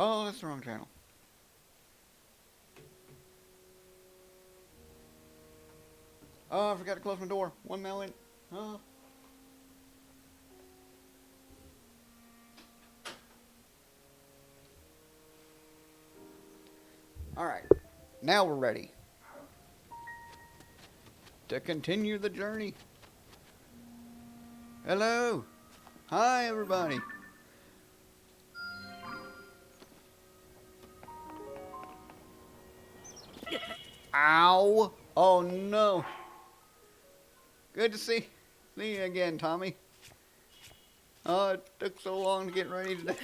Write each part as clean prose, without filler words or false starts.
Oh, that's the wrong channel. Oh, I forgot to close my door. 1 million. Oh. Alright. Now we're ready to continue the journey. Hello. Hi, everybody. Ow. Oh, no. Good to see you again, Tommy. Oh, it took so long to get ready today.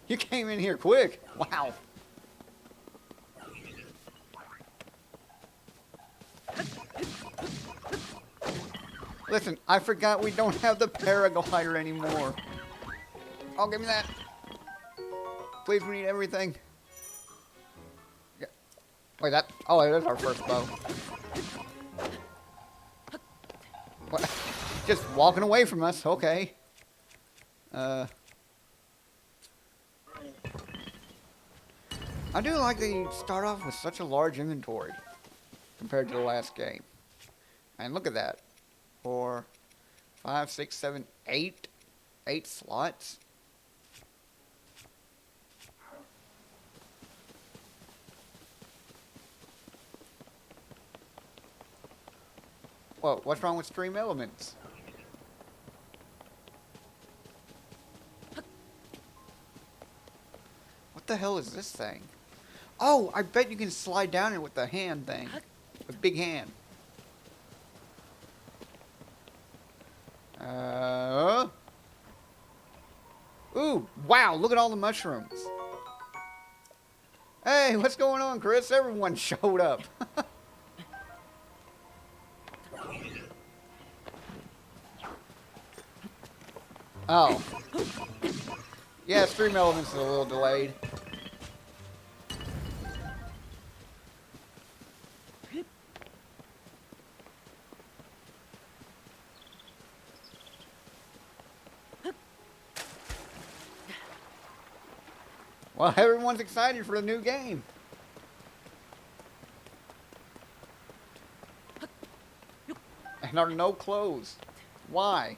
You came in here quick. Wow. Listen, I forgot we don't have the paraglider anymore. Oh, give me that. Please, we need everything. Yeah. Wait, that... Oh, that is our first bow. What? Just walking away from us. Okay. I do like that you start off with such a large inventory compared to the last game. And look at that. 4, 5, 6, 7, 8. 8 slots. Well, what's wrong with stream elements? What the hell is this thing? Oh, I bet you can slide down it with the hand thing. With big hand. Ooh, wow, look at all the mushrooms. Hey, what's going on, Chris? Everyone showed up. Oh. Yeah, stream elements is a little delayed. Well, everyone's excited for the new game. And there are no clothes. Why?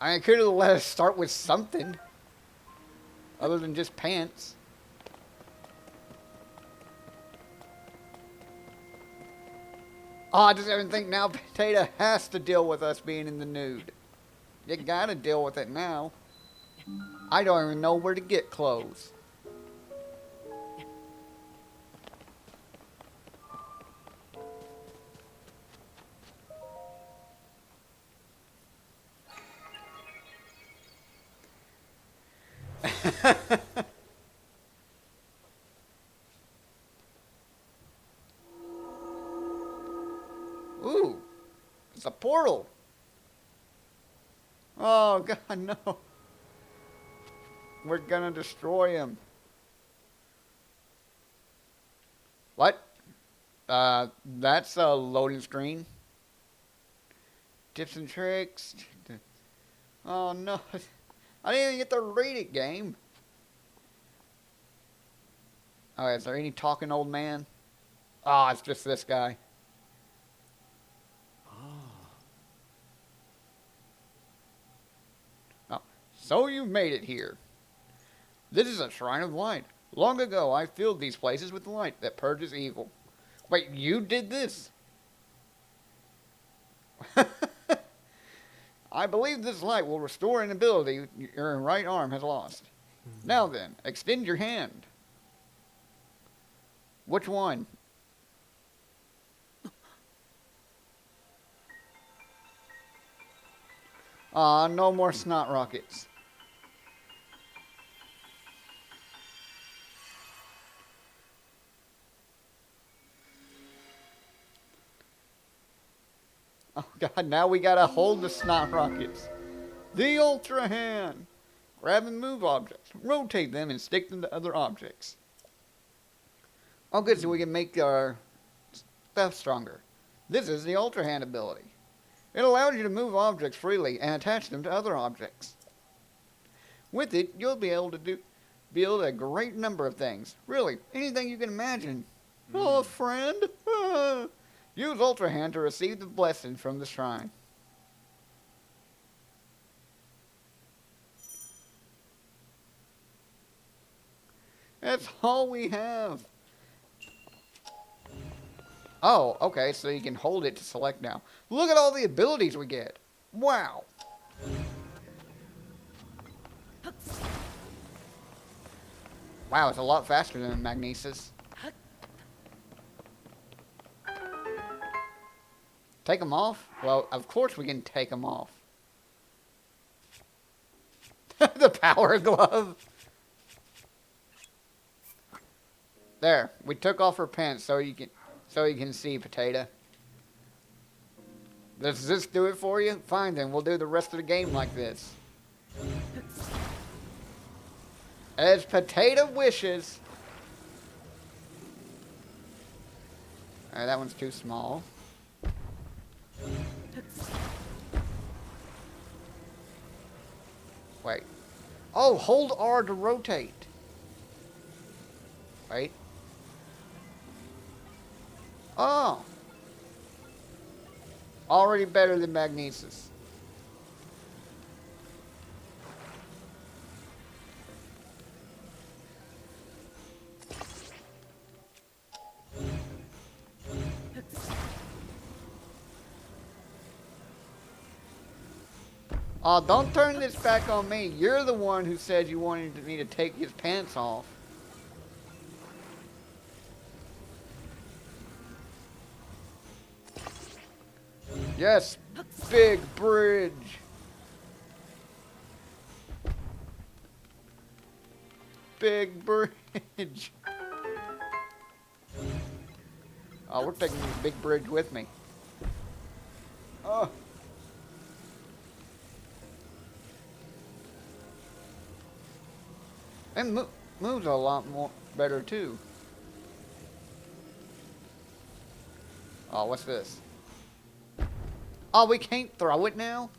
I could have let us start with something other than just pants. Oh, I just even think now Potato has to deal with us being in the nude. You gotta deal with it now. I don't even know where to get clothes. Ooh, it's a portal. Oh, God, no. We're gonna destroy him. What? That's a loading screen. Tips and tricks. Oh, no. I didn't even get to read it, game. Oh, is there any talking old man? Oh, it's just this guy. Oh, so you've made it here. This is a shrine of light. Long ago, I filled these places with light that purges evil. Wait, you did this? I believe this light will restore an ability your right arm has lost. Now then, extend your hand. Which one? Aw, no more snot rockets. Oh, God, now we gotta hold the snot rockets. The Ultra Hand. Grab and move objects. Rotate them and stick them to other objects. Oh, good, so we can make our stuff stronger. This is the Ultra Hand ability. It allows you to move objects freely and attach them to other objects. With it, you'll be able to build a great number of things. Really, anything you can imagine. Oh, friend. Use Ultra Hand to receive the blessing from the shrine. That's all we have. Oh, okay, so you can hold it to select now. Look at all the abilities we get. Wow. Wow, it's a lot faster than Magnesis. Take them off? Well, of course we can take them off. The power glove. There, we took off her pants so you can see, Potato. Does this do it for you? Fine then, we'll do the rest of the game like this. As Potato wishes. Alright, that one's too small. Wait. Oh, hold R to rotate. Wait. Oh. Already better than Magnesis. Oh, don't turn this back on me. You're the one who said you wanted me to take his pants off. Yes, big bridge. Big bridge. Oh, we're taking this big bridge with me. Oh. And moves a lot more better too. Oh, what's this? Oh, we can't throw it now?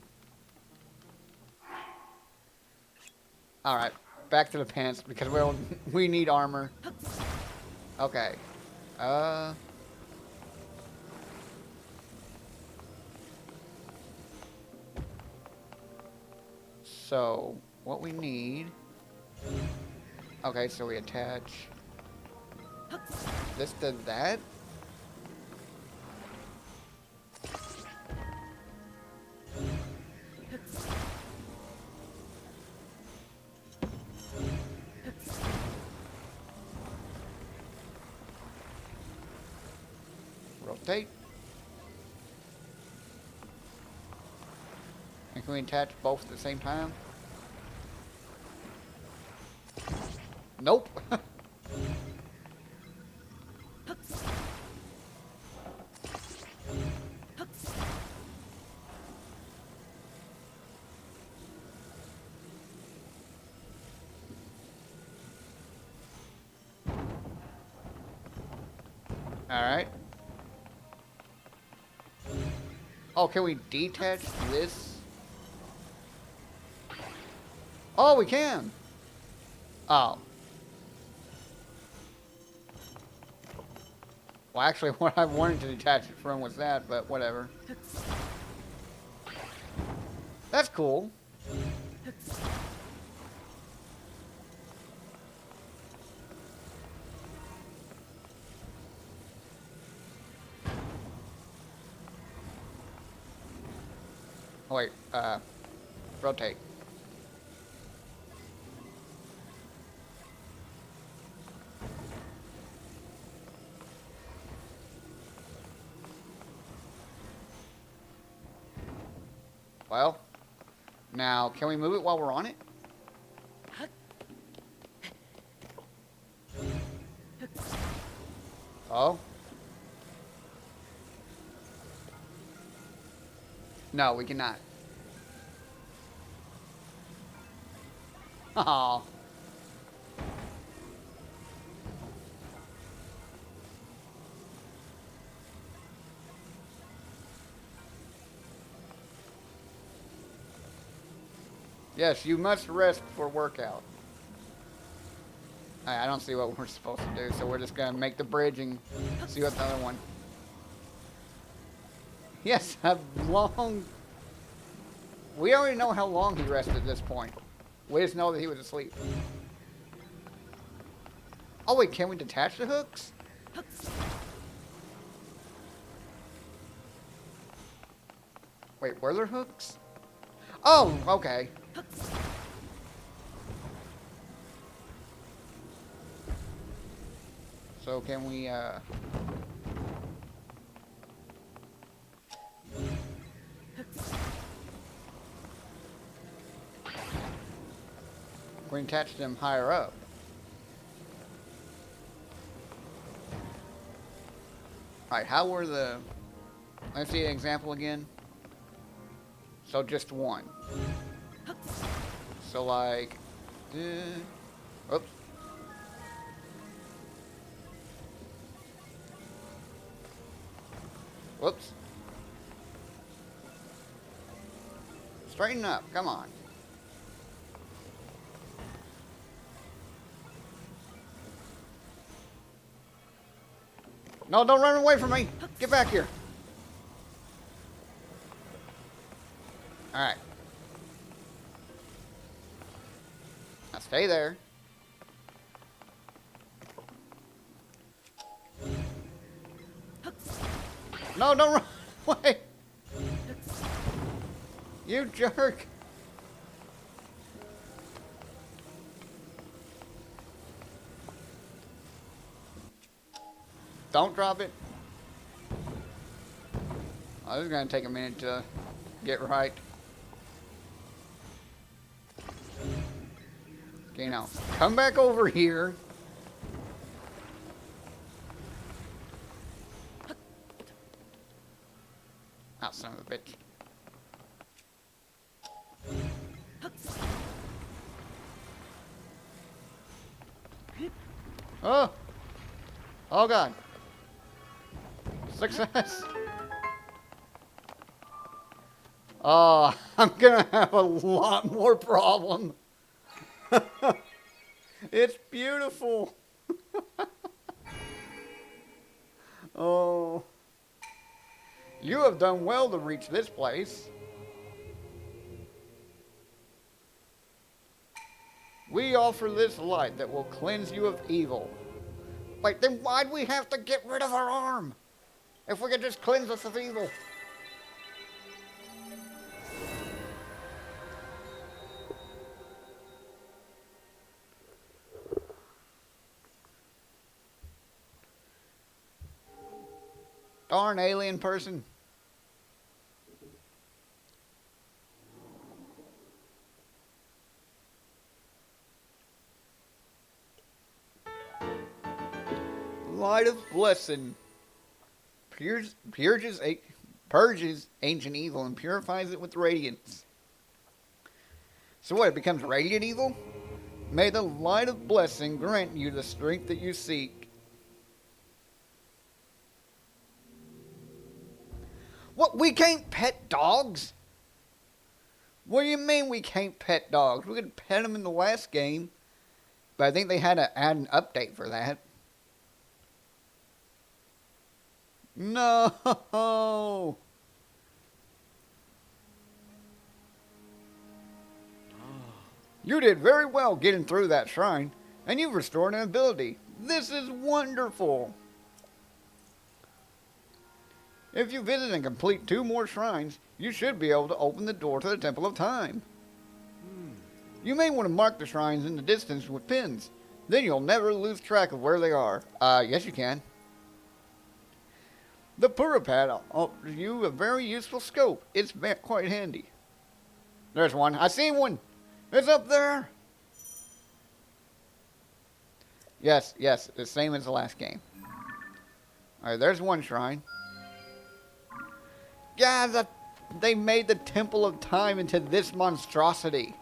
Alright, back to the pants because we need armor. Okay. So, what we need... Okay, so we attach this to that. Rotate. And can we attach both at the same time? Nope. Alright. Oh, can we detach this? Oh, we can! Oh. Well, actually, what I wanted to detach it from was that, but whatever. That's cool. Oh, wait, rotate. Well, now, can we move it while we're on it? Oh? No, we cannot. Oh. Yes, you must rest for workout. I don't see what we're supposed to do, so we're just gonna make the bridge and see what the other one. Yes, a long. We already know how long he rested at this point. We just know that he was asleep. Oh wait, can we detach the hooks? Wait, were there hooks? Oh, okay. So can we, we can attach them higher up. Alright, how were the... Let's see an example again. So just one. So like... oops. Whoops. Straighten up, come on. No, don't run away from me. Get back here. Alright. Now stay there. No, don't run away. You jerk. Don't drop it. Oh, this is going to take a minute to get right. Okay, now, come back over here. Oh, son of a bitch. Oh! Oh, God. Success! Oh, I'm gonna have a lot more problem. It's beautiful. Oh. You have done well to reach this place. We offer this light that will cleanse you of evil. Wait, then why'd we have to get rid of our arm? If we could just cleanse us of evil. Darn alien person. Light of blessing. Purges ancient evil and purifies it with radiance. So what, it becomes radiant evil? May the light of blessing grant you the strength that you seek. What, we can't pet dogs? What do you mean we can't pet dogs? We could pet them in the last game, but I think they had to add an update for that. No! You did very well getting through that shrine, and you've restored an ability. This is wonderful! If you visit and complete 2 more shrines, you should be able to open the door to the Temple of Time. You may want to mark the shrines in the distance with pins. Then you'll never lose track of where they are. Yes you can. The Purapad offers you a very useful scope. It's quite handy. There's one. I see one. It's up there. Yes, the same as the last game. Alright, there's one shrine. Yeah, they made the Temple of Time into this monstrosity.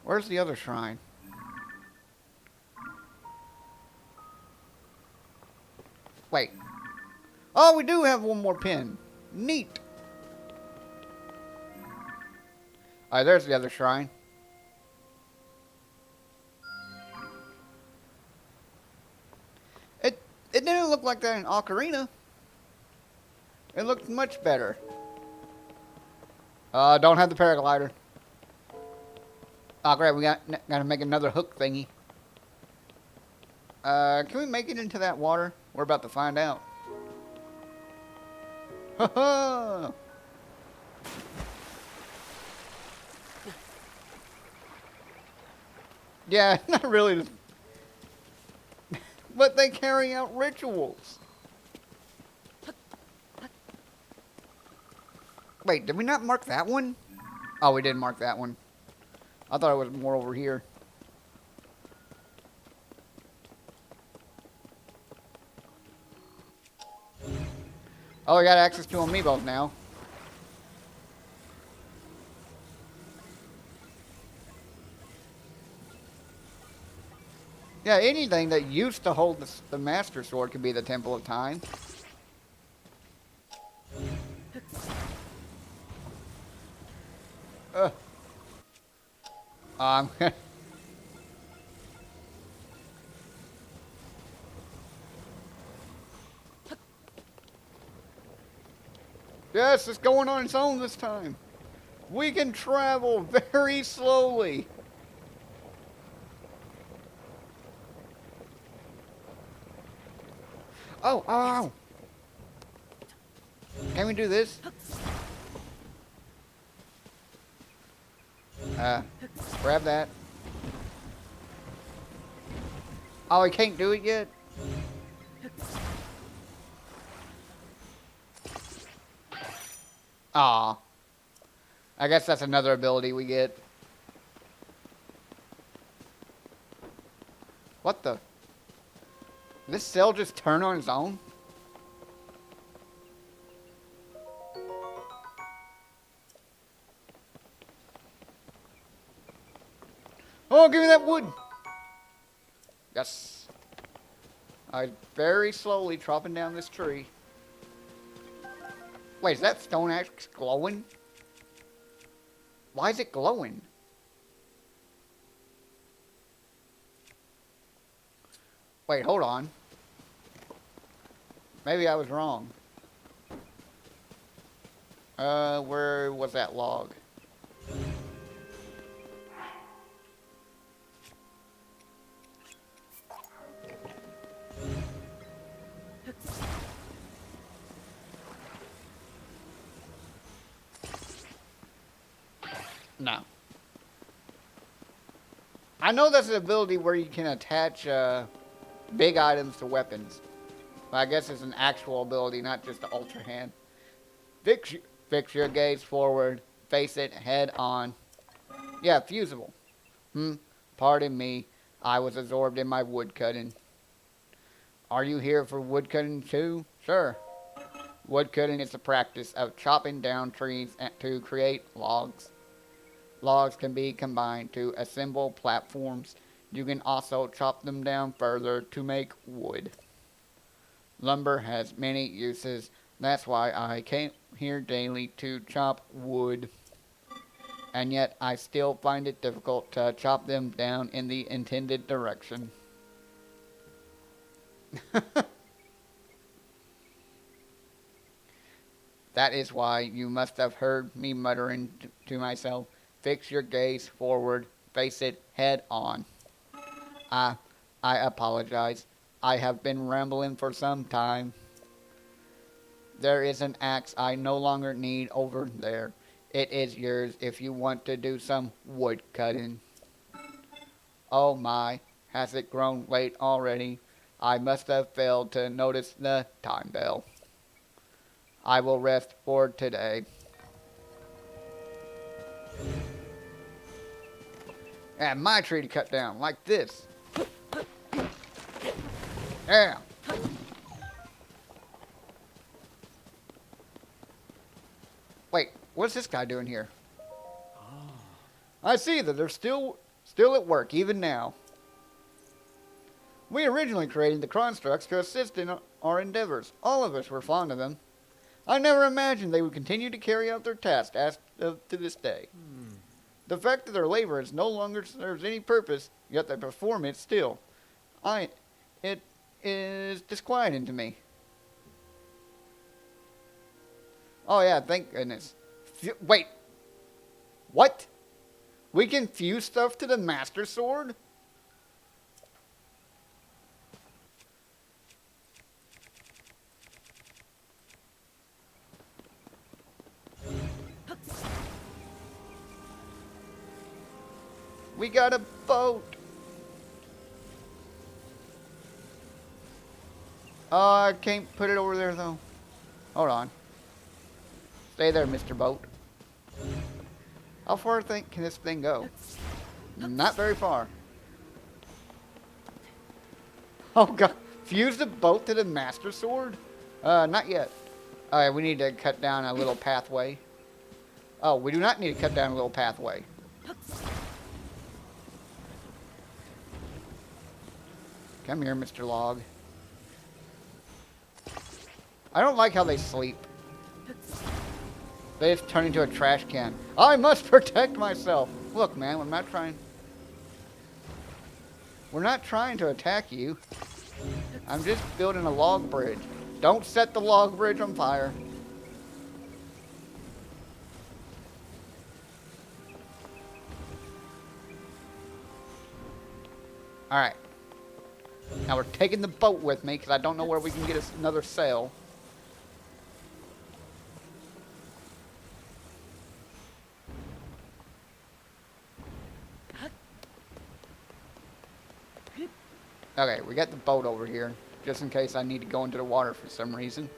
Where's the other shrine? Oh, we do have one more pin. Neat. Alright, there's the other shrine. It didn't look like that in Ocarina. It looked much better. Don't have the paraglider. Oh, great, we gotta make another hook thingy. Can we make it into that water? We're about to find out. Ha ha! Yeah, not really. But they carry out rituals. Wait, did we not mark that one? Oh, we did mark that one. I thought it was more over here. Oh, we got access to amiibos now. Yeah, anything that used to hold the Master Sword could be the Temple of Time. Um, yes, it's going on its own this time. We can travel very slowly. Oh, oh. Can we do this? Grab that. Oh, I can't do it yet? Aw. I guess that's another ability we get. What the? Did this cell just turn on its own? Oh, give me that wood! Yes. I very slowly chopping down this tree. Wait, is that stone axe glowing? Why is it glowing? Wait, hold on. Maybe I was wrong. Where was that log? No. I know that's an ability where you can attach big items to weapons. But I guess it's an actual ability, not just the Ultra Hand. Fix your gaze forward. Face it head on. Yeah, fusible. Pardon me. I was absorbed in my woodcutting. Are you here for woodcutting too? Sure. Woodcutting is the practice of chopping down trees to create logs. Logs can be combined to assemble platforms. You can also chop them down further to make wood. Lumber has many uses. That's why I came here daily to chop wood. And yet I still find it difficult to chop them down in the intended direction. That is why you must have heard me muttering to myself, fix your gaze forward, face it head on. I apologize. I have been rambling for some time. There is an axe I no longer need over there. It is yours if you want to do some wood cutting. Oh my, has it grown late already? I must have failed to notice the time bell. I will rest for today. And my tree to cut down, like this. Yeah. Wait, what's this guy doing here? I see that they're still at work, even now. We originally created the constructs to assist in our endeavors. All of us were fond of them. I never imagined they would continue to carry out their task to this day. The fact that their labor no longer serves any purpose, yet they perform it still. It is disquieting to me. Oh yeah, thank goodness. Wait. What? We can fuse stuff to the Master Sword? We got a boat. I can't put it over there though. Hold on. Stay there, Mr. Boat. How far can this thing go? Not very far. Oh god. Fuse the boat to the Master Sword? Not yet. Alright, we need to cut down a little pathway. Oh, we do not need to cut down a little pathway. Come here, Mr. Log. I don't like how they sleep. They just turn into a trash can. I must protect myself. Look, man, we're not trying to attack you. I'm just building a log bridge. Don't set the log bridge on fire. Alright. Now we're taking the boat with me because I don't know where we can get another sail. Okay, we got the boat over here, just in case I need to go into the water for some reason.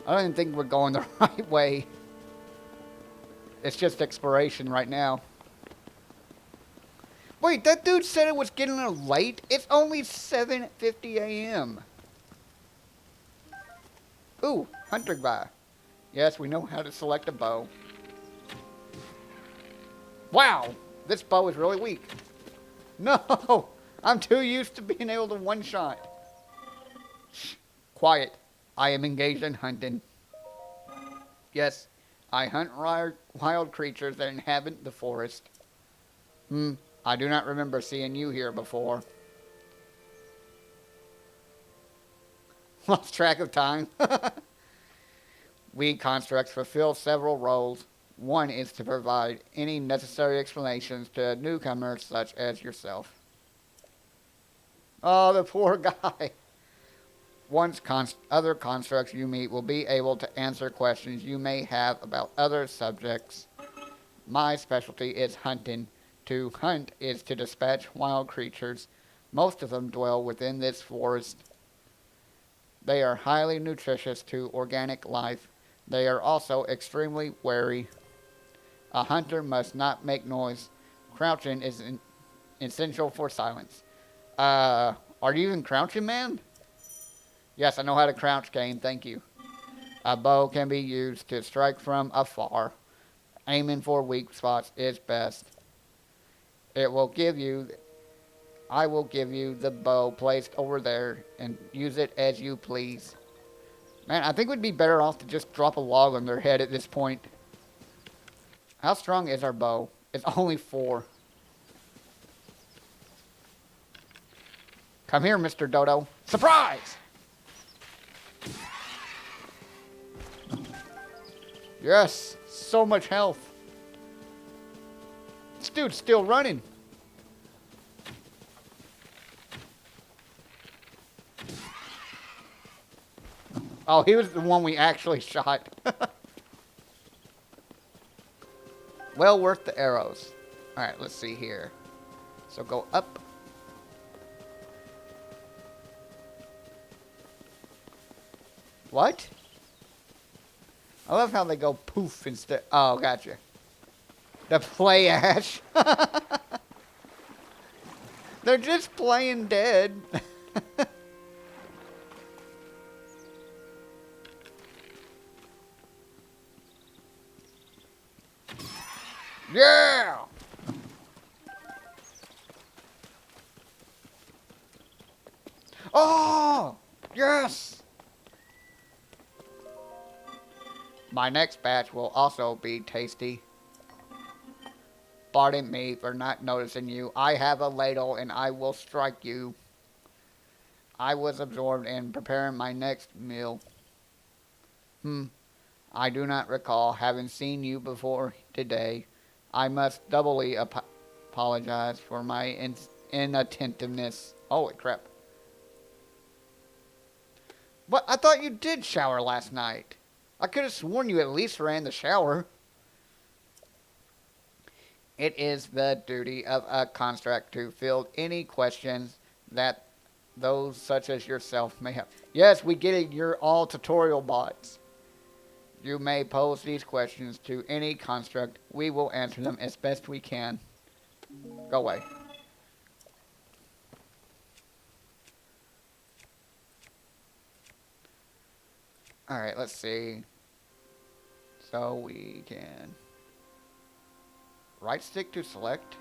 I don't even think we're going the right way. It's just exploration right now. Wait, that dude said it was getting late? It's only 7:50 a.m. Ooh, hunting bow. Yes, we know how to select a bow. Wow, this bow is really weak. No! I'm too used to being able to one-shot. Shh. Quiet. I am engaged in hunting. Yes, I hunt wild creatures that inhabit the forest. I do not remember seeing you here before. Lost track of time. We constructs fulfill several roles. One is to provide any necessary explanations to newcomers such as yourself. Oh, the poor guy. Once other constructs you meet will be able to answer questions you may have about other subjects. My specialty is hunting. To hunt is to dispatch wild creatures. Most of them dwell within this forest. They are highly nutritious to organic life. They are also extremely wary. A hunter must not make noise. Crouching is essential for silence. Are you even crouching, man? Yes, I know how to crouch, Kane. Thank you. A bow can be used to strike from afar. Aiming for weak spots is best. I will give you the bow placed over there and use it as you please. Man, I think we'd be better off to just drop a log on their head at this point. How strong is our bow? It's only 4. Come here, Mr. Dodo. Surprise! Yes, so much health. This dude's still running. Oh, he was the one we actually shot. Well worth the arrows. Alright, let's see here. So go up. What? I love how they go poof instead. Oh, gotcha. The play Ash. They're just playing dead. Yeah! Oh! Yes! My next batch will also be tasty. Pardon me for not noticing you. I have a ladle and I will strike you. I was absorbed in preparing my next meal. I do not recall having seen you before today. I must doubly apologize for my inattentiveness. Holy crap. What? I thought you did shower last night. I could have sworn you at least ran the shower. It is the duty of a construct to field any questions that those such as yourself may have. Yes, we get it. You're all tutorial bots. You may pose these questions to any construct. We will answer them as best we can. Go away. Alright, let's see. So we can... right stick to select.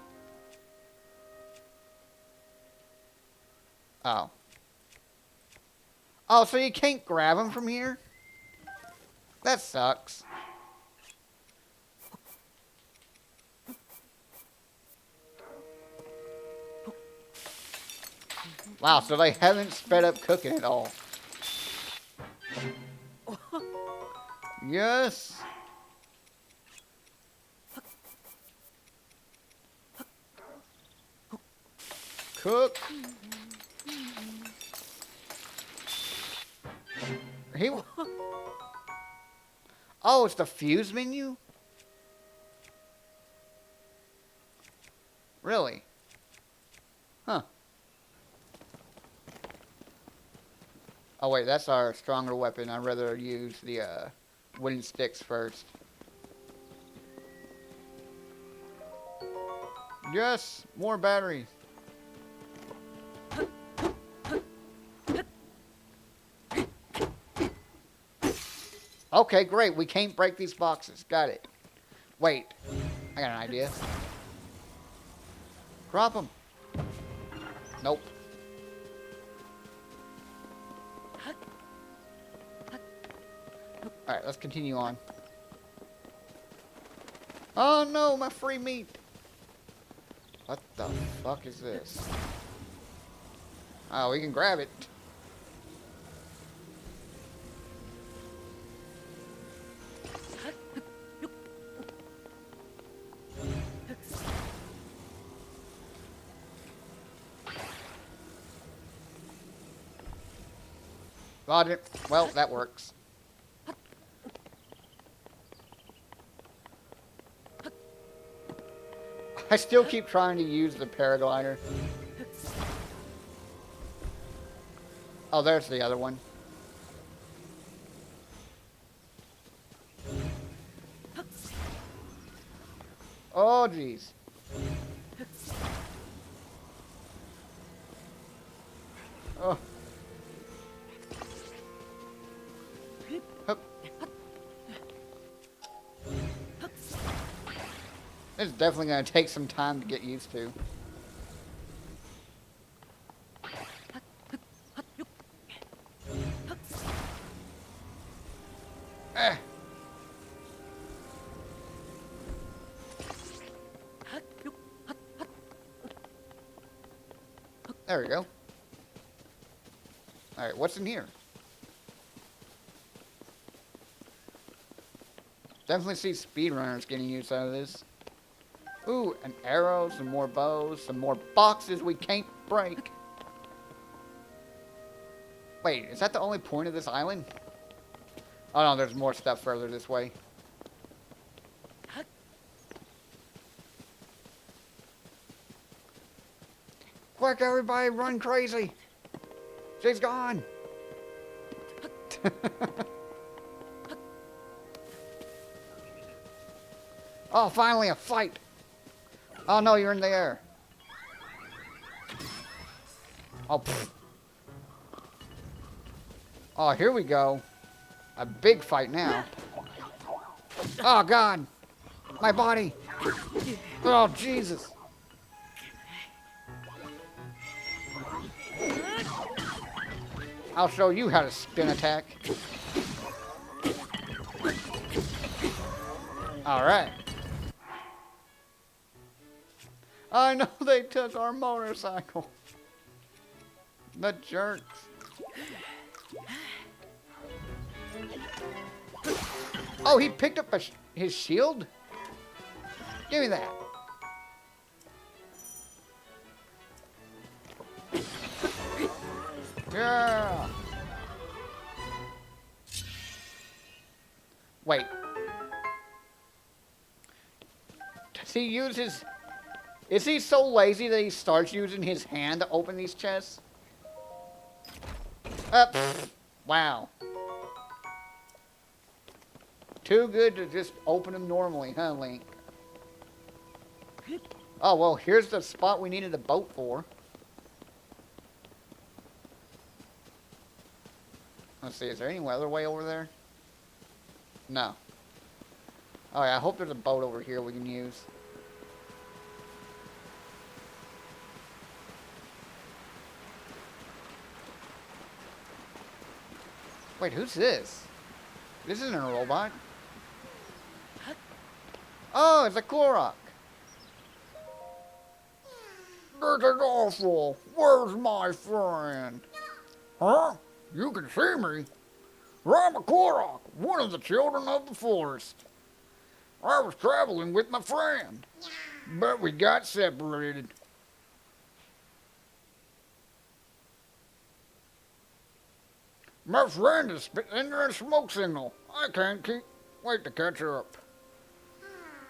Oh. Oh, so you can't grab them from here? That sucks. Wow, so they haven't sped up cooking at all. Yes. Cook. He... Oh, it's the fuse menu? Really? Huh. Oh wait, that's our stronger weapon. I'd rather use the wooden sticks first. Yes, more batteries. Okay, great. We can't break these boxes. Got it. Wait. I got an idea. Drop them. Nope. Alright, let's continue on. Oh no, my free meat. What the fuck is this? Oh, we can grab it. Roger. Well, that works. I still keep trying to use the paraglider. Oh, there's the other one. Oh, jeez. Oh. Hup. It's definitely going to take some time to get used to. Eh. There we go. Alright, what's in here? Definitely see speedrunners getting use out of this. Ooh, an arrow, some more bows, some more boxes we can't break. Wait, is that the only point of this island? Oh no, there's more stuff further this way. Quick, everybody, run crazy. She's gone. Oh, finally a fight. Oh no, you're in the air. Oh, pfft. Oh, here we go. A big fight now. Oh God, my body. Oh Jesus. I'll show you how to spin attack. Alright. I know they took our motorcycle. The jerks. Oh, he picked up his shield? Give me that. Yeah. Wait. Does he use his... Is he so lazy that he starts using his hand to open these chests? Wow. Too good to just open them normally, huh, Link? Oh, well, here's the spot we needed a boat for. Let's see, is there any other way over there? No. Alright, I hope there's a boat over here we can use. Wait, who's this? This isn't a robot. Oh, it's a Korok. This is awful. Where's my friend? Huh? You can see me. I'm a Korok, one of the children of the forest. I was traveling with my friend, but we got separated. My friend is in a smoke signal. I can't wait to catch up.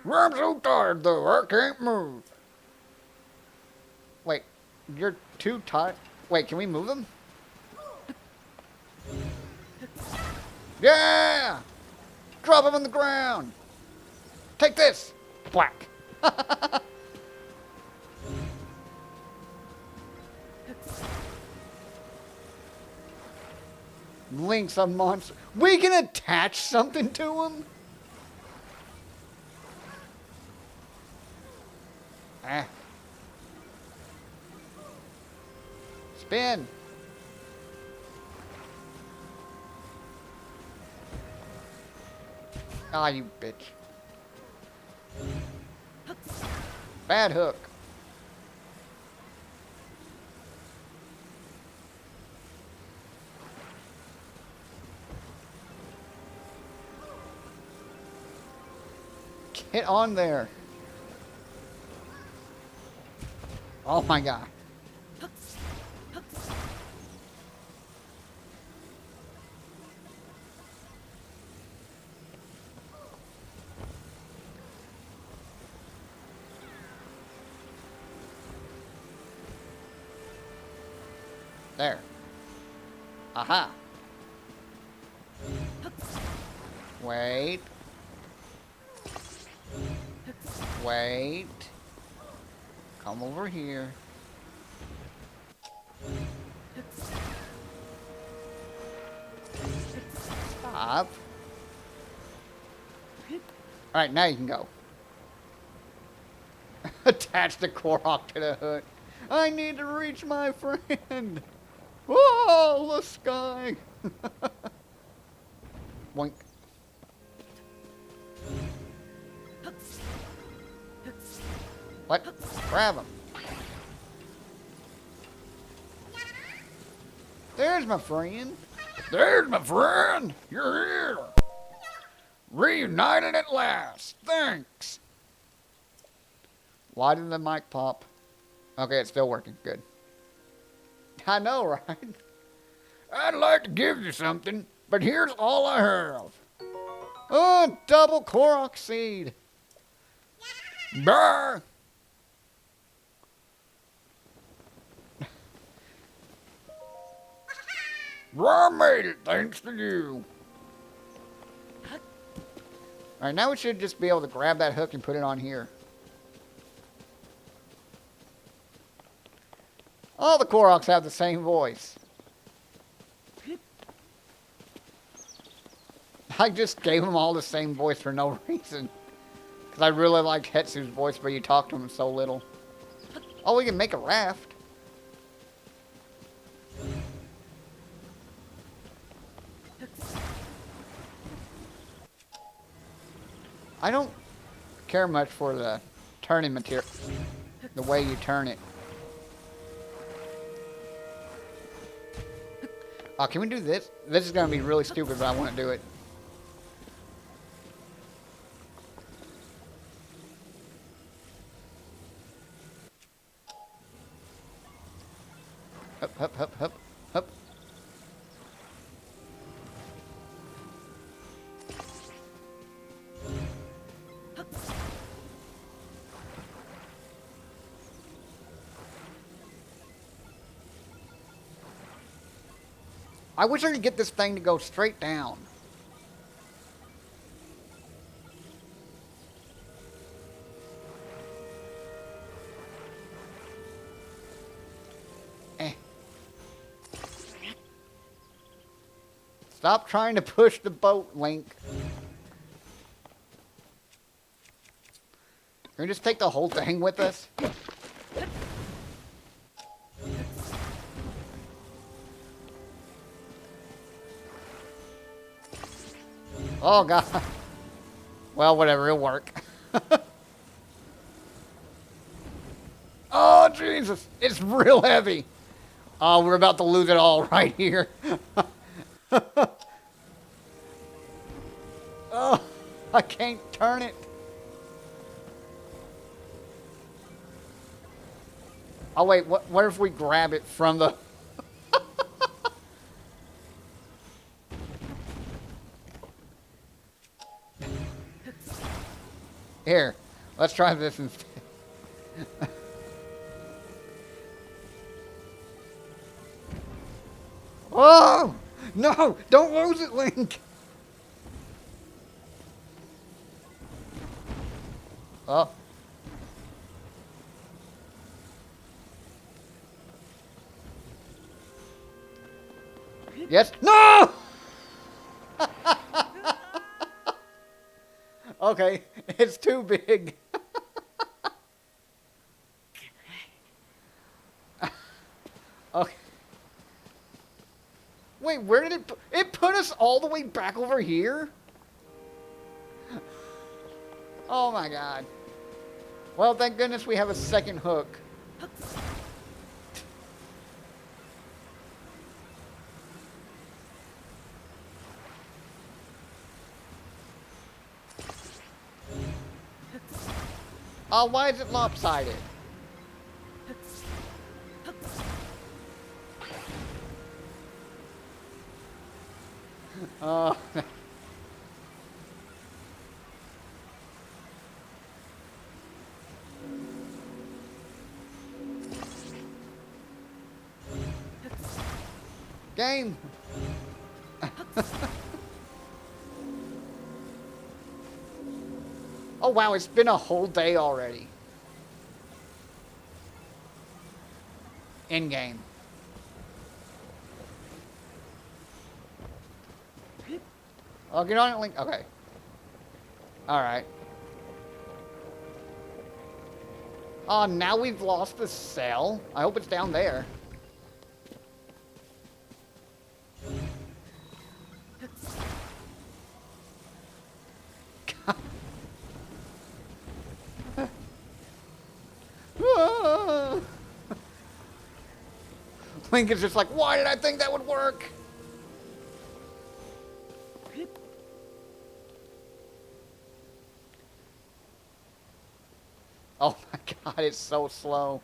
I'm so tired, though. I can't move. Wait, you're too tired? Wait, can we move them? Yeah! Drop him on the ground. Take this. Whack. Link's a monster. We can attach something to him? Ah. Spin. Ah, you bitch. Bad hook. Get on there. Oh my god. There. Aha. Wait. Wait. Come over here. Stop. Alright, now you can go. Attach the Korok to the hook. I need to reach my friend. Whoa, the sky. Boink. What? Grab him. There's my friend. There's my friend. You're here. Reunited at last. Thanks. Why did the mic pop? Okay, it's still working. Good. I know, right? I'd like to give you something, but here's all I have. Oh, double Korok seed. Bye. I made it, thanks to you. Alright, now we should just be able to grab that hook and put it on here. All the Koroks have the same voice. I just gave them all the same voice for no reason. Because I really liked Hetsu's voice, but you talk to him so little. Oh, we can make a raft. care much for the turning material, the way you turn it. Oh, can we do this? This is going to be really stupid, but I want to do it. Hup, hup, hup, hup, hup. I wish I could get this thing to go straight down. Stop trying to push the boat, Link. Can we just take the whole thing with us? Oh, God. Well, whatever. It'll work. Oh, Jesus. It's real heavy. Oh, we're about to lose it all right here. Oh, I can't turn it. Oh, wait. What if we grab it from the... Here, let's try this instead. Oh! No! Don't lose it, Link! Oh. Yes? No! Okay, it's too big. Okay. Wait, where did it put us all the way back over here? Oh my God. Well, thank goodness we have a second hook. Oh, why is it lopsided? Oh. Game. Oh wow, it's been a whole day already. In game. Oh, get on it, Link. Okay. Alright. Oh, now we've lost the cell. I hope it's down there. Link is just like, why did I think that would work? Oh my God, it's so slow.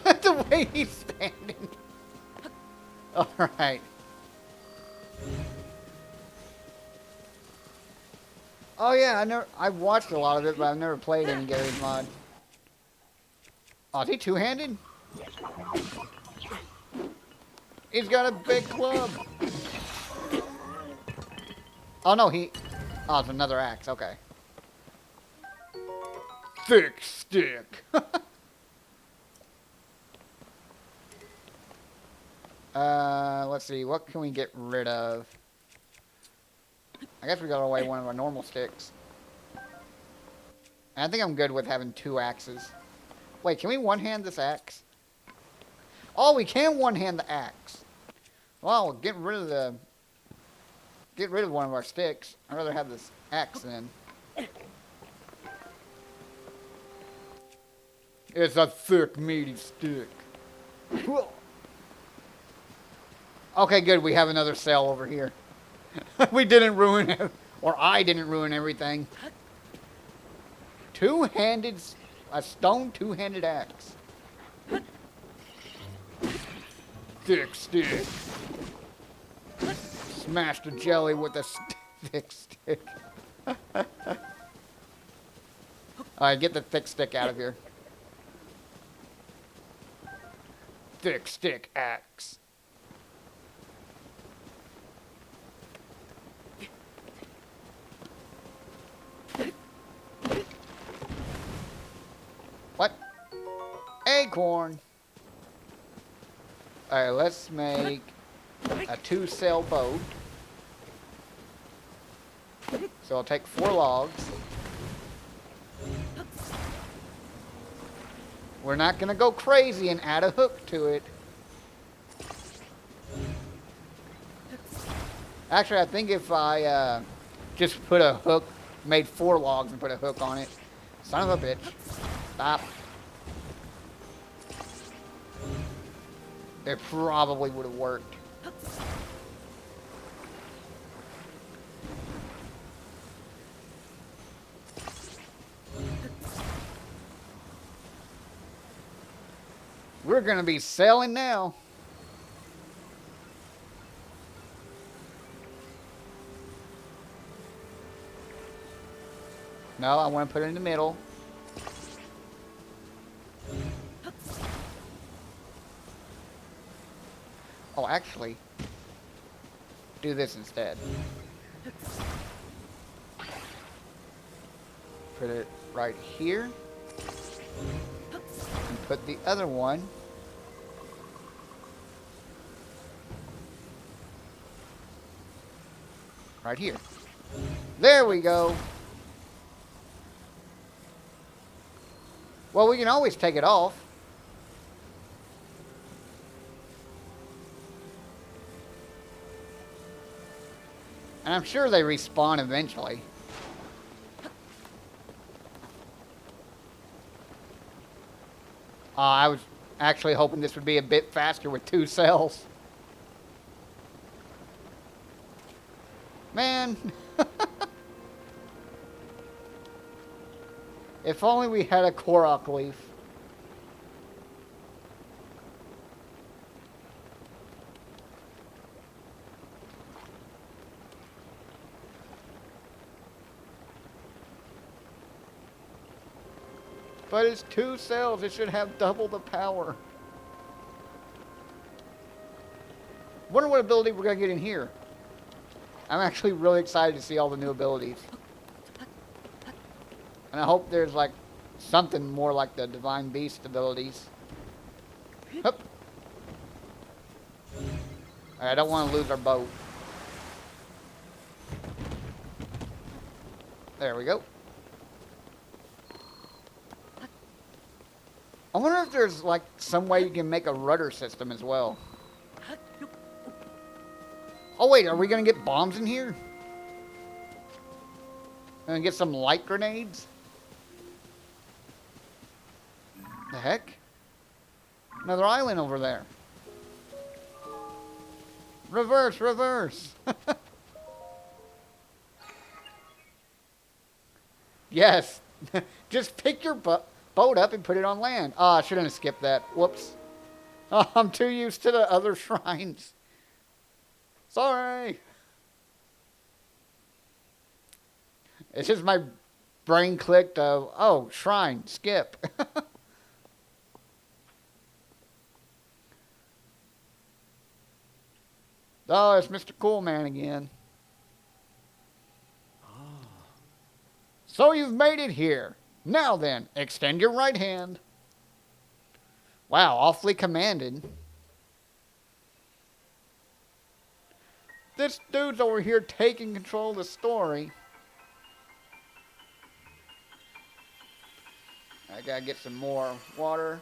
The way he's standing. Alright. Oh yeah, I've watched a lot of it, but I've never played any Gary's mod. Oh, is he two-handed? He's got a big club. Oh no, oh, it's another axe, okay. Thick stick. Let's see, what can we get rid of? I guess we got away one of our normal sticks. And I think I'm good with having two axes. Wait, can we one-hand this axe? Oh, we can one-hand the axe. Well, get rid of one of our sticks. I'd rather have this axe then. It's a thick, meaty stick. Okay, good. We have another cell over here. We didn't ruin it. Or I didn't ruin everything. A stone two-handed axe. Thick stick. Smash the jelly with a thick stick. Alright, get the thick stick out of here. Thick stick axe. What? Acorn. Alright, let's make a 2-cell boat. So I'll take 4 logs. We're not going to go crazy and add a hook to it. Actually, I think if I just put a hook, made 4 logs and put a hook on it. Son of a bitch. Stop. It probably would have worked. We're going to be selling now. No, I want to put it in the middle. Oh, actually, do this instead. Put it right here. And put the other one right here. There we go. Well, we can always take it off. And I'm sure they respawn eventually. I was actually hoping this would be a bit faster with 2 cells. Man. If only we had a Korok leaf. But it's 2 cells. It should have double the power. Wonder what ability we're going to get in here. I'm actually really excited to see all the new abilities. And I hope there's like something more like the Divine Beast abilities. Hup. Alright, I don't want to lose our boat. There we go. I wonder if there's like some way you can make a rudder system as well. Oh wait, are we gonna get bombs in here? Gonna get some light grenades? The heck? Another island over there. Reverse, reverse. Yes. Just pick your boat up and put it on land. Ah, I shouldn't have skipped that. Whoops. Oh, I'm too used to the other shrines. Sorry. It's just my brain clicked of, oh, shrine, skip. Oh, it's Mr. Cool Man again. So you've made it here. Now then, extend your right hand. Wow, awfully commanded. This dude's over here taking control of the story. I gotta get some more water.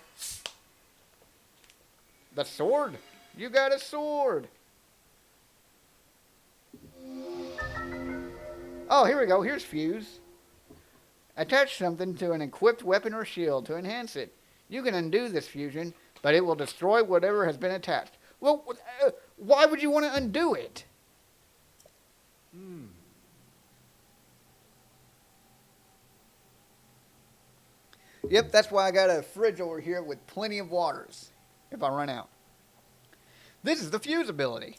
The sword. You got a sword. Oh, here we go. Here's fuse. Attach something to an equipped weapon or shield to enhance it. You can undo this fusion, but it will destroy whatever has been attached. Well, why would you want to undo it? Yep, that's why I got a fridge over here with plenty of waters if I run out. This is the fuse ability.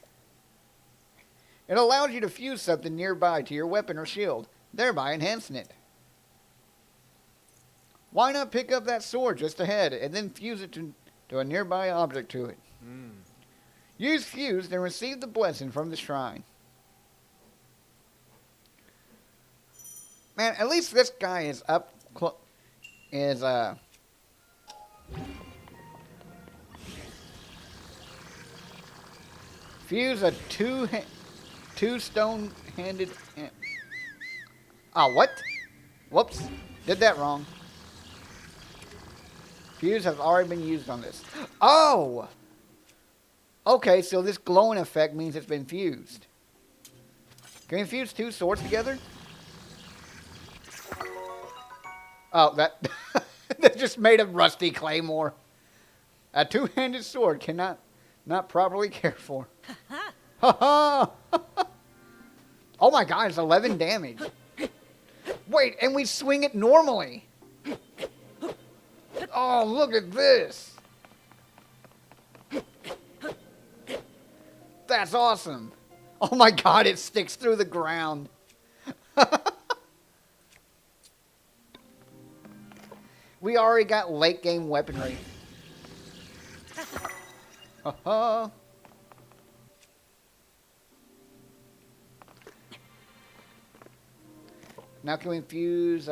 It allows you to fuse something nearby to your weapon or shield, thereby enhancing it. Why not pick up that sword just ahead and then fuse it to a nearby object to it? Use fuse and receive the blessing from the shrine. Man, at least this guy is up close. Fuse a two stone-handed. Oh, what? Whoops, did that wrong. Fuse has already been used on this. Oh! Okay, so this glowing effect means it's been fused. Can we fuse two swords together? Oh, that that just made a rusty claymore. A two-handed sword cannot not properly cared for. Ha ha! Oh my god, it's 11 damage. Wait, and we swing it normally. Oh, look at this. That's awesome. Oh my god, it sticks through the ground. We already got late game weaponry. Now can we infuse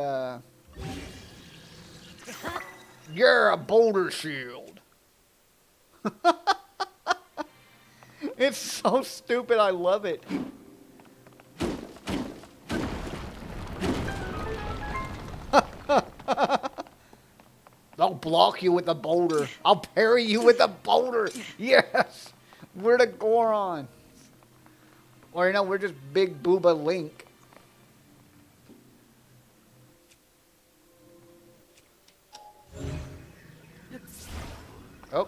you're a boulder shield. It's so stupid, I love it. I'll block you with a boulder. I'll parry you with a boulder. Yes. We're the Gorons. Or, you know, we're just Big Booba Link. Oh.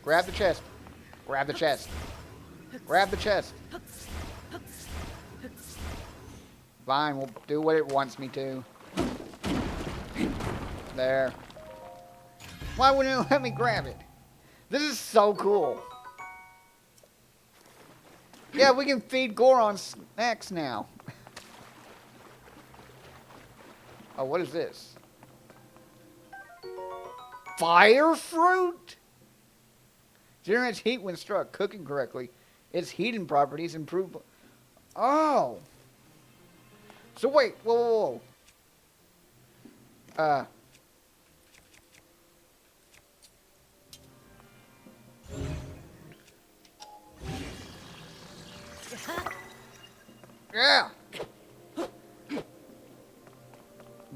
Grab the chest. Grab the chest. Grab the chest. Fine, we'll do what it wants me to. There. Why wouldn't it let me grab it? This is so cool. Yeah, we can feed Goron snacks now. Oh, what is this? Fire fruit? Generates heat when struck, cooking correctly. Its heating properties improve. Oh. So wait, whoa. Yeah.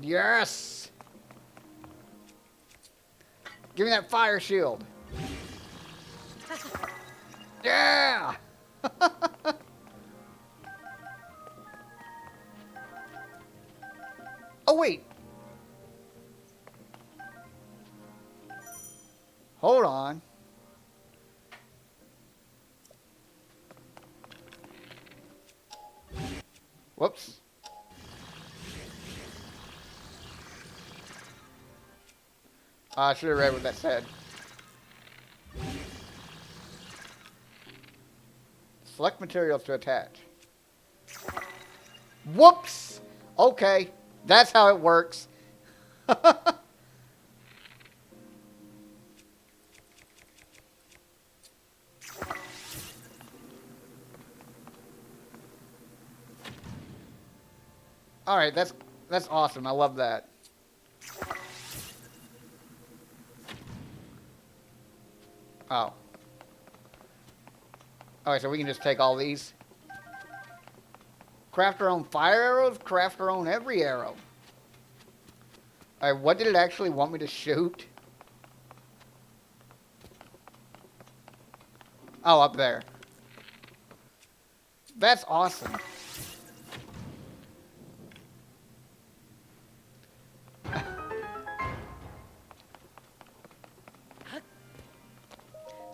Yes. Give me that fire shield. Yeah. Oh, wait. Hold on. Whoops. I should have read what that said. Select materials to attach. Whoops! Okay, that's how it works. Alright, that's awesome. I love that. Oh. Alright, so we can just take all these. Craft our own fire arrows, craft our own every arrow. Alright, what did it actually want me to shoot? Oh, up there. That's awesome.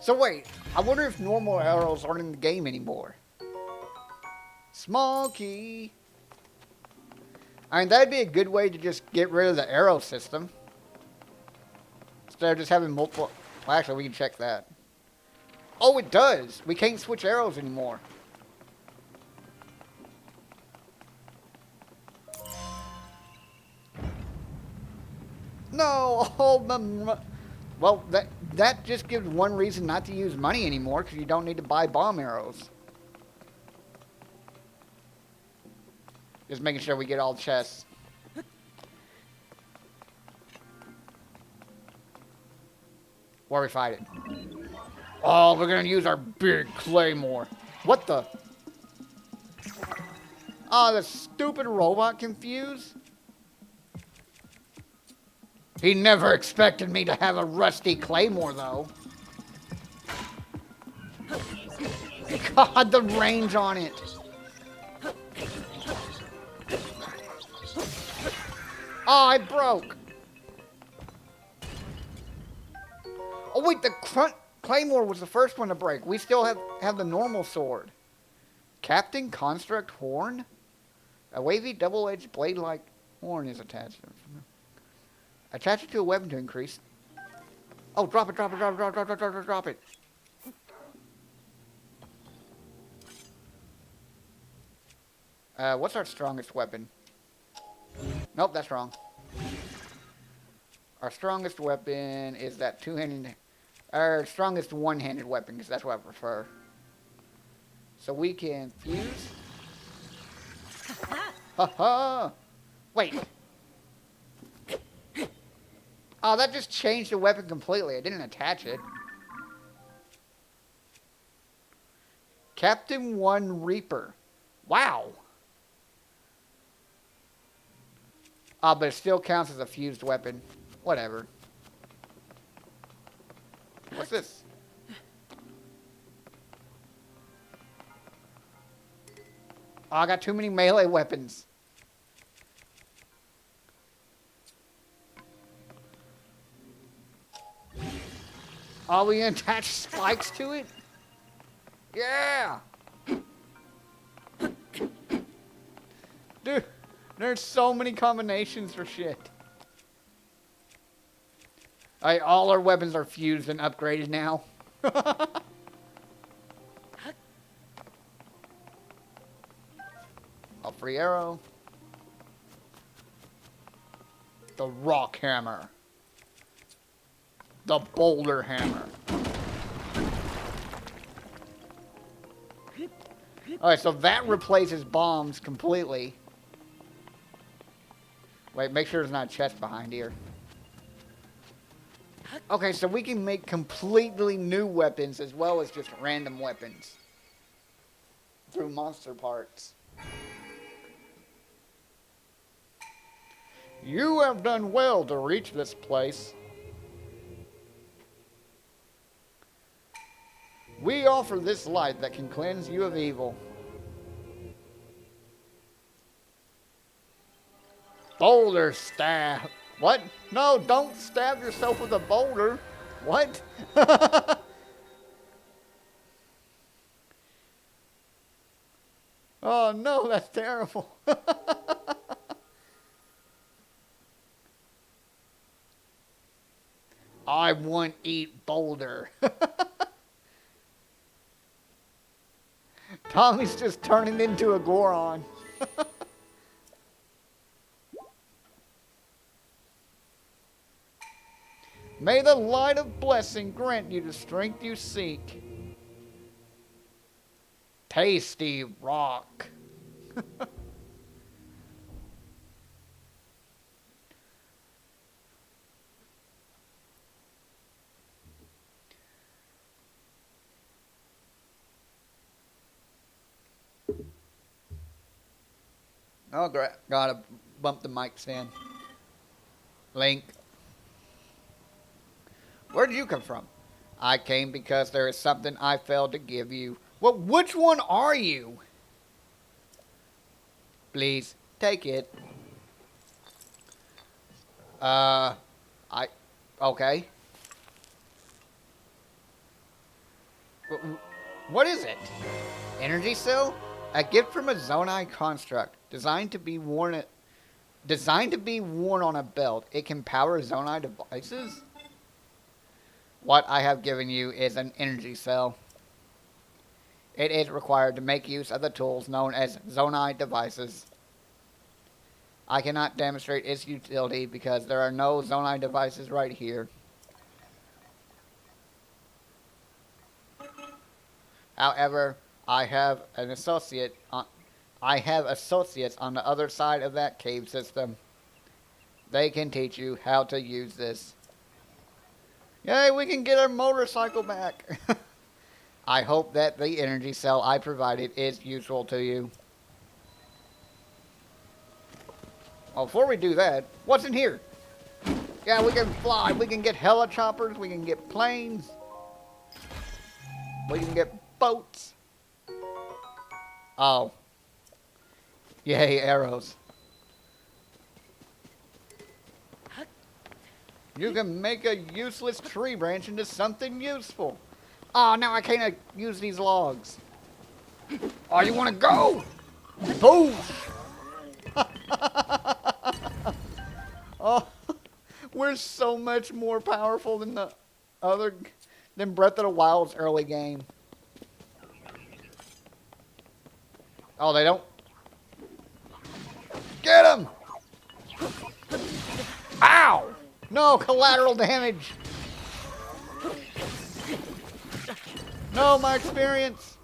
So wait, I wonder if normal arrows aren't in the game anymore. Small key. I mean, that'd be a good way to just get rid of the arrow system. Instead of just having multiple... Well, actually, we can check that. Oh, it does. We can't switch arrows anymore. No, hold them. Well, that just gives one reason not to use money anymore, because you don't need to buy bomb arrows. Just making sure we get all chests. Where are we fighting? Oh, we're gonna use our big claymore. What the? Oh, the stupid robot confused? He never expected me to have a rusty claymore, though. God, the range on it. Oh, I broke. Oh, wait, the claymore was the first one to break. We still have the normal sword. Captain Construct Horn? A wavy double-edged blade-like horn is attached. Attach it to a weapon to increase. Oh, drop it, drop it, drop it, drop it, drop it, drop it, drop it. What's our strongest weapon? Nope, that's wrong. Our strongest weapon is that two-handed... Our strongest one-handed weapon, because that's what I prefer. So we can fuse. Ha-ha! Wait. Oh, that just changed the weapon completely. I didn't attach it. Captain One Reaper. Wow. Ah, but it still counts as a fused weapon. Whatever. What's this? Oh, I got too many melee weapons. Oh, we gonna attach spikes to it? Yeah! Dude, there's so many combinations for shit. All our weapons are fused and upgraded now. A free arrow. The rock hammer. The boulder hammer. Alright, so that replaces bombs completely. Wait, make sure there's not a chest behind here. Okay, so we can make completely new weapons as well as just random weapons. Through monster parts. You have done well to reach this place. We offer this light that can cleanse you of evil. Boulder stab. What? No, don't stab yourself with a boulder. What? Oh no, that's terrible. I won't eat boulder. Tommy's just turning into a Goron. May the light of blessing grant you the strength you seek. Tasty rock. Oh, gotta bump the mic stand. Link. Where did you come from? I came because there is something I failed to give you. Well, which one are you? Please, take it. Okay. What is it? Energy cell? A gift from a Zonai construct designed to be worn on a belt. It can power Zonai devices? What I have given you is an energy cell. It is required to make use of the tools known as Zonai devices. I cannot demonstrate its utility because there are no Zonai devices right here. However, I have associates on the other side of that cave system. They can teach you how to use this. Yay, we can get our motorcycle back. I hope that the energy cell I provided is useful to you. Well, before we do that, what's in here? Yeah, we can fly. We can get helichoppers. We can get planes. We can get boats. Oh. Yay, arrows. You can make a useless tree branch into something useful. Oh, now I can't use these logs. Oh, you want to go? Boom! Oh, we're so much more powerful than than Breath of the Wild's early game. Oh, they don't. Get him! Ow! No, collateral damage. No, my experience.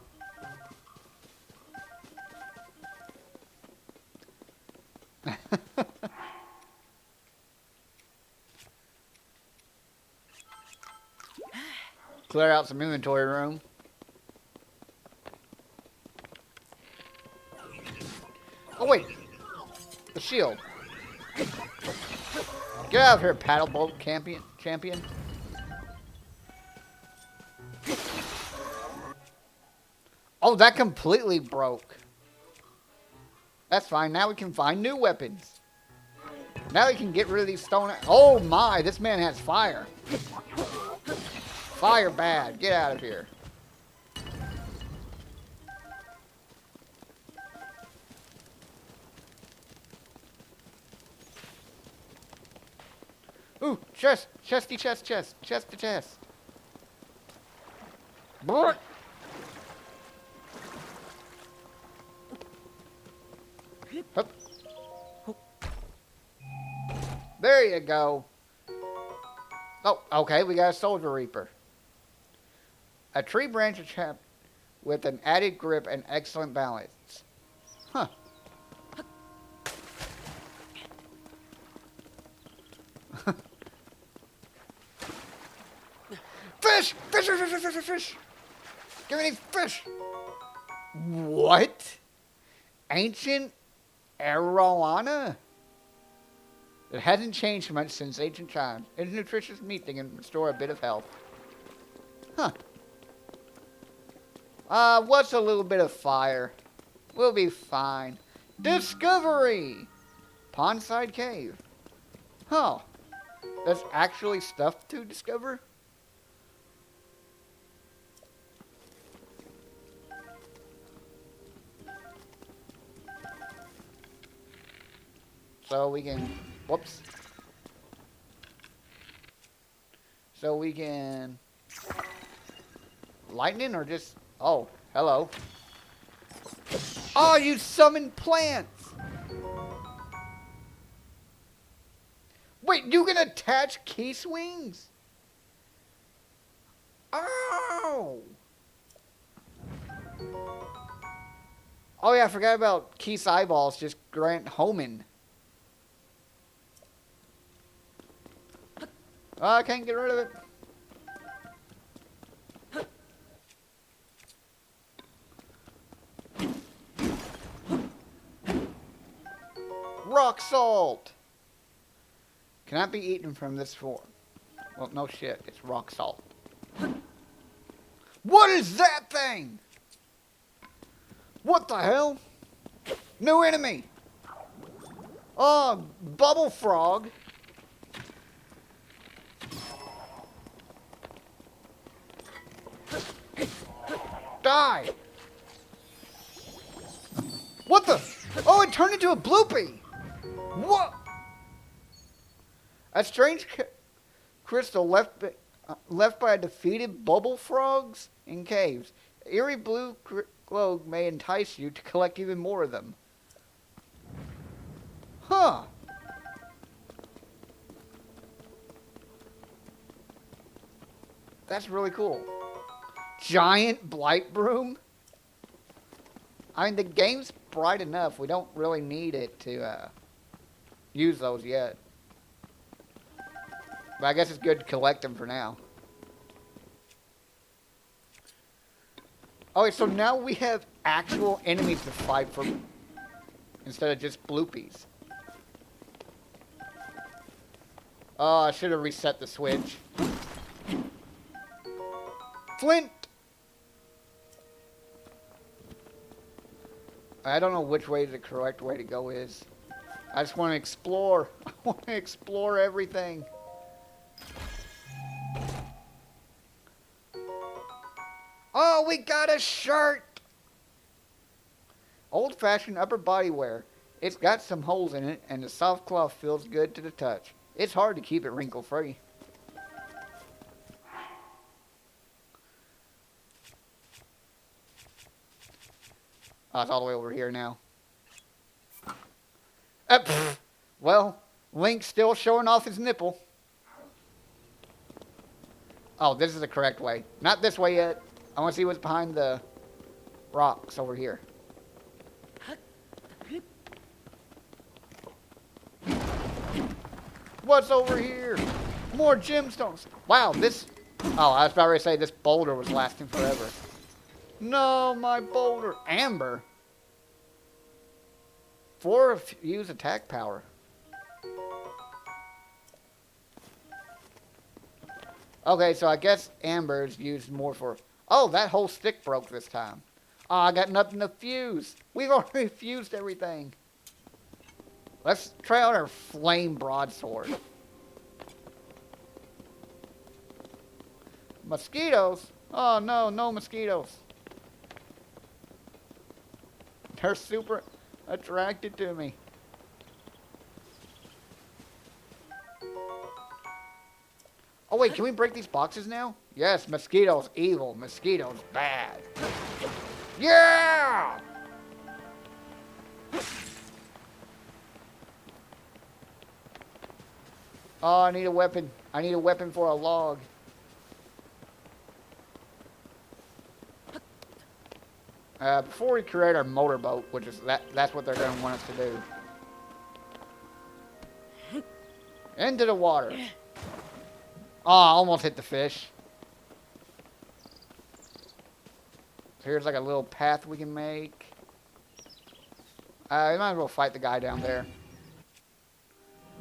Clear out some inventory room. Oh, wait. The shield. Get out of here, paddle boat champion. Oh, that completely broke. That's fine. Now we can find new weapons. Now we can get rid of these stone. Oh my, this man has fire. Fire bad. Get out of here. Ooh, chest to chest. Brrr. Hup. There you go. Oh, okay, we got a Soldier Reaper. A tree branch with an added grip and excellent balance. Huh. Fish! Fish! Give me these fish! What? Ancient arowana? It hasn't changed much since ancient times. It's nutritious meat that can restore a bit of health. Huh. What's a little bit of fire? We'll be fine. Discovery! Pondside Cave. Huh. There's actually stuff to discover? So we can... Whoops. So we can... Lightning or just... Oh, hello. Oh, you summoned plants! Wait, you can attach key swings? Oh! Oh yeah, I forgot about Keith's eyeballs just grant homing. Oh, I can't get rid of it. Rock salt! Cannot be eaten from this form. Well, no shit. It's rock salt. What is that thing? What the hell? New enemy! Oh, bubble frog. Die! What the? Oh, it turned into a bloopy! What? A strange crystal left by defeated bubble frogs in caves. Eerie blue glow may entice you to collect even more of them. Huh. That's really cool. Giant blight broom? I mean, the game's bright enough. We don't really need it to use those yet. But I guess it's good to collect them for now. Okay, so now we have actual enemies to fight for instead of just bloopies. Oh, I should have reset the switch. Flint! I don't know which way the correct way to go is. I just want to explore. I want to explore everything. Oh, we got a shirt! Old-fashioned upper body wear. It's got some holes in it, and the soft cloth feels good to the touch. It's hard to keep it wrinkle-free. Oh, it's all the way over here now. Well, Link's still showing off his nipple. Oh, this is the correct way. Not this way yet. I want to see what's behind the rocks over here. What's over here? More gemstones. Wow, this... Oh, I was about to say this boulder was lasting forever. No, my boulder. Amber. 4 use attack power. Okay, so I guess amber is used more for... Oh, that whole stick broke this time. Oh, I got nothing to fuse. We've already fused everything. Let's try out our flame broadsword. Mosquitoes? Oh, no, no mosquitoes. They're super attracted to me. Oh, wait, can we break these boxes now? Yes, mosquitoes evil, mosquitoes bad. Yeah! Oh, I need a weapon. I need a weapon for a log. Before we create our motorboat, which is that's what they're going to want us to do. Into the water. Oh, I almost hit the fish. So here's like a little path we can make. We might as well fight the guy down there.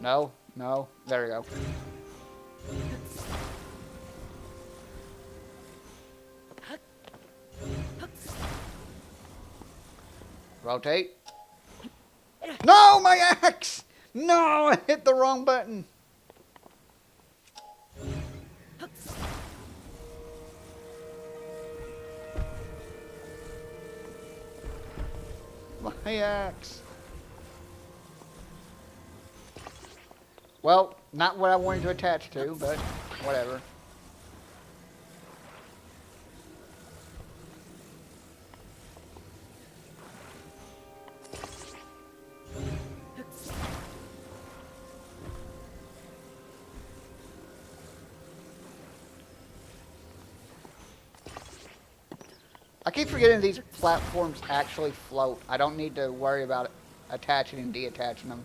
No, no, there we go. Rotate. No, my axe! No, I hit the wrong button. My axe. Well, not what I wanted to attach to, but whatever. I keep forgetting these platforms actually float. I don't need to worry about attaching and detaching them.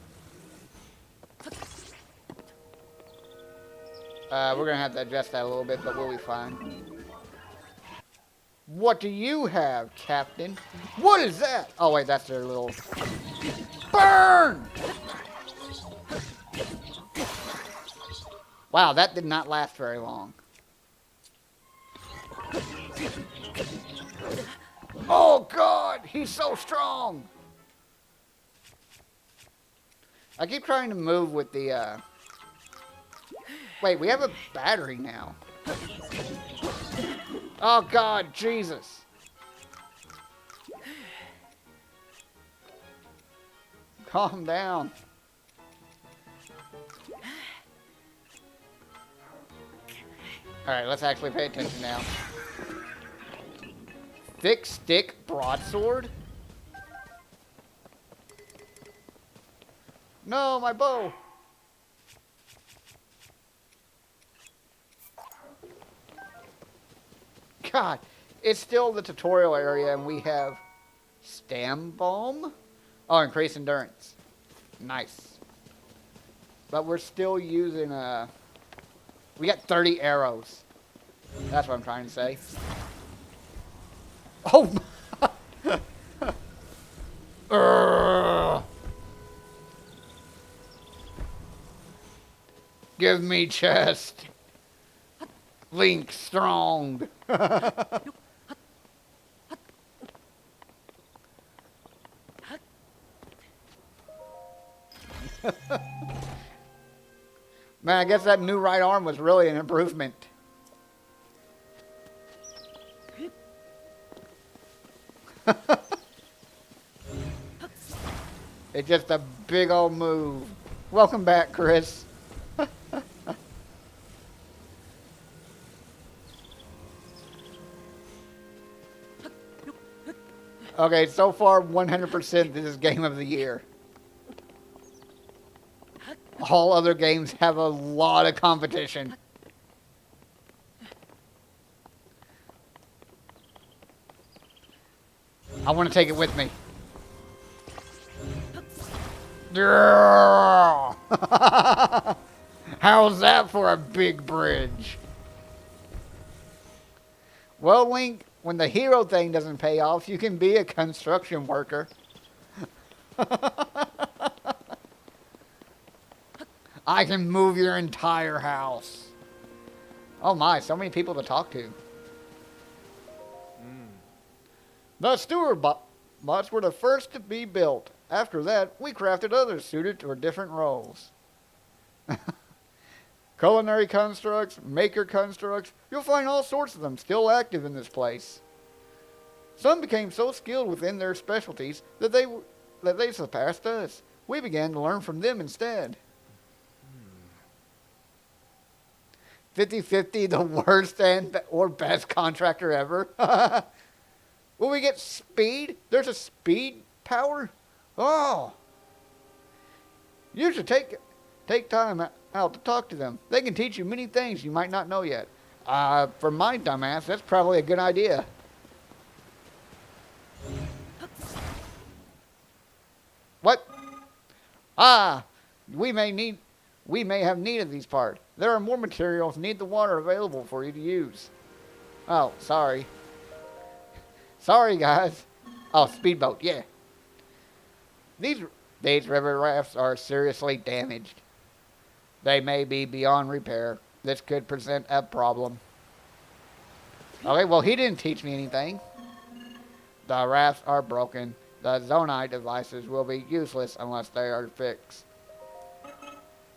We're going to have to adjust that a little bit, but we'll be fine. What do you have, Captain? What is that? Oh, wait, that's their little... Burn! Wow, that did not last very long. Oh, God! He's so strong! I keep trying to move with the, Wait, we have a battery now. Oh, God, Jesus. Calm down. Alright, let's actually pay attention now. Thick stick broadsword? No, my bow! God, it's still the tutorial area and we have stam bomb? Oh, increased endurance. Nice. But we're still using we got 30 arrows. That's what I'm trying to say. Oh Give me chest. Link strong. Man, I guess that new right arm was really an improvement. It's just a big old move. Welcome back, Chris. Okay, so far 100% this is game of the year. All other games have a lot of competition. I want to take it with me. How's that for a big bridge? Well, Link, when the hero thing doesn't pay off, you can be a construction worker. I can move your entire house. Oh my, so many people to talk to. The steward bots were the first to be built. After that, we crafted others suited for different roles. Culinary constructs, maker constructs, you'll find all sorts of them still active in this place. Some became so skilled within their specialties that they surpassed us. We began to learn from them instead. 50-50, the worst or best contractor ever. Will we get speed? There's a speed power? Oh. You should take time out to talk to them. They can teach you many things you might not know yet. For my dumbass, that's probably a good idea. What? We may have need of these parts. There are more materials. Need the water available for you to use. Oh, sorry. Sorry, guys. Oh, speedboat, yeah. These river rafts are seriously damaged. They may be beyond repair. This could present a problem. Okay, well, he didn't teach me anything. The rafts are broken. The Zonai devices will be useless unless they are fixed.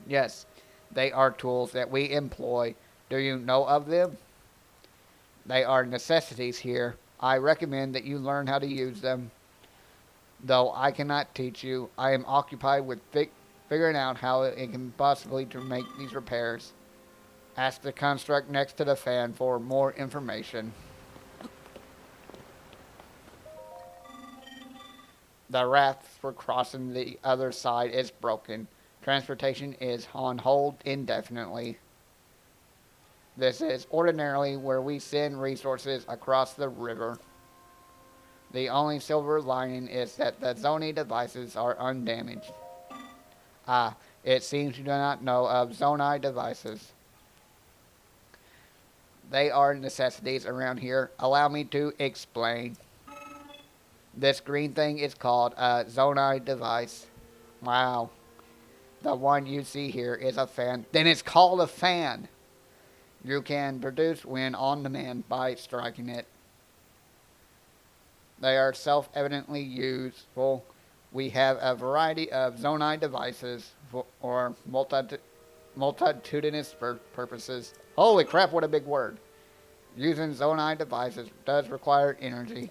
Yes, they are tools that we employ. Do you know of them? They are necessities here. I recommend that you learn how to use them. Though I cannot teach you, I am occupied with figuring out how it can possibly to make these repairs. Ask the construct next to the fan for more information. The raft for crossing the other side is broken. Transportation is on hold indefinitely. This is ordinarily where we send resources across the river. The only silver lining is that the Zonai devices are undamaged. It seems you do not know of Zonai devices. They are necessities around here. Allow me to explain. This green thing is called a Zonai device. Wow. The one you see here is a fan. Then it's called a fan. You can produce wind on demand by striking it. They are self-evidently useful. We have a variety of Zonai devices for multitudinous purposes. Holy crap, what a big word. Using Zonai devices does require energy.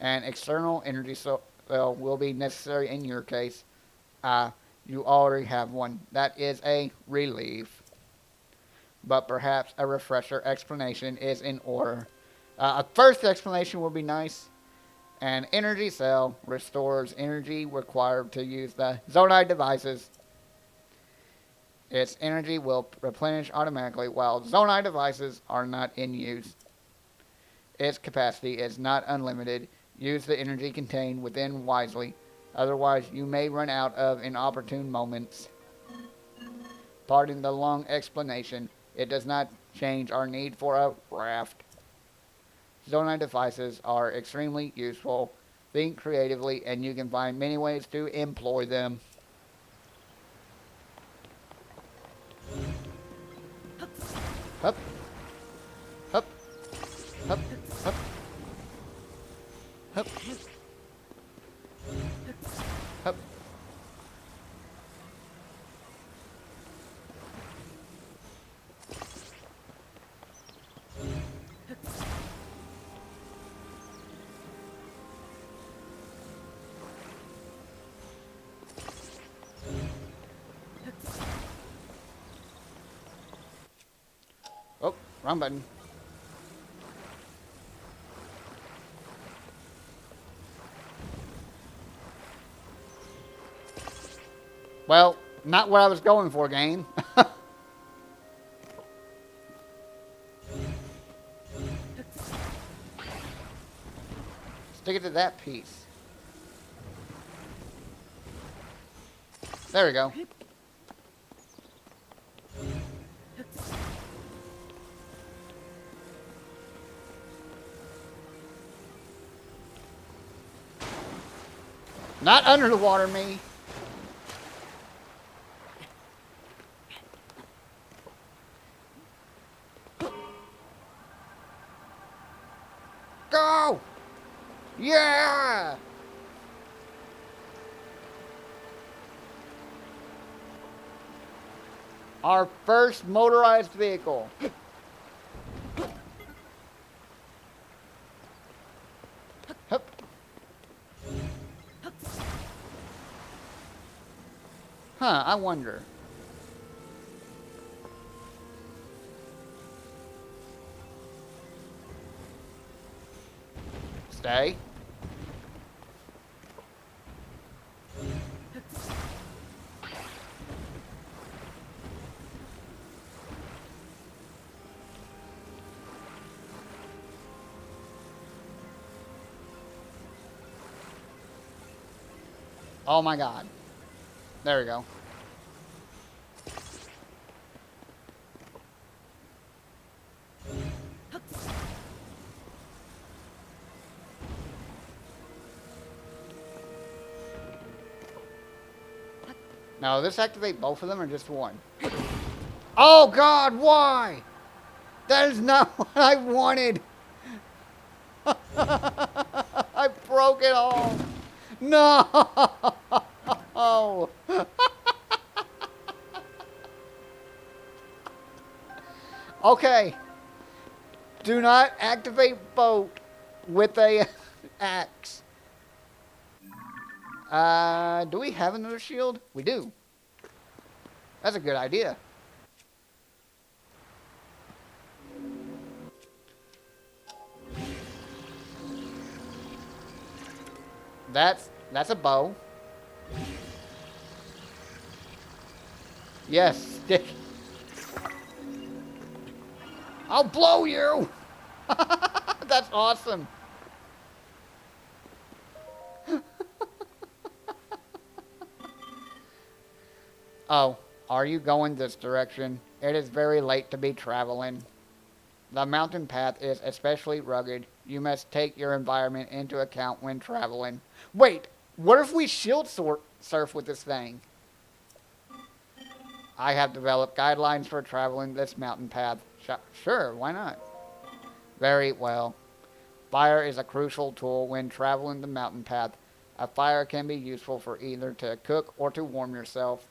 An external energy cell will be necessary in your case. Uh, you already have one. That is a relief. But perhaps a refresher explanation is in order. A first explanation will be nice. An energy cell restores energy required to use the ZELDA devices. Its energy will replenish automatically while ZELDA devices are not in use. Its capacity is not unlimited. Use the energy contained within wisely. Otherwise, you may run out of inopportune moments. Pardon the long explanation. It does not change our need for a raft. Zonai devices are extremely useful. Think creatively, and you can find many ways to employ them. Hup. Hup. Hup. Hup. Hup. Hup. Oh, wrong button. Well, not what I was going for, game. Stick it to that piece. There we go. Not under the water, me. Go! Yeah! Our first motorized vehicle. Hup. Huh, I wonder. Stay. Oh my god. There we go. Now, does this activate both of them or just one? Oh god, why? That is not what I wanted. I broke it all. No. Okay. Do not activate boat with a axe. Do we have another shield? We do. That's a good idea. That's a bow. Yes, stick. I'll blow you. That's awesome. Oh, are you going this direction? It is very late to be traveling. The mountain path is especially rugged. You must take your environment into account when traveling. Wait, what if we shield surf with this thing? I have developed guidelines for traveling this mountain path. Sure, why not? Very well. Fire is a crucial tool when traveling the mountain path. A fire can be useful for either to cook or to warm yourself.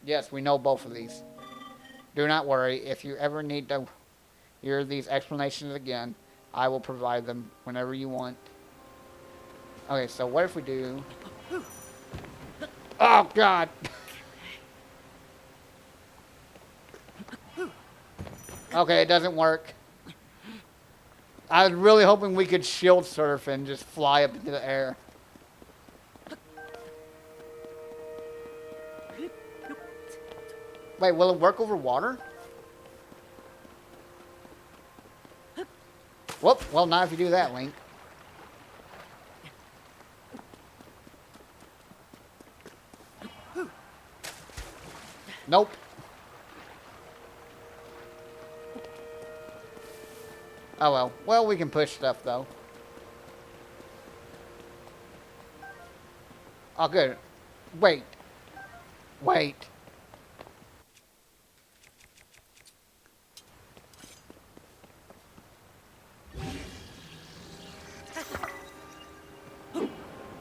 Yes, we know both of these. Do not worry. If you ever need to hear these explanations again, I will provide them whenever you want. Okay, so what if we do... Oh, God! Okay, it doesn't work. I was really hoping we could shield surf and just fly up into the air. Wait, will it work over water? Whoop, well, not if you do that, Link. Nope. Oh well. Well, we can push stuff, though. Oh, good. Wait. Wait.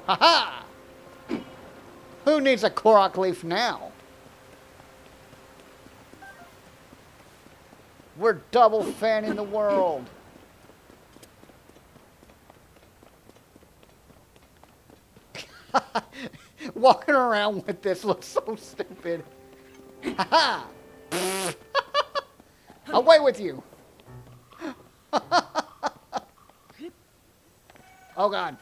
Haha! Who needs a Korok leaf now? We're double fanning the world. Walking around with this looks so stupid. Haha! Away with you! Oh God.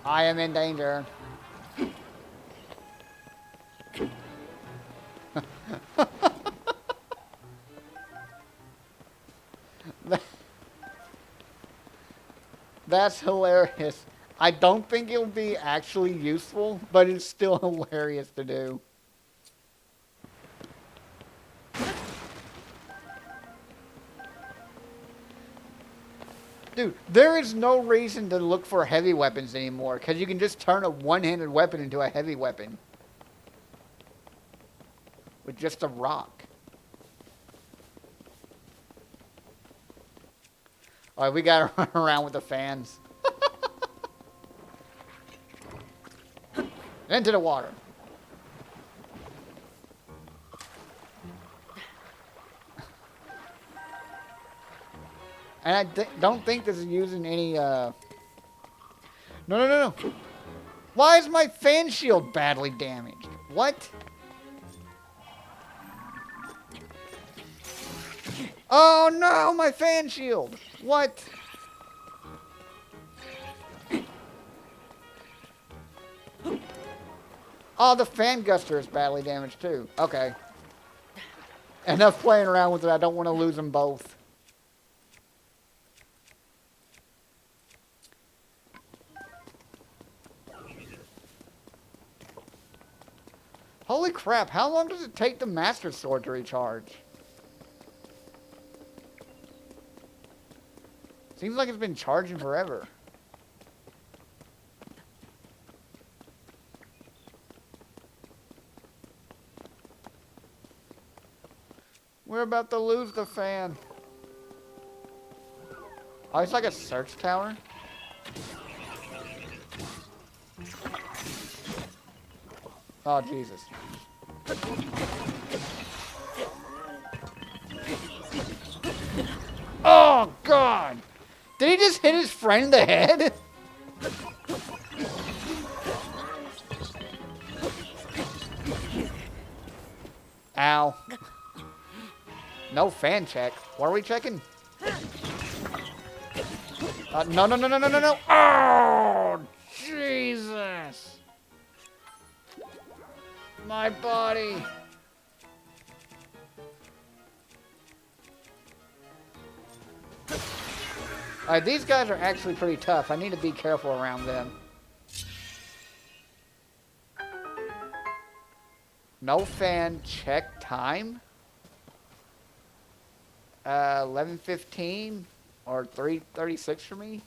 I am in danger. That's hilarious. I don't think it'll be actually useful, but it's still hilarious to do. Dude, there is no reason to look for heavy weapons anymore, because you can just turn a one-handed weapon into a heavy weapon. With just a rock. Alright, we gotta run around with the fans. Into the water. And I don't think this is using any, No. Why is my fan shield badly damaged? What? Oh no, my fan shield! What? Oh, the fan guster is badly damaged too. Okay. Enough playing around with it, I don't want to lose them both. Holy crap, how long does it take the Master Sword to recharge? Seems like it's been charging forever. We're about to lose the fan. Oh, it's like a search tower? Oh, Jesus. Oh, God! Did he just hit his friend in the head? Ow. No fan check. What are we checking? No. Oh, Jesus. My body. Alright, these guys are actually pretty tough. I need to be careful around them. No fan check time? 11:15 or 3:36 for me.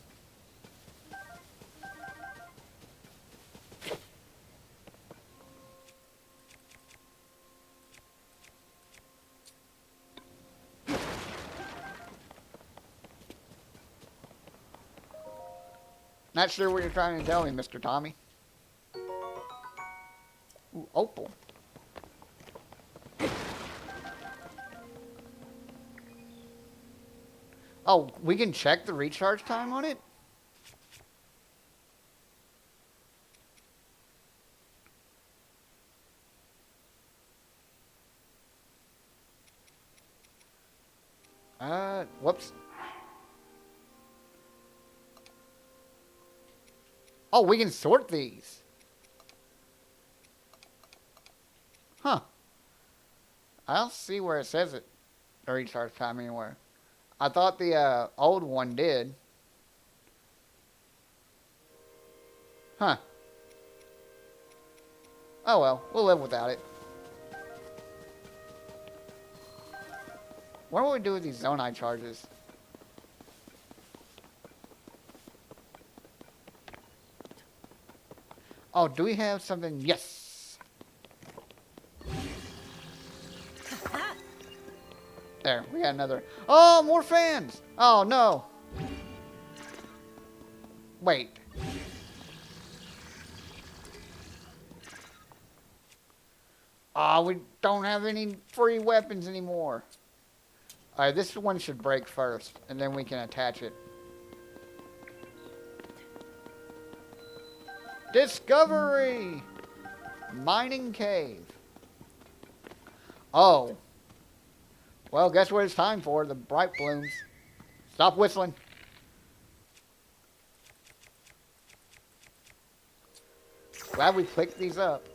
Not sure what you're trying to tell me, Mr. Tommy. Ooh, opal. Oh, we can check the recharge time on it? Whoops. Oh, we can sort these. Huh. I don't see where it says it. The recharge time anywhere. I thought the old one did. Huh. Oh well, we'll live without it. What do we do with these Zonai charges? Oh, do we have something? Yes! There, we got another. Oh, more fans! Oh, no. Wait. Oh, we don't have any free weapons anymore. Alright, this one should break first, and then we can attach it. Discovery! Mining cave. Oh. Well, guess what it's time for? The bright blooms. Stop whistling. Glad we picked these up.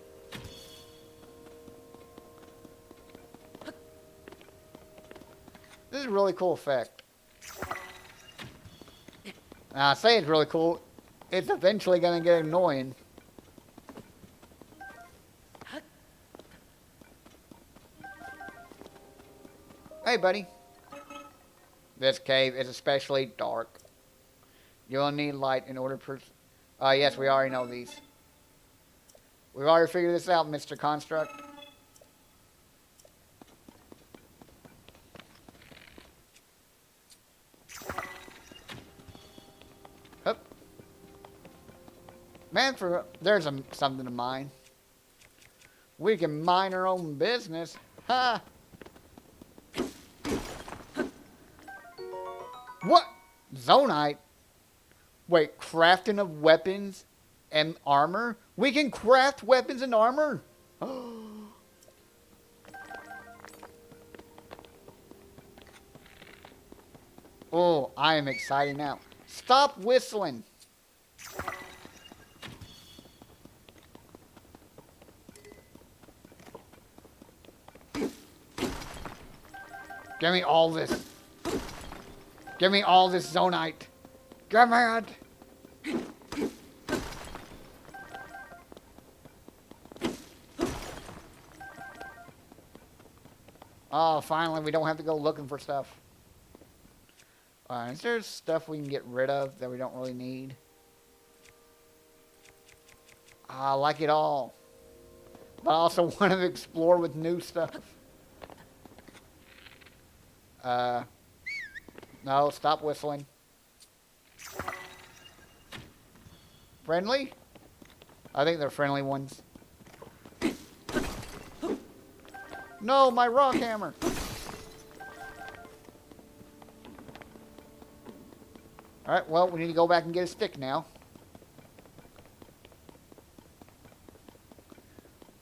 This is a really cool effect. Now, I say it's really cool. It's eventually going to get annoying. Hey, buddy. This cave is especially dark. You'll need light in order to... yes, we already know these. We've already figured this out, Mr. Construct. Hup. Man, there's something to mine. We can mine our own business. Ha! What? Zonite? Wait, crafting of weapons and armor? We can craft weapons and armor? Oh, I am excited now. Stop whistling. Give me all this. Give me all this Zonite. Give me it. Oh, finally, we don't have to go looking for stuff. Is there stuff we can get rid of that we don't really need? I like it all. But I also want to explore with new stuff. No, stop whistling. Friendly? I think they're friendly ones. No, my rock hammer. Alright, well, we need to go back and get a stick now.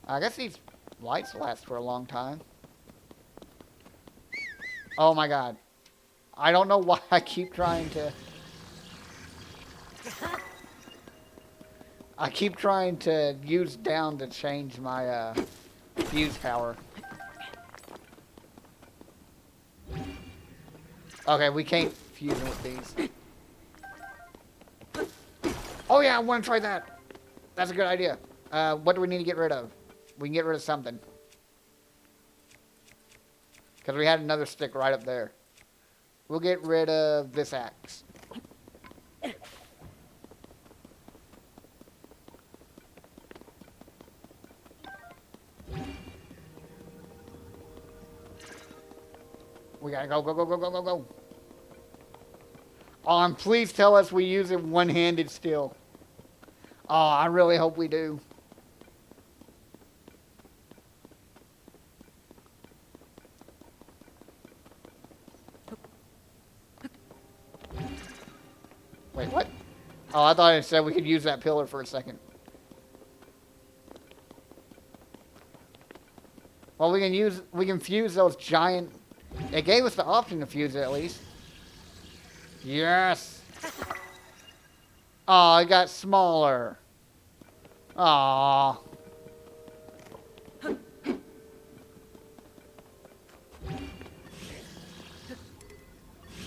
I guess these lights last for a long time. Oh my god. I don't know why I keep trying to... I keep trying to use down to change my fuse power. Okay, we can't fuse them with these. Oh yeah, I want to try that. That's a good idea. What do we need to get rid of? We can get rid of something. Because we had another stick right up there. We'll get rid of this axe. We gotta go, go, go, go, go, go, go. Oh, and please tell us we use it one-handed still. Oh, I really hope we do. Wait, what? Oh, I thought it said we could use that pillar for a second. Well, we can fuse those giant... It gave us the option to fuse it, at least. Yes! Oh, it got smaller. Aww.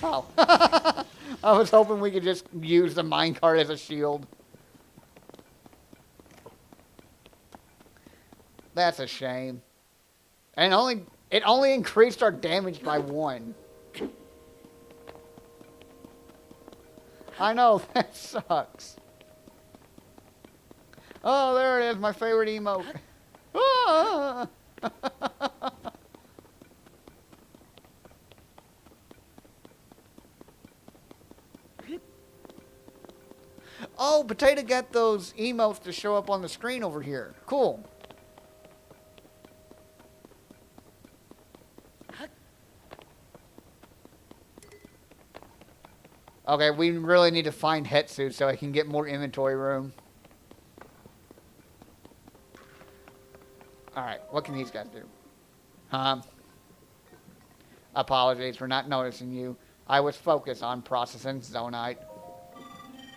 Oh. I was hoping we could just use the minecart as a shield. That's a shame. And it only increased our damage by 1. I know, that sucks. Oh, there it is, my favorite emote. Ah! Oh, Potato got those emotes to show up on the screen over here. Cool. Okay, we really need to find Hetsu so I can get more inventory room. Alright, what can these guys do? Apologies for not noticing you. I was focused on processing Zonite.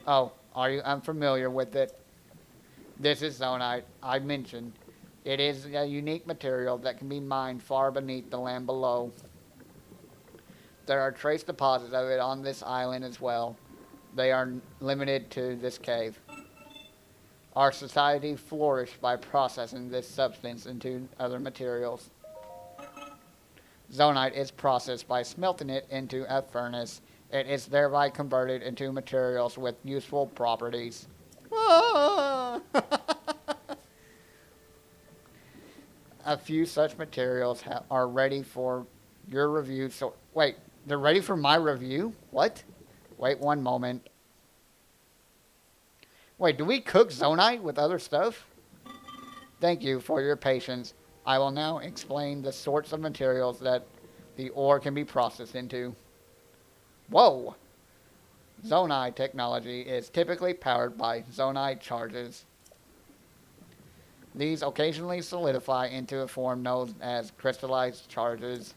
Oh, are you unfamiliar with it? This is Zonite. I mentioned. It is a unique material that can be mined far beneath the land below. There are trace deposits of it on this island as well. They are limited to this cave. Our society flourished by processing this substance into other materials. Zonite is processed by smelting it into a furnace. It is thereby converted into materials with useful properties. Ah! A few such materials are ready for your review. So, wait, they're ready for my review? What? Wait one moment. Wait, do we cook Zonite with other stuff? Thank you for your patience. I will now explain the sorts of materials that the ore can be processed into. Whoa! Zonite technology is typically powered by Zonite charges. These occasionally solidify into a form known as crystallized charges.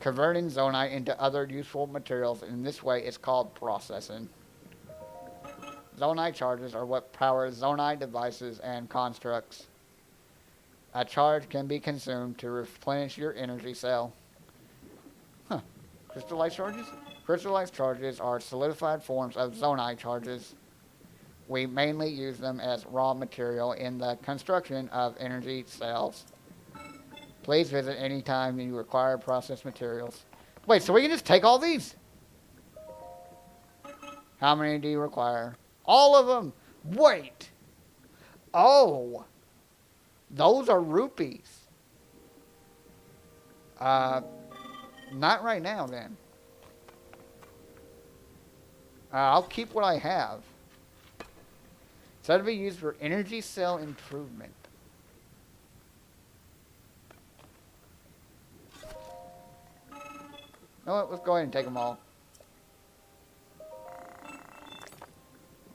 Converting Zonite into other useful materials in this way is called processing. Zonite charges are what power Zonite devices and constructs. A charge can be consumed to replenish your energy cell. Huh. Crystallized charges? Crystallized charges are solidified forms of Zonite charges. We mainly use them as raw material in the construction of energy cells. Please visit anytime you require processed materials. Wait, so we can just take all these? How many do you require? All of them! Wait! Oh! Those are rupees. Not right now then. I'll keep what I have. So that'll be used for energy cell improvement. You know what? Let's go ahead and take them all.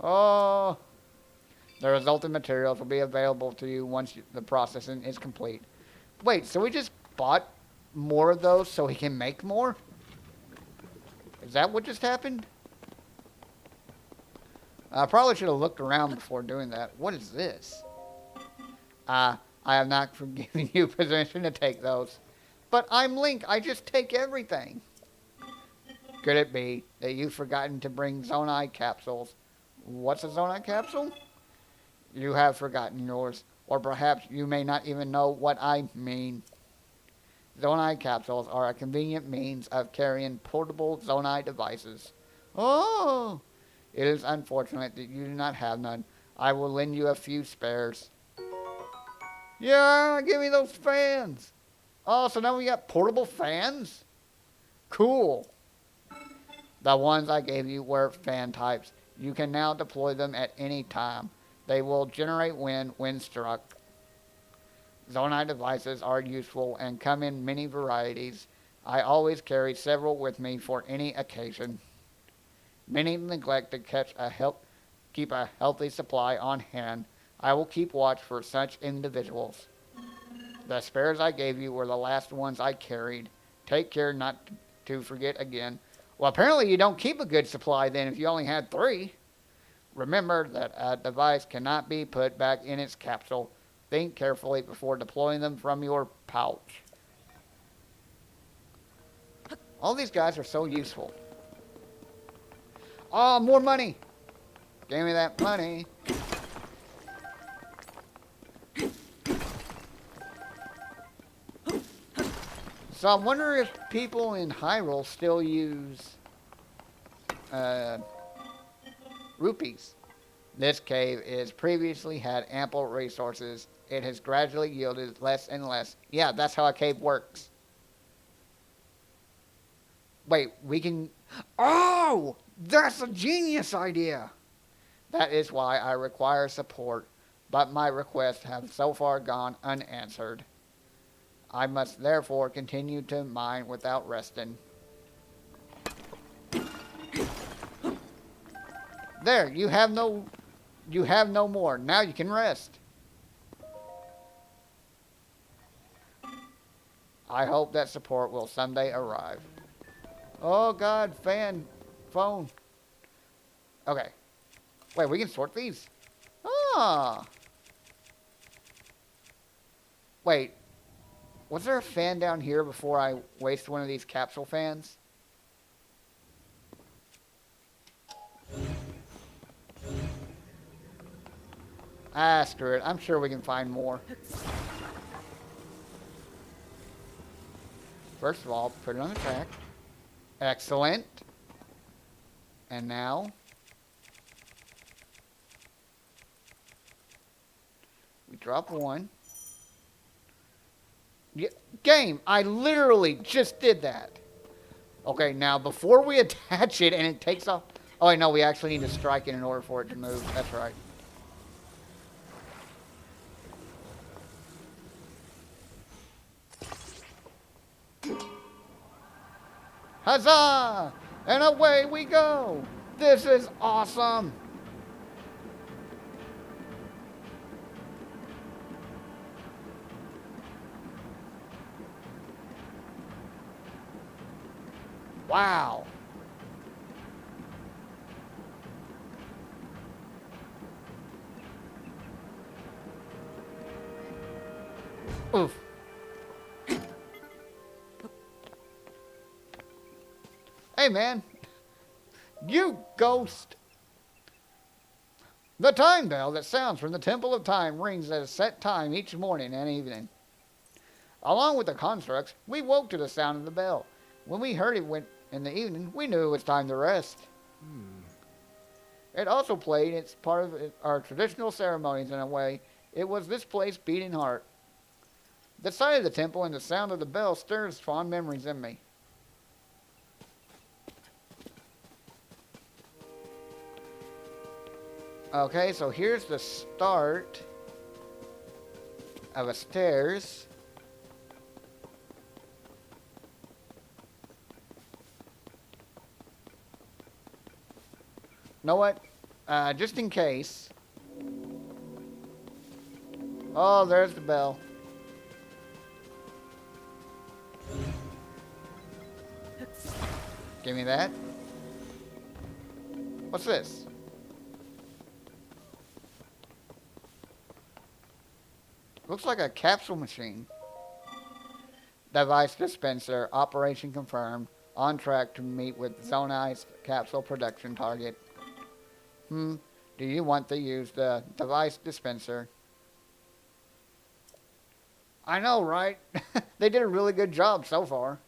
Oh. The resulting materials will be available to you once the processing is complete. Wait, so we just bought more of those so he can make more? Is that what just happened? I probably should have looked around before doing that. What is this? I have not given you permission to take those. But I'm Link. I just take everything. Could it be that you've forgotten to bring Zonite capsules? What's a Zonite capsule? You have forgotten yours. Or perhaps you may not even know what I mean. Zonite capsules are a convenient means of carrying portable Zonite devices. Oh! It is unfortunate that you do not have none. I will lend you a few spares. Yeah, give me those fans. Oh, so now we got portable fans? Cool. The ones I gave you were fan types. You can now deploy them at any time. They will generate wind when struck. Zonite devices are useful and come in many varieties. I always carry several with me for any occasion. Many neglect to keep a healthy supply on hand. I will keep watch for such individuals. The spares I gave you were the last ones I carried. Take care not to forget again. Well, apparently you don't keep a good supply then if you only had 3. Remember that a device cannot be put back in its capsule. Think carefully before deploying them from your pouch. All these guys are so useful. Oh, more money! Give me that money. So I'm wondering if people in Hyrule still use rupees. This cave is previously had ample resources. It has gradually yielded less and less. Yeah, that's how a cave works. Wait, we can... Oh! That's a genius idea! That is why I require support, but my requests have so far gone unanswered. I must therefore continue to mine without resting. There, you have no more. Now you can rest. I hope that support will someday arrive. Oh God, phone. Okay. Wait, we can sort these. Ah. Wait. Was there a fan down here before I waste one of these capsule fans? Ah, screw it. I'm sure we can find more. First of all, put it on the track. Excellent. And now... we drop one. Yeah, game, I literally just did that. Okay, now before we attach it and it takes off... Oh, wait, no, we actually need to strike it in order for it to move. That's right. Huzzah! And away we go! This is awesome! Wow! Oof. Hey, man. You ghost. The time bell that sounds from the Temple of Time rings at a set time each morning and evening. Along with the constructs, we woke to the sound of the bell. When we heard it in the evening, we knew it was time to rest. It also played its part of our traditional ceremonies in a way. It was this place beating heart. The sight of the temple and the sound of the bell stirs fond memories in me. Okay, so here's the start of a stairs. Know what? Just in case. Oh, there's the bell. Give me that. What's this? Looks like a capsule machine. Device dispenser. Operation confirmed. On track to meet with Zonai's capsule production target. Do you want to use the device dispenser? I know, right? They did a really good job so far.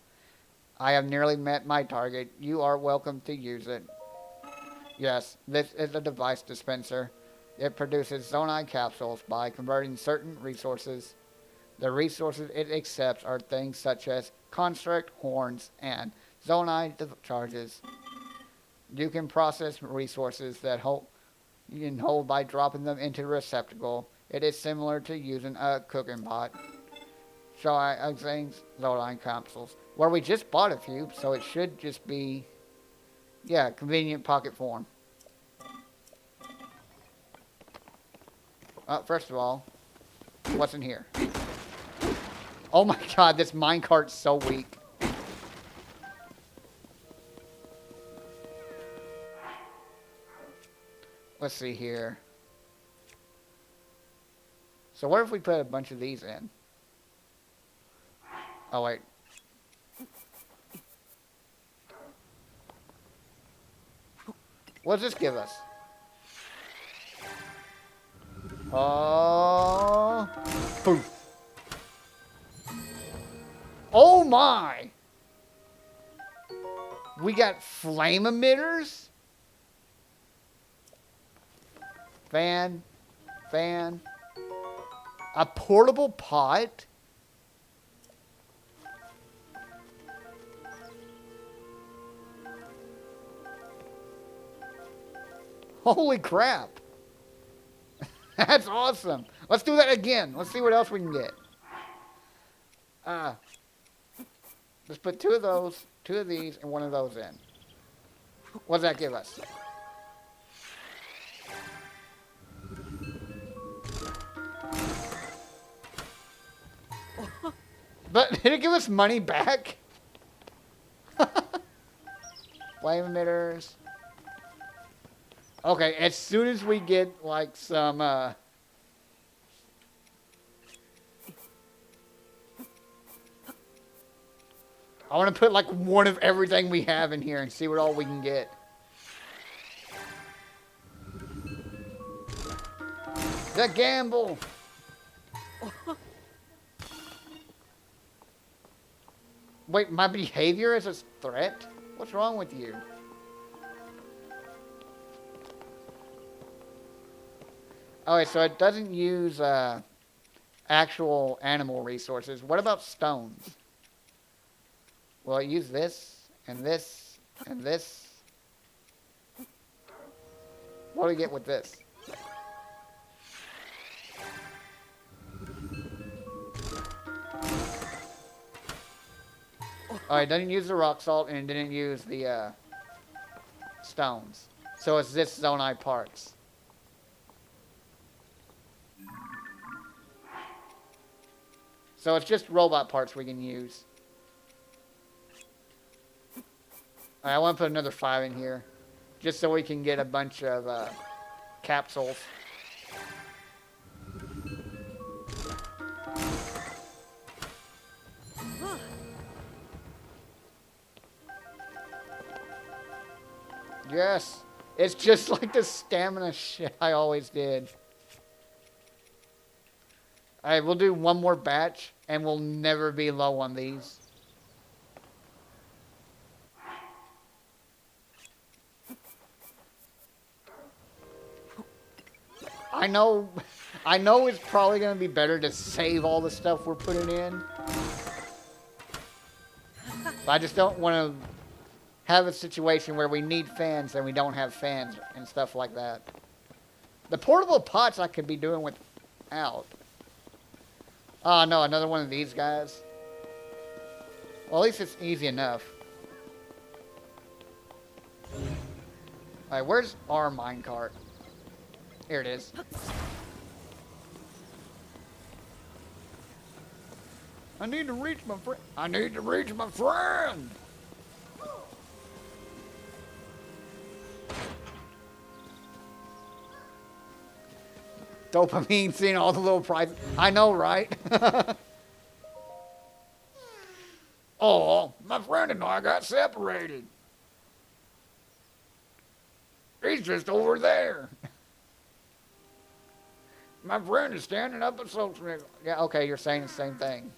I have nearly met my target. You are welcome to use it. Yes, this is a device dispenser. It produces Zonai capsules by converting certain resources. The resources it accepts are things such as construct, horns, and Zonai charges. You can process resources that you can hold by dropping them into a receptacle. It is similar to using a cooking pot. So I think Zonai capsules. Well, we just bought a few, so it should just be Yeah, convenient pocket form. First of all, what's in here? Oh my god, this minecart's so weak. Let's see here. So what if we put a bunch of these in? Oh wait. What does this give us? Oh. Poof. Oh my! We got flame emitters? Fan. Fan. A portable pot? Holy crap. That's awesome. Let's do that again. Let's see what else we can get. Let's put 2 of those, 2 of these, and 1 of those in. What does that give us? But did it give us money back? Flame emitters. Okay, as soon as we get like some I want to put like 1 of everything we have in here and see what all we can get. The gamble. Wait, my behavior is a threat? What's wrong with you? Okay, so it doesn't use actual animal resources. What about stones? Well, I use this, and this, and this. What do we get with this? Alright, doesn't use the rock salt, and it didn't use the stones. So it's this Zonai parts. So it's just robot parts we can use. Alright, I want to put another 5 in here. Just so we can get a bunch of capsules. Yes. It's just like the stamina shit I always did. Alright, we'll do 1 more batch, and we'll never be low on these. I know it's probably going to be better to save all the stuff we're putting in. But I just don't want to have a situation where we need fans and we don't have fans and stuff like that. The portable pots I could be doing without. Oh no, another one of these guys. Well, at least it's easy enough. Alright, where's our minecart? Here it is. I need to reach my friend. I need to reach my friend. Dopamine seeing all the little prizes. I know, right? Oh, my friend and I got separated. He's just over there. My friend is standing up at social. Yeah, okay, you're saying the same thing.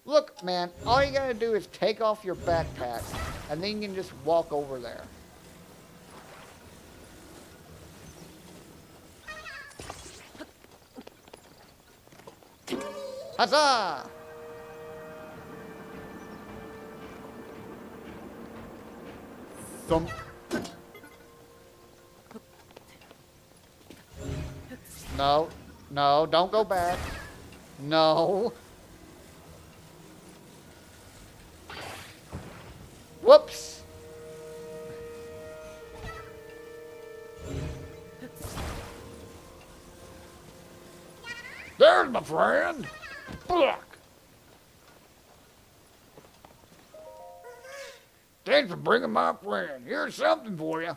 Look, man, all you gotta do is take off your backpack, and then you can just walk over there. Huzzah! Thump. No, no, don't go back. No. Whoa! my friend. Look. Thanks for bringing my friend. Here's something for you.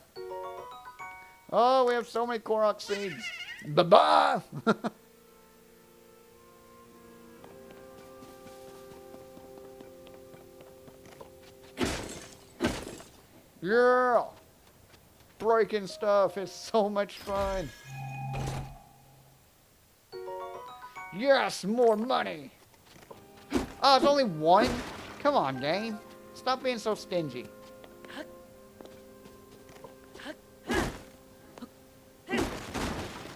Oh, we have so many Korok seeds. Bye-bye. Yeah. Breaking stuff is so much fun. Yes, more money. Oh, it's only one? Come on, game. Stop being so stingy.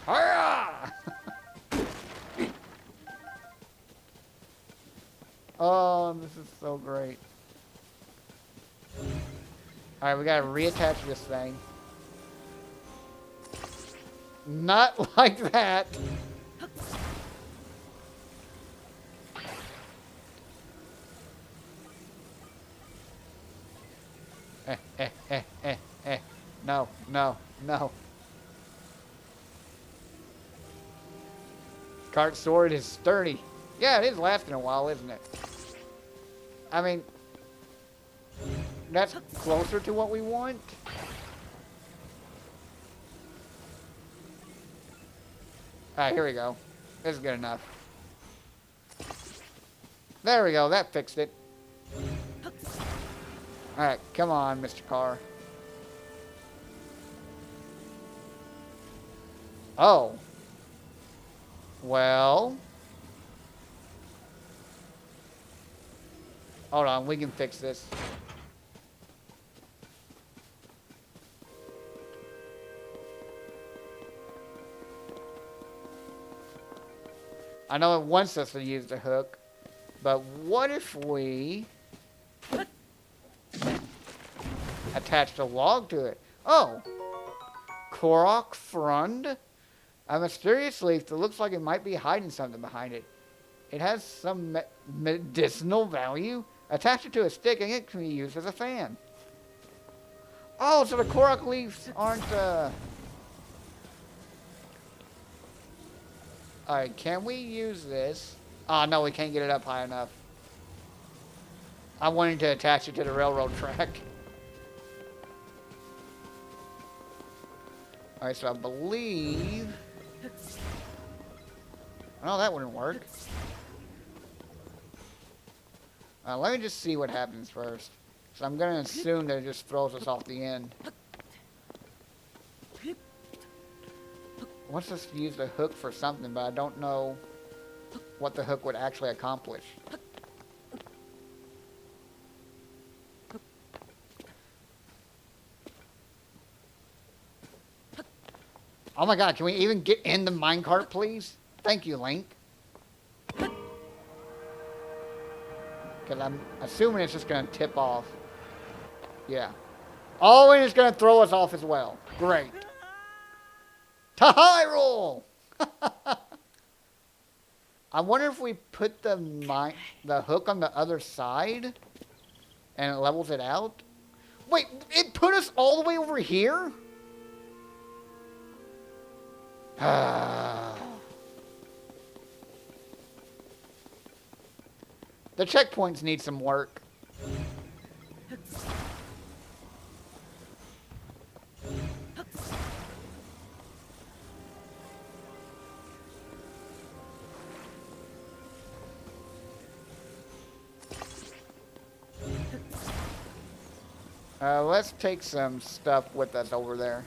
Hiya! Oh, this is so great. Alright, we gotta reattach this thing. Not like that. No, no, no. Cart sword is sturdy. Yeah, it is lasting a while, isn't it? I mean, that's closer to what we want. Alright, here we go. This is good enough. There we go, that fixed it. Alright, come on, Mr. Car. Oh. Well. Hold on, we can fix this. I know it wants us to use the hook, but what if we attached a log to it? Oh, Korok frond, a mysterious leaf that looks like it might be hiding something behind it. It has some medicinal value. Attach it to a stick and it can be used as a fan. Oh, so the Korok leaves aren't, Alright, can we use this? Oh, no, we can't get it up high enough. I'm wanting to attach it to the railroad track. Alright, so I believe... Oh, that wouldn't work. Let me just see what happens first. So I'm going to assume that it just throws us off the end. Wants us to use the hook for something, but I don't know what the hook would actually accomplish. Oh my god, can we even get in the minecart, please? Thank you, Link. Because I'm assuming it's just going to tip off. Yeah. Oh, and it's going to throw us off as well. Great. To Hyrule! I wonder if we put the hook on the other side and it levels it out. Wait, it put us all the way over here? The checkpoints need some work. Let's take some stuff with us over there.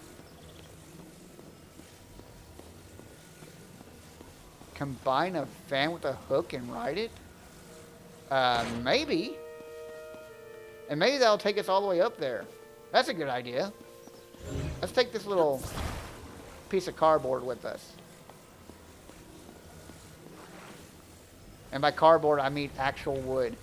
Combine a fan with a hook and ride it? Maybe. And maybe that'll take us all the way up there. That's a good idea. Let's take this little piece of cardboard with us. And by cardboard, I mean actual wood.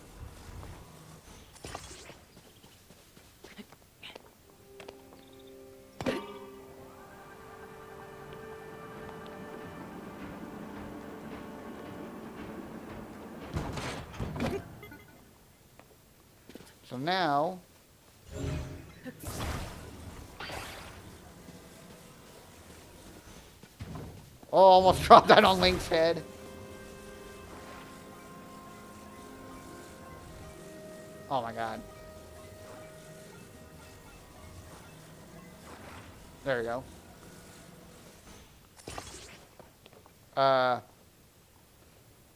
So now, oh, almost dropped that on Link's head. Oh my god. There we go.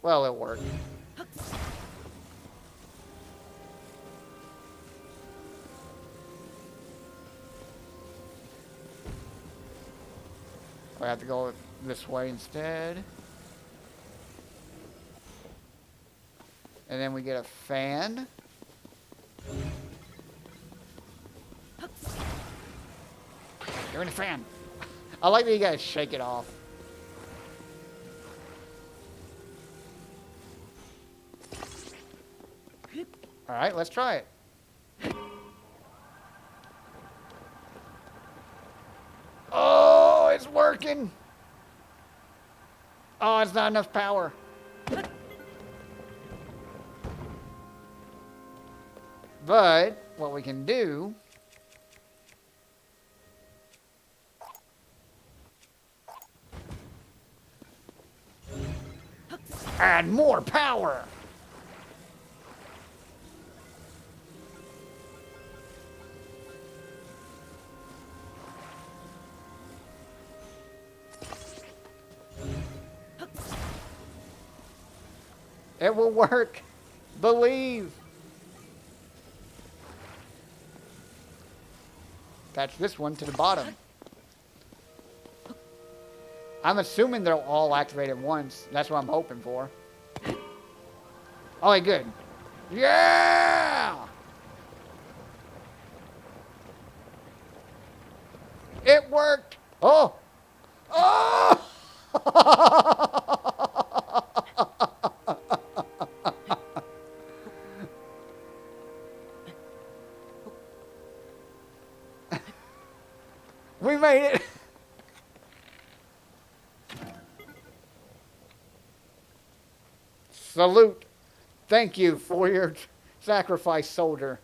Well, it worked. I have to go this way instead. And then we get a fan. You're in a fan. I like that you guys shake it off. Alright, let's try it. Oh, it's working. Oh, it's not enough power. But what we can do add more power. It will work. Believe. Attach this one to the bottom. I'm assuming they'll all activate at once. That's what I'm hoping for. Okay, good. Yeah! It worked! Oh! Oh! We made it! Salute. Thank you for your sacrifice, soldier.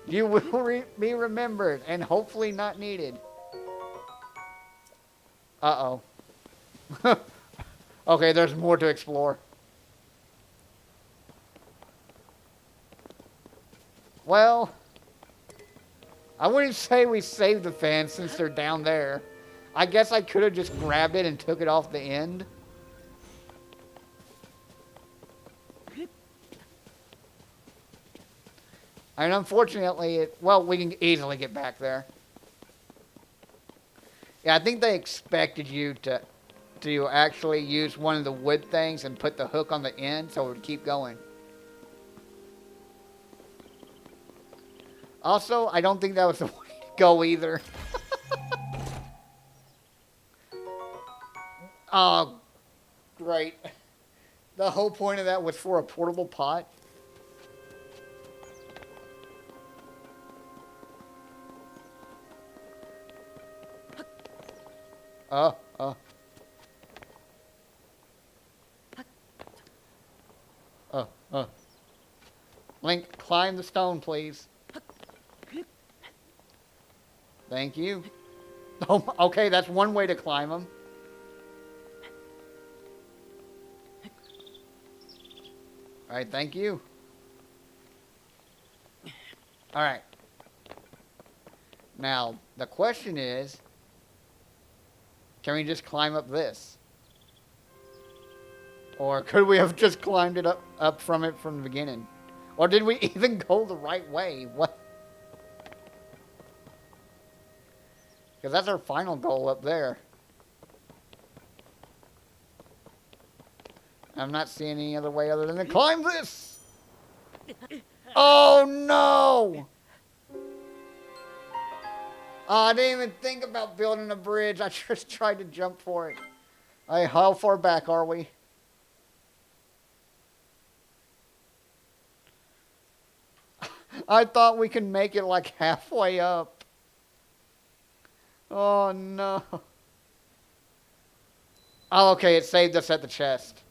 You will be remembered and hopefully not needed. Uh-oh. Okay, there's more to explore. Well, I wouldn't say we saved the fans since they're down there. I guess I could have just grabbed it and took it off the end. And unfortunately, well, we can easily get back there. Yeah, I think they expected you to actually use one of the wood things and put the hook on the end so it would keep going. Also, I don't think that was the way to go either. Oh, great. The whole point of that was for a portable pot. Link, climb the stone, please. Thank you. Oh, okay, that's one way to climb them. All right, thank you. All right. Now, the question is, can we just climb up this? Or could we have just climbed it up from it from the beginning? Or did we even go the right way? What? Because that's our final goal up there. I'm not seeing any other way other than to climb this. Oh no! Oh, I didn't even think about building a bridge. I just tried to jump for it. Hey, how far back are we? I thought we could make it like halfway up. Oh no. Oh, okay, it saved us at the chest.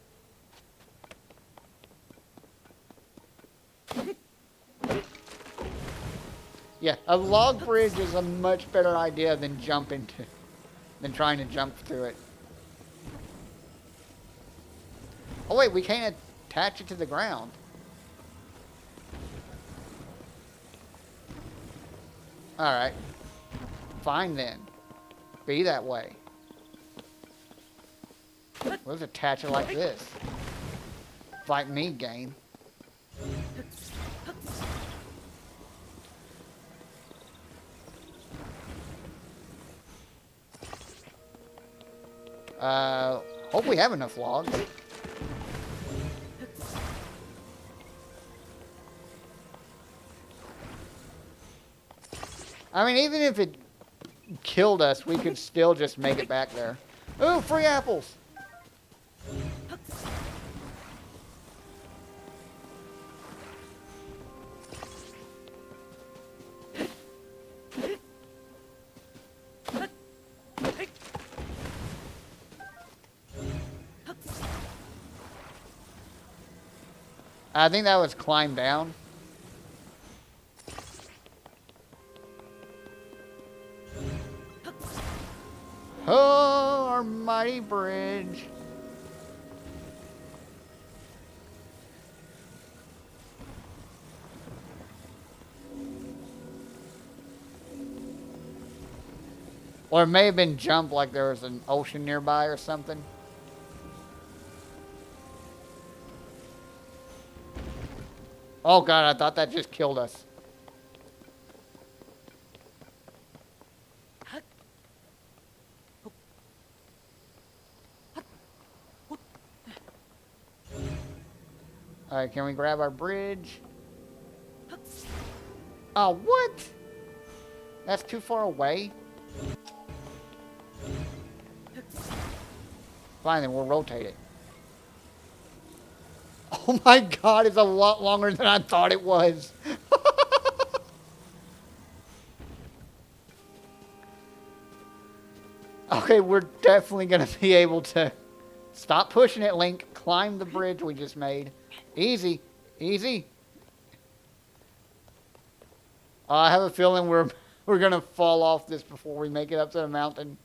Yeah, a log bridge is a much better idea than trying to jump through it. Oh wait, we can't attach it to the ground. Alright. Fine then. Be that way. Let's attach it like this. Fight me, game. Hope we have enough logs. I mean, even if it killed us, we could still just make it back there. Ooh, free apples! I think that was climb down. Oh, our mighty bridge. Or it may have been jumped like there was an ocean nearby or something. Oh god, I thought that just killed us. Alright, can we grab our bridge? Oh, what? That's too far away? Fine, then we'll rotate it. Oh my god, it's a lot longer than I thought it was. Okay, we're definitely going to be able to stop pushing it, Link. Climb the bridge we just made. Easy. Easy. I have a feeling we're going to fall off this before we make it up to the mountain.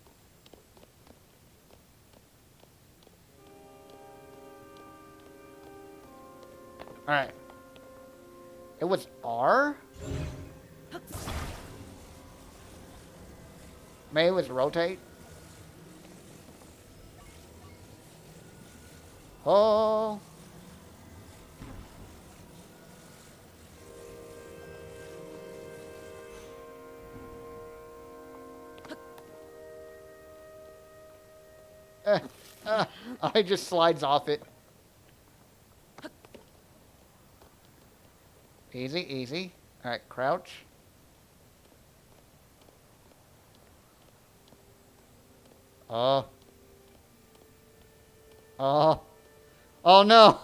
Alright. It was R? Maybe it was rotate? Oh. I just slides off it. Easy, easy. Alright, crouch. Oh. Oh. Oh no!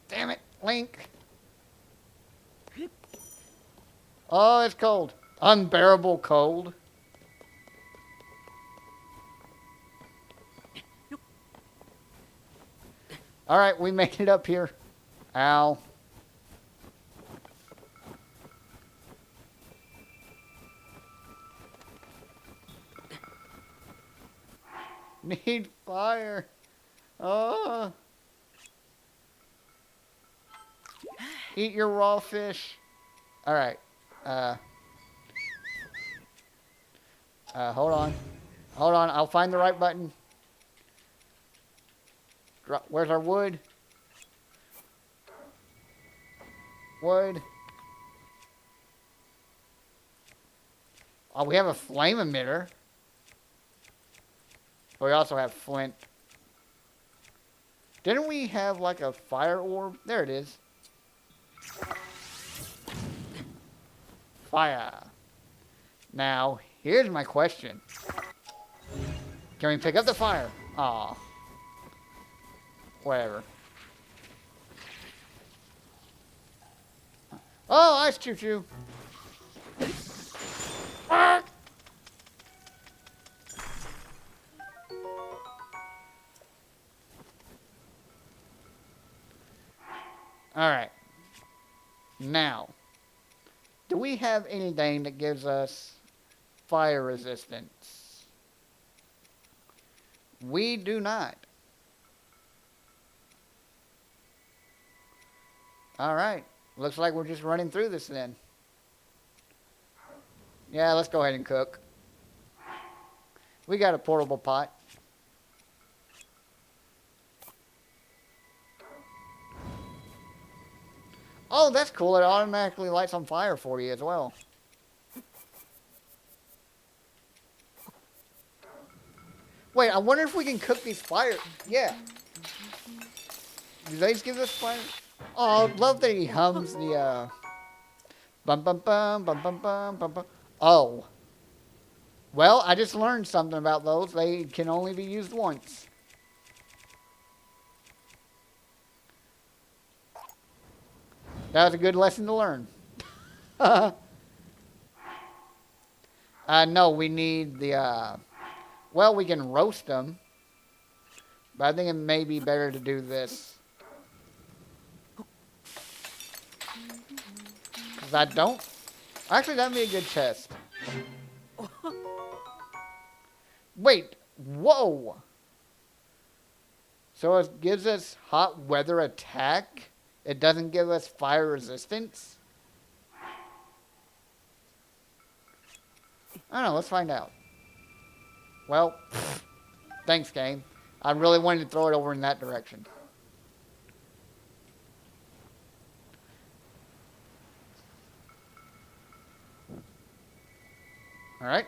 Damn it, Link. Oh, it's cold. Unbearable cold. Alright, we made it up here. Ow. Need fire. Oh. Eat your raw fish. Alright. Hold on. Hold on, I'll find the right button. Where's our wood? Wood. Oh, we have a flame emitter. But we also have flint. Didn't we have like a fire orb? There it is. Fire. Now, here's my question. Can we pick up the fire? Aw. Whatever. Oh, ice choo-choo. Ah! Alright. Now, do we have anything that gives us fire resistance? We do not. Alright. Looks like we're just running through this then. Yeah, let's go ahead and cook. We got a portable pot. Oh, that's cool. It automatically lights on fire for you as well. Wait, I wonder if we can cook these fire... Yeah. Do they just give us fire? Oh, I love that he hums the, bum bum bum bum bum bum bum bum. Oh. Well, I just learned something about those. They can only be used once. That was a good lesson to learn. No, we need the, well, we can roast them. But I think it may be better to do this. Because I don't... Actually, that'd be a good test. Wait, whoa! So it gives us hot weather attack? It doesn't give us fire resistance? I don't know, let's find out. Well, thanks, game. I really wanted to throw it over in that direction. Alright.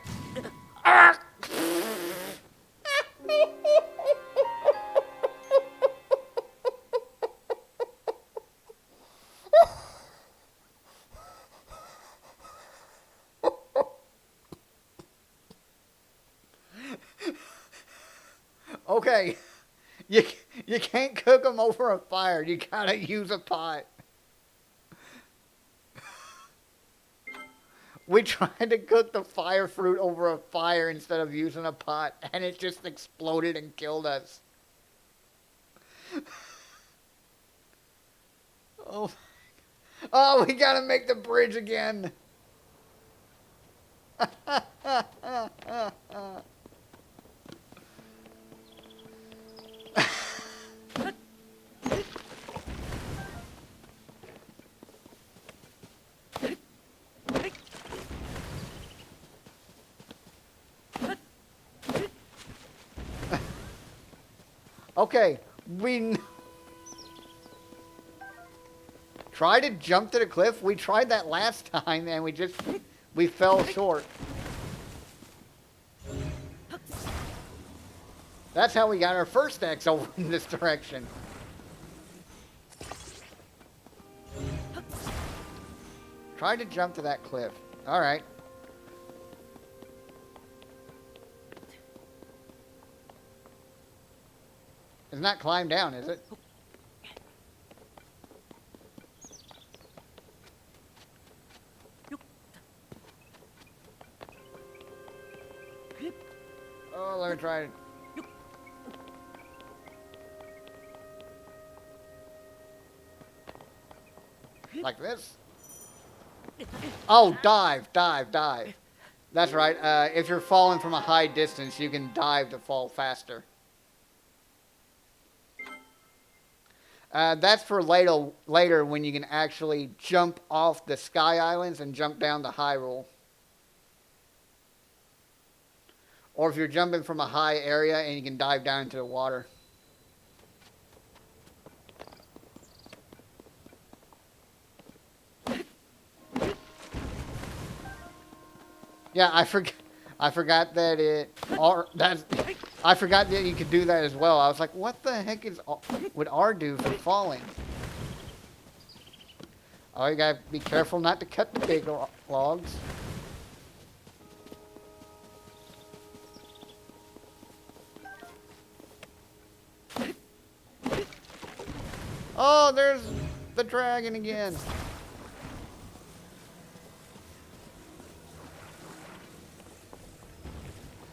Okay. You can't cook them over a fire. You gotta use a pot. We tried to cook the fire fruit over a fire instead of using a pot, and it just exploded and killed us. Oh, oh, we gotta make the bridge again. Okay, we try to jump to the cliff. We tried that last time and we fell short. That's how we got our first X over in this direction. Try to jump to that cliff. Alright. It's not climb down, is it? Oh, let me try it. Like this? Oh, dive, dive, dive. That's right. If you're falling from a high distance, you can dive to fall faster. That's for later when you can actually jump off the Sky Islands and jump down to Hyrule. Or if you're jumping from a high area and you can dive down into the water. Yeah, I forgot that I forgot that you could do that as well. I was like, what the heck would R do for falling? Oh, you gotta be careful not to cut the big logs. Oh, there's the dragon again.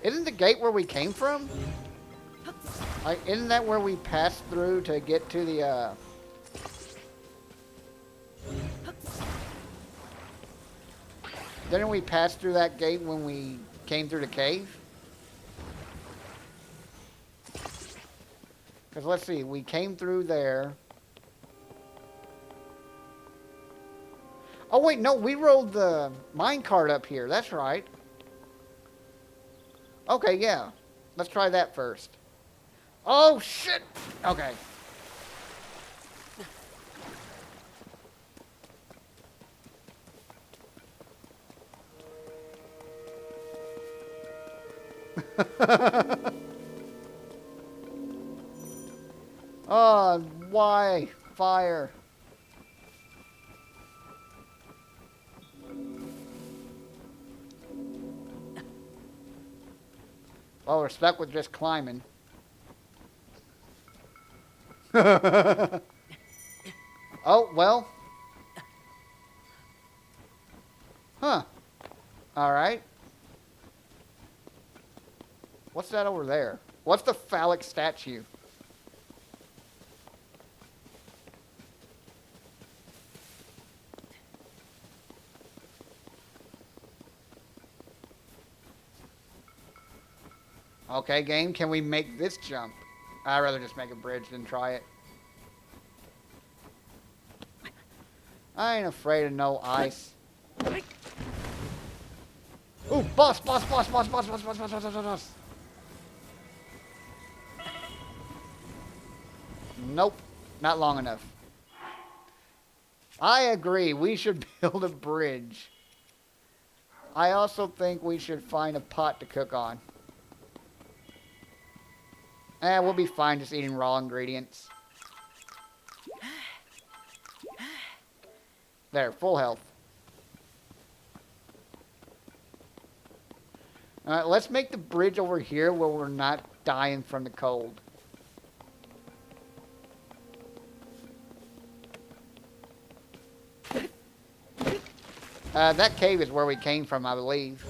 Isn't the gate where we came from? Isn't that where we passed through to get to the, Didn't we pass through that gate when we came through the cave? Because let's see, we came through there. Oh wait, no, we rolled the minecart up here. That's right. Okay, yeah. Let's try that first. Oh shit! Okay. Oh, why? Fire. Well, we're stuck with just climbing. Oh, well. Huh. Alright. What's that over there? What's the phallic statue? Okay, game, can we make this jump? I'd rather just make a bridge than try it. I ain't afraid of no ice. Ooh, boss, boss, boss, boss, boss, boss, boss, boss, boss, boss, boss. Nope, not long enough. I agree, we should build a bridge. I also think we should find a pot to cook on. We'll be fine just eating raw ingredients. There, full health. Alright, let's make the bridge over here where we're not dying from the cold. That cave is where we came from, I believe.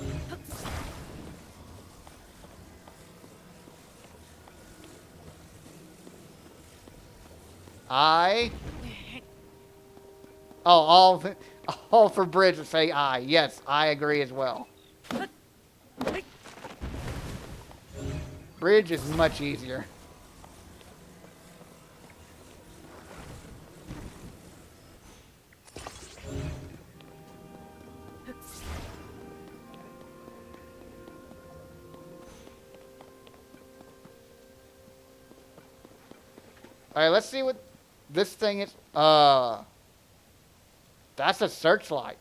Oh, all for bridge to say I. Yes, I agree as well. Bridge is much easier. Alright, let's see what this thing is. That's a searchlight.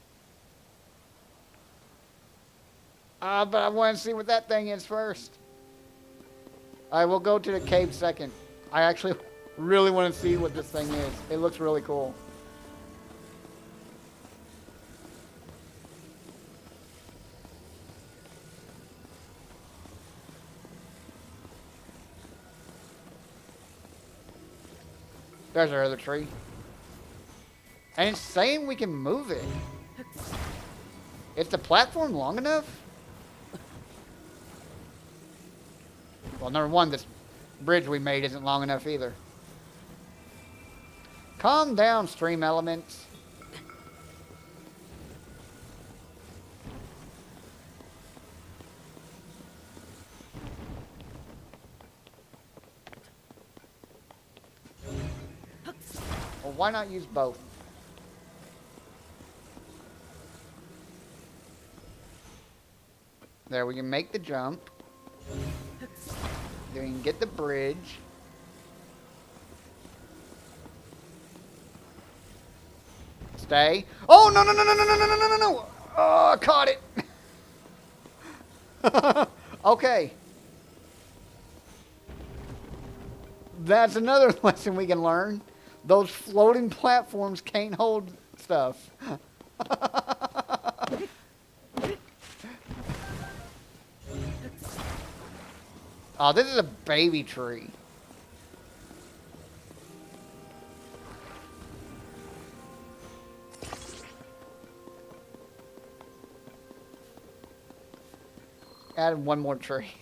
But I want to see what that thing is first. Alright, we'll go to the cave second. I actually really want to see what this thing is. It looks really cool. There's our other tree. And it's saying we can move it. Is the platform long enough? Well, number one, this bridge we made isn't long enough either. Calm down, stream elements. Well, why not use both? There, we can make the jump. Then we can get the bridge. Stay. Oh, no, no, no, no, no, no, no, no, no, no. Oh, I caught it. Okay. That's another lesson we can learn. Those floating platforms can't hold stuff. Oh, this is a baby tree. Add one more tree.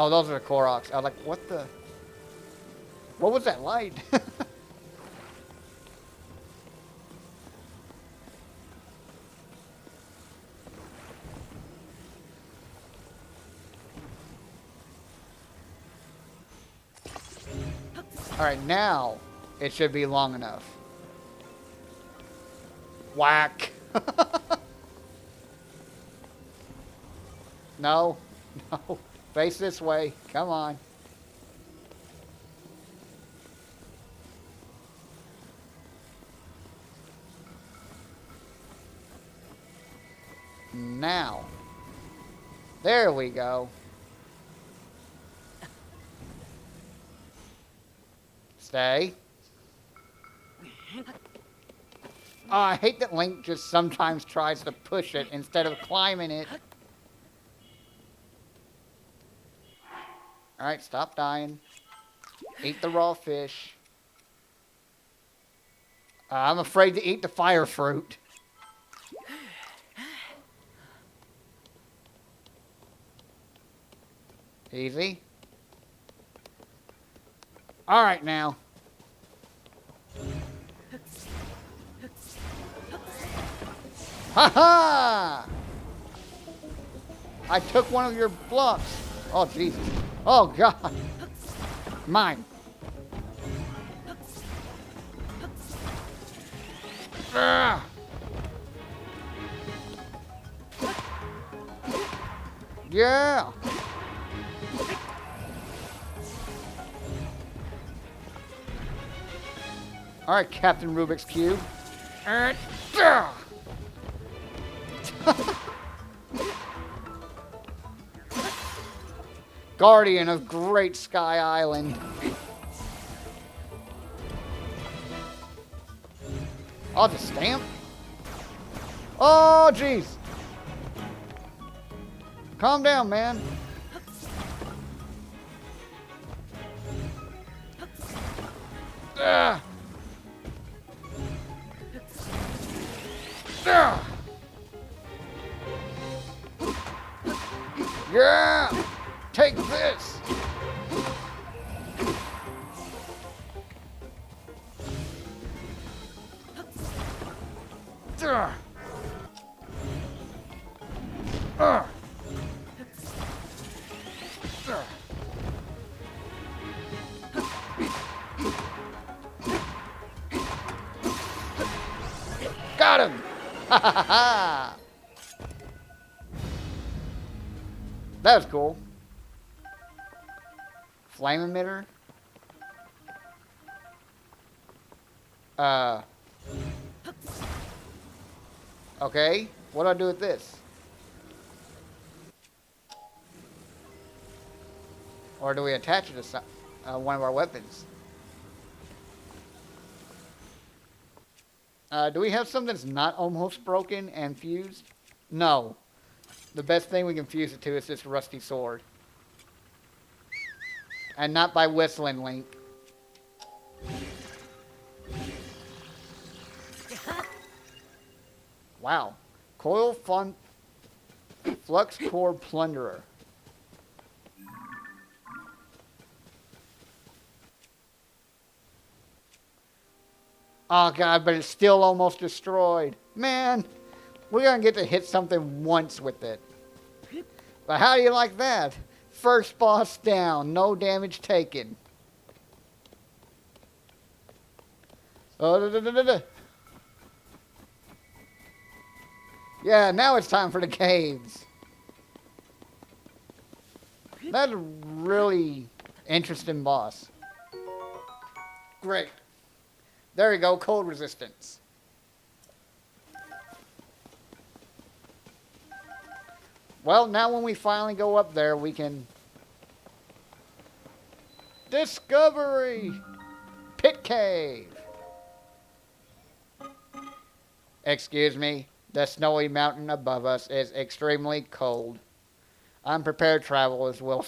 Oh, those are the Koroks. I was like, what the? What was that light? Alright, now it should be long enough. Whack! No, no. Face this way. Come on. Now. There we go. Stay. Oh, I hate that Link just sometimes tries to push it instead of climbing it. Alright, stop dying. Eat the raw fish. I'm afraid to eat the fire fruit. Easy. Alright now. Ha ha! I took one of your blocks. Oh, Jesus. Oh, God. Mine. Ah. Yeah. All right, Captain Rubik's Cube. Guardian of Great Sky Island. Oh, the stamp? Oh, jeez. Calm down, man. Ah. Ah. Yeah! Take this! Ugh. Ugh. Ugh. Got him! Ha ha ha! That was cool. Flame emitter. Okay. What do I do with this? Or do we attach it to some, one of our weapons? Do we have something that's not almost broken and fused? No. The best thing we can fuse it to is this rusty sword. And not by whistling, Link. Wow. Coil Flux Core Plunderer. Oh god, but it's still almost destroyed. Man, we're gonna get to hit something once with it. But how do you like that? First boss down, no damage taken. Oh, yeah, now it's time for the caves. That's a really interesting boss. Great. There we go, cold resistance. Well, now when we finally go up there, we can... Discovery! Pit cave! Excuse me, the snowy mountain above us is extremely cold. Unprepared travelers will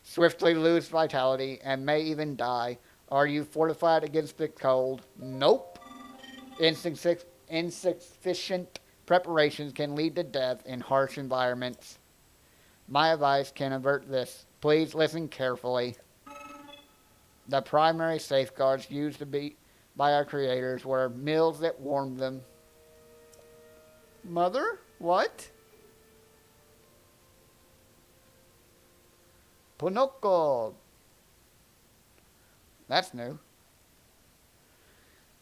swiftly lose vitality and may even die. Are you fortified against the cold? Nope. Insufficient preparations can lead to death in harsh environments. My advice can avert this. Please listen carefully. The primary safeguards used by our creators were meals that warmed them. Mother? What? Punoko. That's new.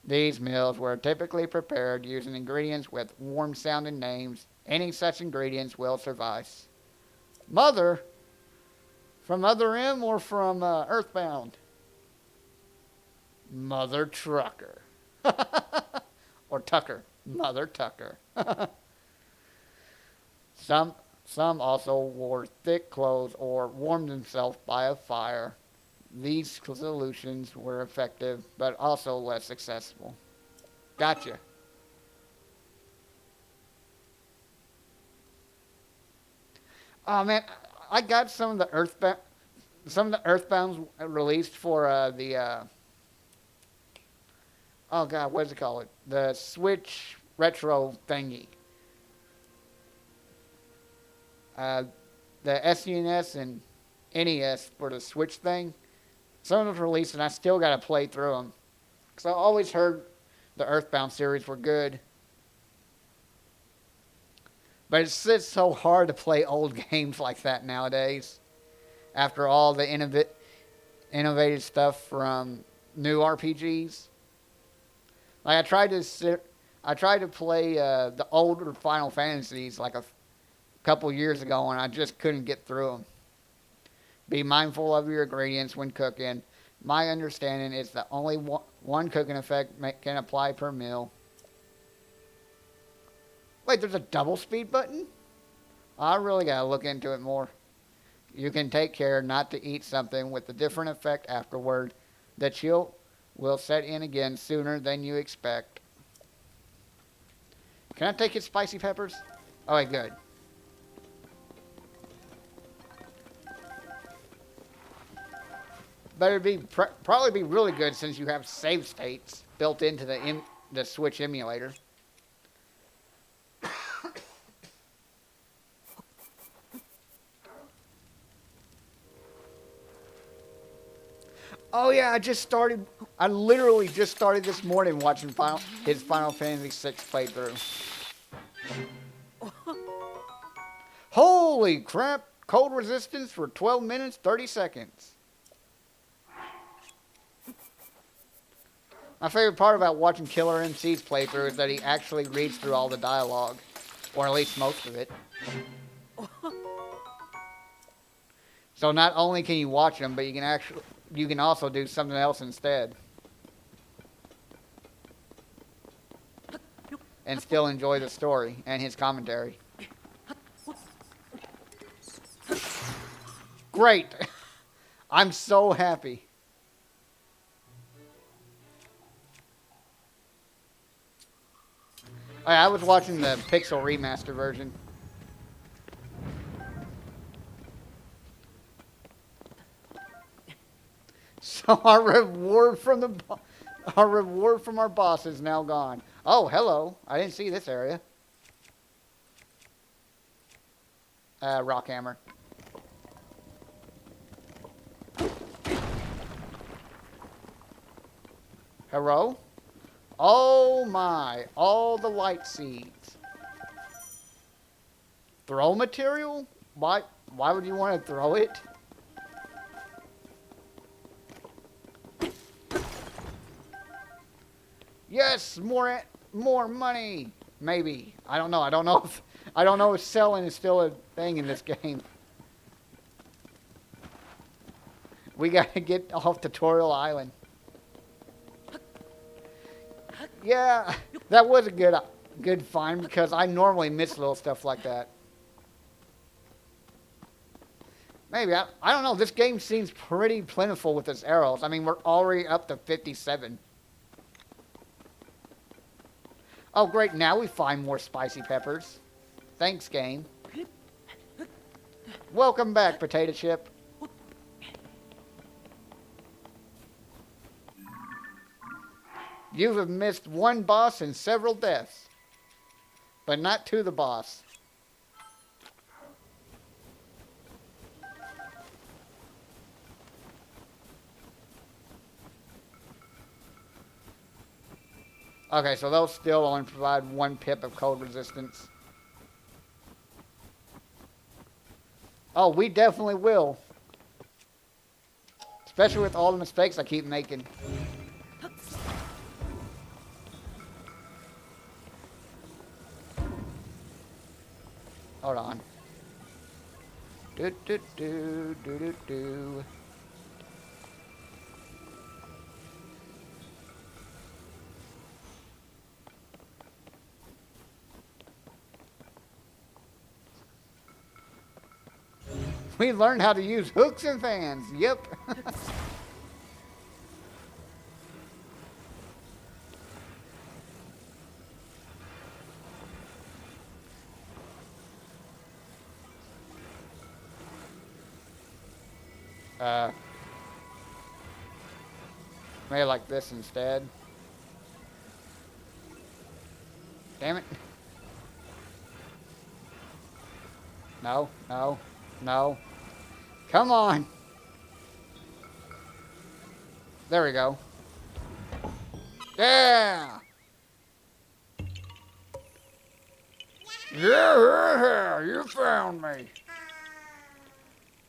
These meals were typically prepared using ingredients with warm-sounding names. Any such ingredients will suffice. Mother? From Other M or from Earthbound? Mother Trucker. Or Tucker. Mother Tucker. Some also wore thick clothes or warmed themselves by a fire. These solutions were effective, but also less accessible. Gotcha. Oh man, I got some of the Earthbounds released for oh god, what does it call it? The Switch retro thingy. The SNES and NES for the Switch thing. Some of them were released, and I still got to play through them. Because I always heard the Earthbound series were good. But it's just so hard to play old games like that nowadays. After all the innovative stuff from new RPGs. Like I tried to play the older Final Fantasies like a couple years ago, and I just couldn't get through them. Be mindful of your ingredients when cooking. My understanding is that only one cooking effect can apply per meal. Wait, there's a double speed button? I really gotta look into it more. You can take care not to eat something with a different effect afterward. The chill will set in again sooner than you expect. Can I take his spicy peppers? Oh, wait, good. But it'd be probably be really good since you have save states built into the Switch emulator. Oh yeah, I literally just started this morning watching his Final Fantasy VI playthrough. Holy crap! Cold resistance for 12 minutes, 30 seconds. My favorite part about watching Killer MC's playthrough is that he actually reads through all the dialogue. Or at least most of it. So not only can you watch them, but you can also do something else instead. And still enjoy the story and his commentary. Great! I'm so happy. I was watching the Pixel Remaster version. So our reward from our boss is now gone. Oh, hello. I didn't see this area. Rock hammer. Hello? Oh my, all the light seeds. Throw material? Why would you want to throw it? Yes, more money. Maybe. I don't know. I don't know if selling is still a thing in this game. We gotta get off Tutorial Island. Yeah, that was a good find because I normally miss little stuff like that. Maybe, I don't know. This game seems pretty plentiful with its arrows. I mean, we're already up to 57. Oh, great. Now we find more spicy peppers. Thanks, game. Welcome back, potato chip. You have missed one boss and several deaths. But not to the boss. Okay, so they'll still only provide 1 pip of cold resistance. Oh, we definitely will. Especially with all the mistakes I keep making. Hold on. Do do do do do do. We learned how to use hooks and fans. Yep. Maybe like this instead. Damn it. No, no, no. Come on. There we go. Yeah. Yeah, you found me.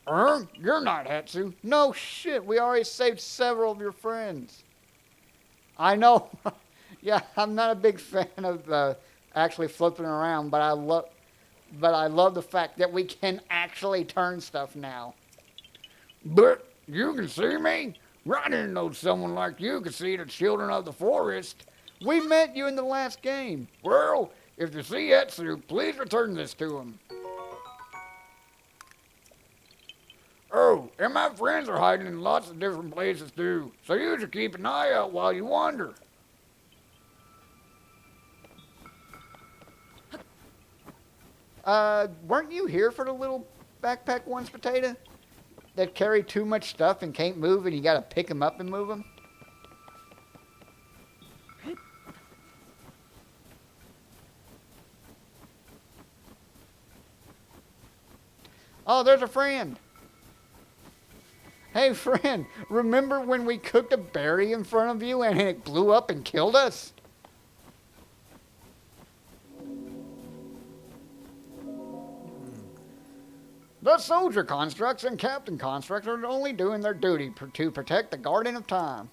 You're not Hetsu. No shit, we already saved several of your friends. I know. Yeah, I'm not a big fan of actually flipping around, but I love the fact that we can actually turn stuff now. But you can see me? I didn't know someone like you could see the children of the forest. We met you in the last game. Well, if you see Etsu, please return this to him. Oh, and my friends are hiding in lots of different places too, so you should keep an eye out while you wander. Weren't you here for the little backpack ones, Potato? That carry too much stuff and can't move and you gotta pick them up and move them? Oh, there's a friend. Hey, friend, remember when we cooked a berry in front of you and it blew up and killed us? The soldier constructs and captain constructs are only doing their duty to protect the Garden of Time.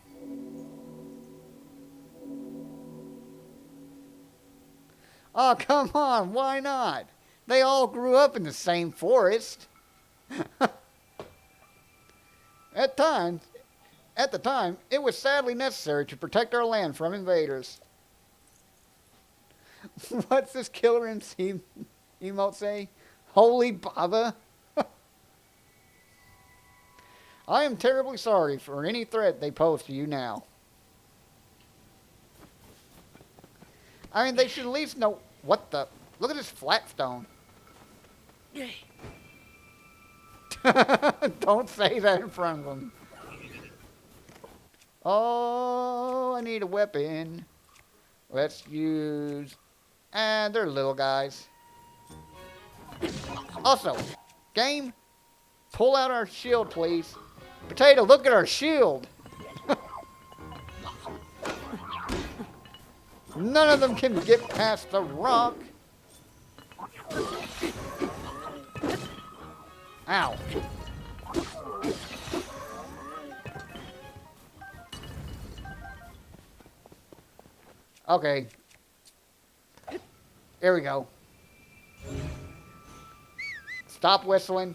Oh, come on, why not? They all grew up in the same forest. At the time, it was sadly necessary to protect our land from invaders. What's this killer MC emote say? Holy Baba? I am terribly sorry for any threat they pose to you now. I mean, they should at least know what the... Look at this flat stone. Don't say that in front of them. Oh, I need a weapon. Let's use... And they're little guys. Also, game, pull out our shield, please. Potato, look at our shield. None of them can get past the rock. Ow. Okay. Here we go. Stop whistling.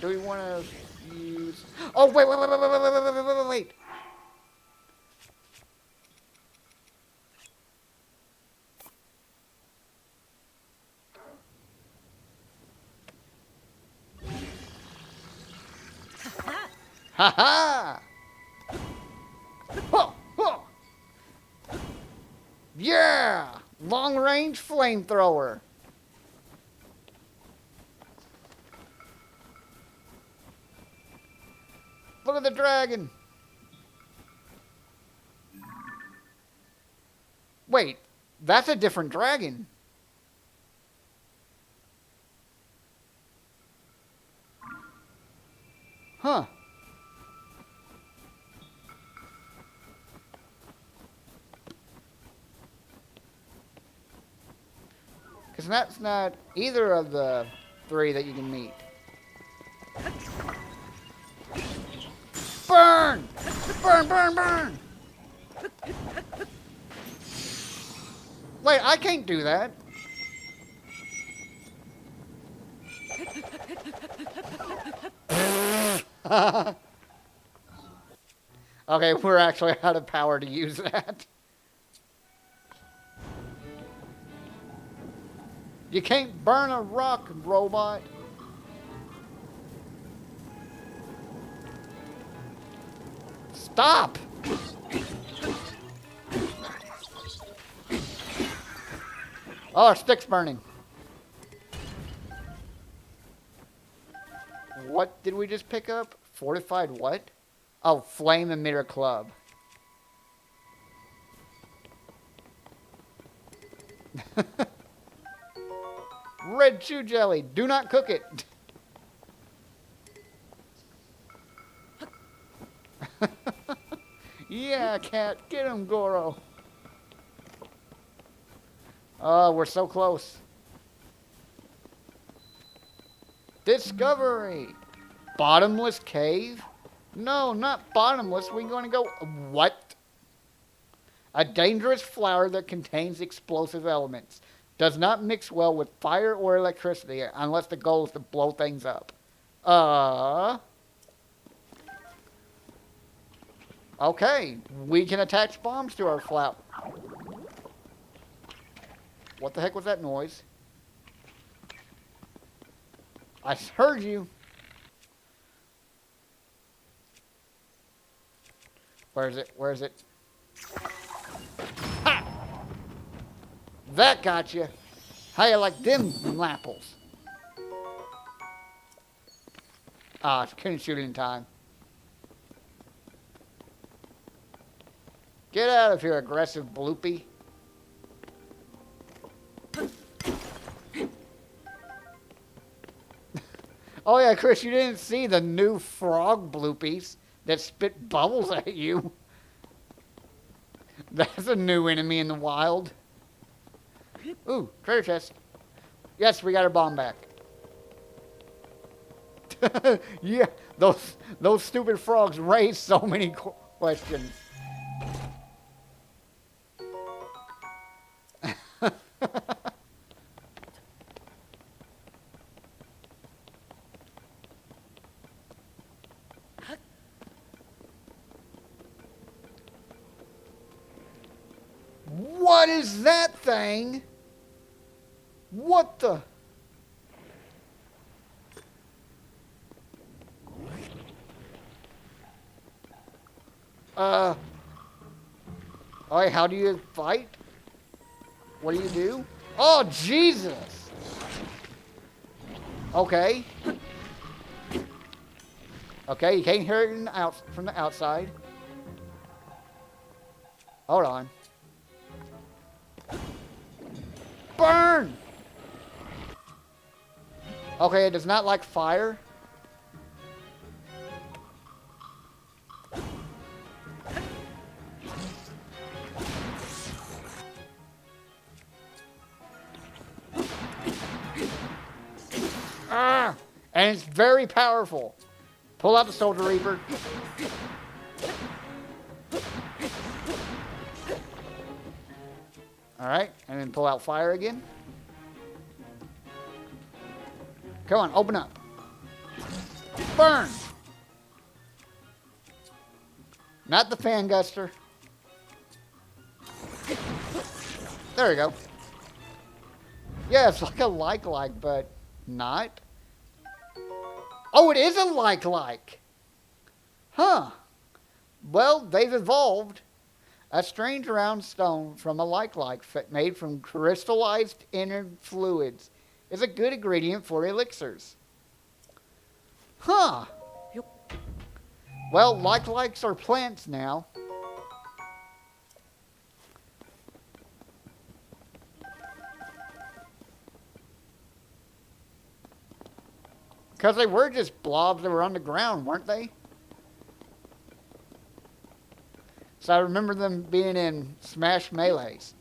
Do we want to use... Oh, wait. Ha ha! Huh, huh. Yeah! Long range flamethrower. Look at the dragon. Wait, that's a different dragon. Huh. Because that's not either of the three that you can meet. Burn! Burn, burn, burn! Wait, I can't do that. Okay, we're actually out of power to use that. You can't burn a rock, robot. Stop! Oh, our stick's burning. What did we just pick up? Fortified what? Oh, flame emitter club. Red chew jelly. Do not cook it. Yeah, cat. Get him, Goro. Oh, we're so close. Discovery. Bottomless cave? No, not bottomless. We're going to go... What? A dangerous flower that contains explosive elements. Does not mix well with fire or electricity unless the goal is to blow things up. Okay. We can attach bombs to our flower. What the heck was that noise? I heard you. Where is it? Where is it? Ha! That got you. How you like them apples? Ah, couldn't shoot it in time. Get out of here, aggressive bloopy. Oh yeah, Chris, you didn't see the new frog bloopies that spit bubbles at you. That's a new enemy in the wild. Ooh, treasure chest. Yes, we got our bomb back. Yeah, those stupid frogs raise so many questions. What is that thing? What the? Alright, how do you fight? What do you do? Oh, Jesus! Okay. Okay, you can't hear it from the outside. Hold on. Burn! Okay, it does not like fire. Ah! And it's very powerful. Pull out the Soldier Reaper. Alright, and then pull out fire again. Come on, open up. Burn! Not the fan guster. There we go. Yeah, it's like a like, but not. Oh, it is a like. Huh. Well, they've evolved. A strange round stone from a like made from crystallized inner fluids is a good ingredient for elixirs. Huh. Well, likes are plants now. Because they were just blobs that were on the ground, weren't they? So I remember them being in Smash Melees.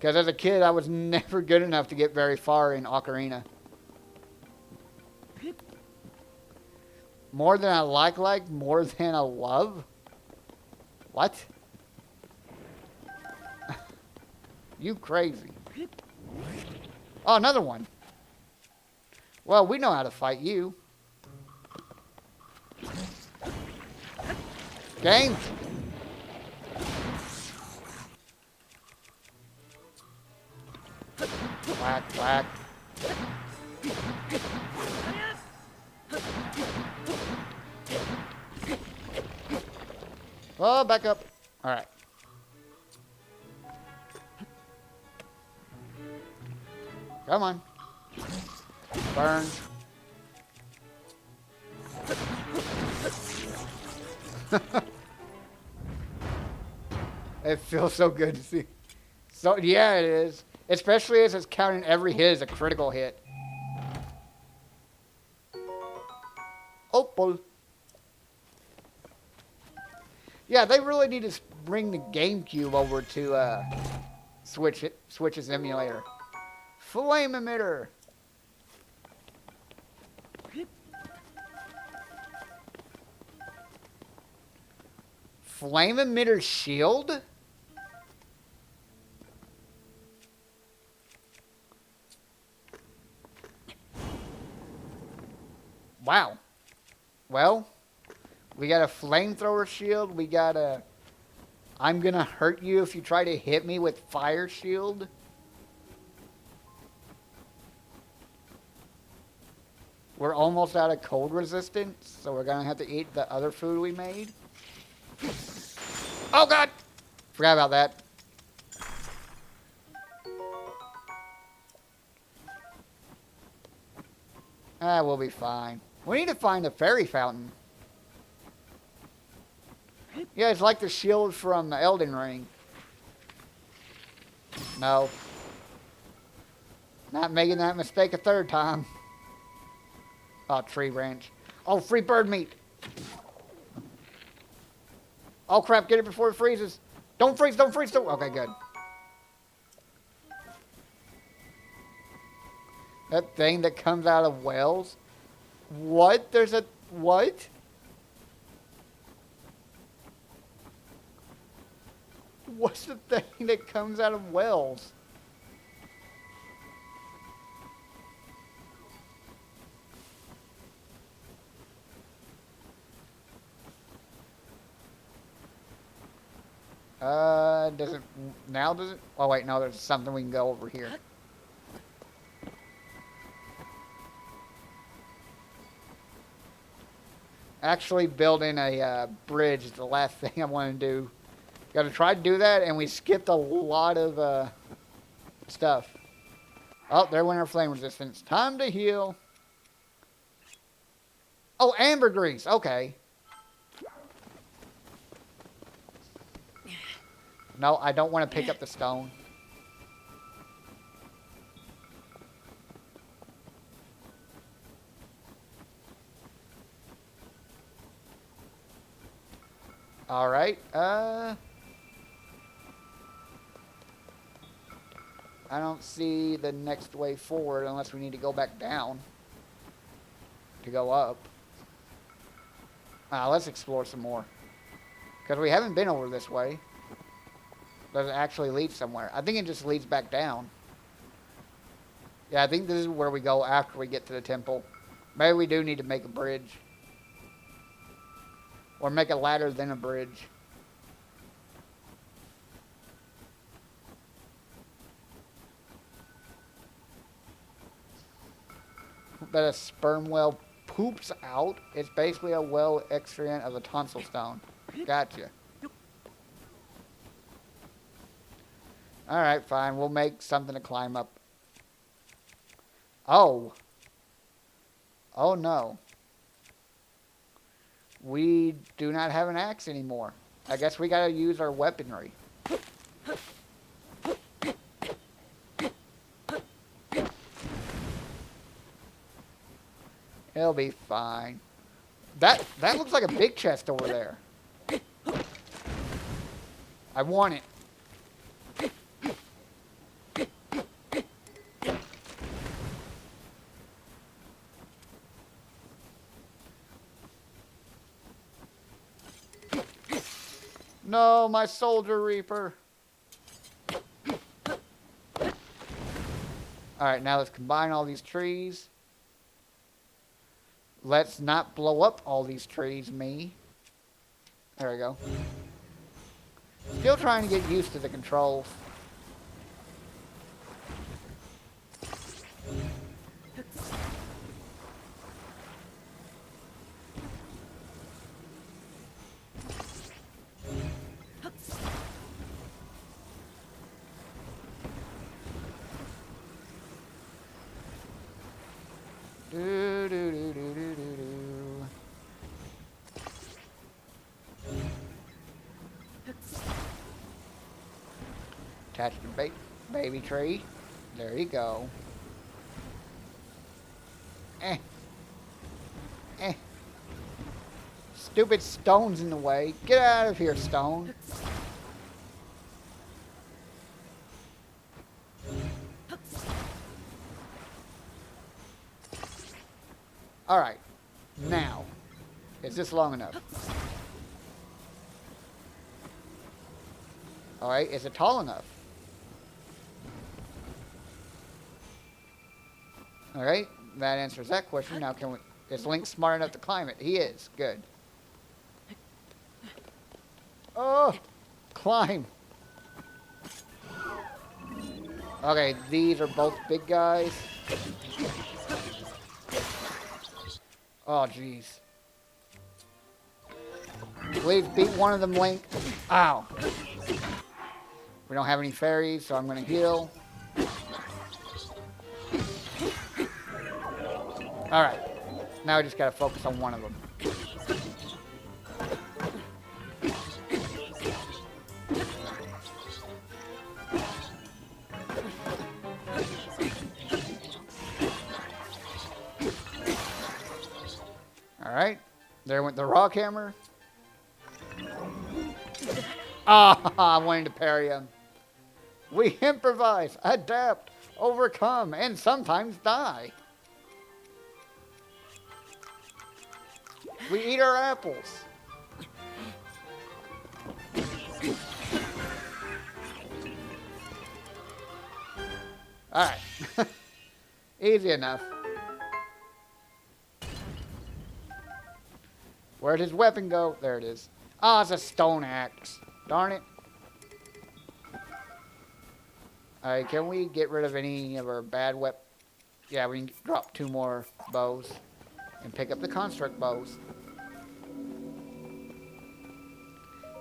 Because as a kid, I was never good enough to get very far in Ocarina. More than I like, more than I love? What? You crazy. Oh, another one. Well, we know how to fight you. Game. Whack, whack. Oh, back up. All right. Come on. Burn. It feels so good to see. So, yeah, it is. Especially as it's counting every hit as a critical hit. Opal. Yeah, they really need to bring the GameCube over to Switch's emulator. Flame emitter. Flame emitter shield? Wow. Well, we got a flamethrower shield. We got a I'm gonna hurt you if you try to hit me with fire shield. We're almost out of cold resistance, so we're gonna have to eat the other food we made. Oh god! Forgot about that. Ah, we'll be fine. We need to find a fairy fountain. Yeah, it's like the shield from Elden Ring. No. Not making that mistake a third time. Oh, tree branch. Oh, free bird meat. Oh, crap. Get it before it freezes. Don't freeze, don't freeze, don't... Okay, good. That thing that comes out of wells? What? There's a... What? What's the thing that comes out of wells? Doesn't... Now does it? Oh, wait, no, there's something we can go over here. Actually, building a bridge is the last thing I want to do. Got to try to do that, and we skipped a lot of stuff. Oh, there went our flame resistance. Time to heal. Oh, ambergris. Okay. No, I don't want to pick up the stone. All right. I don't see the next way forward unless we need to go back down to go up. Let's explore some more. Because we haven't been over this way. Does it actually lead somewhere? I think it just leads back down. Yeah, I think this is where we go after we get to the temple. Maybe we do need to make a bridge. Or make a ladder, then a bridge. That a sperm whale poops out. It's basically a well extract of a tonsil stone. Gotcha. Alright, fine. We'll make something to climb up. Oh. Oh, no. We do not have an axe anymore. I guess we gotta use our weaponry. It'll be fine. That looks like a big chest over there. I want it. No, my soldier reaper. Alright, now let's combine all these trees. Let's not blow up all these trees, me. There we go. Still trying to get used to the controls. Do, do, do, do, do, do, do. Attach the baby tree. There you go. Eh. Eh. Stupid stone's in the way. Get out of here, stone. Alright. Now. Is this long enough? Alright, is it tall enough? Alright, that answers that question. Now can we... Is Link smart enough to climb it? He is. Good. Oh! Climb! Okay, these are both big guys. Oh, jeez. Please beat one of them, Link. Ow. We don't have any fairies, so I'm going to heal. Alright. Now we just got to focus on one of them. Alright. There went the rock hammer. Ah, I wanted to parry him. We improvise, adapt, overcome, and sometimes die. We eat our apples. Alright. Easy enough. Where'd his weapon go? There it is. Ah, it's a stone axe. Darn it. Alright, can we get rid of any of our bad weapons? Yeah, we can drop 2 more bows. And pick up the construct bows.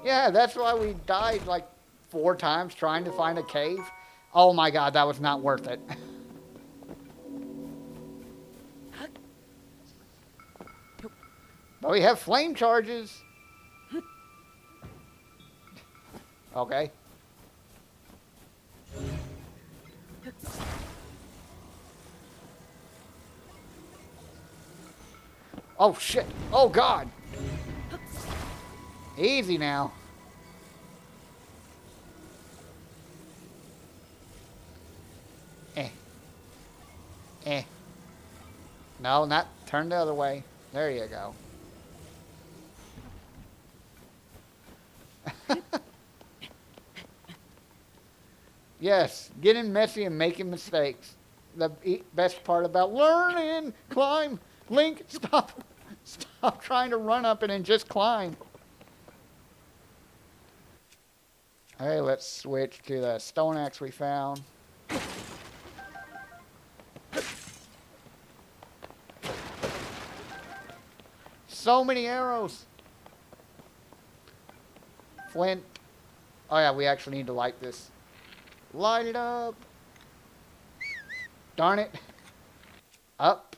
Yeah, that's why we died like 4 times trying to find a cave. Oh my god, that was not worth it. But we have flame charges. Okay. Oh shit. Oh god. Easy now. No, not turn the other way. There you go. Yes, getting messy and making mistakes. The best part about learning. Climb. Link, stop trying to run up it and just climb. Hey, let's switch to the stone axe we found. So many arrows. Flint. Oh yeah, we actually need to light this. Light it up. Darn it. Up.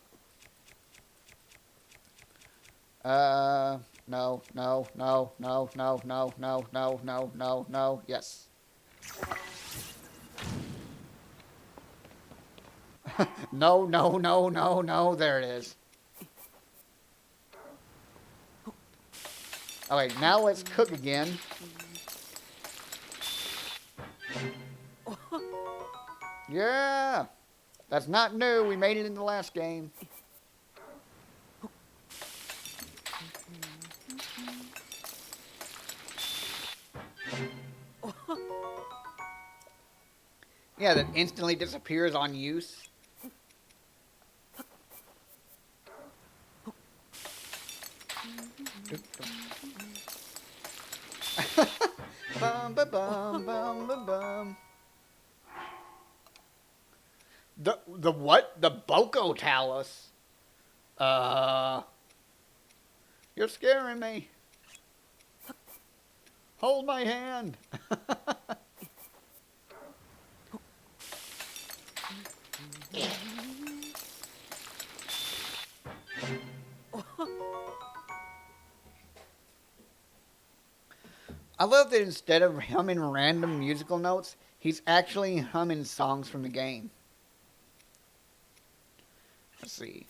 No, no, no, no, no, no, no, no, no, no, no, yes. No, no, no, no, no, there it is. Okay, now let's cook again. Yeah! That's not new, we made it in the last game. Yeah, that instantly disappears on use. Bum ba bum bum ba bum. The what? The Boko Talus. You're scaring me. Hold my hand. I love that instead of humming random musical notes, he's actually humming songs from the game. Let's see.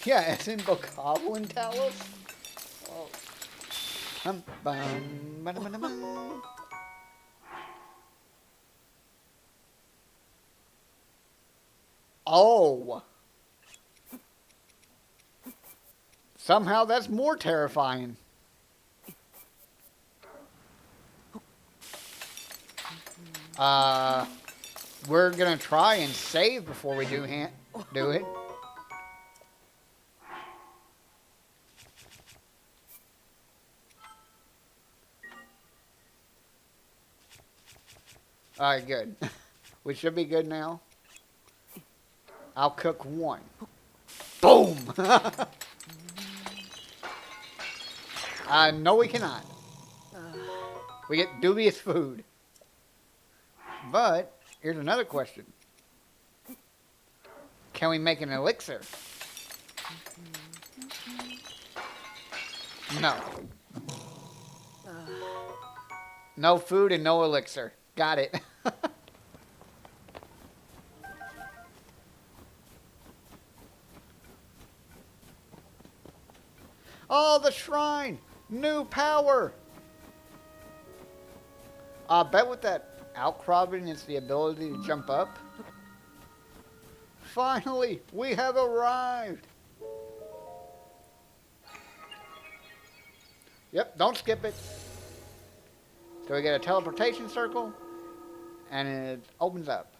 Yeah, it's in Bokoblin Talus. Oh. Ba-da-ba-da-bum. Oh. Somehow that's more terrifying. We're gonna try and save before we do it. Alright, good. We should be good now. I'll cook one. Boom! No, we cannot. We get dubious food. But, here's another question. Can we make an elixir? No. No food and no elixir. Got it. Oh, the shrine! New power! I bet with that outcropping it's the ability to jump up. Finally, we have arrived! Yep, don't skip it. So we get a teleportation circle, and it opens up.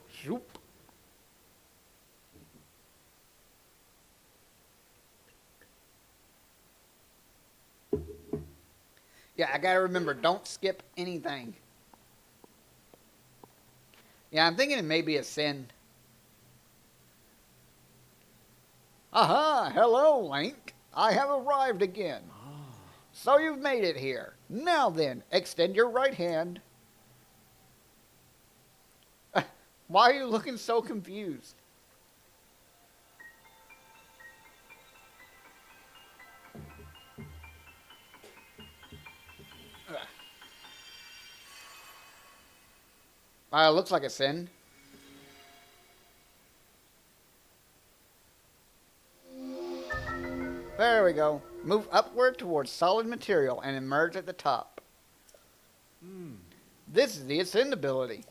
Shoop. Yeah, I gotta remember, don't skip anything. Yeah, I'm thinking it may be a sin. Aha! Hello, Link. I have arrived again. So you've made it here. Now then, extend your right hand. Why are you looking so confused? Looks like a sin. There we go. Move upward towards solid material and emerge at the top. This is the Ascend ability.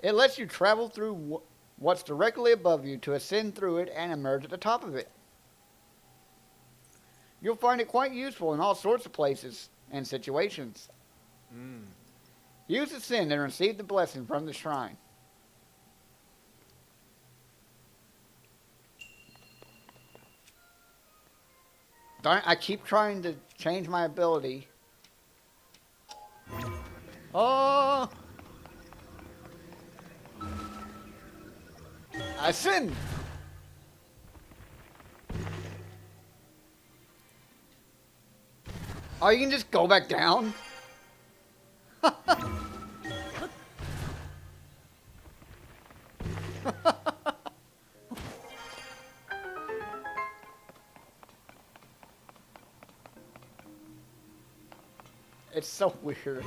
It lets you travel through what's directly above you to ascend through it and emerge at the top of it. You'll find it quite useful in all sorts of places and situations. Use Ascend and receive the blessing from the shrine. Darn it, I keep trying to change my ability. Oh! Ascend! Oh, you can just go back down? It's so weird.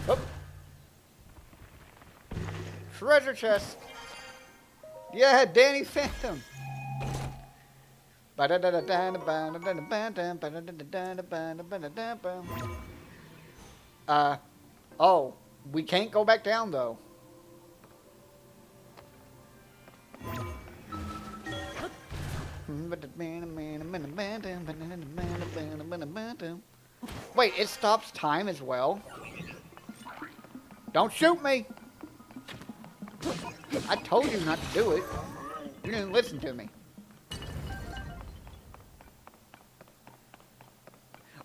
Oh. Treasure chest. Yeah, Danny Phantom. Oh, we can't go back down though. Wait, it stops time as well? Don't shoot me! I told you not to do it. You didn't listen to me.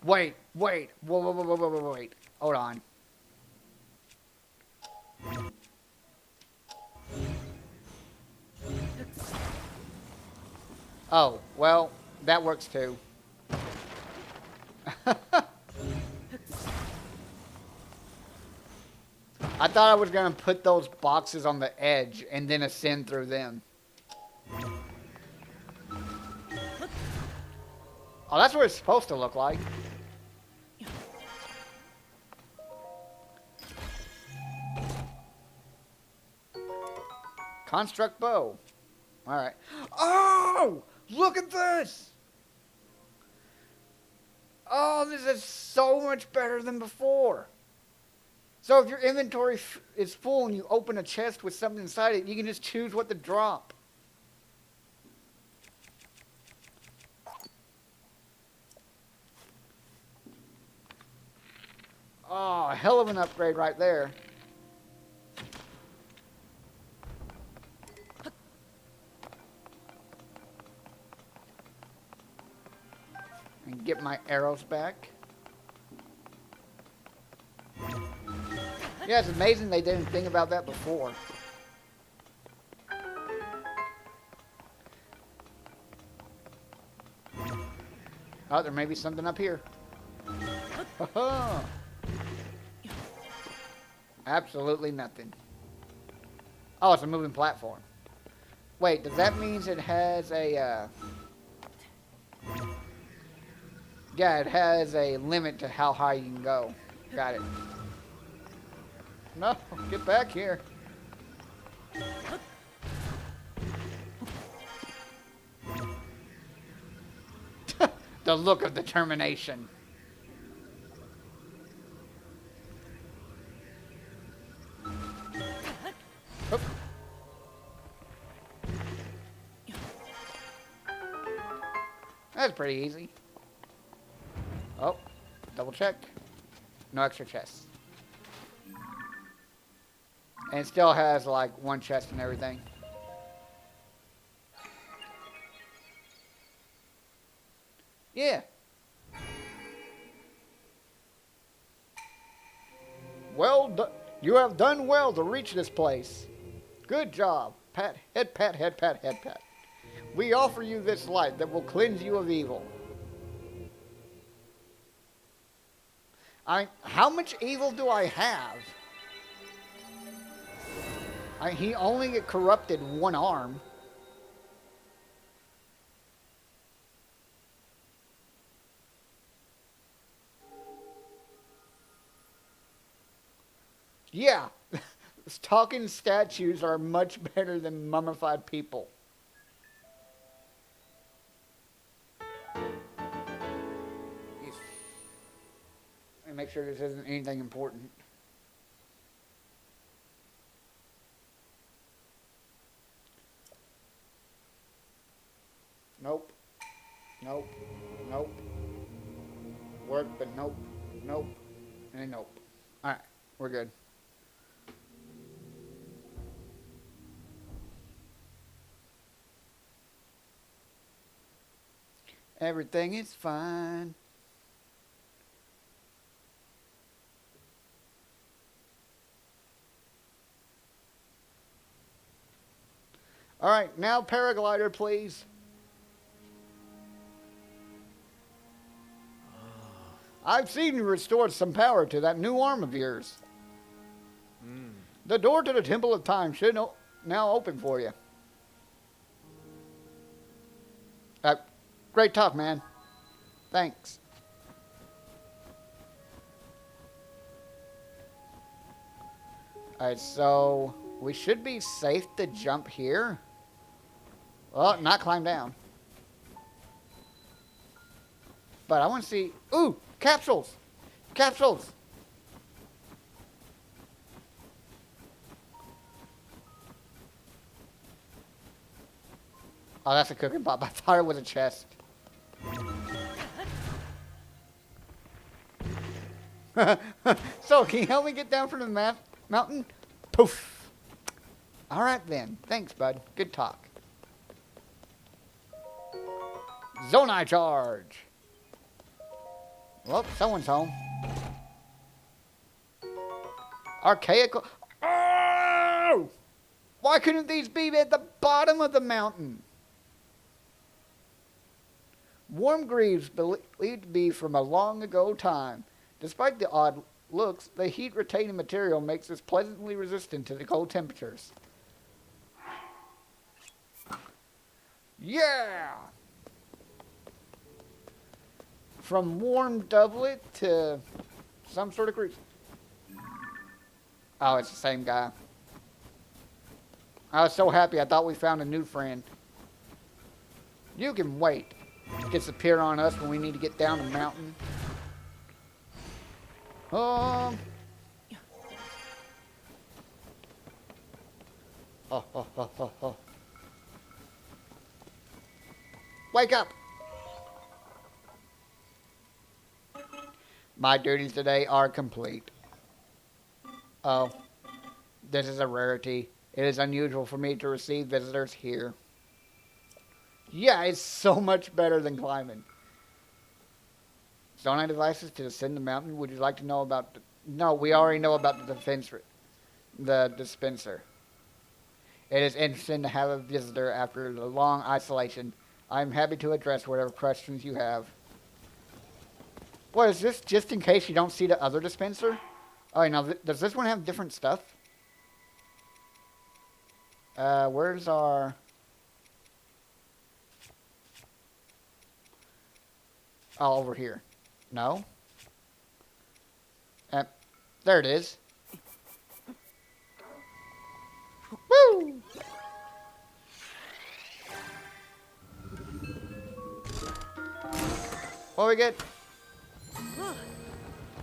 Wait. Wait. Hold on. Oh, well, that works too. I thought I was going to put those boxes on the edge and then ascend through them. Oh, that's what it's supposed to look like. Construct bow. Alright. Oh! Look at this! Oh, this is so much better than before. So if your inventory is full and you open a chest with something inside it, you can just choose what to drop. Oh, a hell of an upgrade right there. And get my arrows back. Yeah, it's amazing they didn't think about that before. Oh, there may be something up here. Absolutely nothing. Oh, it's a moving platform. Wait, does that mean it has a, yeah, it has a limit to how high you can go. Got it. No, get back here. The look of determination. Oop. That's pretty easy. Oh, double check. No extra chests. And it still has like one chest and everything. Yeah. Well done. You have done well to reach this place. Good job. Pat, head pat, head pat, head pat. We offer you this light that will cleanse you of evil. How much evil do I have? He only get corrupted one arm. Yeah, talking statues are much better than mummified people. Let me make sure this isn't anything important. Nope. Nope. Nope. Work, but nope. Nope. And nope. Alright, we're good. Everything is fine. Alright, now paraglider, please. I've seen you restored some power to that new arm of yours. The door to the Temple of Time should now open for you. Great talk, man. Thanks. Alright, so we should be safe to jump here. Well, not climb down. But I want to see... Ooh! Capsules! Capsules! Oh, that's a cooking pot. I thought it was a chest. So, can you help me get down from the mountain? Poof. All right, then. Thanks, bud. Good talk. Zonai charge. Well, someone's home. Archaic. Oh! Why couldn't these be at the bottom of the mountain? Warm greaves believed to be from a long ago time. Despite the odd looks, the heat-retaining material makes this pleasantly resistant to the cold temperatures. Yeah! From warm doublet to some sort of grease. Oh, it's the same guy. I was so happy I thought we found a new friend. You can wait. Disappear on us when we need to get down the mountain. Oh, oh, oh. Wake up! My duties today are complete. Oh, this is a rarity. It is unusual for me to receive visitors here. Yeah, it's so much better than climbing. Zonai devices to descend the mountain. Would you like to know about... No, we already know about the dispenser. It is interesting to have a visitor after the long isolation. I'm happy to address whatever questions you have. What is this? Just in case you don't see the other dispenser? Oh, now, does this one have different stuff? Where's our... Oh, over here. No? There it is. Woo! What we get?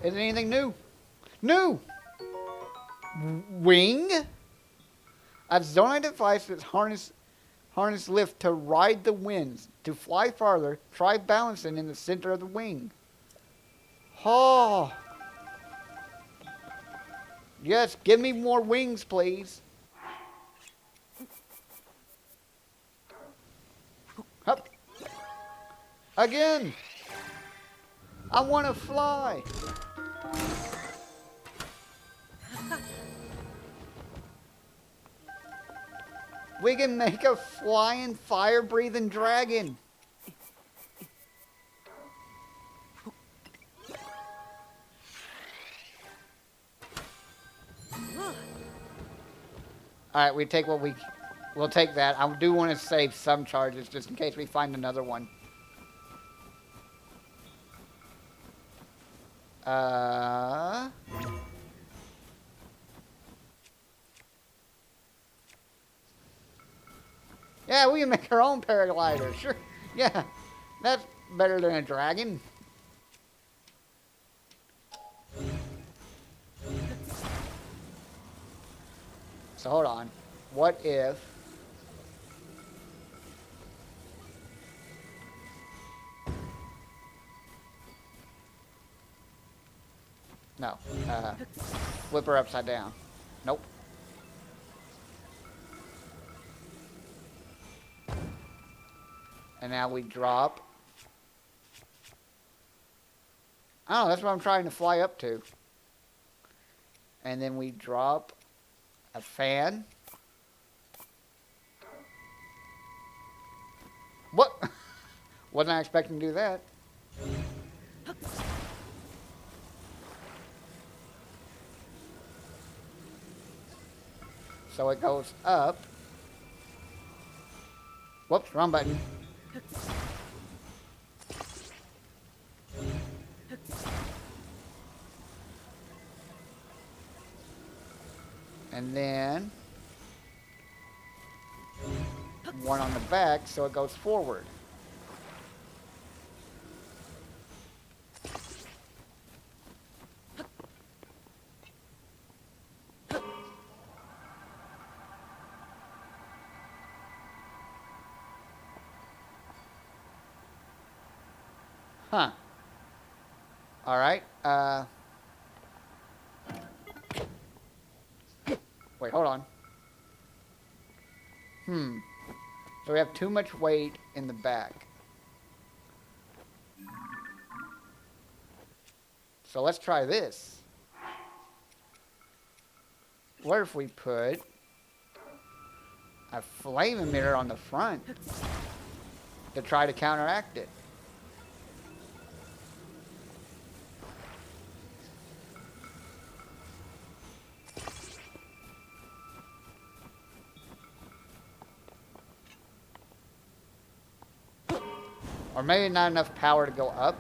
Is it anything new? New! Wing? A Zonai device that's harness lift to ride the winds. To fly farther, try balancing in the center of the wing. Oh. Yes, give me more wings, please. Up. Again. I want to fly. We can make a flying, fire-breathing dragon. Alright, we take what we'll take that. I do want to save some charges just in case we find another one. Yeah, we can make our own paraglider. Sure. Yeah, that's better than a dragon. So hold on. What if... No. Flip her upside down. Nope. And now we drop. Oh, that's what I'm trying to fly up to. And then we drop a fan. What? Wasn't expecting to do that. So it goes up. Whoops, wrong button. And then one on the back, so it goes forward. Huh. Alright, wait, hold on. So we have too much weight in the back. So let's try this. What if we put a flame emitter on the front to try to counteract it? Or maybe not enough power to go up.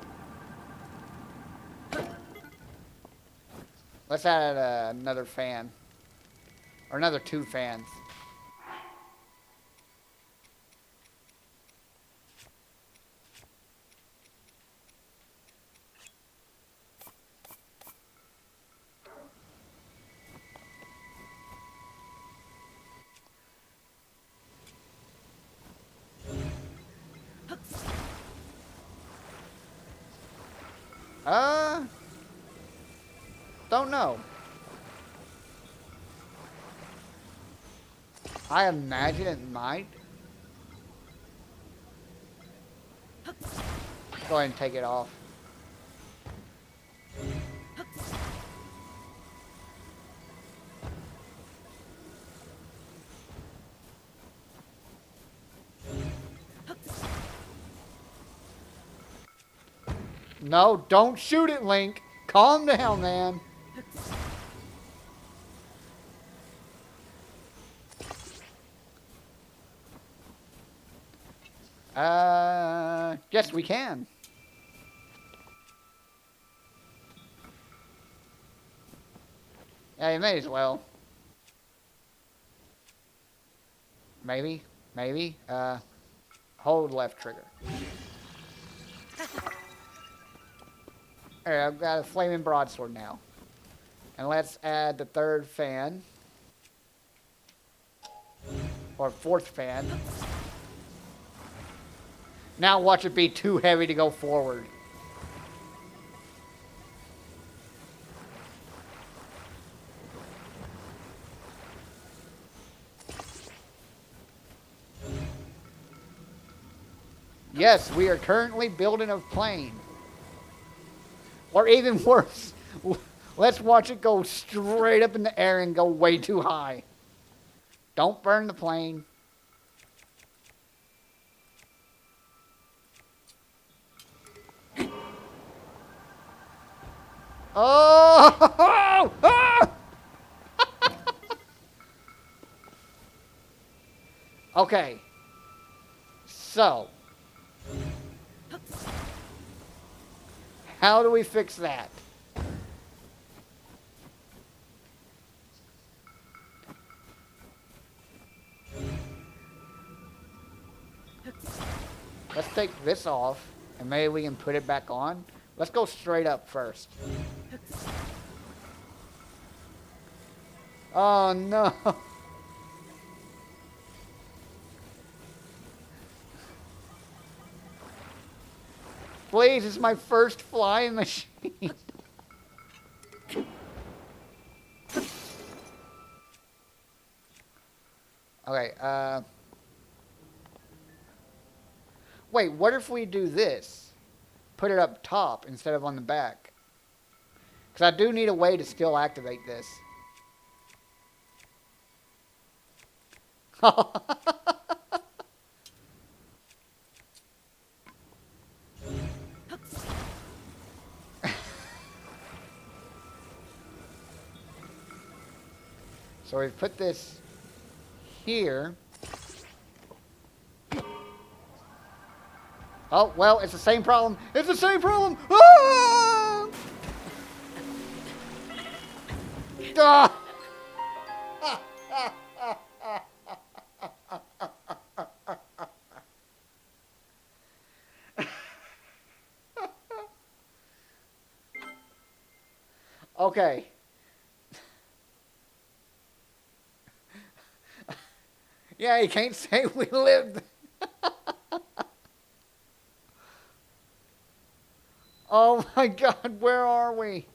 Let's add another fan. Or another 2 fans. Don't know. I imagine it might. Go ahead and take it off. No, don't shoot it, Link. Calm down, man. Yes, we can. Yeah, you may as well. Maybe. Hold left trigger. Alright, I've got a flaming broadsword now. And let's add the 3rd fan. Or 4th fan. Now watch it be too heavy to go forward. Yes, we are currently building a plane. Or even worse, let's watch it go straight up in the air and go way too high. Don't burn the plane. Oh! Okay. So. How do we fix that? Let's take this off, and maybe we can put it back on. Let's go straight up first. Oh, no. Please, it's my first flying machine. Okay, wait, what if we do this? Put it up top instead of on the back. Because I do need a way to still activate this. So we've put this here. Oh, well, it's the same problem. It's the same problem! Ah! Ah! Okay. Yeah, you can't say we lived. Oh my god, where are we?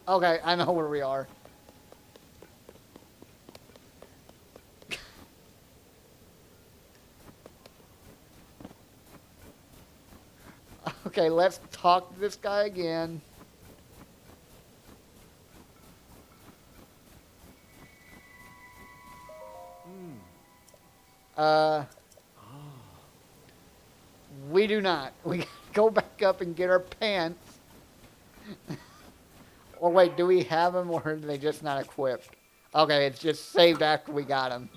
Okay, I know where we are. Okay, let's talk to this guy again. We do not. We go back up and get our pants. Or wait, do we have them or are they just not equipped? Okay, it's just saved after we got them.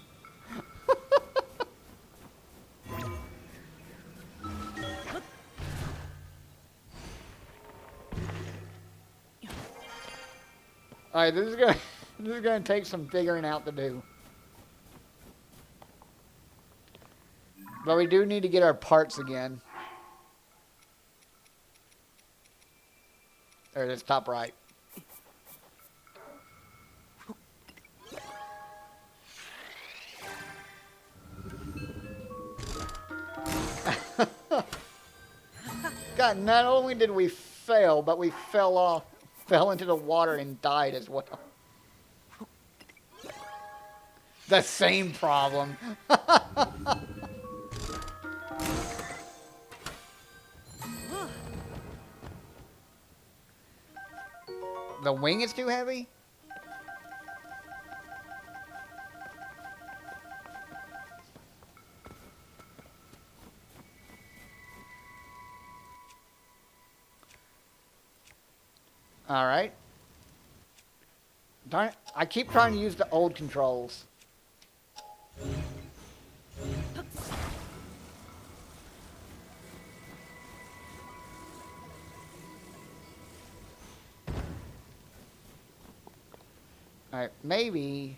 Alright, this is gonna take some figuring out to do. But we do need to get our parts again. There it is, top right. God, not only did we fail, but we fell into the water and died as well. The same problem. The wing is too heavy? Alright. Darn it. I keep trying to use the old controls. Alright, maybe...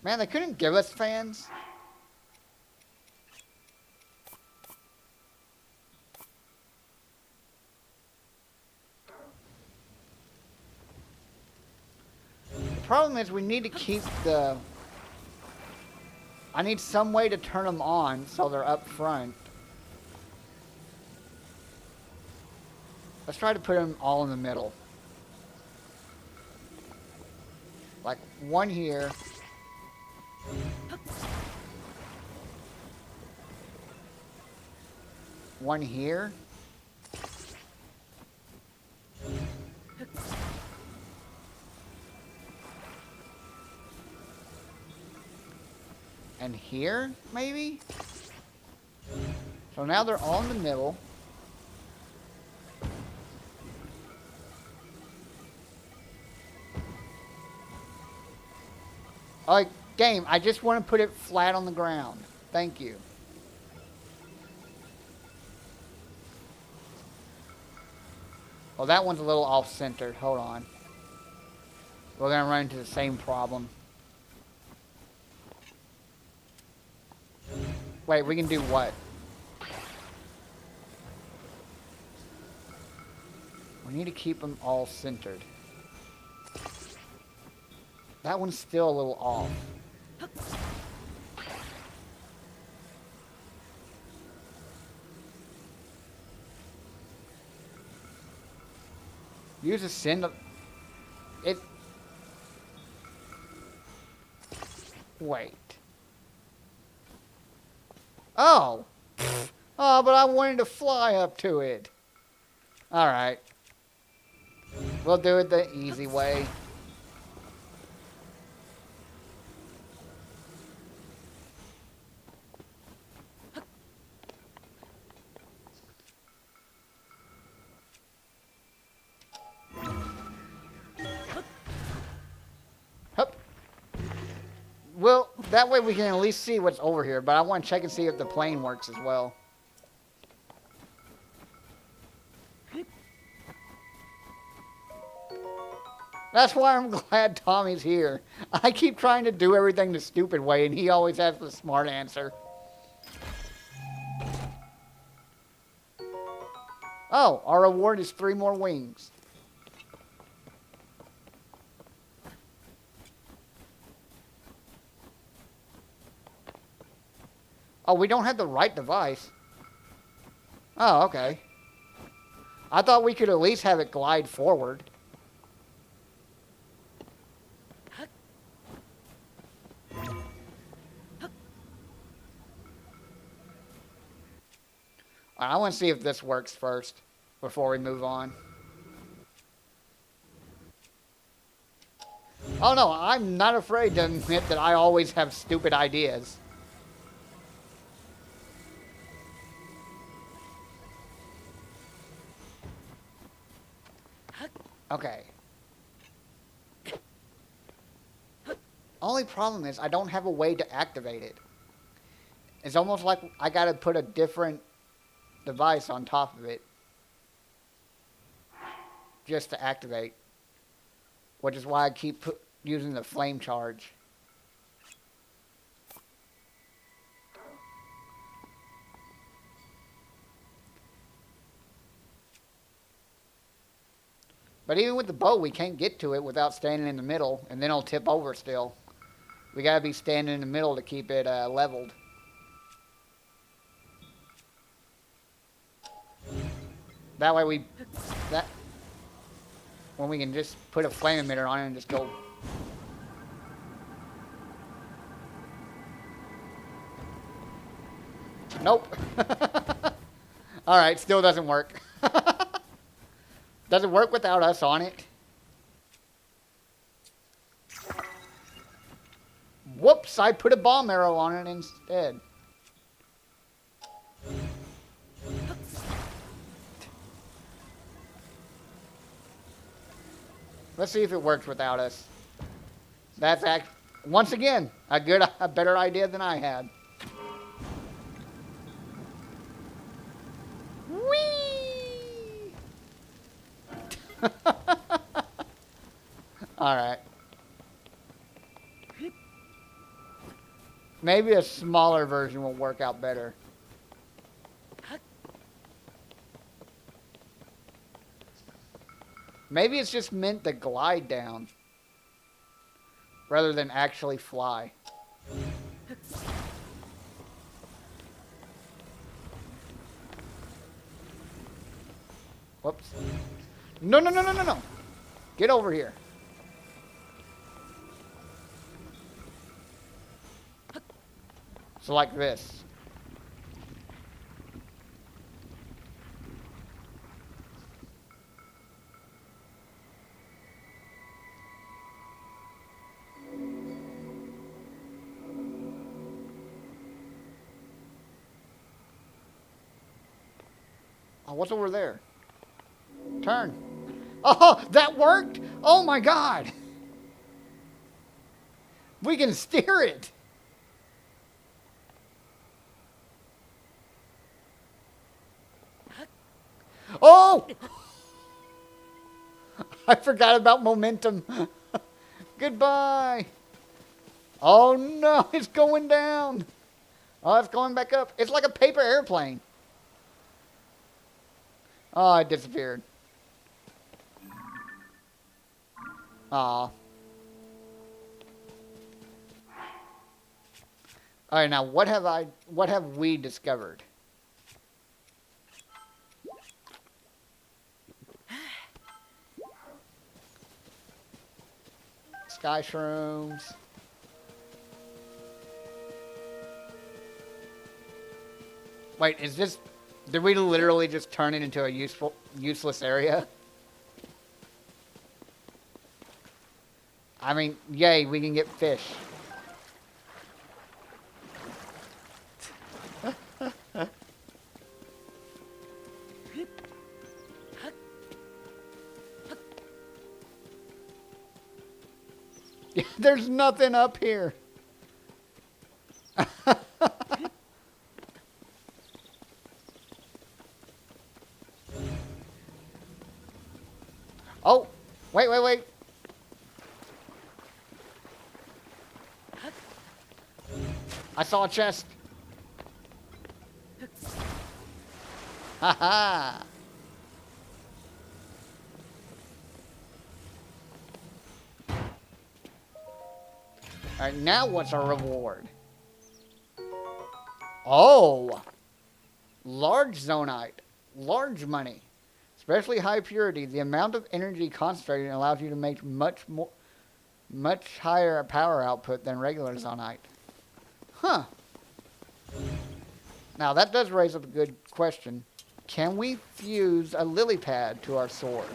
Man, they couldn't give us fans? The problem is we need to keep the... I need some way to turn them on so they're up front. Let's try to put them all in the middle. Like one here. One here. And here, maybe? So now they're all in the middle. Alright, game, I just want to put it flat on the ground. Thank you. Well, that one's a little off-centered. Hold on. We're going to run into the same problem. Wait, we can do what? We need to keep them all centered. That one's still a little off. Use a send. It. Wait. Oh. Oh, but I wanted to fly up to it. Alright. We'll do it the easy way. Well, that way we can at least see what's over here, but I want to check and see if the plane works as well. That's why I'm glad Tommy's here. I keep trying to do everything the stupid way, and he always has the smart answer. Oh, our reward is 3 more wings. Oh, we don't have the right device. Oh, okay. I thought we could at least have it glide forward. I want to see if this works first before we move on. Oh no, I'm not afraid to admit that I always have stupid ideas. Okay. Only problem is I don't have a way to activate it. It's almost like I gotta put a different device on top of it just to activate, which is why I keep using the flame charge. But even with the bow, we can't get to it without standing in the middle, and then it'll tip over still. We gotta be standing in the middle to keep it leveled. That way when we can just put a flame emitter on it and just go. Nope. Alright, still doesn't work. Doesn't work without us on it. Whoops, I put a bomb arrow on it instead. Let's see if it works without us. That's once again a better idea than I had. Whee! All right. Maybe a smaller version will work out better. Maybe it's just meant to glide down rather than actually fly. Whoops. No, no, no, no, no, no. Get over here. So like this. Oh, what's over there? Turn. Oh, that worked? Oh my God. We can steer it. Oh! I forgot about momentum. Goodbye. Oh no, it's going down. Oh, it's going back up. It's like a paper airplane. Oh, it disappeared. Aw. Alright, now what have we discovered? Sky shrooms. Wait, is this... Did we literally just turn it into a useless area? I mean, yay, we can get fish. There's nothing up here. Oh, wait, wait, wait. I saw a chest. Ha ha. Alright, now what's our reward? Oh! Large zonite. Large money. Especially high purity. The amount of energy concentrated allows you to make much higher power output than regular zonite. Huh. Now that does raise up a good question. Can we fuse a lily pad to our sword?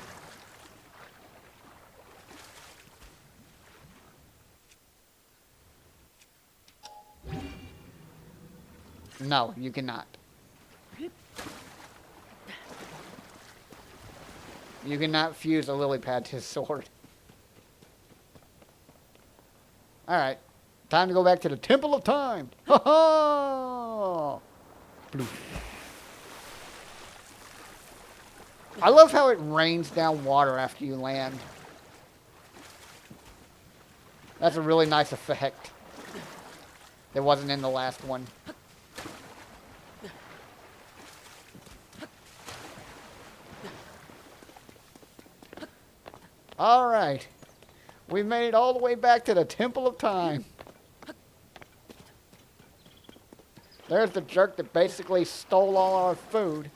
No, you cannot. You cannot fuse a lily pad to his sword. Alright. Time to go back to the Temple of Time. Ha ha! I love how it rains down water after you land. That's a really nice effect. That wasn't in the last one. Alright. We made it all the way back to the Temple of Time. There's the jerk that basically stole all our food.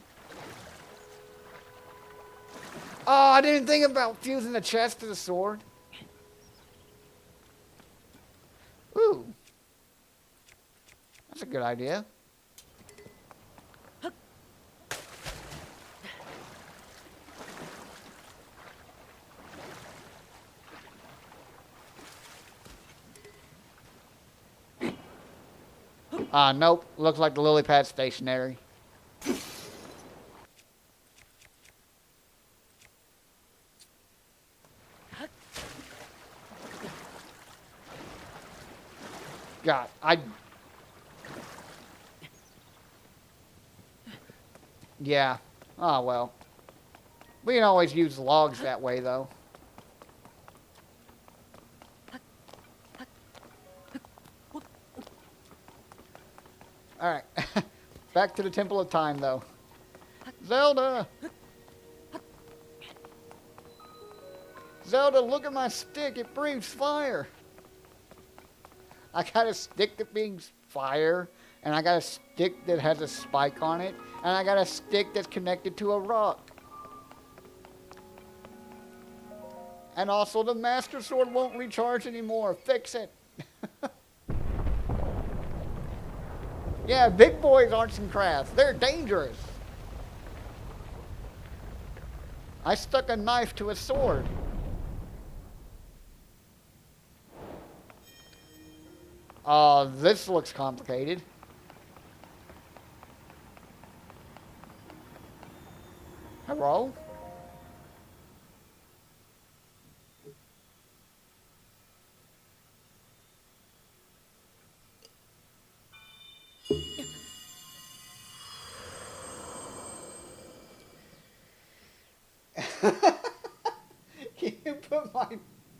Oh, I didn't think about fusing the chest to the sword. Ooh. That's a good idea. Nope. Looks like the lily pad's stationary. God, yeah. Oh, well. We can always use logs that way, though. Alright. Back to the Temple of Time, though. Zelda! Zelda, look at my stick. It breathes fire. I got a stick that breathes fire, and I got a stick that has a spike on it, and I got a stick that's connected to a rock. And also, the Master Sword won't recharge anymore. Fix it. Yeah, big boys arts and crafts. They're dangerous. I stuck a knife to a sword. This looks complicated. Hello? Can you put my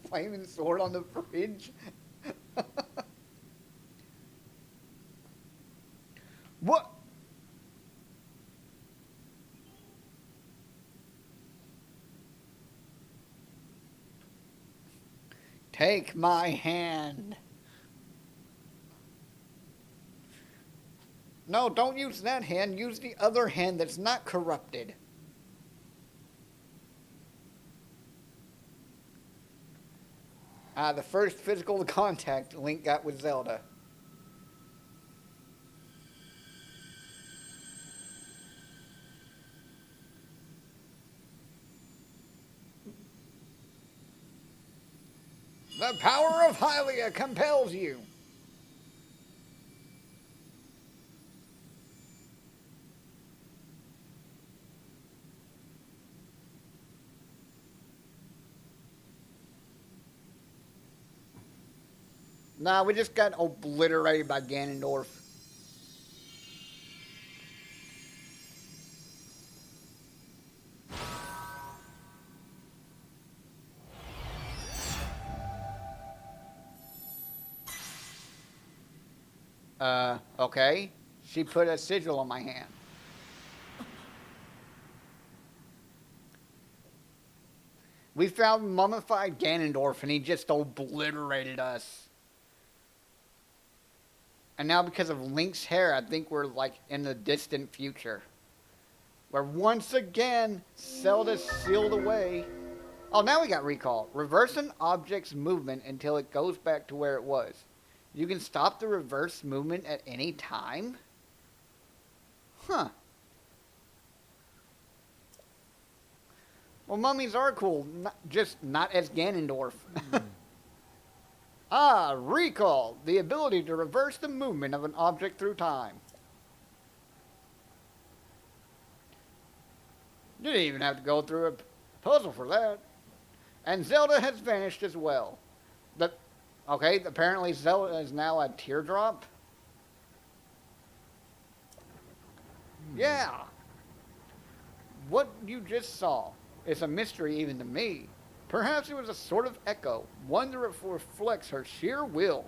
flaming sword on the fridge? What? Take my hand. No, don't use that hand. Use the other hand that's not corrupted. The first physical contact Link got with Zelda. The power of Hylia compels you. Nah, we just got obliterated by Ganondorf. Okay. She put a sigil on my hand. We found mummified Ganondorf and he just obliterated us. And now because of Link's hair, I think we're like in the distant future. Where once again, Zelda's sealed away. Oh, now we got recall. Reverse an object's movement until it goes back to where it was. You can stop the reverse movement at any time? Huh. Well, mummies are cool, just not as Ganondorf. Ah, recall. The ability to reverse the movement of an object through time. You didn't even have to go through a puzzle for that. And Zelda has vanished as well. Okay, apparently Zelda is now a teardrop. Yeah. What you just saw is a mystery even to me. Perhaps it was a sort of echo, one that reflects her sheer will.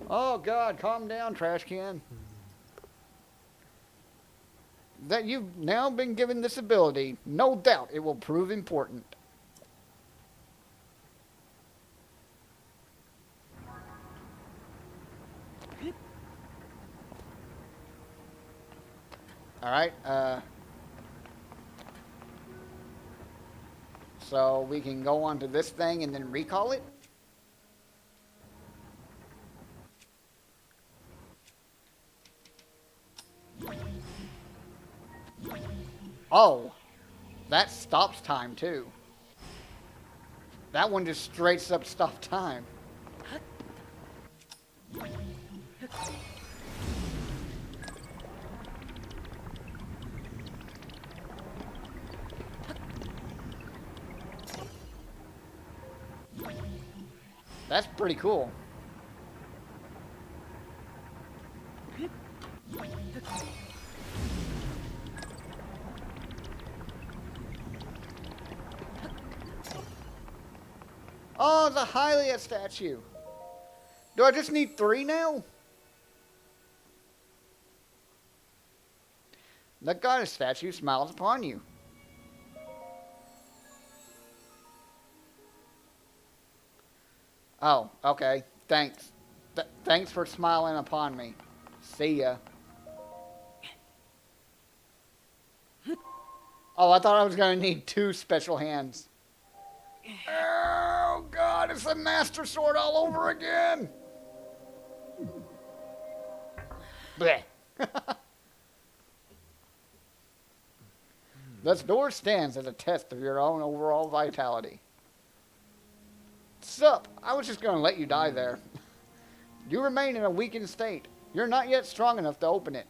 Oh God, calm down, trash can. That you've now been given this ability, no doubt it will prove important. Alright, so we can go on to this thing and then recall it? Oh, that stops time too. That one just straight up stopped time. That's pretty cool. Oh, the Hylia statue. Do I just need 3 now? The goddess statue smiles upon you. Oh, okay. Thanks. Thanks for smiling upon me. See ya. Oh, I thought I was going to need 2 special hands. Oh, God, it's the Master Sword all over again. Blech. This door stands as a test of your own overall vitality. Sup? I was just going to let you die there. You remain in a weakened state. You're not yet strong enough to open it.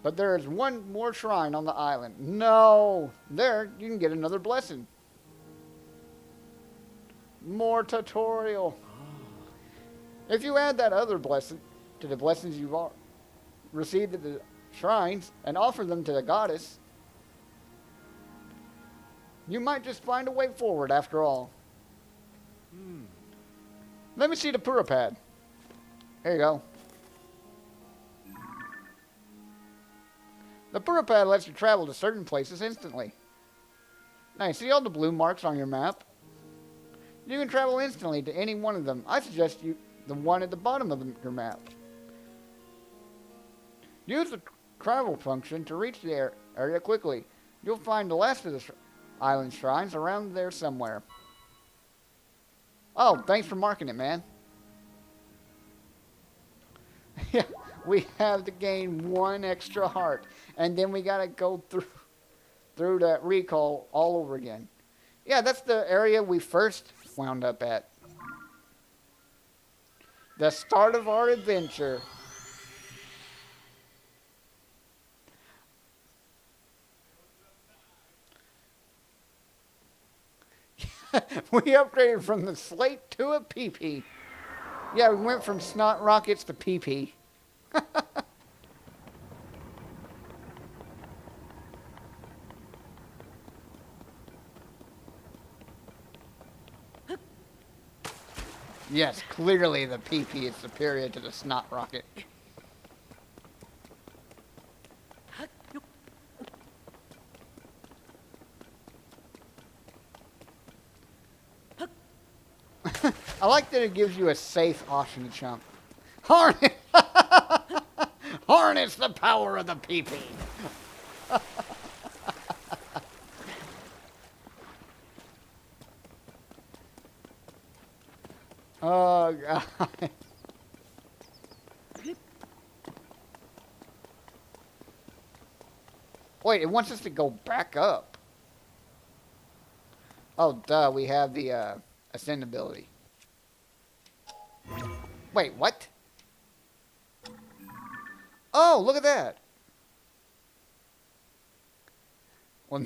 But there is one more shrine on the island. No! There, you can get another blessing. More tutorial. If you add that other blessing to the blessings you've received at the shrines and offer them to the goddess, you might just find a way forward after all. Let me see the Pura pad. There you go. The Pura pad lets you travel to certain places instantly. Now you see all the blue marks on your map? You can travel instantly to any one of them. I suggest you the one at the bottom of your map. Use the travel function to reach the area quickly. You'll find the last of the island shrines around there somewhere. Oh, thanks for marking it, man. Yeah, we have to gain 1 extra heart. And then we gotta go through that recall all over again. Yeah, that's the area we first wound up at. The start of our adventure. We upgraded from the slate to a PP. Yeah, we went from snot rockets to PP. Yes, clearly the PP is superior to the snot rocket. I like that it gives you a safe option to jump. Harness, harness the power of the PP. Oh, God. Wait, it wants us to go back up. Oh, duh, we have the ascend ability. Wait, what? Oh, look at that. Well,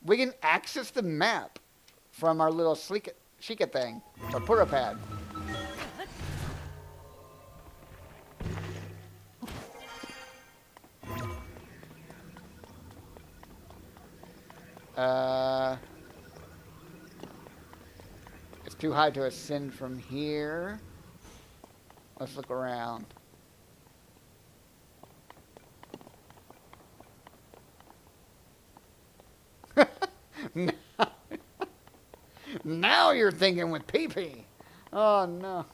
we can access the map from our little Sheikah thing, or Pura pad. It's too high to ascend from here. Let's look around. Now you're thinking with PP. Oh, no.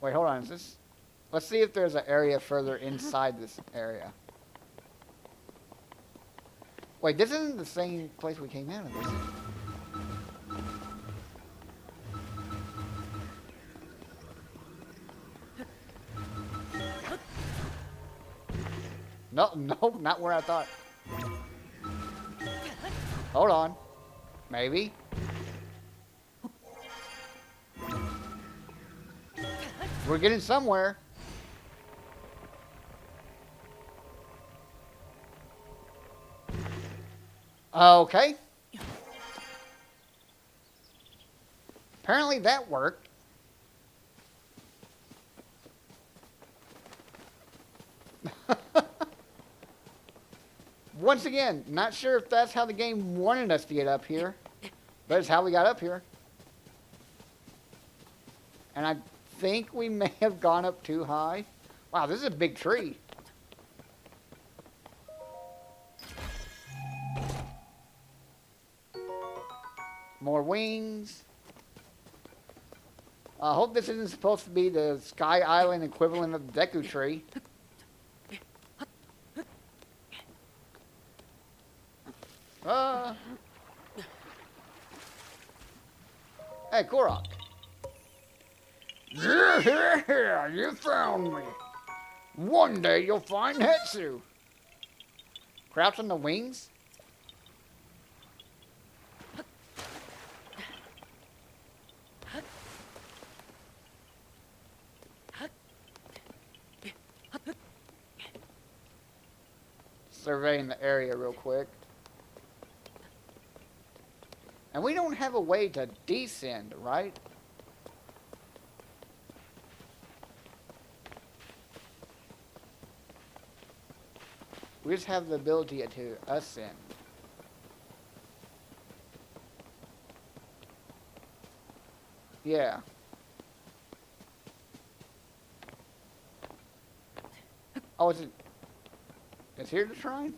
Wait, hold on. Is this... Let's see if there's an area further inside this area. Wait, this isn't the same place we came out of, is it? No, no, not where I thought. Hold on. Maybe. We're getting somewhere. Okay. Apparently that worked. Once again, not sure if that's how the game wanted us to get up here, but it's how we got up here. And I think we may have gone up too high. Wow, this is a big tree. More wings. I hope this isn't supposed to be the Sky Island equivalent of the Deku Tree. Hey, Korok. Yeah, you found me. One day you'll find Hetsu. Crouch on the wings? Surveying the area real quick. And we don't have a way to descend, right? We just have the ability to ascend. Yeah. Oh, is it? Is here the shrine?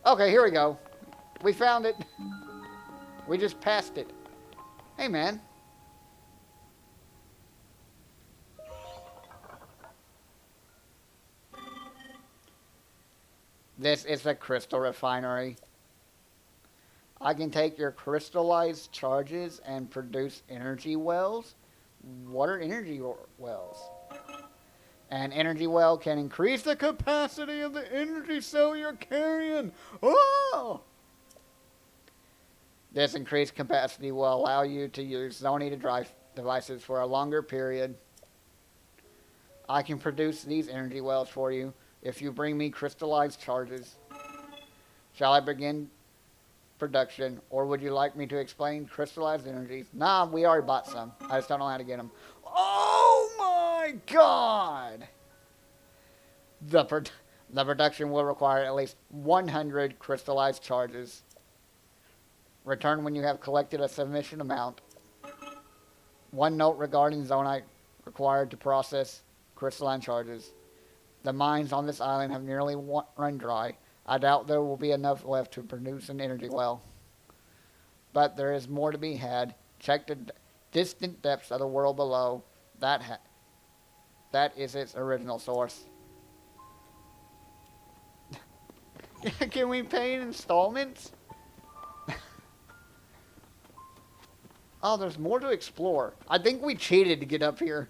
Okay, here we go. We found it. We just passed it. Hey, man. This is a crystal refinery. I can take your crystallized charges and produce energy wells. What are energy wells? An energy well can increase the capacity of the energy cell you're carrying. Oh! This increased capacity will allow you to use Zoni drive devices for a longer period. I can produce these energy wells for you if you bring me crystallized charges. Shall I begin production, or would you like me to explain crystallized energies? Nah, we already bought some. I just don't know how to get them. Oh my god! The production will require at least 100 crystallized charges. Return when you have collected a sufficient amount. One note regarding zonite required to process crystalline charges. The mines on this island have nearly run dry. I doubt there will be enough left to produce an energy well. But there is more to be had. Check distant depths of the world below. That is its original source. Can we pay in installments? Oh, there's more to explore. I think we cheated to get up here.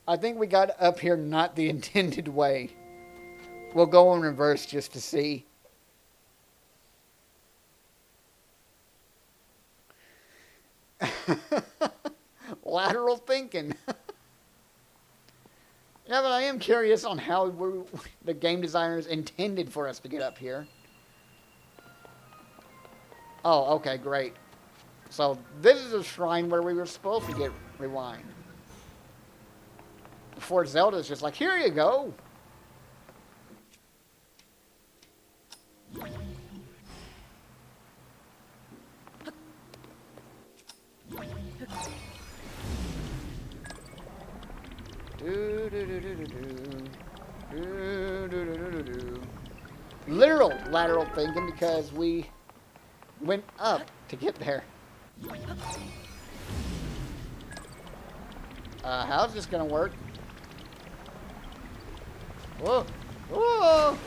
I think we got up here not the intended way. We'll go in reverse just to see. Lateral thinking. Yeah, but I am curious on how the game designers intended for us to get up here. Oh, okay, great. So this is a shrine where we were supposed to get rewind. Before Zelda's just like, here you go. Literal lateral thinking because we went up to get there. How's this gonna work? Whoa! Whoa!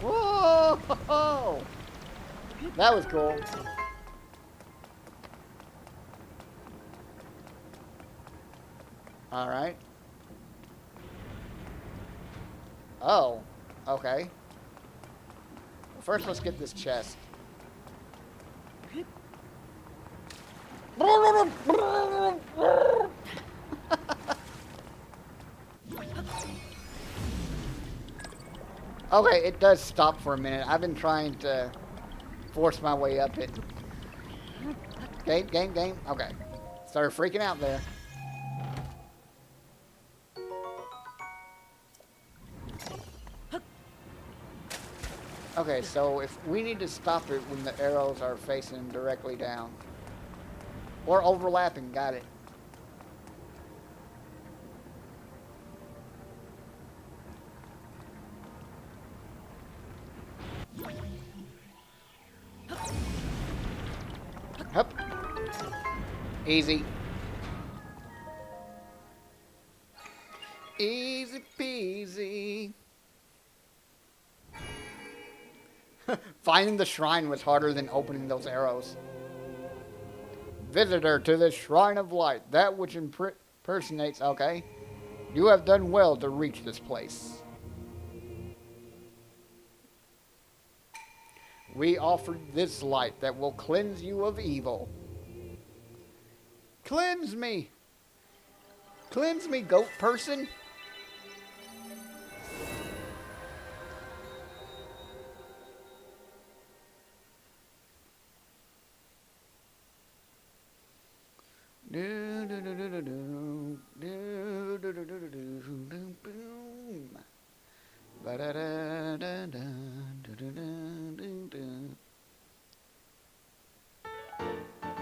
Whoa! That was cool. All right. Oh, okay. Well, first, let's get this chest. Okay, it does stop for a minute. I've been trying to force my way up it. Game. Okay. Started freaking out there. Okay, so if we need to stop it when the arrows are facing directly down. Or overlapping, got it. Hup. Easy. Easy peasy. Finding the shrine was harder than opening those arrows. Visitor to the Shrine of Light, that which impersonates... Okay. You have done well to reach this place. We offer this light that will cleanse you of evil. Cleanse me! Cleanse me, goat person!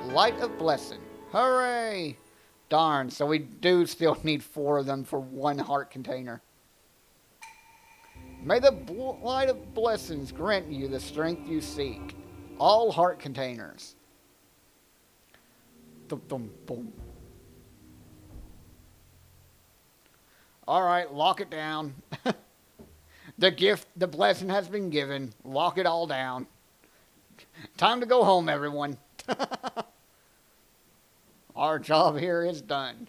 Light of blessing. Hooray! Darn, so we do still need 4 of them for 1 heart container. May the light of blessings grant you the strength you seek. All heart containers. Boom. Alright, lock it down. The gift, the blessing has been given. Lock it all down. Time to go home, everyone. Our job here is done.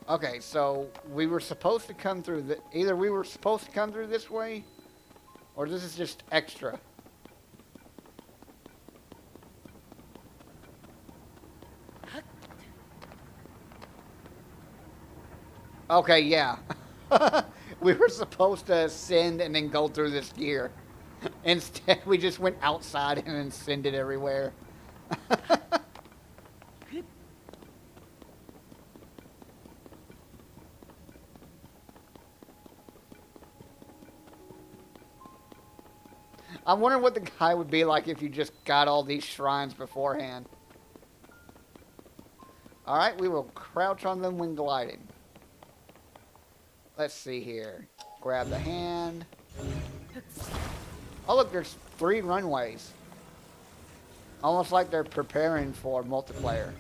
Okay, so we were supposed to come through either we were supposed to come through this way, or this is just extra. Okay, yeah. We were supposed to ascend and then go through this gear. Instead, we just went outside and ascended everywhere. I'm wondering what the guy would be like if you just got all these shrines beforehand. Alright, we will crouch on them when gliding. Let's see here. Grab the hand. Oh, look, there's 3 runways. Almost like they're preparing for multiplayer.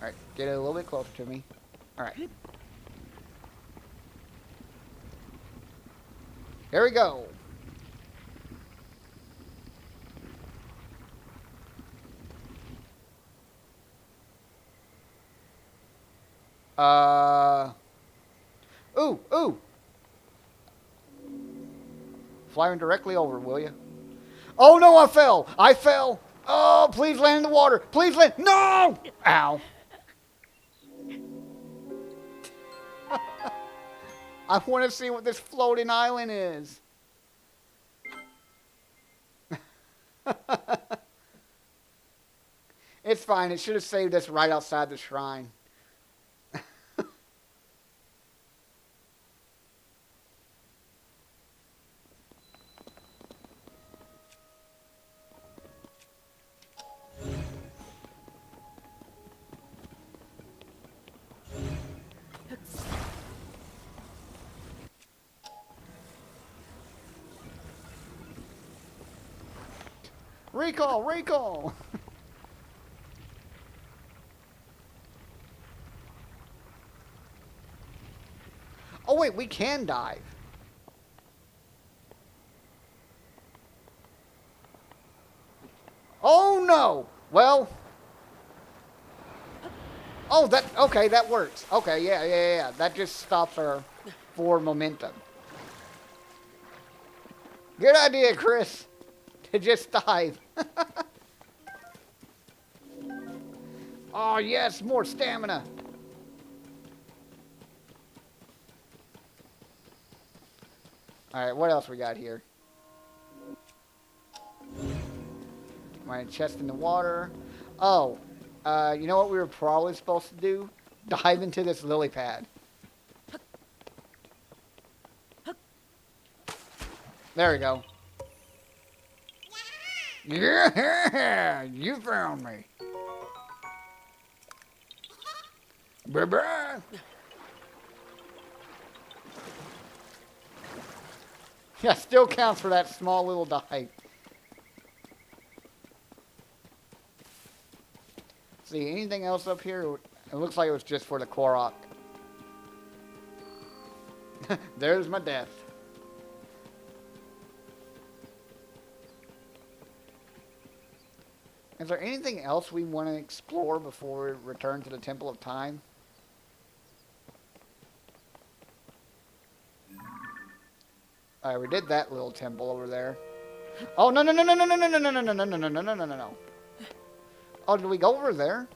Alright, get it a little bit closer to me. Alright. Here we go. Ooh. Flying directly over, will you? Oh no, I fell. I fell. Oh, please land in the water. Please land. No! Ow. I want to see what this floating island is. It's fine. It should have saved us right outside the shrine. Recall! Recall! Oh wait, we can dive. Oh no! Well... Oh, okay, that works. Okay, yeah. That just stops our forward momentum. Good idea, Chris. To just dive. Oh, yes, more stamina. Alright, what else we got here? My chest in the water. Oh, you know what we were probably supposed to do? Dive into this lily pad. There we go. Yeah, you found me. Bye-bye. Yeah, still counts for that small little dive. See, anything else up here? It looks like it was just for the Korok. There's my death. Is there anything else we want to explore before we return to the Temple of Time? Alright, we did that little temple over there. Oh, no. Oh, did we go over there?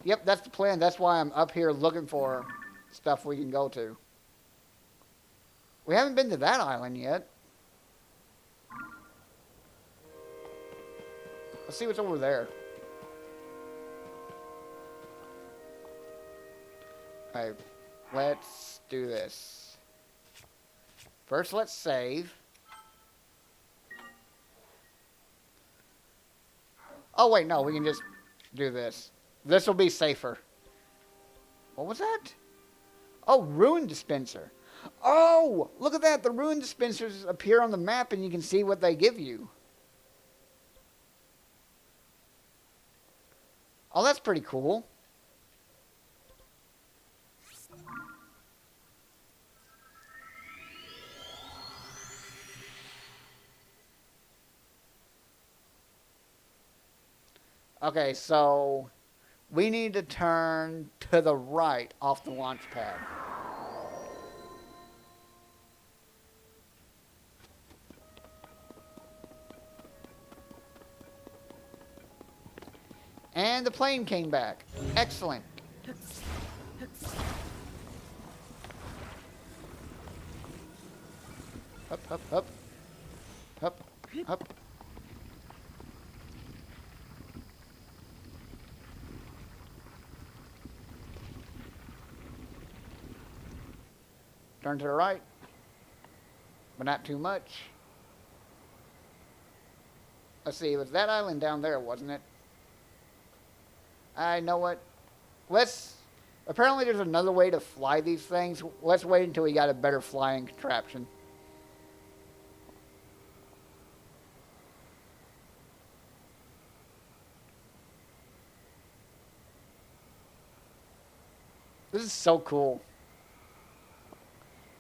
Yep, that's the plan. That's why I'm up here looking for stuff we can go to. We haven't been to that island yet. Let's see what's over there. Alright, let's do this. First, let's save. Oh, wait, no, we can just do this. This will be safer. What was that? Oh, Ruin Dispenser. Oh, look at that. The Ruin Dispensers appear on the map and you can see what they give you. Oh, that's pretty cool. Okay, so we need to turn to the right off the launch pad. And the plane came back. Excellent. Up, up, up. Up, up. Turn to the right. But not too much. Let's see, it was that island down there, wasn't it? I know what. Let's... Apparently there's another way to fly these things. Let's wait until we got a better flying contraption. This is so cool.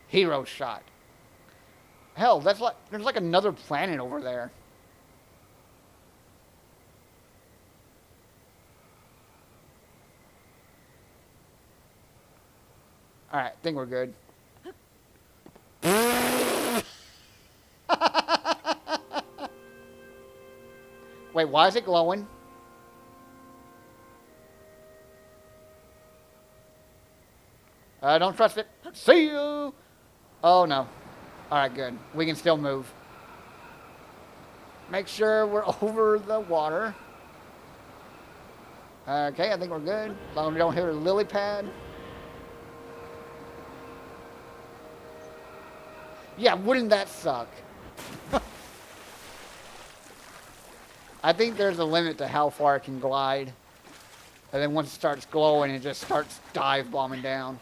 Hero shot. Hell, that's like... There's like another planet over there. Alright, I think we're good. Wait, why is it glowing? Don't trust it. See you! Oh, no. Alright, good. We can still move. Make sure we're over the water. Okay, I think we're good. As long as we don't hit a lily pad. Yeah, wouldn't that suck? I think there's a limit to how far it can glide. And then once it starts glowing, it just starts dive bombing down.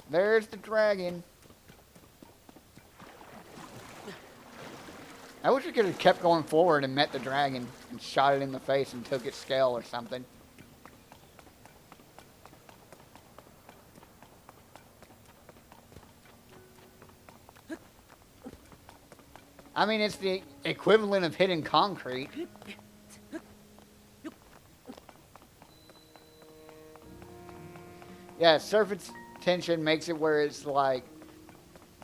There's the dragon. I wish we could have kept going forward and met the dragon and shot it in the face and took its scale or something. I mean, it's the equivalent of hitting concrete. Yeah, surface tension makes it where it's like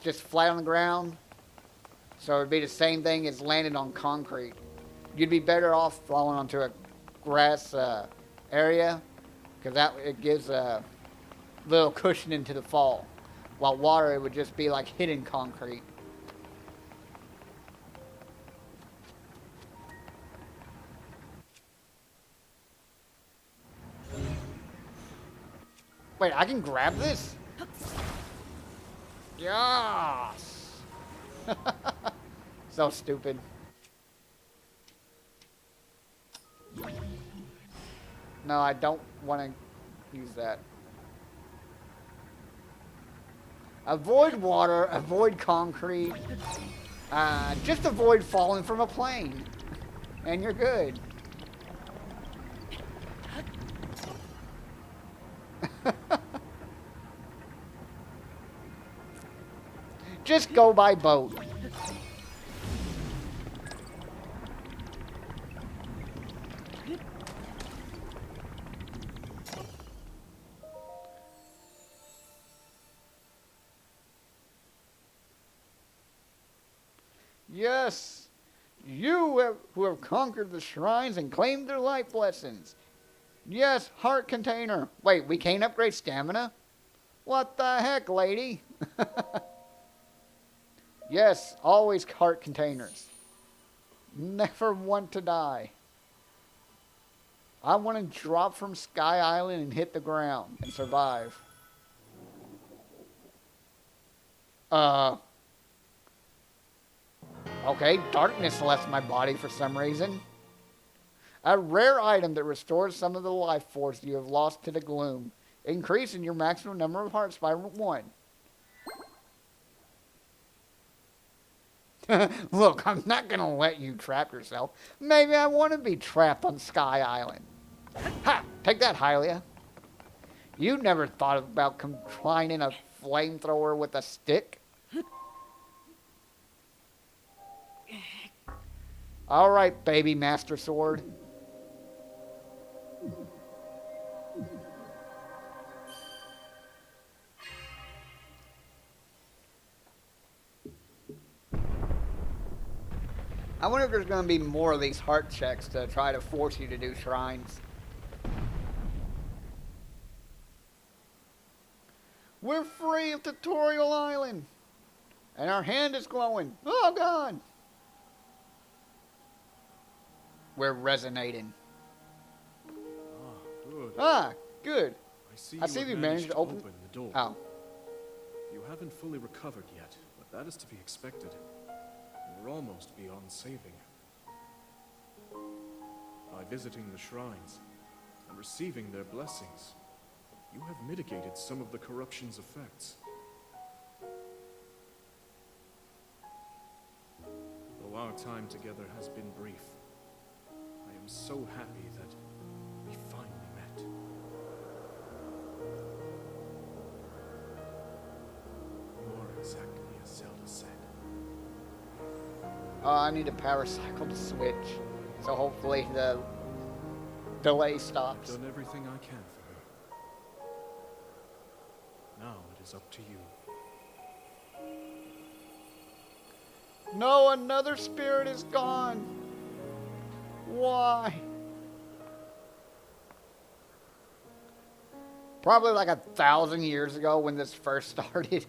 just flat on the ground. So it'd be the same thing as landing on concrete. You'd be better off falling onto a grass area, because that it gives a little cushion into the fall. While water, it would just be like hitting concrete. Wait, I can grab this? Yes! So stupid. No, I don't want to use that. Avoid water, avoid concrete. Just avoid falling from a plane. And you're good. Just go by boat. Yes, who have conquered the shrines and claimed their life lessons. Yes, heart container. Wait, we can't upgrade stamina? What the heck, lady? Yes, always heart containers. Never want to die. I want to drop from Sky Island and hit the ground and survive. Okay, darkness left my body for some reason. A rare item that restores some of the life force you have lost to the gloom, increasing your maximum number of hearts by 1. Look, I'm not going to let you trap yourself. Maybe I want to be trapped on Sky Island. Ha! Take that, Hylia. You never thought about combining a flamethrower with a stick? Alright, baby Master Sword. I wonder if there's going to be more of these heart checks to try to force you to do shrines. We're free of Tutorial Island. And our hand is glowing. Oh, God. We're resonating. Good. Ah, good. I see you you managed to open the door. Oh. You haven't fully recovered yet, but that is to be expected. You're almost beyond saving. By visiting the shrines and receiving their blessings, you have mitigated some of the corruption's effects. Though our time together has been brief, I am so happy that we finally met. You're exactly as Zelda said. I need a power cycle to switch. So hopefully the delay stops. I've done everything I can for her. Now it is up to you. No, another spirit is gone. Why? Probably like 1,000 years ago when this first started.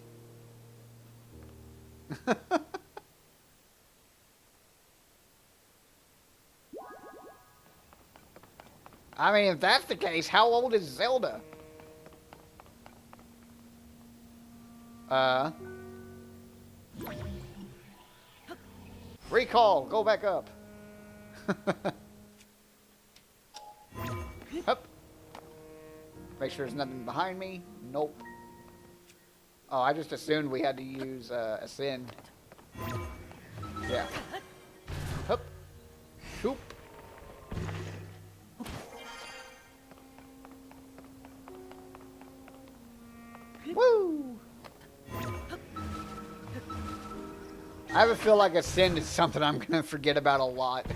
I mean, if that's the case, how old is Zelda? Recall, go back up. Up. Make sure there's nothing behind me. Nope. Oh, I just assumed we had to use ascend. Yeah. Hup. Shoop. Woo! I have a feel like ascend is something I'm gonna forget about a lot.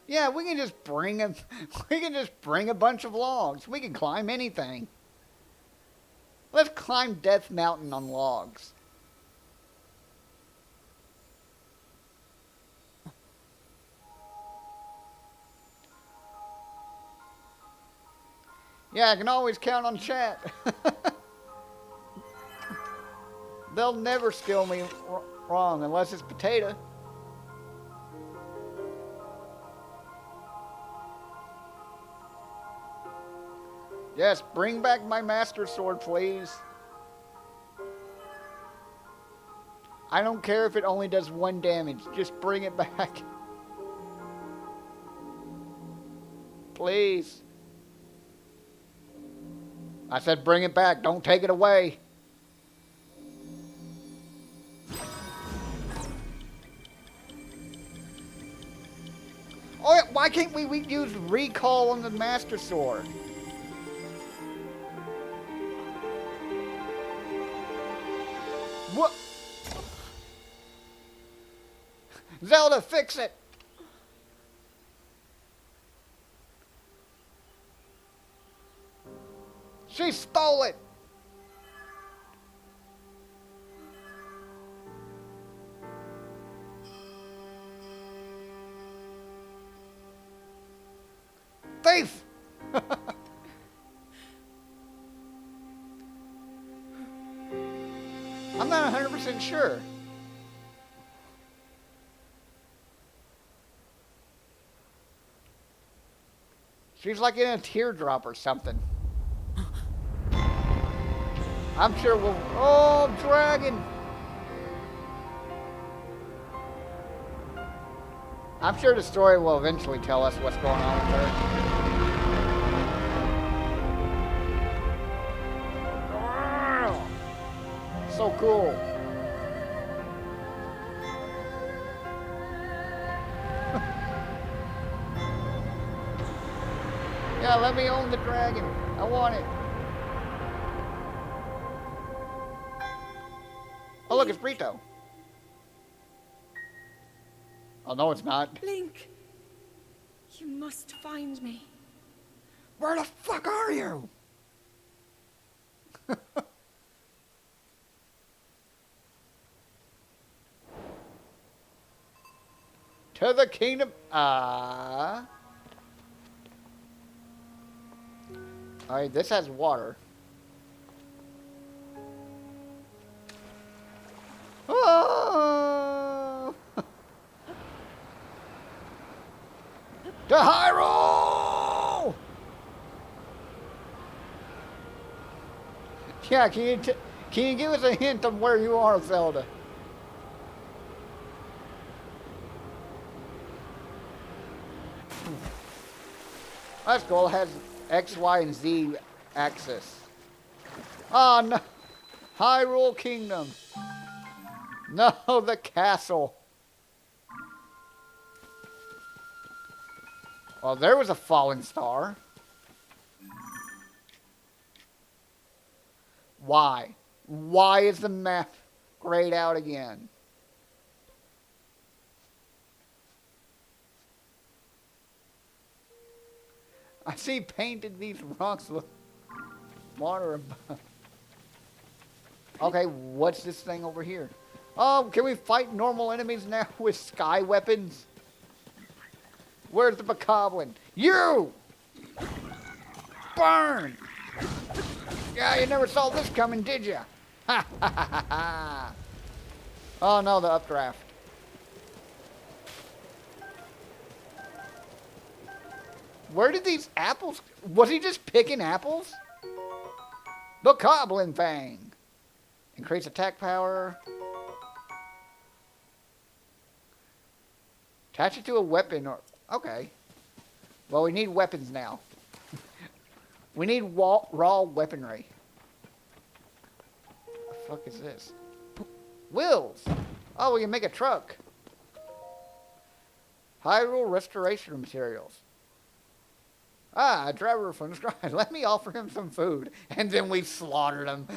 Yeah, we can just bring a bunch of logs. We can climb anything. Let's climb Death Mountain on logs. Yeah, I can always count on chat. They'll never skill me wrong unless it's potato. Yes, bring back my master sword, please. I don't care if it only does 1 damage. Just bring it back. Please. I said bring it back. Don't take it away. Oh, why can't we use recall on the master sword? What? Zelda, fix it! She stole it! Thief! I'm not 100% sure. She's like in a teardrop or something. I'm sure we'll... Oh, dragon! I'm sure the story will eventually tell us what's going on with her. So cool. Yeah, let me own the dragon. I want it. Oh, look, it's Brito. Oh, no, it's not. Link, you must find me. Where the fuck are you? To the kingdom. Alright, this has water. To Hyrule! Yeah, can you give us a hint of where you are, Zelda? That's cool. It has X, Y, and Z axis. Oh, no. Hyrule Kingdom. No, the castle. Well, there was a falling star. Why? Why is the map grayed out again? I see painted these rocks with water above. Okay, what's this thing over here? Oh, can we fight normal enemies now with sky weapons? Where's the bokoblin? You! Burn! Yeah, you never saw this coming, did you? Ha ha ha ha! Oh no, the updraft. Where did these apples... Was he just picking apples? Bokoblin Fang. Increase attack power. Attach it to a weapon or... Okay. Well, we need weapons now. We need raw weaponry. What the fuck is this? Wheels! Oh, we can make a truck. Hyrule Restoration Materials. Ah, a driver from the sky. Let me offer him some food. And then we slaughtered him.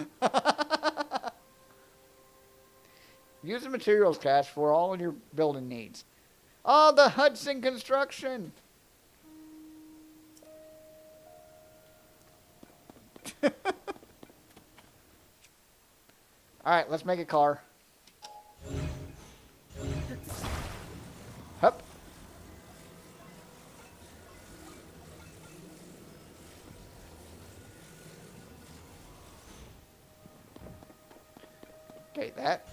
Use the materials cache for all of your building needs. Oh, the Hudson construction. Alright, let's make a car. Hup. Okay, that.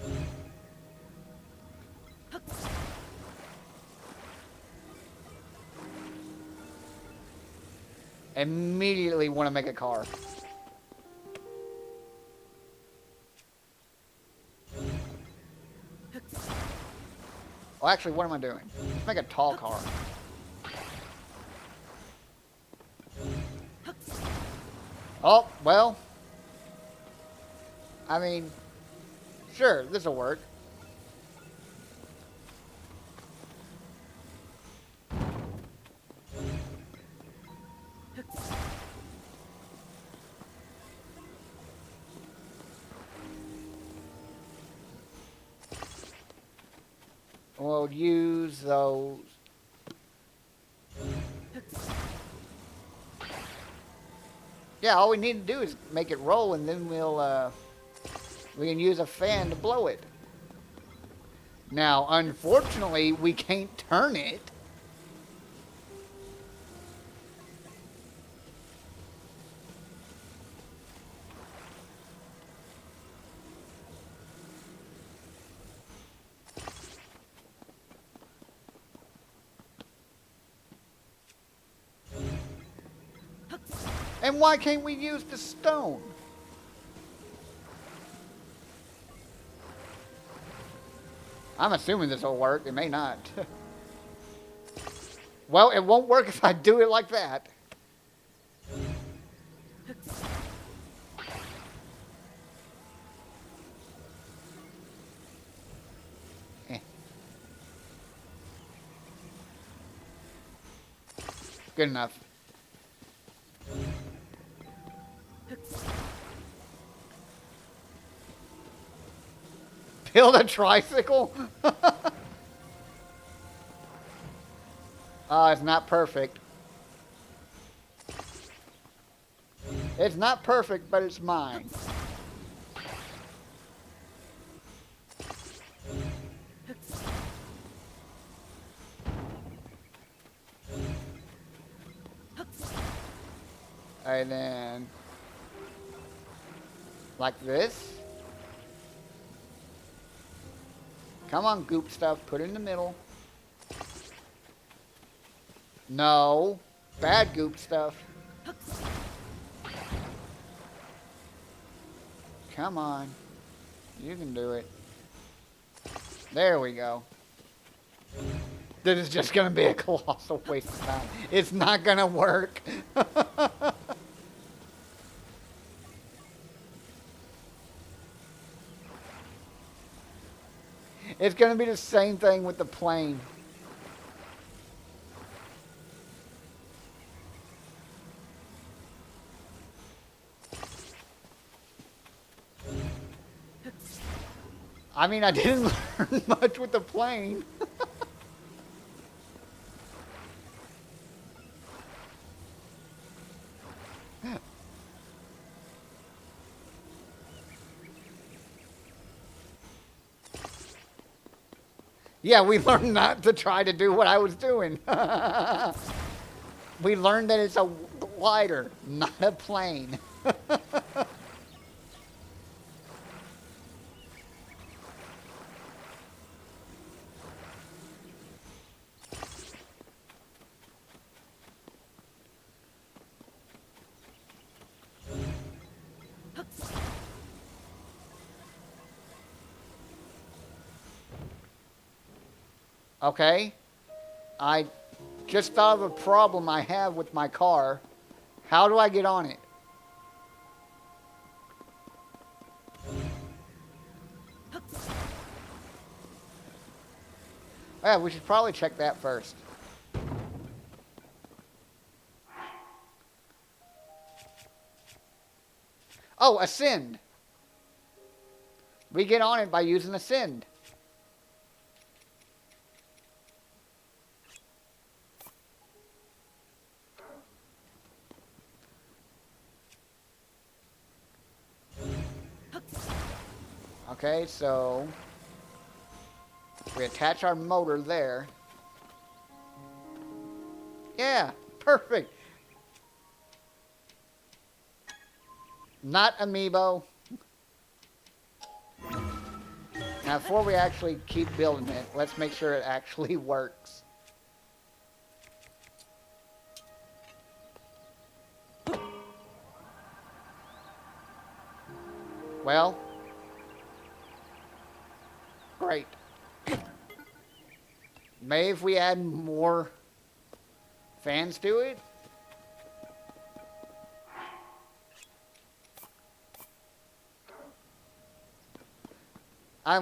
Immediately want to make a car. Well, actually, what am I doing? Let's make a tall car. Oh, well. I mean, sure, this'll work. We'll use those. Yeah, all we need to do is make it roll, and then we can use a fan to blow it. Now, unfortunately, we can't turn it. And why can't we use the stone? I'm assuming this will work. It may not. Well, it won't work if I do it like that. Eh. Good enough. Build a tricycle? It's not perfect. It's not perfect, but it's mine. And then, like this. Come on, goop stuff. Put it in the middle. No. Bad goop stuff. Come on. You can do it. There we go. This is just going to be a colossal waste of time. It's not going to work. It's going to be the same thing with the plane. I mean, I didn't learn much with the plane. Yeah, we learned not to try to do what I was doing. We learned that it's a glider, not a plane. Okay, I just thought of a problem I have with my car. How do I get on it? Yeah, we should probably check that first. Oh, ascend. We get on it by using ascend. Okay, so we attach our motor there. Yeah, perfect. Not amiibo. Now, before we actually keep building it, let's make sure it actually works. Well, great. Maybe if we add more fans to it.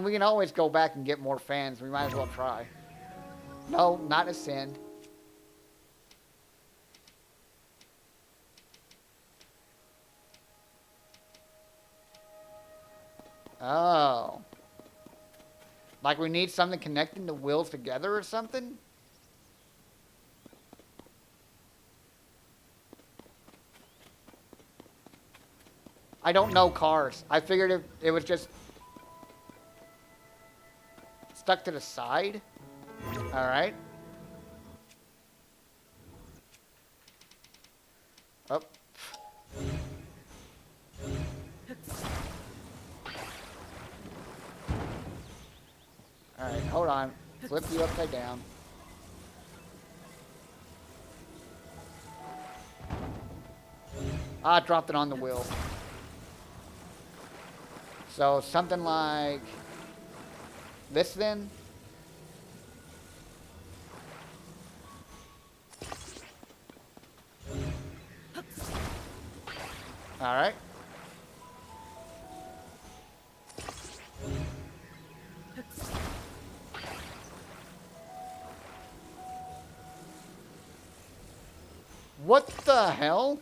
We can always go back and get more fans. We might as well try. No, not ascend. Oh. Like we need something connecting the wheels together or something? I don't know cars. I figured it was just stuck to the side. All right. Oh. All right, hold on. Flip you upside down. Ah, dropped it on the wheel. So something like this then? All right. What the hell?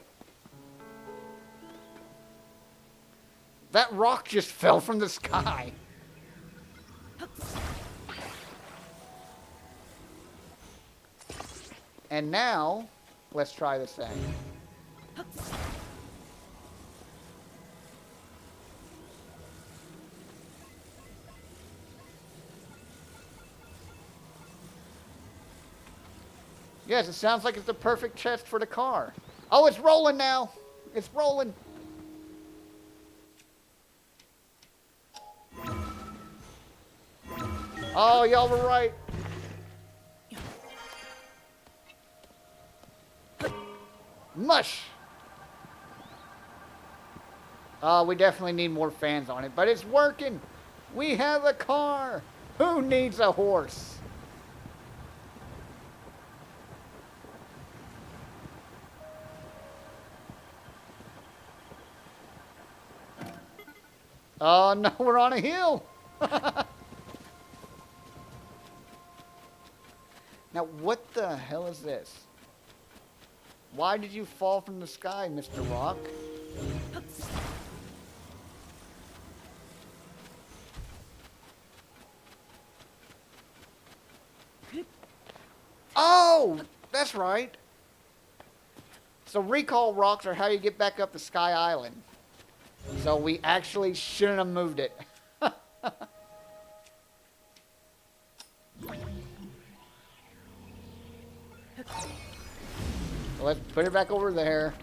That rock just fell from the sky. And now, let's try this thing. Yes, it sounds like it's the perfect chest for the car. Oh, it's rolling now. It's rolling. Oh, y'all were right. Mush! We definitely need more fans on it, but it's working! We have a car! Who needs a horse? Oh no, we're on a hill! Now, what the hell is this? Why did you fall from the sky, Mr. Rock? Oh, that's right. So recall rocks are how you get back up to Sky Island. So we actually shouldn't have moved it. So let's put it back over there.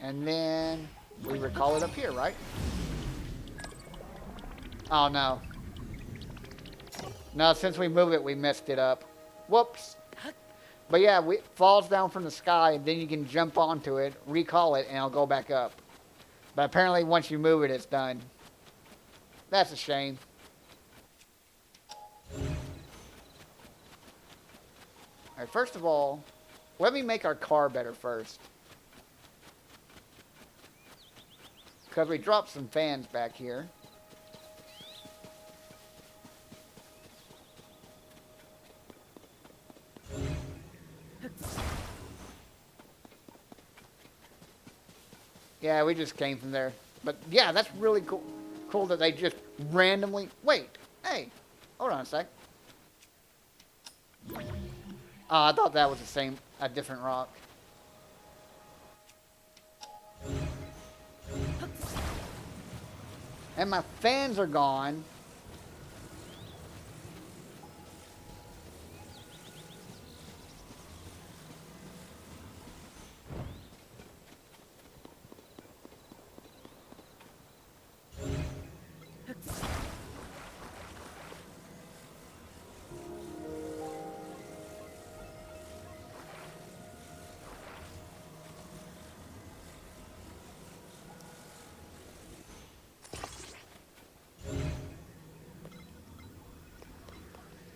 And then we recall it up here, right? Oh, no. No, since we moved it, we messed it up. Whoops. But yeah, it falls down from the sky, and then you can jump onto it, recall it, and it'll go back up. But apparently once you move it, it's done. That's a shame. Alright, first of all, let me make our car better first. Because we dropped some fans back here. Yeah, we just came from there. But yeah, that's really cool. Cool that they just randomly... Wait, hey, hold on a sec. Oh, I thought that was a different rock. And my fans are gone.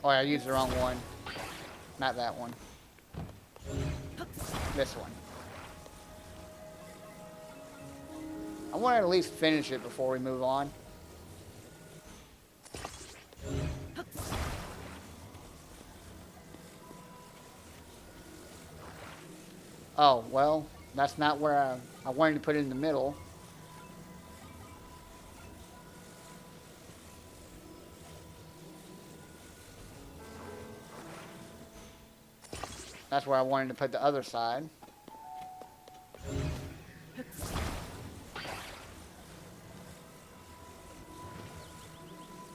Oh, I used the wrong one. Not that one. This one. I want to at least finish it before we move on. Oh, well, that's not where I wanted to put it in the middle. That's where I wanted to put the other side.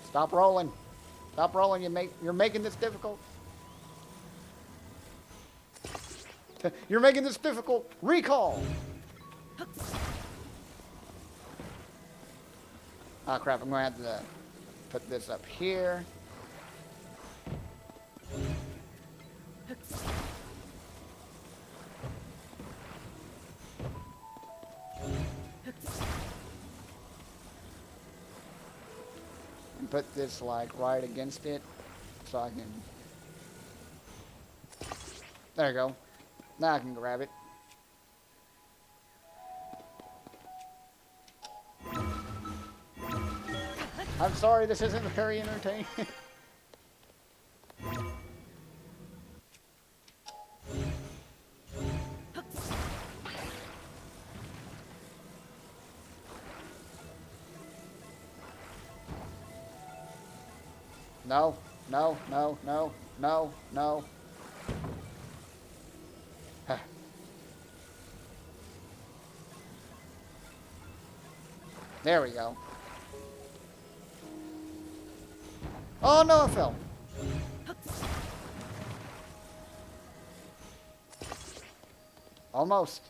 Stop rolling. Stop rolling. You're making this difficult. You're making this difficult. Recall. Oh crap, I'm going to have to put this up here. And put this like right against it so I can... There you go. Now I can grab it. I'm sorry, this isn't very entertaining. No, no, no, no, no, no. There we go. Oh no, I fell. Almost.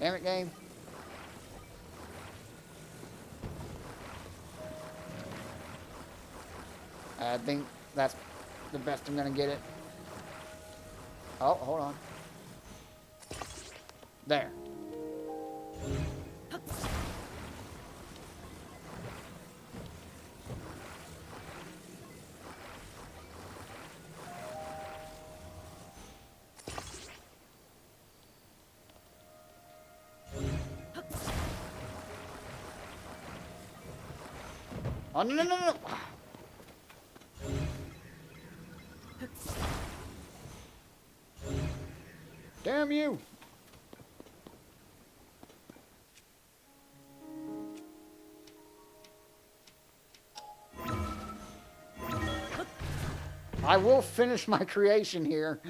Damn it, game. I think that's the best I'm gonna get it. Oh, hold on. There. Oh, no, no, no, no. Damn you. I will finish my creation here.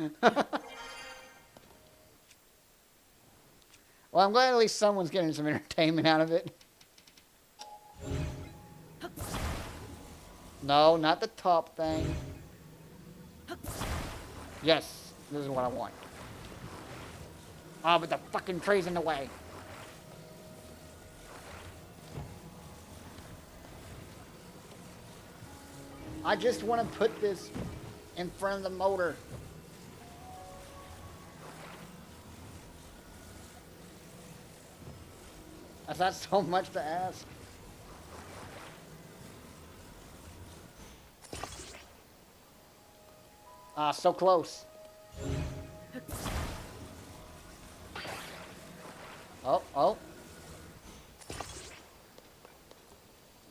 Well, I'm glad at least someone's getting some entertainment out of it. No, not the top thing. Yes, this is what I want. Oh, but the fucking tree's in the way. I just want to put this in front of the motor. That's not so much to ask. Ah, so close. Oh, oh.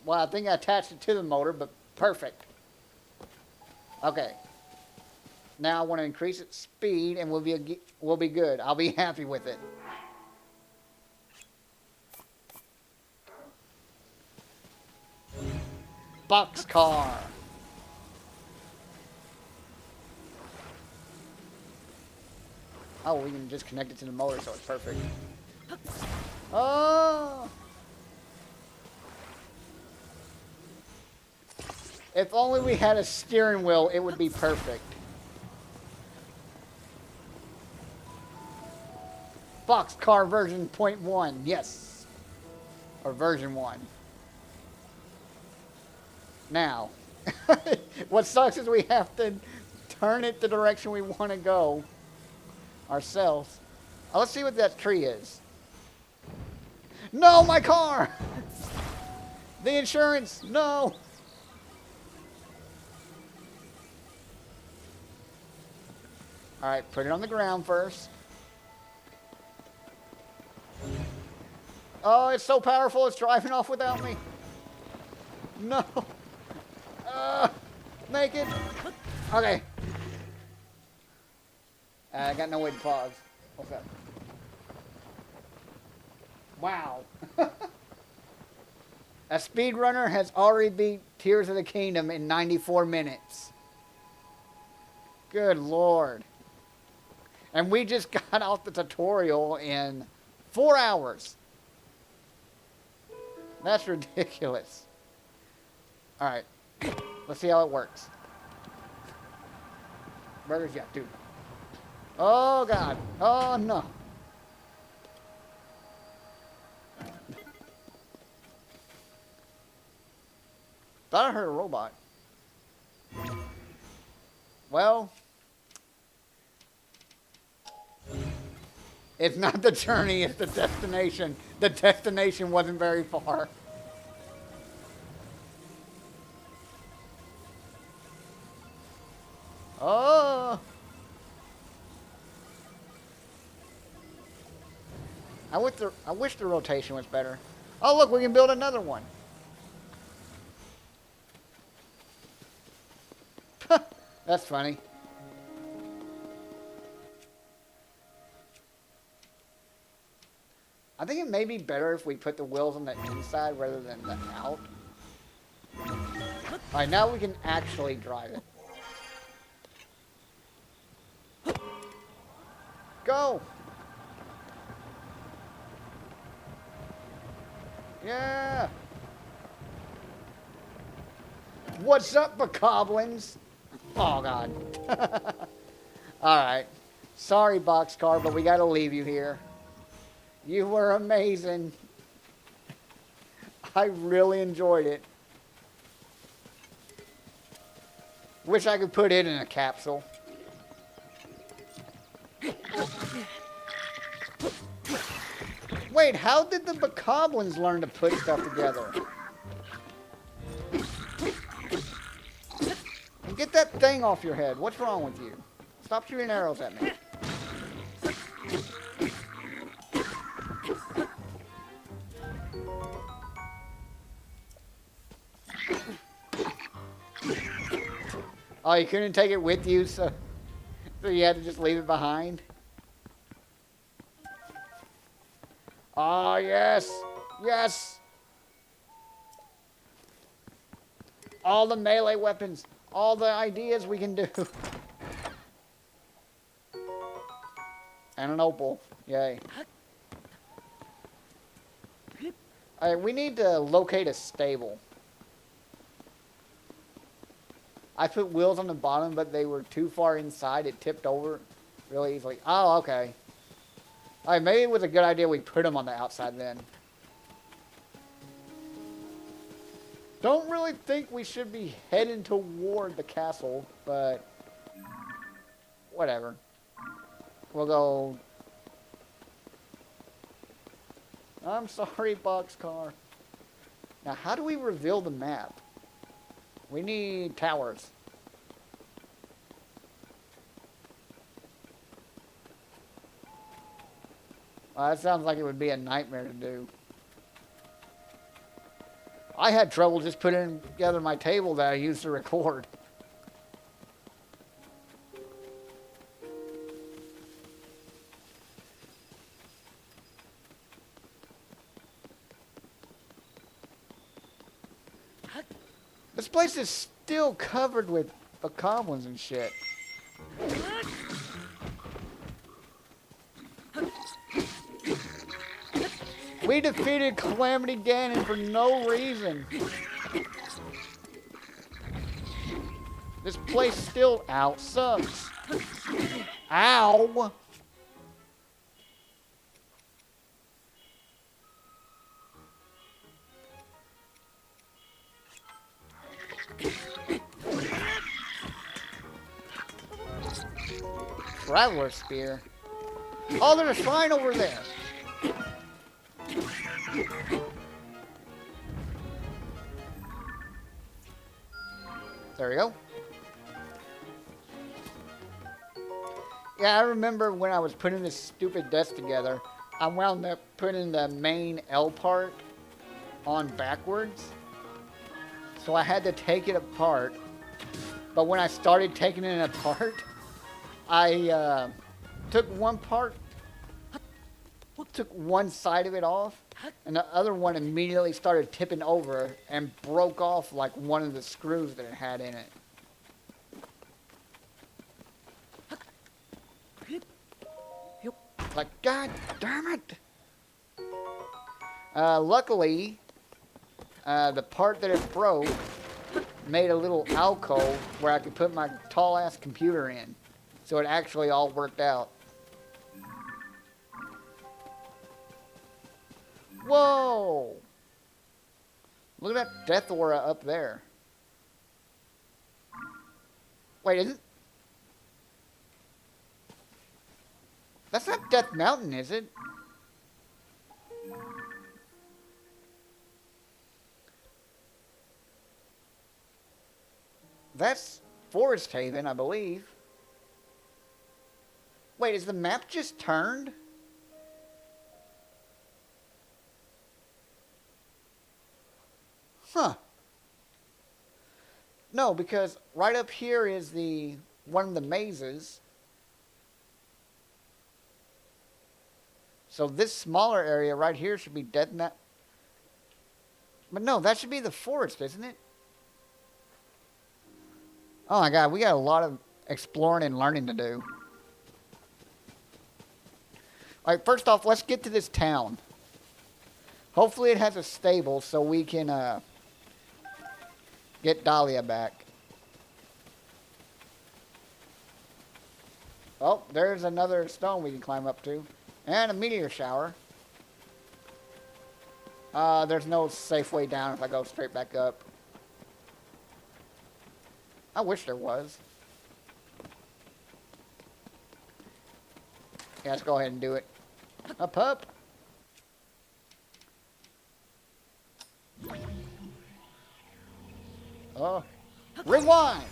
Well, I think I attached it to the motor, but perfect. Okay. Now I want to increase its speed, and we'll be good. I'll be happy with it. Boxcar. Oh, we can just connect it to the motor, so it's perfect. Oh! If only we had a steering wheel, it would be perfect. Boxcar version 0.1, yes. Or version 1. Now, what sucks is we have to turn it the direction we want to go ourselves. Let's see what that tree is. No, my car! The insurance, no! Alright, put it on the ground first. Oh, it's so powerful, it's driving off without me. No! Make it! Okay. I got no way to pause. What's up? Wow. A speedrunner has already beat Tears of the Kingdom in 94 minutes. Good Lord. And we just got out the tutorial in 4 hours. That's ridiculous. Alright. Let's see how it works. Burgers, yeah, dude. Oh, God. Oh, no. Thought I heard a robot. Well, it's not the journey, it's the destination. The destination wasn't very far. Oh! I wish the rotation was better. Oh, look, we can build another one. That's funny. I think it may be better if we put the wheels on the inside rather than the out. Alright, now we can actually drive it. Go! Yeah! What's up, bokoblins? Oh, God. Alright. Sorry, Boxcar, but we gotta leave you here. You were amazing. I really enjoyed it. Wish I could put it in a capsule. Wait, how did the bokoblins learn to put stuff together? And get that thing off your head. What's wrong with you? Stop shooting arrows at me. Oh, you couldn't take it with you, so you had to just leave it behind? Oh, yes. Yes. All the melee weapons. All the ideas we can do. And an opal. Yay. Alright, we need to locate a stable. I put wheels on the bottom, but they were too far inside. It tipped over really easily. Oh, okay. Alright, maybe it was a good idea we put them on the outside then. Don't really think we should be heading toward the castle, but whatever. We'll go. I'm sorry, boxcar. Now, how do we reveal the map? We need towers. That sounds like it would be a nightmare to do. I had trouble just putting together my table that I used to record. This place is still covered with bokoblins and shit. We defeated Calamity Ganon for no reason. This place still out sucks. Ow! Traveler spear. Oh, there's a shrine over there. There we go. Yeah, I remember when I was putting this stupid desk together, I wound up putting the main L part on backwards. So I had to take it apart. But when I started taking it apart, I took one side of it off, and the other one immediately started tipping over and broke off like one of the screws that it had in it. Like, god damn it! Luckily, the part that it broke made a little alcove where I could put my tall-ass computer in. So it actually all worked out. Whoa! Look at that death aura up there. Wait, isn't... That's not Death Mountain, is it? That's Forest Haven, I believe. Wait, is the map just turned? Huh. No, because right up here is the one of the mazes. So this smaller area right here should be Death Mountain. But no, that should be the forest, isn't it? Oh my god, we got a lot of exploring and learning to do. Alright, first off, let's get to this town. Hopefully it has a stable so we can get Dahlia back. Oh, there's another stone we can climb up to. And a meteor shower. There's no safe way down if I go straight back up. I wish there was. Yeah, let's go ahead and do it. Up, up. Oh. Rewind!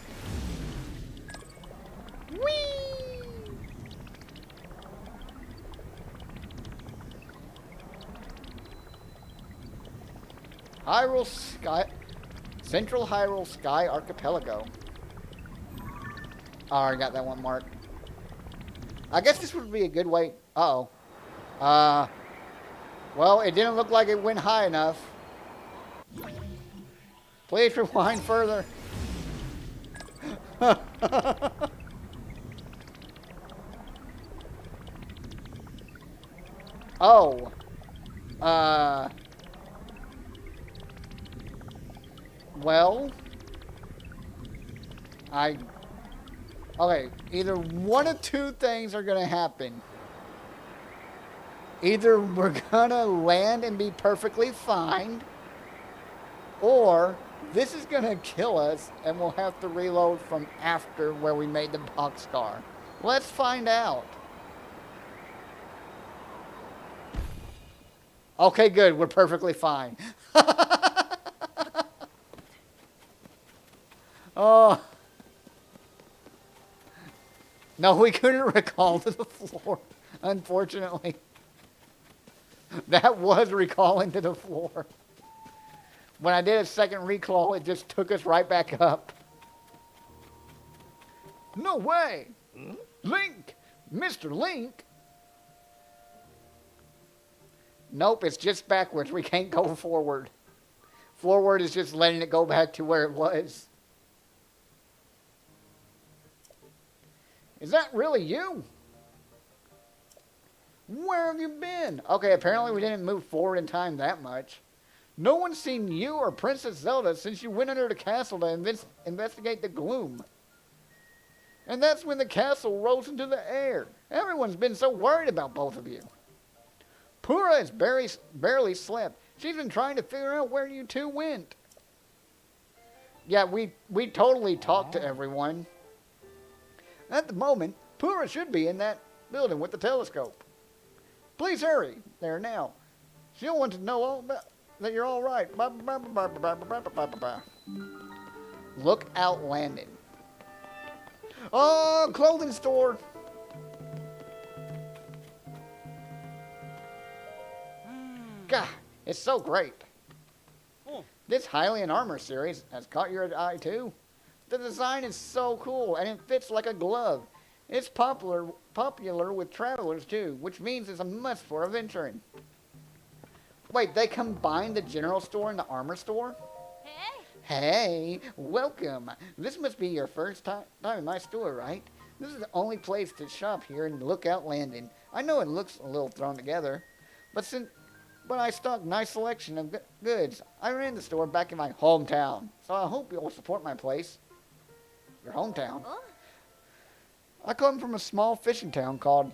Whee! Hyrule Sky... Central Hyrule Sky Archipelago. I already got that one marked. I guess this would be a good way... Uh-oh. Well, it didn't look like it went high enough. Please rewind further. Oh. Well. Okay, either one of two things are gonna happen. Either we're gonna land and be perfectly fine, or this is gonna kill us and we'll have to reload from after where we made the boxcar. Let's find out. Okay, good. We're perfectly fine. Oh. No, we couldn't recall to the floor, unfortunately. That was recalling to the floor. When I did a second recall, it just took us right back up. No way! Link! Mr. Link! Nope, it's just backwards. We can't go forward. Forward is just letting it go back to where it was. Is that really you? Where have you been? Okay, apparently we didn't move forward in time that much. No one's seen you or Princess Zelda since you went under the castle to investigate the gloom. And that's when the castle rose into the air. Everyone's been so worried about both of you. Pura has barely slept. She's been trying to figure out where you two went. Yeah, we totally talked to everyone. At the moment, Pura should be in that building with the telescope. Please hurry there now. She'll want to know all about that you're all right. Lookout Landing. Oh, clothing store. God, it's so great. This Hylian armor series has caught your eye too. The design is so cool and it fits like a glove. It's popular with travelers too, which means it's a must for adventuring. Wait, they combined the general store and the armor store? Hey, welcome. This must be your first time in my store, right? This is the only place to shop here in Lookout Landing. I know it looks a little thrown together, but I stock nice selection of goods. I ran the store back in my hometown, so I hope you'll support my place. Your hometown? I come from a small fishing town called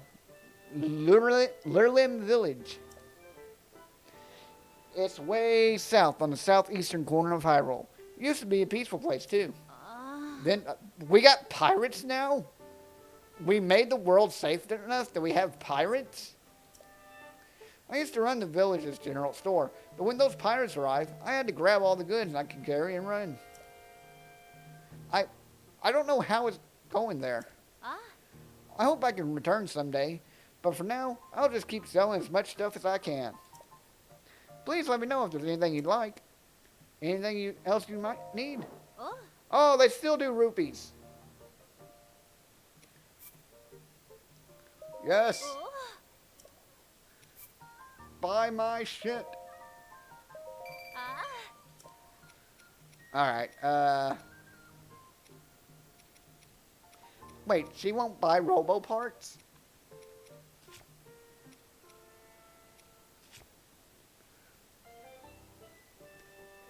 Lurlim Village. It's way south on the southeastern corner of Hyrule. Used to be a peaceful place too. Then we got pirates now? We made the world safe enough that we have pirates? I used to run the village's general store, but when those pirates arrived, I had to grab all the goods I could carry and run. I don't know how it's going there. I hope I can return someday, but for now, I'll just keep selling as much stuff as I can. Please let me know if there's anything you'd like. Anything else you might need? Oh, they still do rupees. Yes. Buy my shit. Alright, wait, she won't buy robo parts?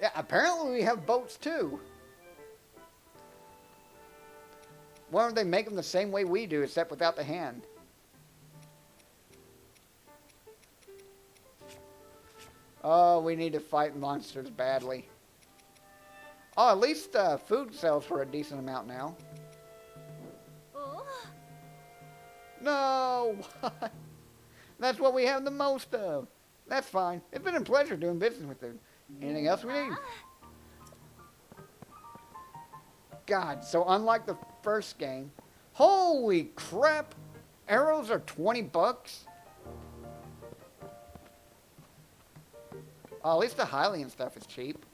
Yeah, apparently we have boats too. Why don't they make them the same way we do, except without the hand? Oh, we need to fight monsters badly. Oh, at least food sells for a decent amount now. Oh, No! That's what we have the most of. That's fine. It's been a pleasure doing business with you. Anything else we need? God, so unlike the first game, holy crap! Arrows are 20 bucks? Oh, at least the Hylian stuff is cheap.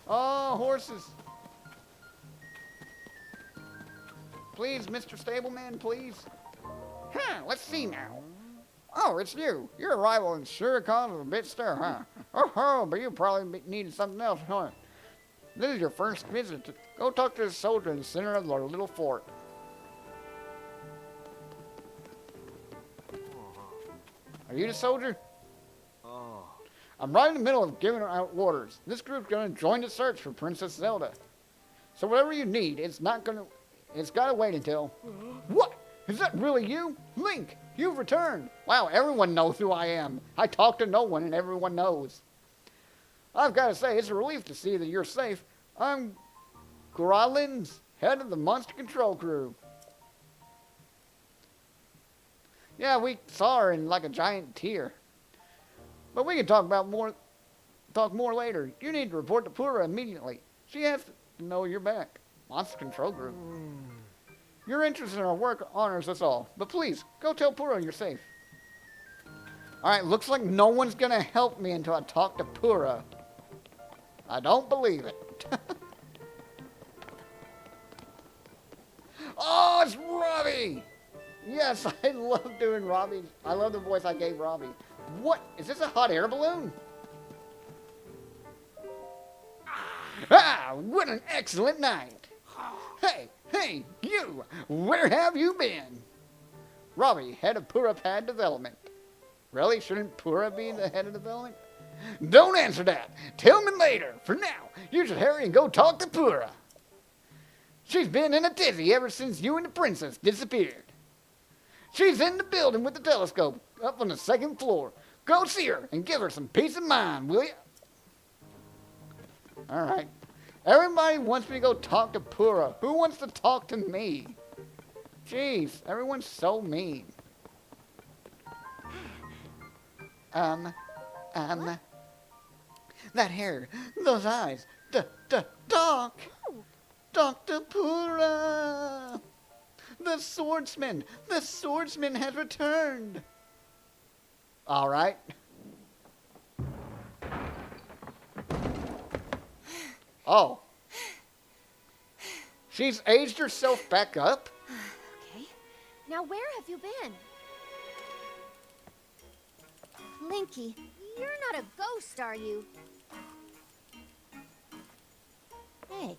Oh, horses. Please, Mr. Stableman, please. Huh, let's see now. Oh, it's you. Your arrival in sure caused a bit stir, huh? Oh, but you probably needed something else, huh? This is your first visit. Go talk to the soldier in the center of the little fort. Are you the soldier? I'm right in the middle of giving out orders. This group's gonna join the search for Princess Zelda. So whatever you need, it's gotta wait until... What? Is that really you? Link, you've returned. Wow, everyone knows who I am. I talk to no one and everyone knows. I've gotta say, it's a relief to see that you're safe. I'm Growlins, head of the monster control crew. Yeah, we saw her in like a giant tear. But we can talk more later. You need to report to Pura immediately. She has to know you're back. Monster control group. Your interest in our work honors us all. But please, go tell Pura you're safe. Alright, looks like no one's gonna help me until I talk to Pura. I don't believe it. Oh, it's Robbie! Yes, I love doing Robbie. I love the voice I gave Robbie. What? Is this a hot air balloon? Ah, what an excellent night. Hey, you! Where have you been? Robbie, head of Pura Pad Development. Really? Shouldn't Pura be the head of development? Don't answer that. Tell me later. For now, you should hurry and go talk to Pura. She's been in a tizzy ever since you and the princess disappeared. She's in the building with the telescope up on the second floor. Go see her and give her some peace of mind, will you? All right. Everybody wants me to go talk to Pura. Who wants to talk to me? Jeez, everyone's so mean. That hair, those eyes, Doc! Dr. Pura! The swordsman has returned! All right. Oh. She's aged herself back up? okay. Now where have you been? Linky, you're not a ghost, are you? Hey.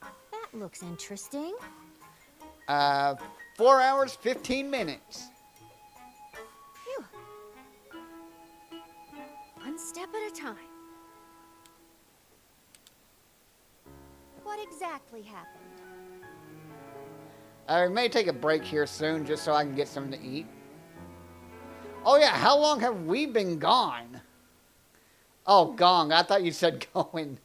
That looks interesting. 4 hours, 15 minutes. Phew. One step at a time. What exactly happened? I may take a break here soon just so I can get something to eat. Oh yeah, how long have we been gone? Oh, gone. I thought you said going.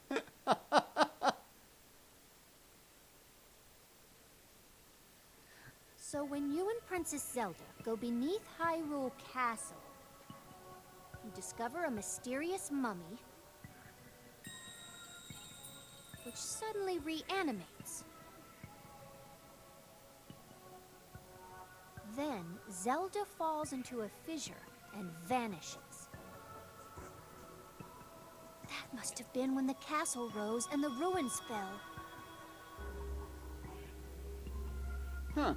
So when you and Princess Zelda go beneath Hyrule Castle, you discover a mysterious mummy which suddenly reanimates. Then Zelda falls into a fissure and vanishes. That must have been when the castle rose and the ruins fell. Huh.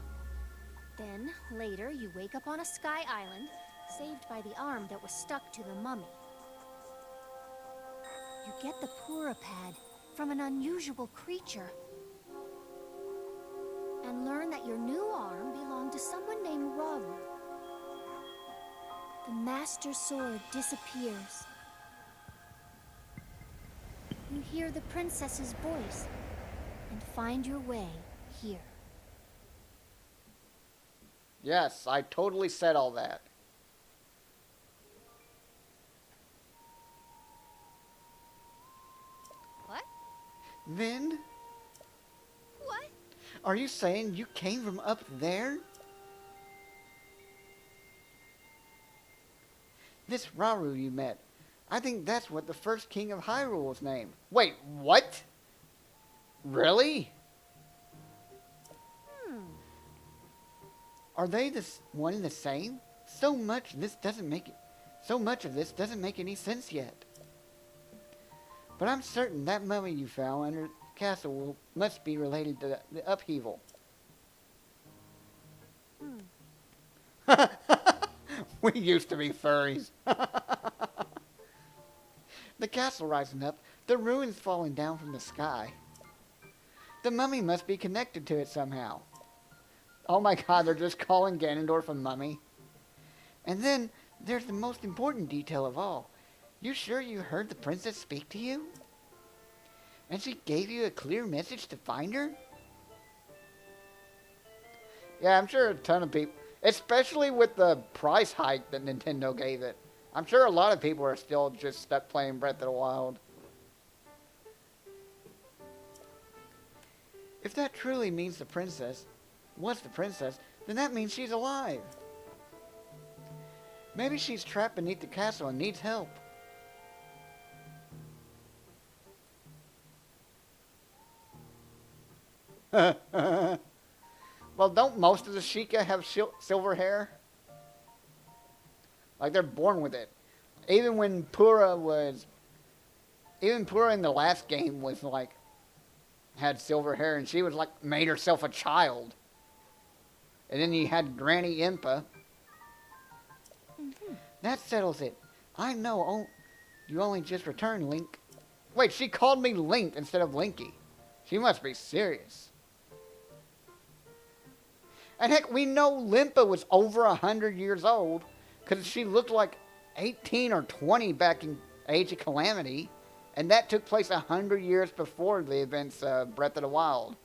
Then, later, you wake up on a sky island, saved by the arm that was stuck to the mummy. You get the Pura Pad from an unusual creature, and learn that your new arm belonged to someone named Rauru. The Master Sword disappears. You hear the princess's voice, and find your way here. Yes, I totally said all that. Then? What? Are you saying you came from up there? This Rauru you met. I think that's what the first king of Hyrule was named. Wait, what? Really? Are they one and the same? So much of this doesn't make any sense yet. But I'm certain that mummy you found under the castle must be related to the upheaval. We used to be furries. The castle rising up, the ruins falling down from the sky. The mummy must be connected to it somehow. Oh my god, they're just calling Ganondorf a mummy. And then, there's the most important detail of all. You sure you heard the princess speak to you? And she gave you a clear message to find her? Yeah, I'm sure a ton of people, especially with the price hike that Nintendo gave it. I'm sure a lot of people are still just stuck playing Breath of the Wild. If that truly means the princess was the princess, then that means she's alive. Maybe she's trapped beneath the castle and needs help. Well, don't most of the Sheikah have silver hair? Like, they're born with it. Even Pura in the last game was like, had silver hair, and she was like, made herself a child. And then you had Granny Impa. That settles it. I know you only just returned, Link. Wait, she called me Link instead of Linky. She must be serious. And heck, we know Limpa was over 100 years old, because she looked like 18 or 20 back in Age of Calamity. And that took place 100 years before the events of Breath of the Wild.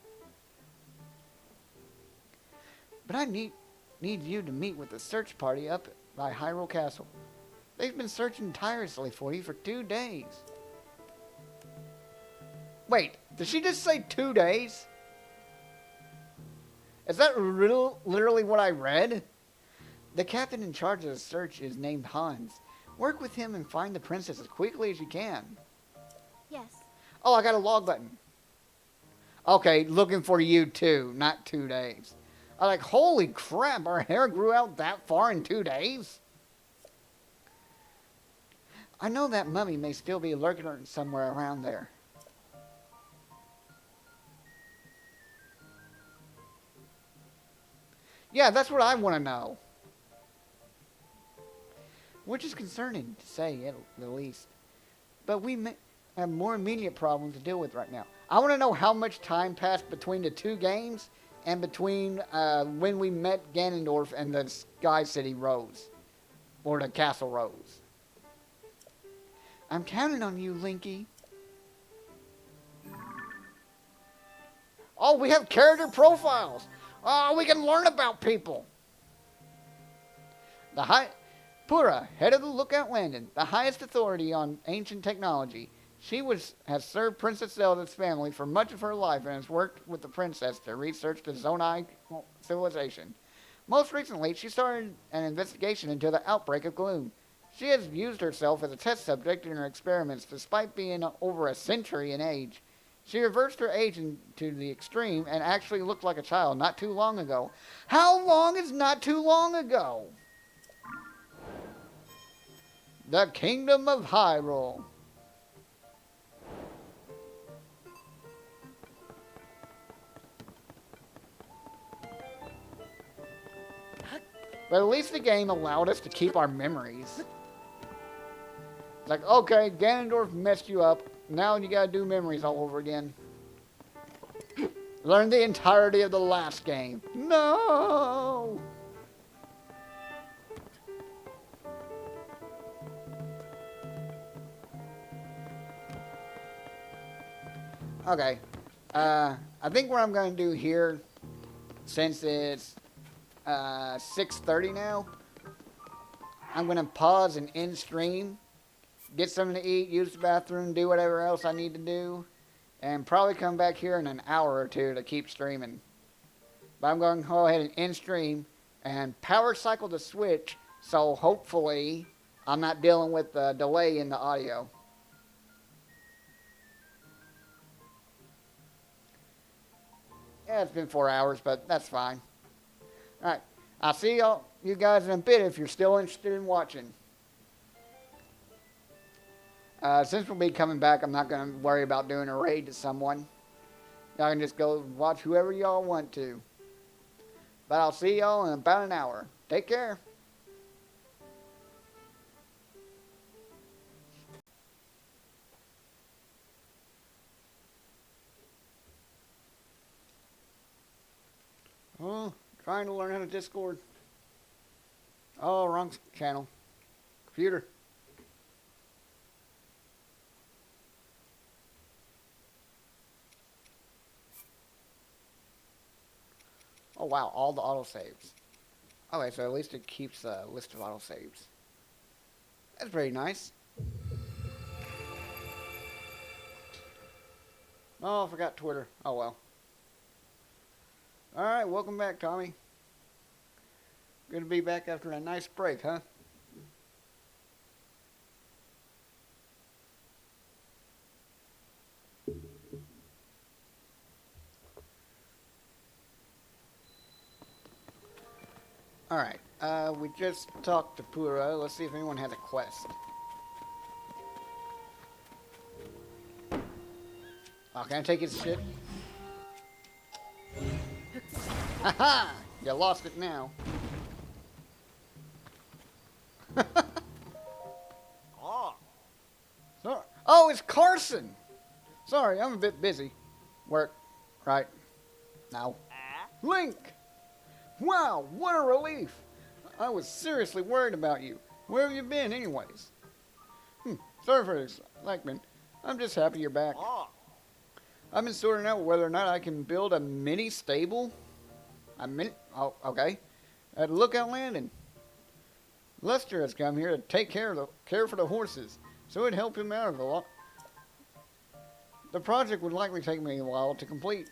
But I need you to meet with the search party up by Hyrule Castle. They've been searching tirelessly for you for 2 days. Wait, did she just say 2 days? Is that literally what I read? The captain in charge of the search is named Hans. Work with him and find the princess as quickly as you can. Yes. Oh, I got a log button. Okay, looking for you too, not 2 days. I'm like, holy crap, our hair grew out that far in 2 days? I know that mummy may still be lurking somewhere around there. Yeah, that's what I want to know. Which is concerning, to say at the least. But we may have more immediate problems to deal with right now. I want to know how much time passed between the 2 games and between when we met Ganondorf and the Sky City Rose. Or the Castle Rose. I'm counting on you, Linky. Oh, we have character profiles. Oh, we can learn about people. Pura, head of the Lookout Landing, the highest authority on ancient technology. She has served Princess Zelda's family for much of her life and has worked with the princess to research the Zonai civilization. Most recently, she started an investigation into the outbreak of gloom. She has used herself as a test subject in her experiments despite being over a century in age. She reversed her age to the extreme and actually looked like a child not too long ago. How long is not too long ago? The Kingdom of Hyrule. But at least the game allowed us to keep our memories. Like, okay, Ganondorf messed you up. Now you gotta do memories all over again. Learn the entirety of the last game. No! Okay. I think what I'm gonna do here, since it's 6:30 now, I'm gonna pause and end stream, get something to eat, use the bathroom, do whatever else I need to do, and probably come back here in an hour or two to keep streaming. But I'm going to go ahead and end stream and power cycle the Switch, so hopefully I'm not dealing with the delay in the audio. Yeah, it's been 4 hours, but that's fine. Alright, I'll see you guys in a bit if you're still interested in watching. Since we'll be coming back, I'm not going to worry about doing a raid to someone. Y'all can just go watch whoever y'all want to. But I'll see y'all in about an hour. Take care. Oh, trying to learn how to Discord. Oh, wrong channel. Computer. Oh wow, all the autosaves. Okay, so at least it keeps a list of autosaves. That's pretty nice. Oh, I forgot Twitter. Oh well. Alright, welcome back, Tommy. Good to be back after a nice break, huh? Alright, we just talked to Pura. Let's see if anyone has a quest. Oh, can I take his shit? Haha! You lost it now. Oh, it's Carson! Sorry, I'm a bit busy. Work. Right. Now. Link! Wow, what a relief! I was seriously worried about you. Where have you been, anyways? Sorry for this, Lackman. I'm just happy you're back. I've been sorting out whether or not I can build a mini stable. Oh, okay. At Lookout Landing. Lester has come here to take care for the horses, so it'd help him out a lot. The project would likely take me a while to complete.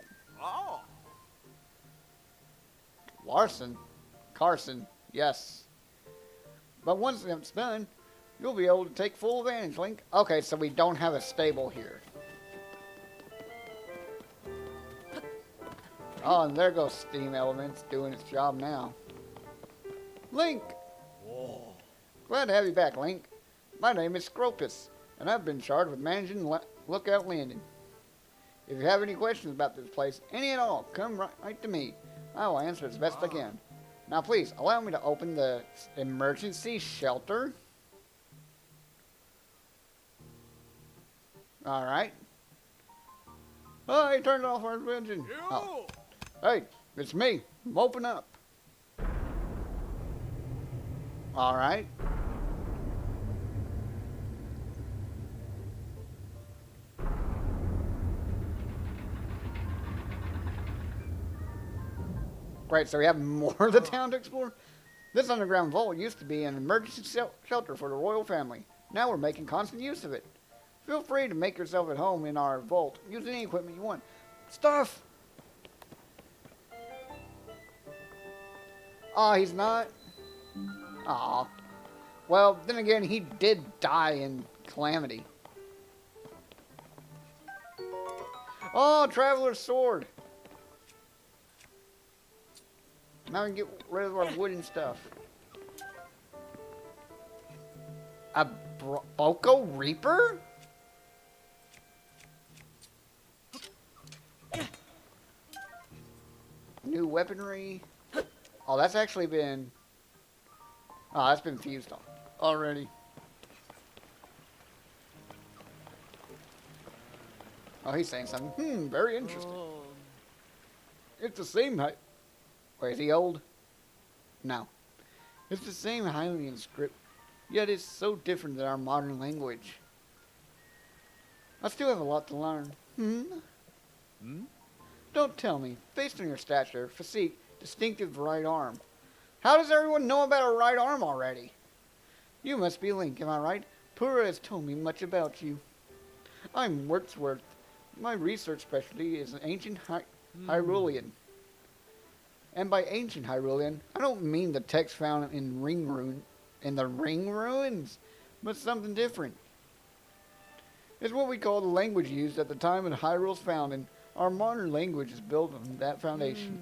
Carson, yes. But once it's done, you'll be able to take full advantage, Link. Okay, so we don't have a stable here. Oh, and there goes Steam Elements doing its job now. Link! Glad to have you back, Link. My name is Scropus, and I've been charged with managing Lookout Landing. If you have any questions about this place, any at all, come right to me. I will answer as best I can. Now please, allow me to open the emergency shelter. Alright. Oh, he turned off our engine. Oh. Hey, it's me. Open up. Alright. Great, so we have more of the town to explore? This underground vault used to be an emergency shelter for the royal family. Now we're making constant use of it. Feel free to make yourself at home in our vault. Use any equipment you want. Stuff! Oh, he's not? Aw. Well, then again, he did die in Calamity. Oh, Traveler's Sword! Now we can get rid of our wooden stuff. A Boko Reaper? New weaponry. Oh, that's actually been... Oh, that's been fused on already. Oh, he's saying something. Very interesting. It's the same height. Wait, is he old? No. It's the same Hylian script, yet it's so different than our modern language. I still have a lot to learn. Don't tell me. Based on your stature, physique, distinctive right arm. How does everyone know about a right arm already? You must be Link, am I right? Pura has told me much about you. I'm Wordsworth. My research specialty is an ancient Hyrulean. And by ancient Hyrulean, I don't mean the text found in the Ring Ruins, but something different. It's what we call the language used at the time of Hyrule's founding. Our modern language is built on that foundation.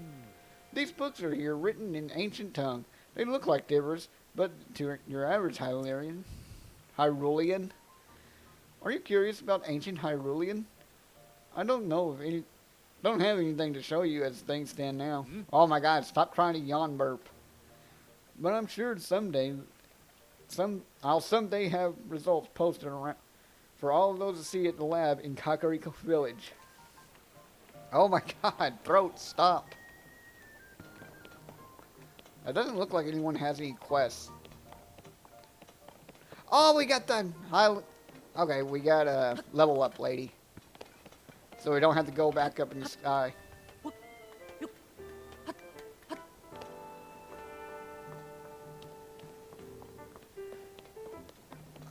These books are here written in ancient tongue. They look like gibberish, but to your average Hyrulean, are you curious about ancient Hyrulean? I don't know if any, don't have anything to show you as things stand now. Oh my God! Stop trying to yawn burp. But I'm sure someday, I'll someday have results posted around for all of those to see at the lab in Kakariko Village. Oh my God! Throat, stop. It doesn't look like anyone has any quests. Oh, we got the okay, we got a level up lady. So we don't have to go back up in the sky.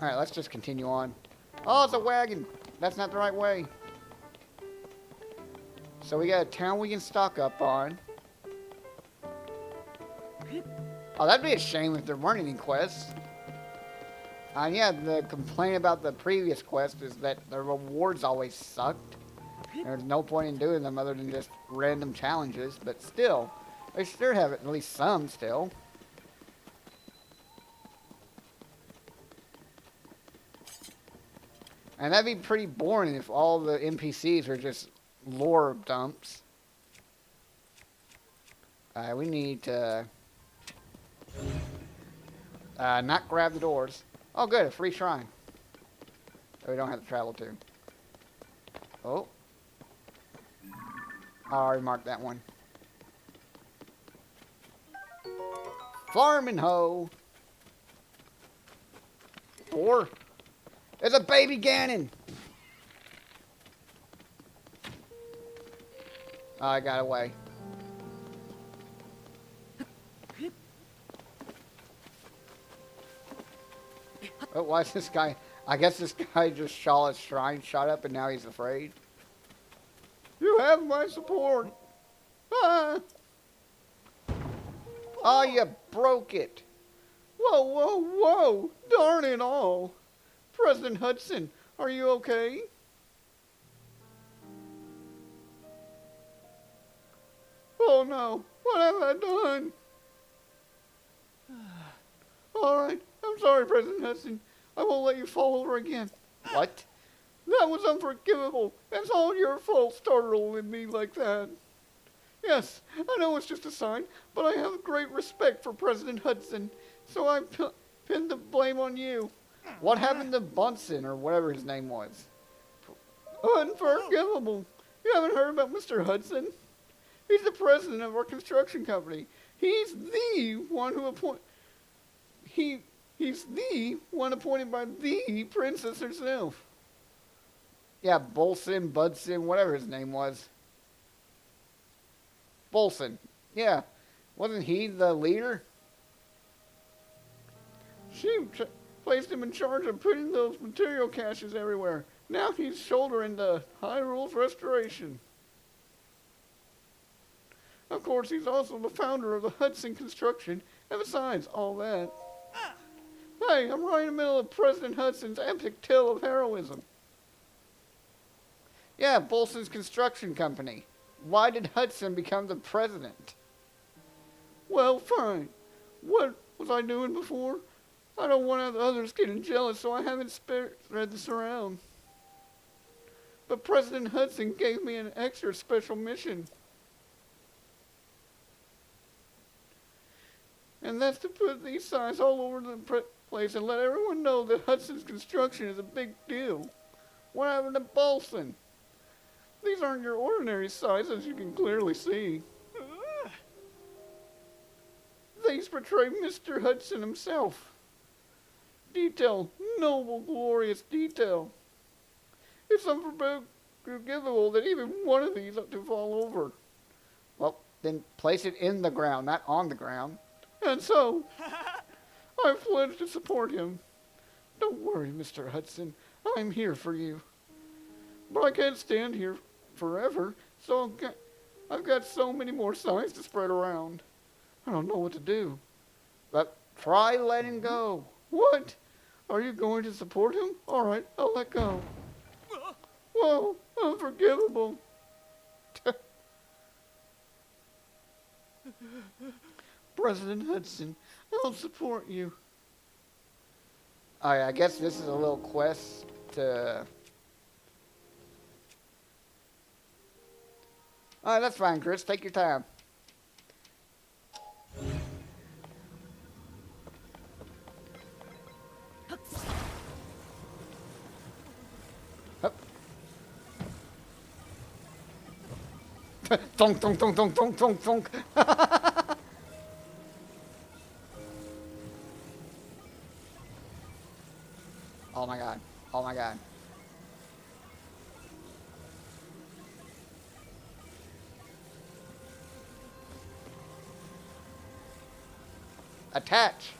Alright, let's just continue on. Oh, it's a wagon. That's not the right way. So we got a town we can stock up on. Oh, that'd be a shame if there weren't any quests. And yeah, the complaint about the previous quest is that the rewards always sucked. There's no point in doing them other than just random challenges, but still, they sure have at least some still. And that'd be pretty boring if all the NPCs are just lore dumps. We need to not grab the doors. Oh good, a free shrine. That we don't have to travel to. Oh. I already marked that one. Farming hoe. 4. There's a baby Ganon. Oh, I got away. Oh, why is this guy? I guess this guy just saw his shrine shot up and now he's afraid. You have my support. Ah. Oh, you broke it. Whoa, whoa, whoa. Darn it all. President Hudson, are you okay? Oh no, what have I done? Alright, I'm sorry, President Hudson. I won't let you fall over again. What? That was unforgivable. It's all your fault startling me like that. Yes, I know it's just a sign, but I have great respect for President Hudson, so I pinned the blame on you. What happened to Bunsen, or whatever his name was? Unforgivable. You haven't heard about Mr. Hudson? He's the president of our construction company. He's the one who He's the one appointed by the princess herself. Yeah, Bolson, Budson, whatever his name was. Bolson. Yeah. Wasn't he the leader? She placed him in charge of putting those material caches everywhere. Now he's shouldering the Hyrule's restoration. Of course, he's also the founder of the Hudson Construction, and besides all that... Hey, I'm right in the middle of President Hudson's epic tale of heroism. Yeah, Bolson's construction company. Why did Hudson become the president? Well, fine. What was I doing before? I don't want others getting jealous, so I haven't spread this around. But President Hudson gave me an extra special mission. And that's to put these signs all over the place and let everyone know that Hudson's construction is a big deal. What happened to Bolson? These aren't your ordinary signs, as you can clearly see. These portray Mr. Hudson himself. Detail, noble, glorious detail. It's unforgivable that even one of these ought to fall over. Well, then place it in the ground, not on the ground. And so, I pledge to support him. Don't worry, Mr. Hudson. I'm here for you. But I can't stand here forever, so I've got so many more signs to spread around. I don't know what to do. But try letting go. What? Are you going to support him? All right, I'll let go. Whoa, unforgivable. President Hudson, I'll support you. Alright, I guess this is a little quest to... Alright, that's fine, Chris. Take your time. Hup. Thunk, thunk, thunk, thunk, thunk, thunk, thunk. Oh my god. Oh my god. Attach.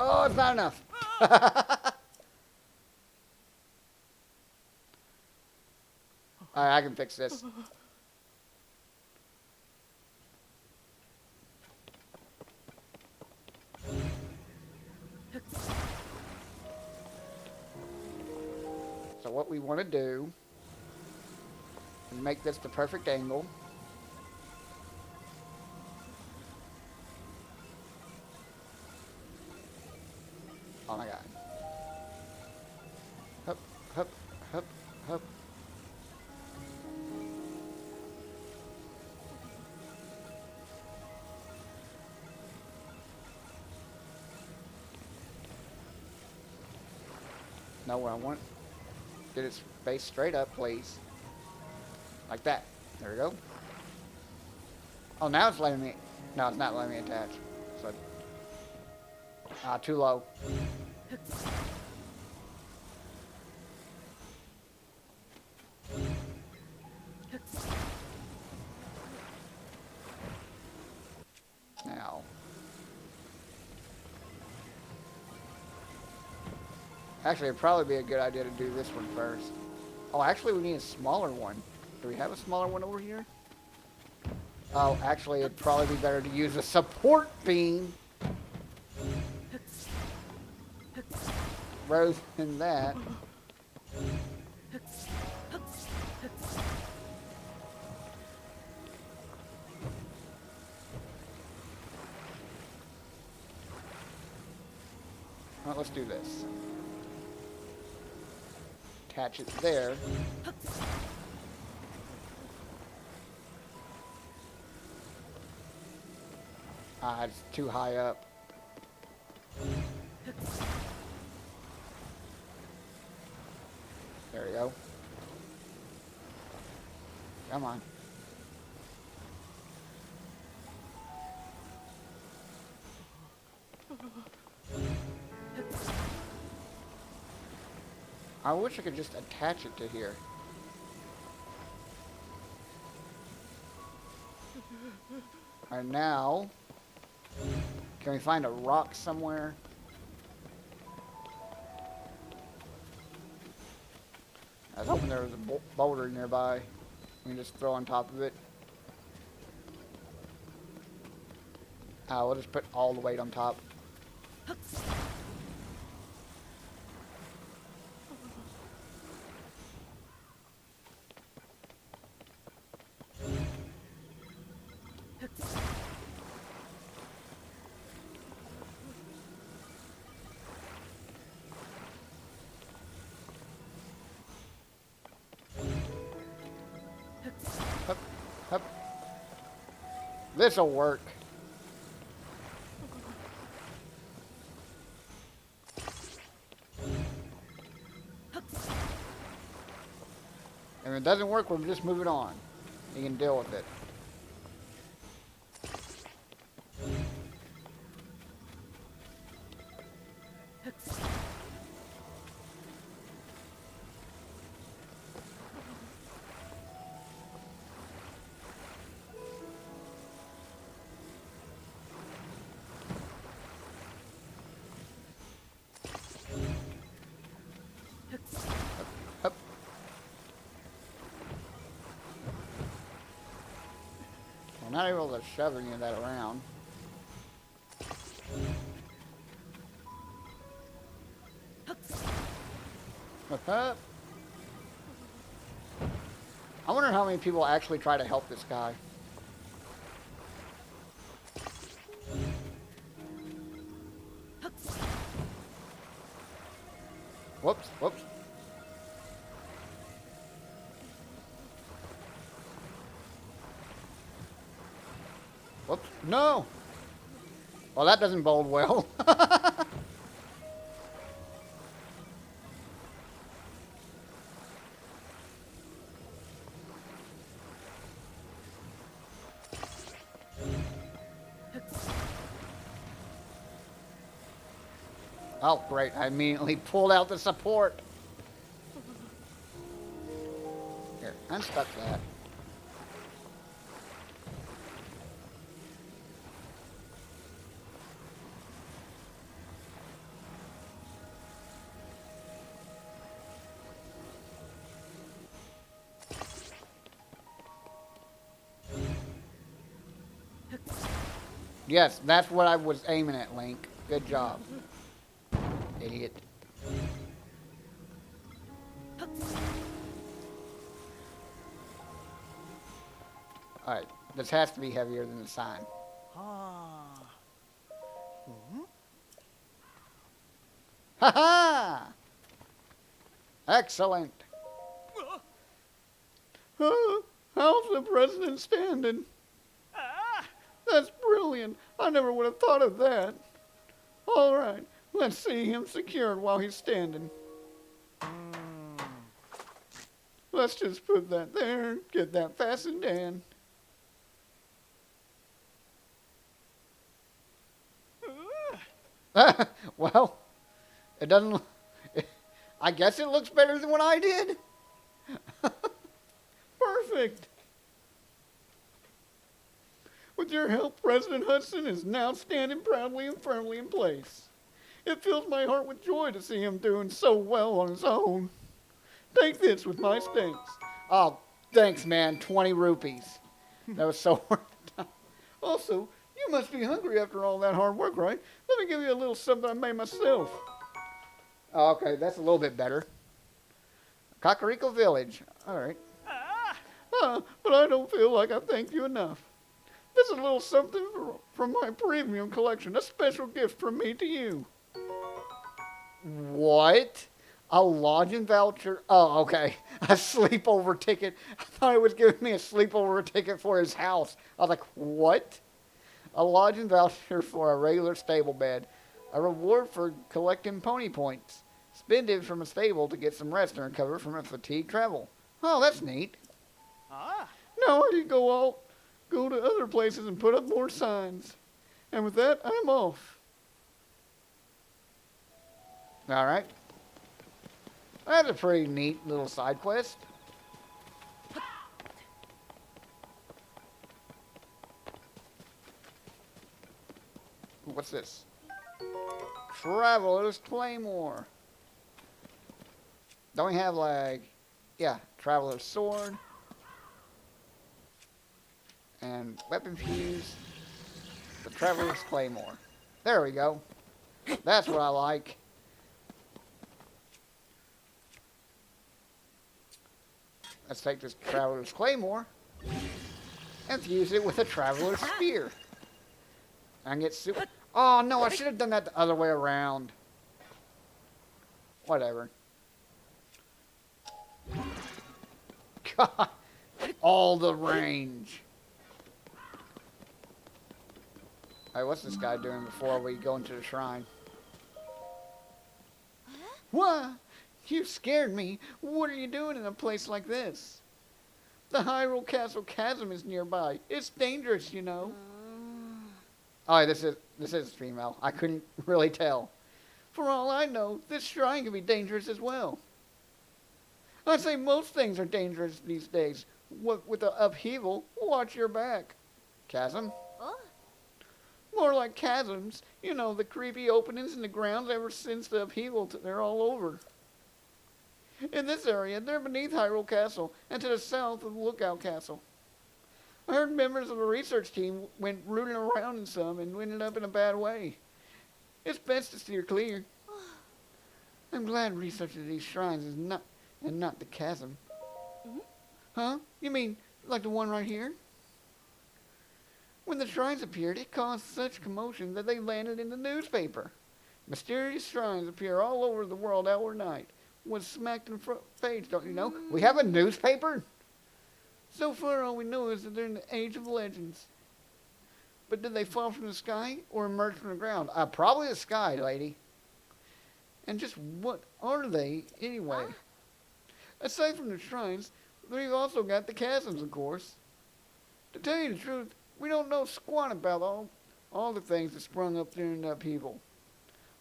Oh, it's not enough. Alright, I can fix this. So what we want to do is make this the perfect angle. Oh my god. Hup, hup, hup, hup. Now what I want, get its face straight up, please. Like that. There we go. Oh, now it's letting me, no, it's not letting me attach. So, too low. Now. Actually, it'd probably be a good idea to do this one first. Oh, actually, we need a smaller one. Do we have a smaller one over here? Oh, actually, it'd probably be better to use a support beam rather than that. Well, let's do this. Attach it there. Ah, it's too high up. There we go. Come on. I wish I could just attach it to here. And now, can we find a rock somewhere? I was hoping there was a boulder nearby. We can just throw on top of it. We'll just put all the weight on top. Hup, hup. This'll work. If it doesn't work, we'll just move it on. You can deal with it. not able to shove any of that around. I wonder how many people actually try to help this guy. Whoops, whoops. Whoops, no! Well, that doesn't bode well. Oh, great. I immediately pulled out the support. Here, unstuck that. Yes, that's what I was aiming at, Link. Good job. Idiot. Alright, this has to be heavier than the sign. Ha-ha! Excellent. How's the president standing? That's brilliant. I never would have thought of that. All right, let's see him secured while he's standing. Let's just put that there, get that fastened in. Well, it doesn't... I guess it looks better than what I did. Perfect. With your help, President Hudson is now standing proudly and firmly in place. It fills my heart with joy to see him doing so well on his own. Take this with my thanks. Oh, thanks, man. 20 rupees. That was so worth it. Also, you must be hungry after all that hard work, right? Let me give you a little something I made myself. Oh, okay, that's a little bit better. Kakariko Village. All right. But I don't feel like I thanked you enough. This is a little something from my premium collection. A special gift from me to you. What? A lodging voucher? Oh, okay. A sleepover ticket. I thought he was giving me a sleepover ticket for his house. I was like, what? A lodging voucher for a regular stable bed. A reward for collecting pony points. Spend it from a stable to get some rest and recover from a fatigued travel. Oh, that's neat. Now I can go to other places and put up more signs. And with that, I'm off. All right. That's a pretty neat little side quest. What's this? Traveler's Claymore. Don't we have like, yeah, Traveler's Sword. And weapon fuse. The Traveler's Claymore. There we go. That's what I like. Let's take this Traveler's Claymore and fuse it with a Traveler's Spear. And get super... Oh, no, I should have done that the other way around. Whatever. God, all the range. Alright, what's this guy doing before we go into the shrine? What? You scared me. What are you doing in a place like this? The Hyrule Castle chasm is nearby. It's dangerous, you know. Oh, this is female. I couldn't really tell. For all I know, this shrine can be dangerous as well. I'd say most things are dangerous these days. With the upheaval, watch your back. Chasm? More like chasms. You know, the creepy openings in the ground ever since the upheaval. They're all over. In this area, they're beneath Hyrule Castle, and to the south of Lookout Castle. I heard members of the research team went rooting around in some and ended up in a bad way. It's best to steer clear. I'm glad researching these shrines is not the chasm. Huh? You mean like the one right here? When the shrines appeared, it caused such commotion that they landed in the newspaper. Mysterious shrines appear all over the world overnight. Was smacked in the front page, don't you know? We have a newspaper? So far, all we know is that they're in the age of legends. But did they fall from the sky or emerge from the ground? Probably the sky, lady. And just what are they, anyway? Aside from the shrines, we've also got the chasms, of course. To tell you the truth, we don't know squat about all the things that sprung up during the upheaval.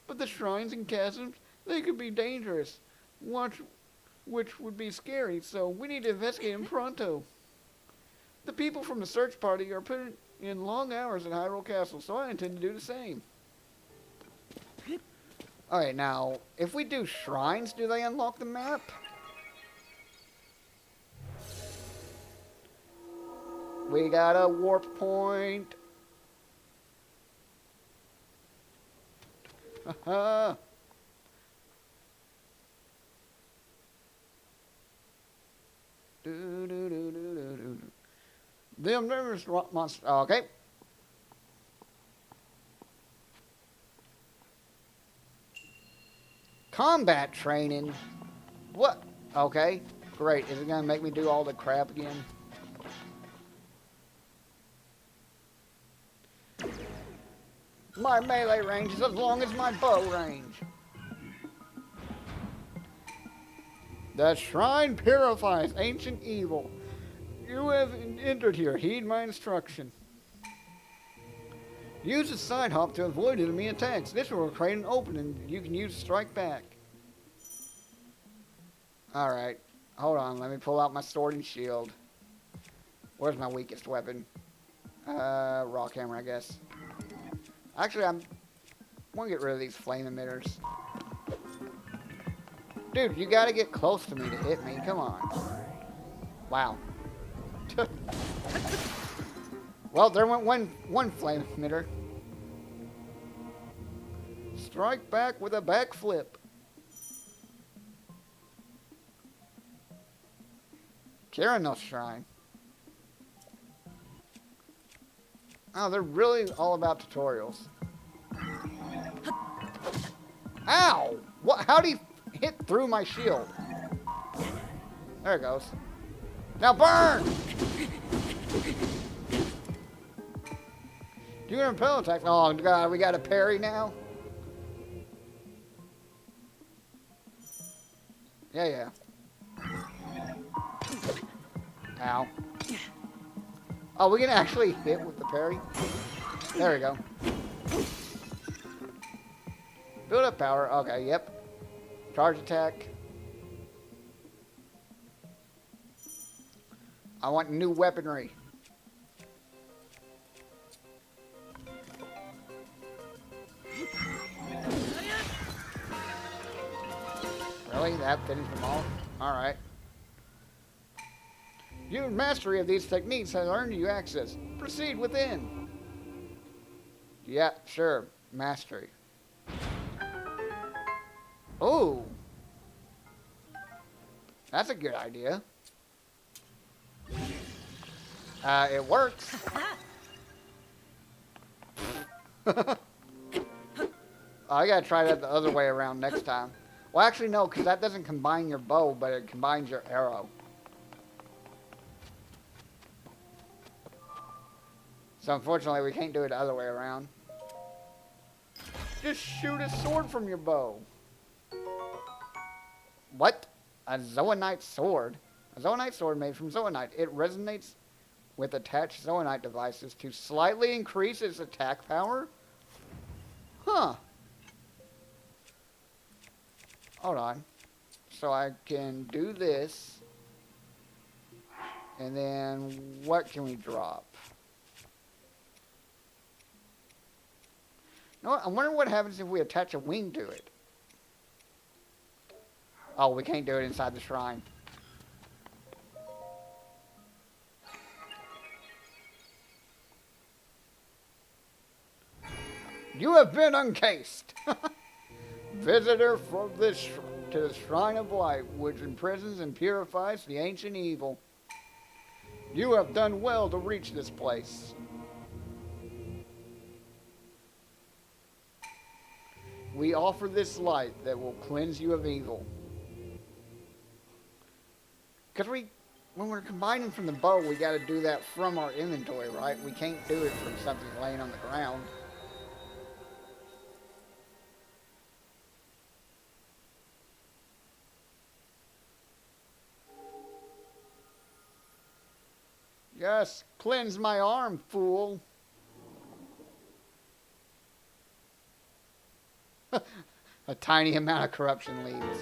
But the shrines and chasms, they could be dangerous, which would be scary, so we need to investigate them pronto. The people from the search party are putting in long hours at Hyrule Castle, so I intend to do the same. Alright, now, if we do shrines, do they unlock the map? We got a warp point. Haha. The omnivorous monster. Okay. Combat training. What? Okay. Great. Is it gonna make me do all the crap again? My melee range is as long as my bow range. The shrine purifies ancient evil. You have entered here. Heed my instruction. Use a side hop to avoid enemy attacks. This will create an opening you can use to strike back. Alright. Hold on. Let me pull out my sword and shield. Where's my weakest weapon? Rock hammer, I guess. Actually, I want to get rid of these flame emitters. Dude, you gotta get close to me to hit me. Come on. Wow. Well, there went one flame emitter. Strike back with a backflip. Kyranos Shrine. Oh, they're really all about tutorials. Ow! What? How'd he hit through my shield? There it goes. Now burn! You can repel attack. Oh god, we got a parry now? Yeah. Ow. Oh, we can actually hit with the parry? There we go. Build up power. Okay, yep. Charge attack. I want new weaponry. Really? That finished them all? Alright. Your mastery of these techniques has earned you access. Proceed within. Yeah, sure. Mastery. Oh. That's a good idea. It works. I gotta try that the other way around next time. Well, actually, no, because that doesn't combine your bow, but it combines your arrow. So, unfortunately, we can't do it the other way around. Just shoot a sword from your bow. What? A Zoanite sword? A Zoanite sword made from Zoanite. It resonates with attached Zoanite devices to slightly increase its attack power? Huh. Hold on. So I can do this. And then what can we drop? You know what? I wonder what happens if we attach a wing to it. Oh, we can't do it inside the shrine. You have been uncased. Visitor from to the Shrine of Light, which imprisons and purifies the ancient evil. You have done well to reach this place. We offer this light that will cleanse you of evil. Because when we're combining from the bow, we got to do that from our inventory, right? We can't do it from something laying on the ground. Yes, cleanse my arm, fool. A tiny amount of corruption leaves.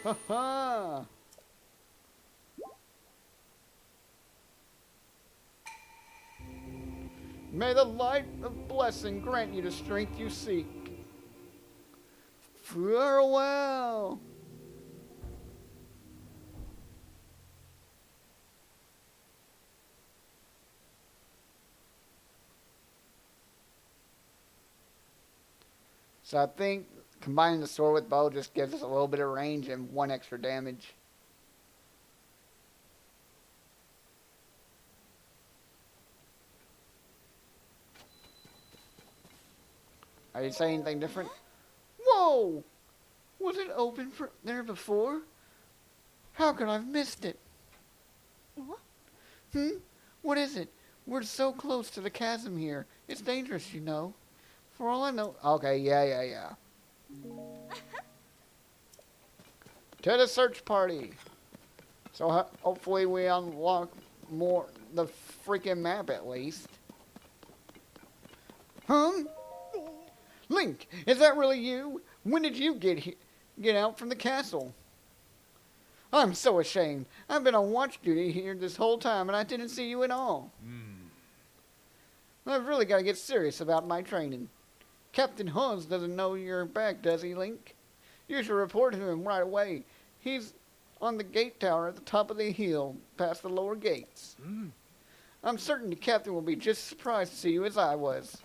Ha ha! May the light of blessing grant you the strength you seek. Farewell! So I think combining the sword with bow just gives us a little bit of range and 1 extra damage. Are you saying anything different? Whoa! Was it open there before? How could I have missed it? What? What is it? We're so close to the chasm here. It's dangerous, you know. For all I know... Okay, yeah. To the search party. So hopefully we unlock more... the freaking map at least. Link, is that really you? When did you get out from the castle? I'm so ashamed. I've been on watch duty here this whole time and I didn't see you at all. I've really got to get serious about my training. Captain Hans doesn't know you're back, does he, Link? You should report to him right away. He's on the gate tower at the top of the hill, past the lower gates. I'm certain the captain will be just surprised to see you as I was.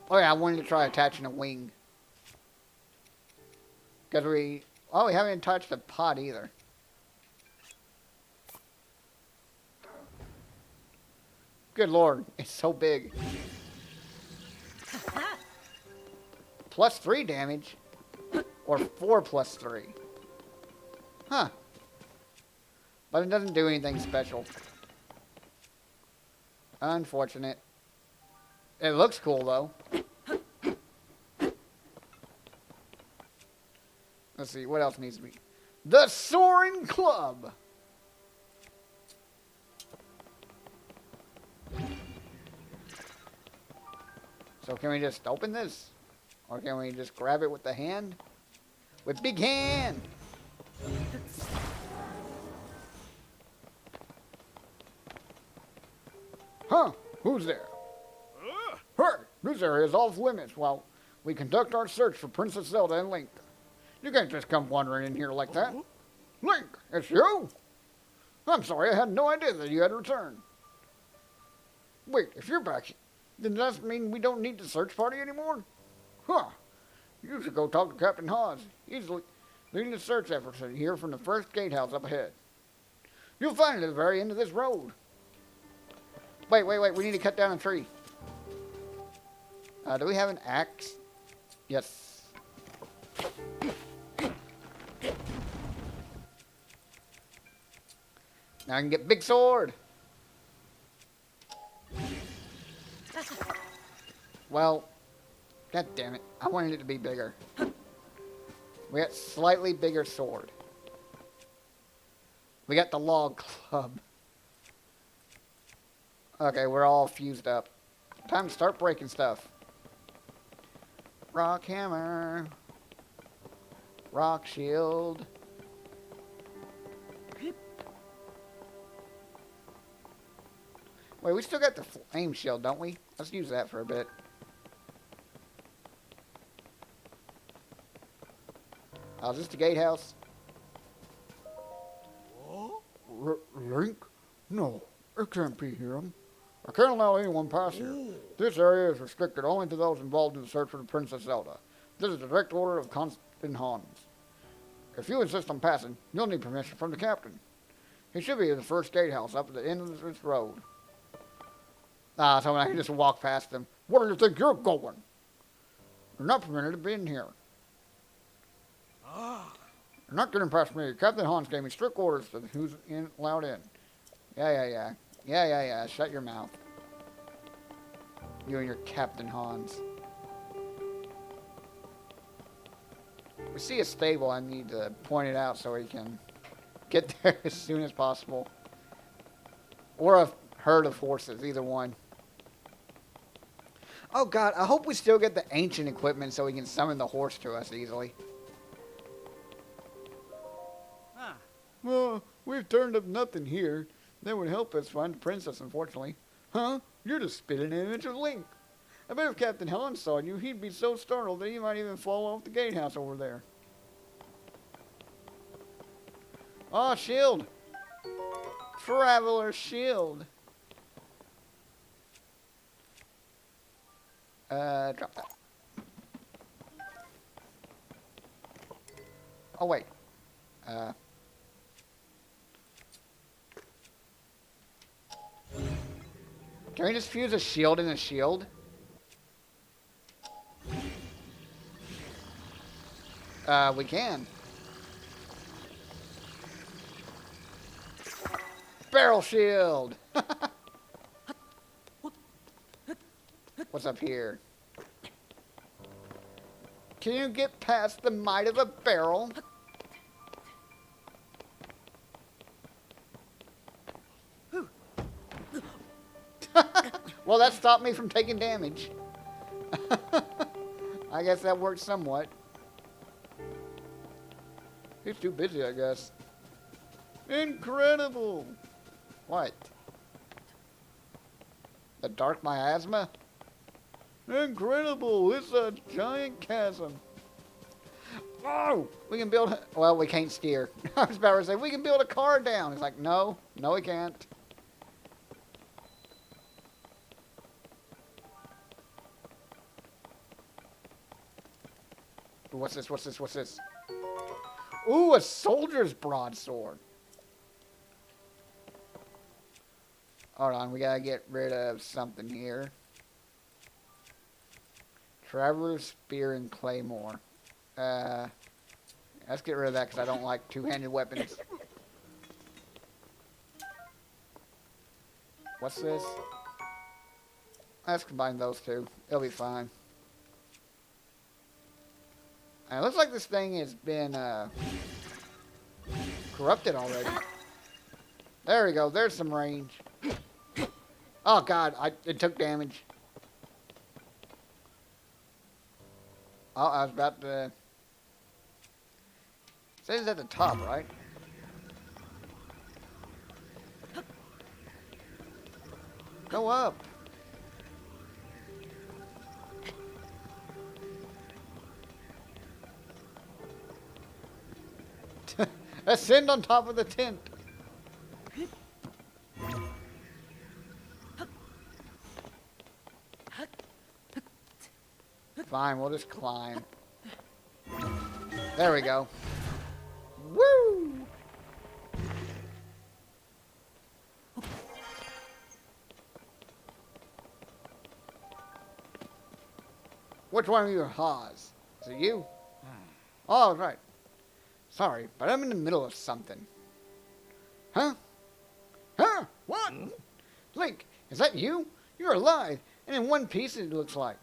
Oh yeah, I wanted to try attaching a wing. Because we haven't touched the pot either. Good lord, it's so big. +3 damage? Or 4 + 3? Huh. But it doesn't do anything special. Unfortunate. It looks cool though. Let's see, what else needs to be? The Soaring Club! So can we just open this? Or can we just grab it with the hand? With big hand! Huh? Who's there? Hey! This area is off limits while we conduct our search for Princess Zelda and Link. You can't just come wandering in here like that. Link, it's you? I'm sorry, I had no idea that you had returned. Wait, if you're back, then does that mean we don't need the search party anymore? Huh. You should go talk to Captain Hawes. He's leading the search efforts here from the first gatehouse up ahead. You'll find it at the very end of this road. Wait. We need to cut down a tree. Do we have an axe? Yes. Now I can get big sword. Well, god damn it. I wanted it to be bigger. We got slightly bigger sword. We got the log club. Okay, we're all fused up. Time to start breaking stuff. Rock hammer. Rock shield. Wait, we still got the flame shield, don't we? Let's use that for a bit. Oh, is this the gatehouse? Link? No, it can't be him. I can't allow anyone past here. This area is restricted only to those involved in the search for the Princess Zelda. This is a direct order of Constant Hans. If you insist on passing, you'll need permission from the captain. He should be in the first gatehouse up at the end of this road. So I can just walk past him. Where do you think you're going? You're not permitted to be in here. You're not getting past me. Captain Hans gave me strict orders to who's allowed in. Yeah. Shut your mouth. You and your Captain Hans. We see a stable. I need to point it out so he can get there as soon as possible. Or a herd of horses, either one. Oh god, I hope we still get the ancient equipment so we can summon the horse to us easily. Well, we've turned up nothing here. That would help us find the princess, unfortunately. Huh? You're the spitting image of Link. I bet if Captain Hans saw you, he'd be so startled that he might even fall off the gatehouse over there. Oh, shield. Traveler shield. Drop that. Oh, wait. Can we just fuse a shield in a shield? We can. Barrel shield! What's up here? Can you get past the might of a barrel? Well, that stopped me from taking damage. I guess that worked somewhat. He's too busy, I guess. Incredible! What? The dark miasma? Incredible! It's a giant chasm. Oh! We can build... Well, we can't steer. I was about to say, we can build a car down. It's like, no. No, we can't. What's this? What's this? What's this? Ooh, a soldier's broadsword. Hold on, we gotta get rid of something here. Traveler's spear and claymore. Let's get rid of that because I don't like two-handed weapons. What's this? Let's combine those two. It'll be fine. And it looks like this thing has been corrupted already. There we go. There's some range. Oh god, it took damage. Oh, I was about to... It says at the top, right? Go up. Ascend on top of the tent. Fine, we'll just climb. There we go. Woo! Which one of you are Haas? Is it you? Oh, right. Sorry, but I'm in the middle of something. Huh? Huh? What? Link, is that you? You're alive, and in one piece it looks like.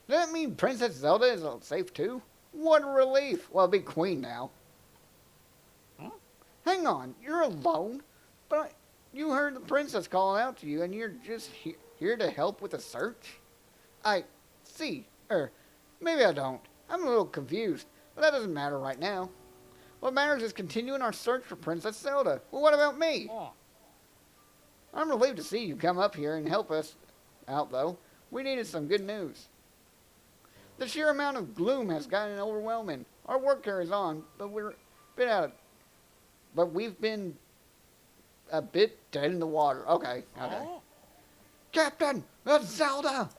Does that mean Princess Zelda is safe too? What a relief. Well, be queen now. Huh? Hang on, you're alone? But you heard the princess calling out to you, and you're just here to help with the search? I see. Maybe I don't. I'm a little confused, but that doesn't matter right now. What matters is continuing our search for Princess Zelda. Well, what about me? Oh. I'm relieved to see you come up here and help us out, though. We needed some good news. The sheer amount of gloom has gotten overwhelming. Our work carries on, but we've been a bit dead in the water. Okay, okay. Captain, that's Zelda!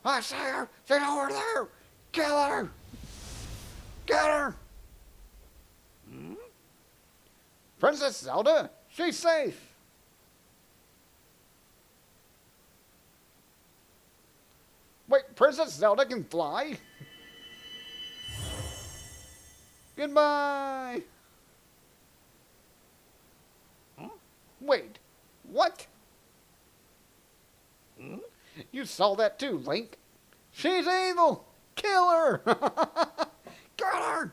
I see her! She's over there! Kill her! Get her! Princess Zelda? She's safe! Wait, Princess Zelda can fly? Goodbye! Wait, what? You saw that too, Link. She's evil! Kill her! Get her!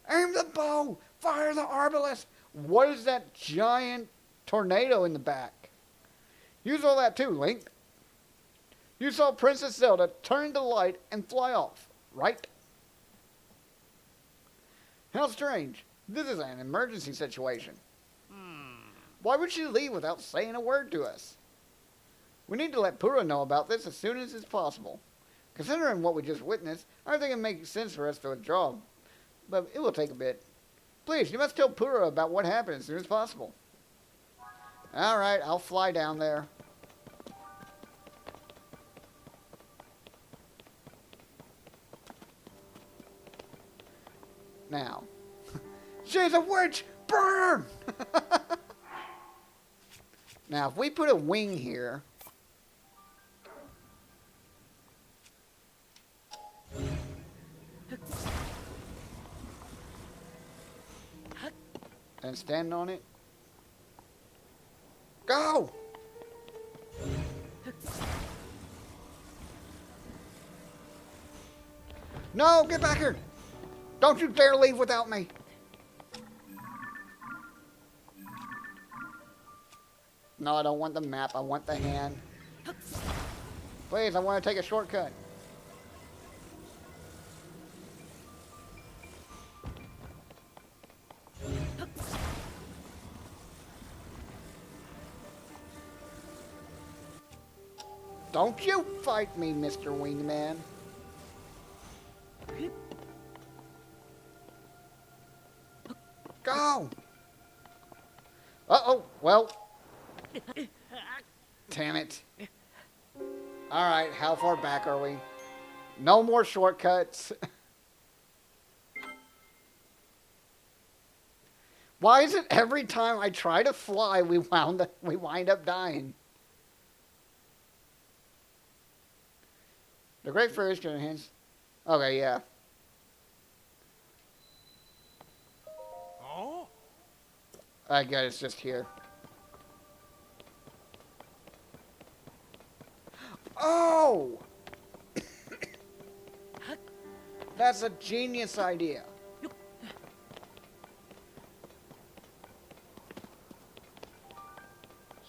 Aim the bow! Fire the arbalest! What is that giant tornado in the back? You saw that too, Link. You saw Princess Zelda turn to light and fly off, right? How strange. This is an emergency situation. Why would she leave without saying a word to us? We need to let Pura know about this as soon as it's possible. Considering what we just witnessed, I think it makes sense for us to withdraw. But it will take a bit. Please, you must tell Pura about what happened as soon as possible. Alright, I'll fly down there. Now. She's a witch! Burn her! Now, if we put a wing here... and stand on it. Go! No, get back here! Don't you dare leave without me! No, I don't want the map. I want the hand. Please, I want to take a shortcut. Don't you fight me, Mr. Wingman. Go! Uh-oh, well. Damn it. Alright, how far back are we? No more shortcuts. Why is it every time I try to fly, we wind up dying? The Great Fish can enhance... Okay, yeah. I guess it's just here. Oh! That's a genius idea.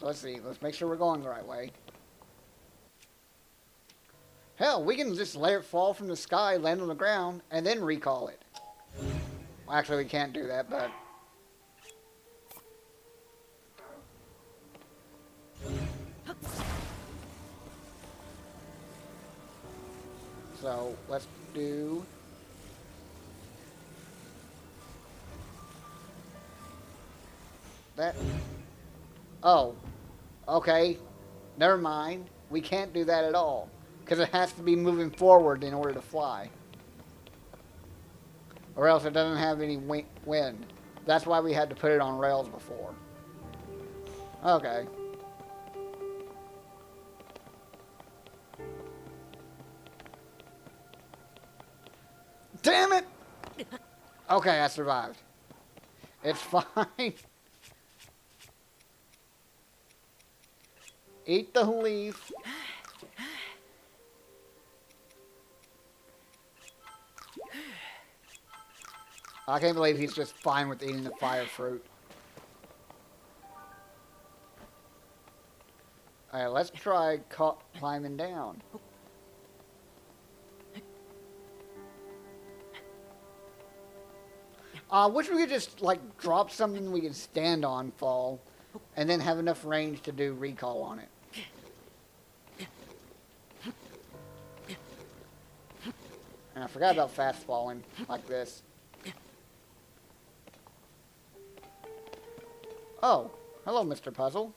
So let's see. Let's make sure we're going the right way. Hell, we can just let it fall from the sky, land on the ground, and then recall it. Well, actually, we can't do that, but... So, let's do... that. Oh. Okay. Never mind. We can't do that at all. Because it has to be moving forward in order to fly. Or else it doesn't have any wind. That's why we had to put it on rails before. Okay. Damn it! Okay, I survived. It's fine. Eat the leaf. I can't believe he's just fine with eating the fire fruit. Alright, let's try climbing down. Wish we could just, like, drop something we can stand on, fall, and then have enough range to do recall on it. And I forgot about fast falling, like this. Oh, hello, Mr. Puzzle.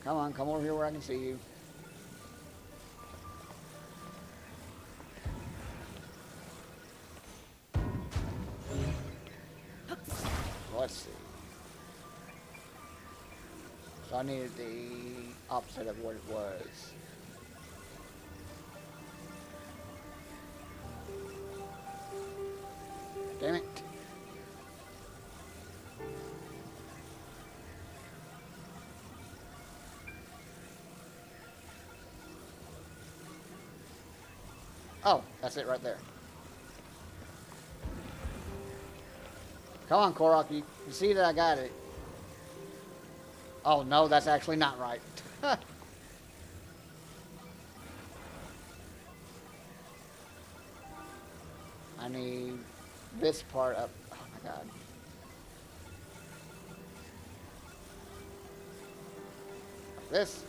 Come on, come over here where I can see you. Let's see. So I needed the opposite of what it was. Damn it. Oh, that's it right there. Come on, Korok. You see that I got it. Oh, no, that's actually not right. I need this part up. Oh, my God. This.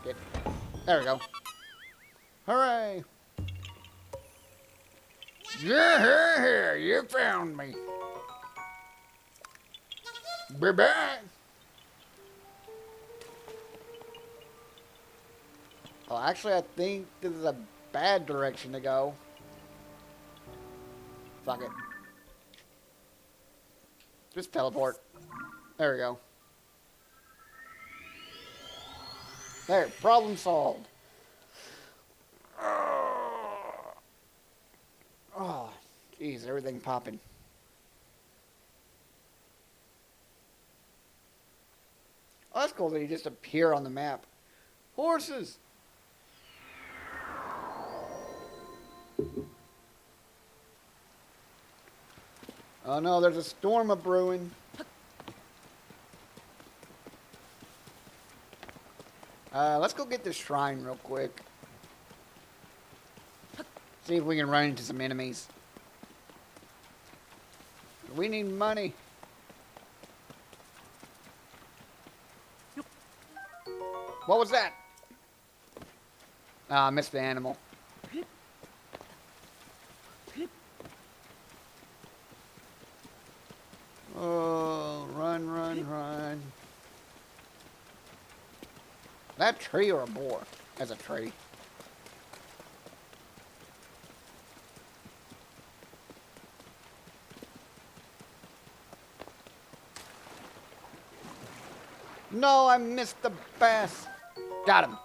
Get. There we go. Hooray! Yeah, you found me. Bye-bye. Oh, actually, I think this is a bad direction to go. Fuck it. Just teleport. There we go. There, problem solved. Oh, jeez, everything popping. Oh, that's cool that you just appear on the map. Horses! Oh no, there's a storm a-brewing. Let's go get this shrine real quick. See if we can run into some enemies. We need money. What was that? Ah, I missed the animal. Oh, run, run, run. That tree or a boar? That's a tree. No, I missed the bass. Got him.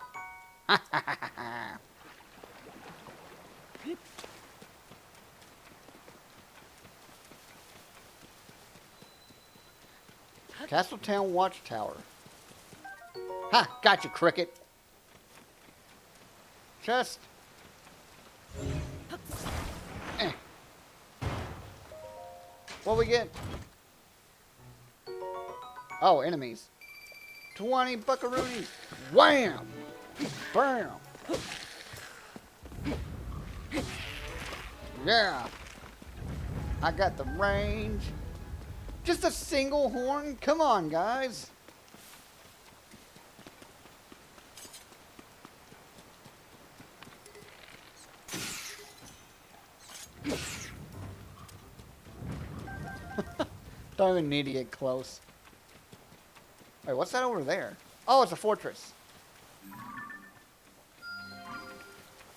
Castletown Watchtower. Ha! Gotcha, cricket. Chest. Eh. What we get? Oh, enemies. 20 buckaroonies. Wham! Bam! Yeah. I got the range. Just a single horn? Come on, guys. Don't even need to get close. Wait, what's that over there? Oh, it's a fortress.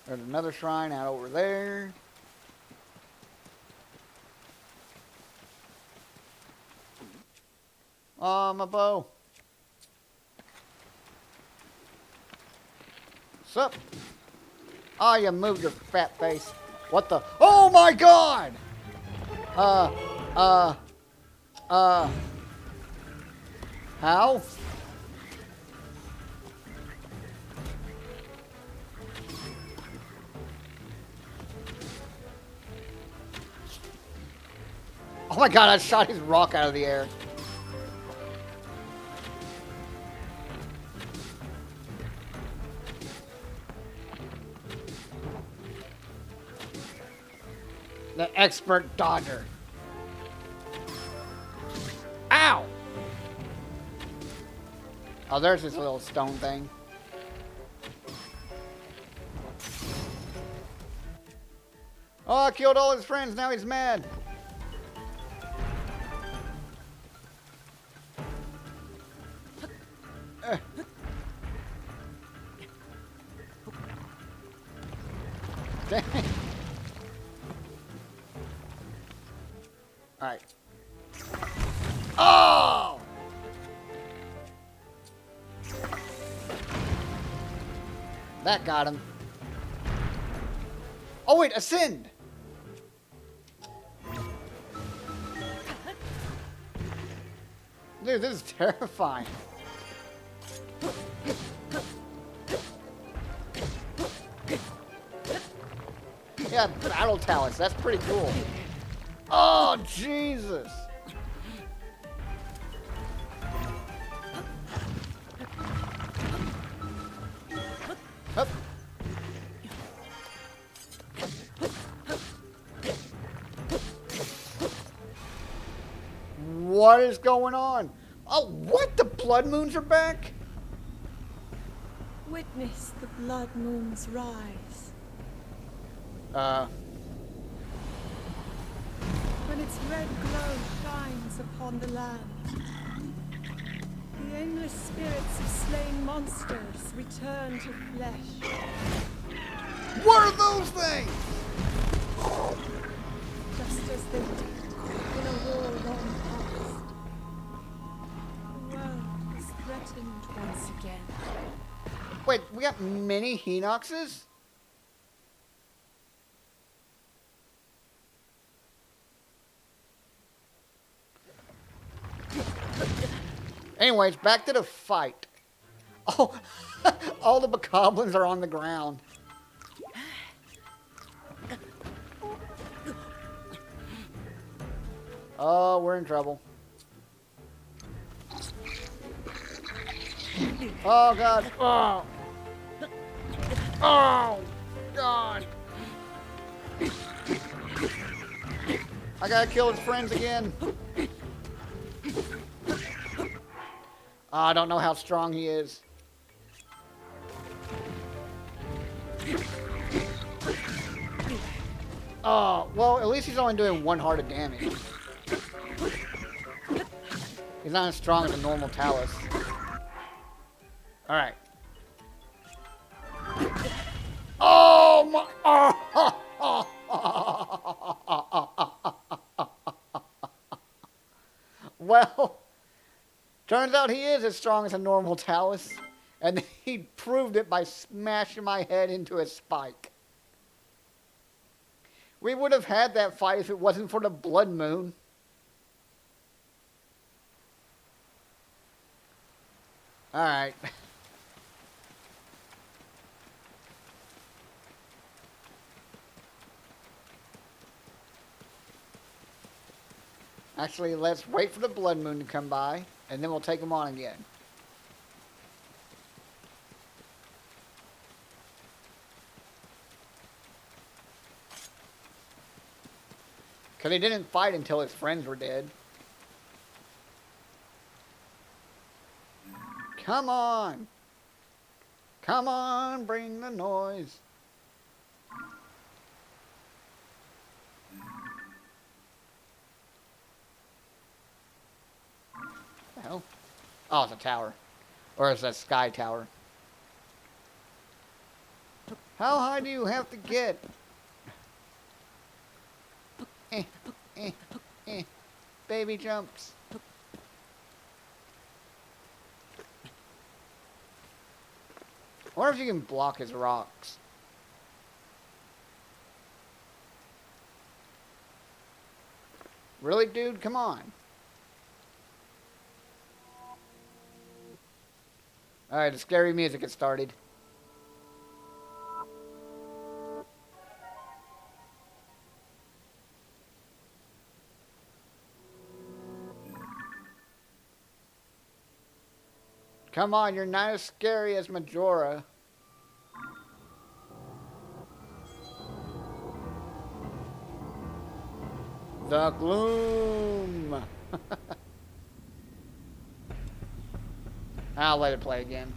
There's another shrine out over there. Oh, my bow. Sup? Oh, you moved your fat face. What the? Oh my God! How? Oh my God, I shot his rock out of the air. The expert dodger. Ow! Oh, there's this little stone thing. Oh, I killed all his friends. Now he's mad. Dang. Alright. Oh! That got him. Oh wait, ascend! Dude, this is terrifying. Yeah, battle talents. That's pretty cool. Oh, Jesus. Hup. What is going on? Oh, what? The blood moons are back? Witness the blood moon's rise. When its red glow shines upon the land, the aimless spirits of slain monsters return to flesh. What are those things? Just as they did in a war long past. The world is threatened once again. Wait, we got many Henoxes? Anyways, back to the fight. Oh, all the bokoblins are on the ground. Oh, we're in trouble. Oh, God. Oh. Oh, God. I gotta kill his friends again. I don't know how strong he is. Oh, well, at least he's only doing 1 heart of damage. He's not as strong as a normal Talus. Alright. Oh, my... Well... Turns out he is as strong as a normal Talus, and he proved it by smashing my head into a spike. We would have had that fight if it wasn't for the blood moon. Alright. Actually, let's wait for the blood moon to come by. And then we'll take them on again. Because he didn't fight until his friends were dead. Come on! Come on, bring the noise. What the hell? Oh, it's a tower. Or it's a sky tower. How high do you have to get? Baby jumps. I wonder if you can block his rocks. Really, dude? Come on. Alright, the scary music has started. Come on, you're not as scary as Majora. The gloom. I'll let it play again.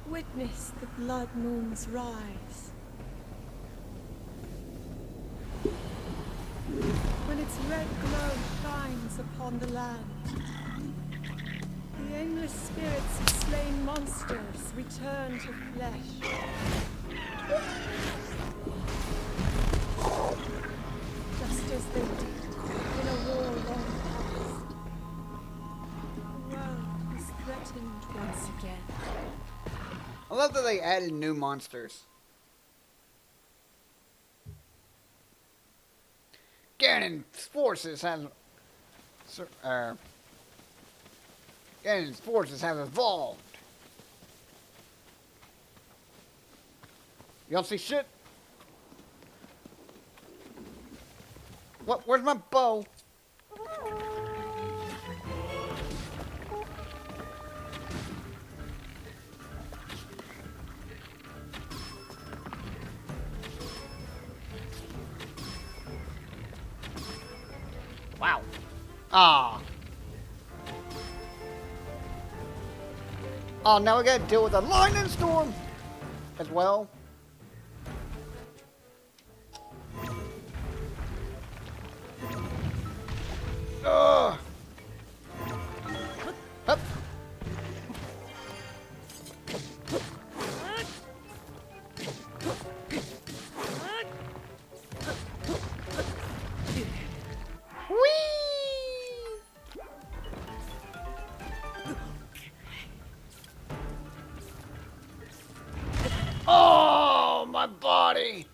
Witness the blood moon's rise. When its red glow shines upon the land, the aimless spirits of slain monsters return to flesh. Just as they did in a war long past. The world is threatened once again. I love that they added new monsters. Ganon's forces have evolved. You don't see shit? What? Where's my bow? Wow. Ah. Oh, now we gotta deal with a lightning storm as well. Ugh. Hup. Oh, my body!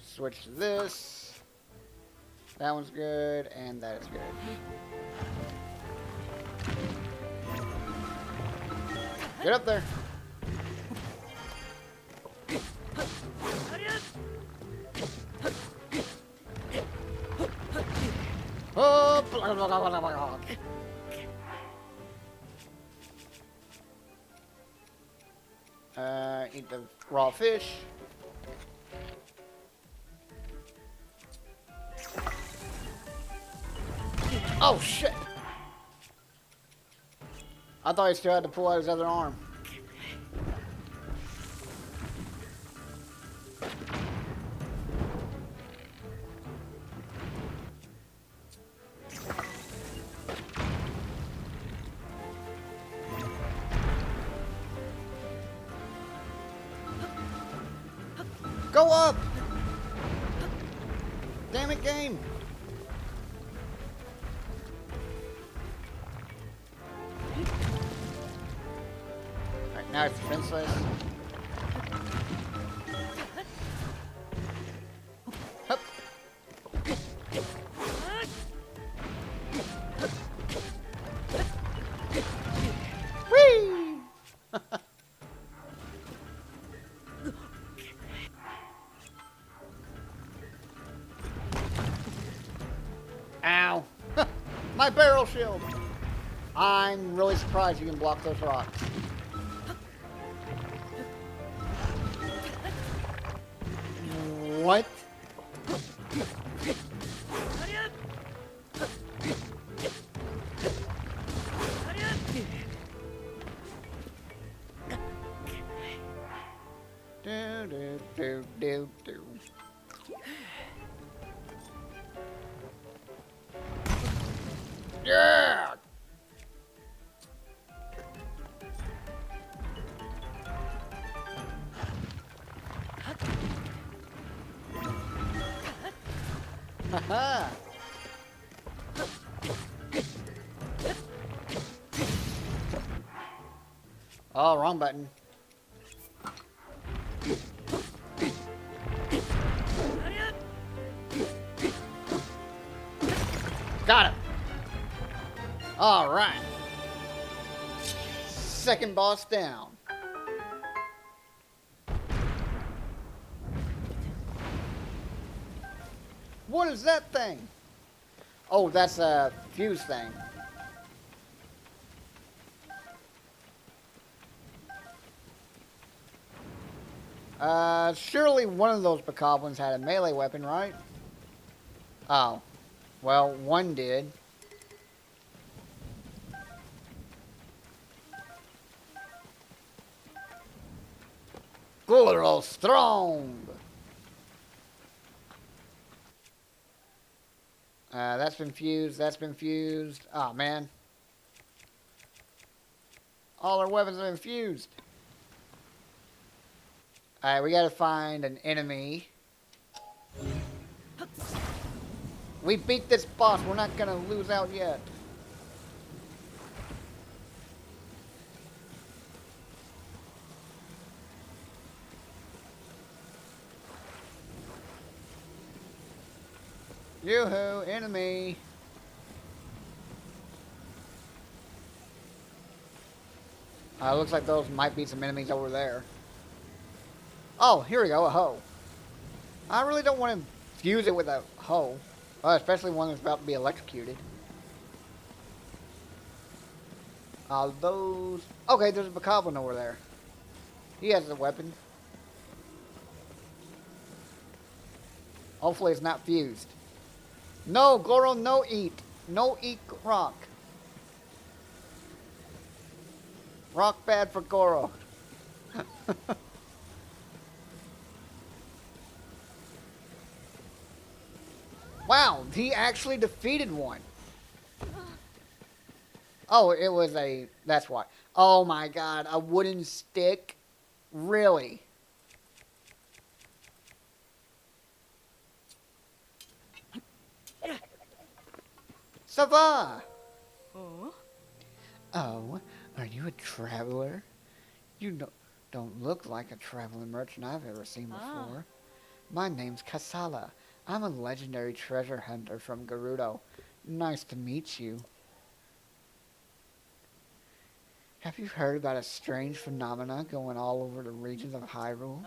Switch to this. That one's good, and that is good. Get up there. Oh, blah, blah, blah, blah, blah. Eat the raw fish. Oh shit! I thought he still had to pull out his other arm. Go up! Damn it, game! Alright, now it's defenseless. Hup. Whee! Ow. My barrel shield. I'm really surprised you can block those rocks. What? Do do do do do. Yeah. Haha. Oh, wrong button. Got him. All right. Second boss down. What is that thing? Oh, that's a fuse thing. Surely one of those bokoblins had a melee weapon, right? Oh. Well, one did. Good old strong. That's been fused. That's been fused. Oh, man. All our weapons have been fused. Alright, we gotta find an enemy. We beat this boss. We're not gonna lose out yet. Yoo-hoo, enemy. Looks like those might be some enemies over there. Oh, here we go, a hoe. I really don't want to fuse it with a hoe. Especially one that's about to be electrocuted. Those... Okay, there's a Bokoblin over there. He has a weapon. Hopefully it's not fused. No, Goro, no eat. No eat rock. Rock bad for Goro. Wow, he actually defeated one. Oh, it was a... That's why. Oh my god, a wooden stick? Really? Ça va? Oh? Oh, are you a traveler? You don't look like a traveling merchant I've ever seen before. My name's Kasala. I'm a legendary treasure hunter from Gerudo. Nice to meet you. Have you heard about a strange phenomena going all over the regions of Hyrule?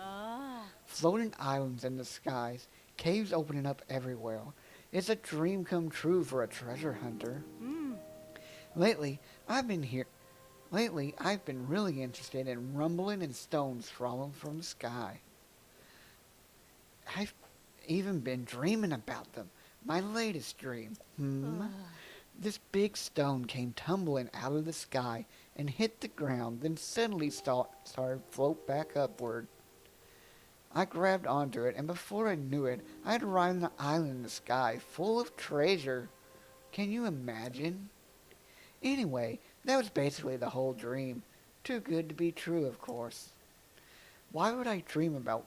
Floating islands in the skies, caves opening up everywhere. It's a dream come true for a treasure hunter. Lately, I've been really interested in rumbling and stones falling from the sky. I've even been dreaming about them. My latest dream. This big stone came tumbling out of the sky and hit the ground, then suddenly started to float back upward. I grabbed onto it, and before I knew it, I had arrived on an island in the sky full of treasure. Can you imagine? Anyway, that was basically the whole dream. Too good to be true, of course. Why would I dream about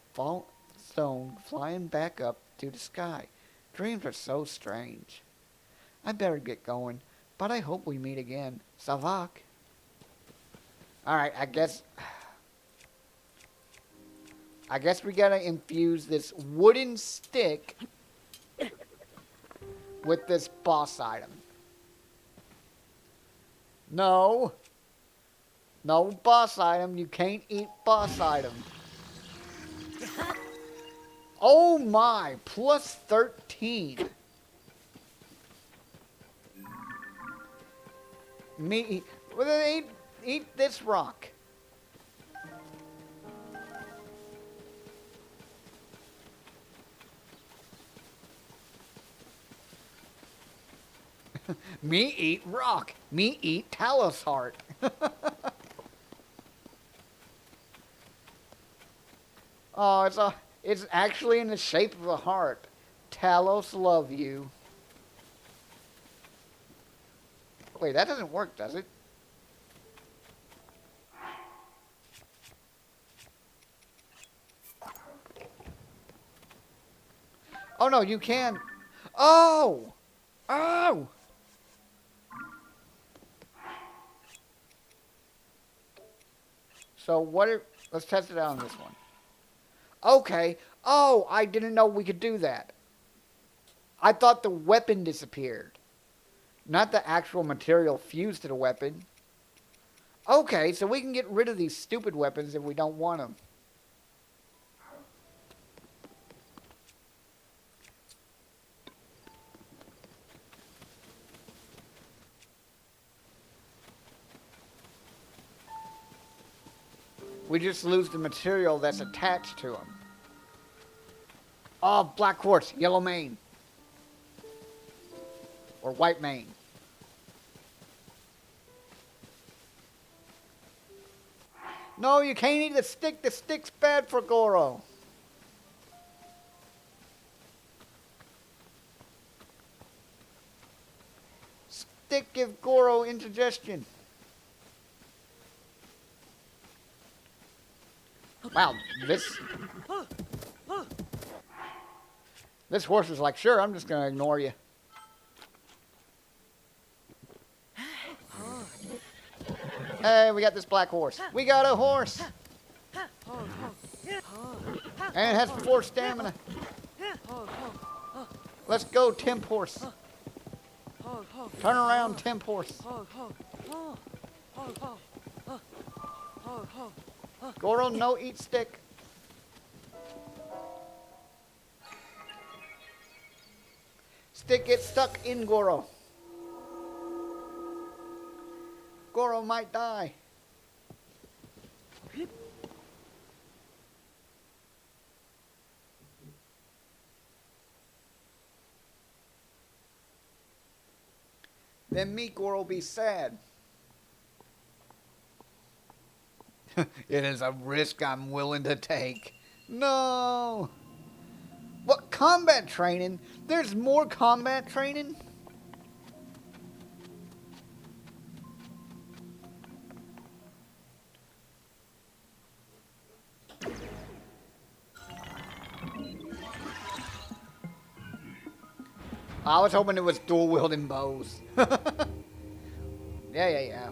stone flying back up to the sky? Dreams are so strange. I better get going, but I hope we meet again. Savak. Alright, I guess we gotta infuse this wooden stick with this boss item. No. No boss item. You can't eat boss item. Oh my, plus 13. Eat this rock. Me eat rock. Me eat Talos heart. Oh, it's actually in the shape of a heart. Talos love you. Wait, that doesn't work, does it? Oh no, you can. Oh! Oh! So let's test it out on this one. Okay. Oh, I didn't know we could do that. I thought the weapon disappeared. Not the actual material fused to the weapon. Okay, so we can get rid of these stupid weapons if we don't want them. We just lose the material that's attached to them. Oh, black quartz, yellow mane. Or white mane. No, you can't eat the stick. The stick's bad for Goro. Stick give Goro indigestion. Wow, this horse is like, sure, I'm just gonna ignore you. Hey, we got this black horse. We got a horse. And it has 4 stamina. Let's go, temp horse. Turn around, temp horse. Goro, no eat stick. Stick gets stuck in Goro. Goro might die. Then me, Goro, be sad. It is a risk I'm willing to take. No! What, combat training? There's more combat training? I was hoping it was dual wielding bows. Yeah.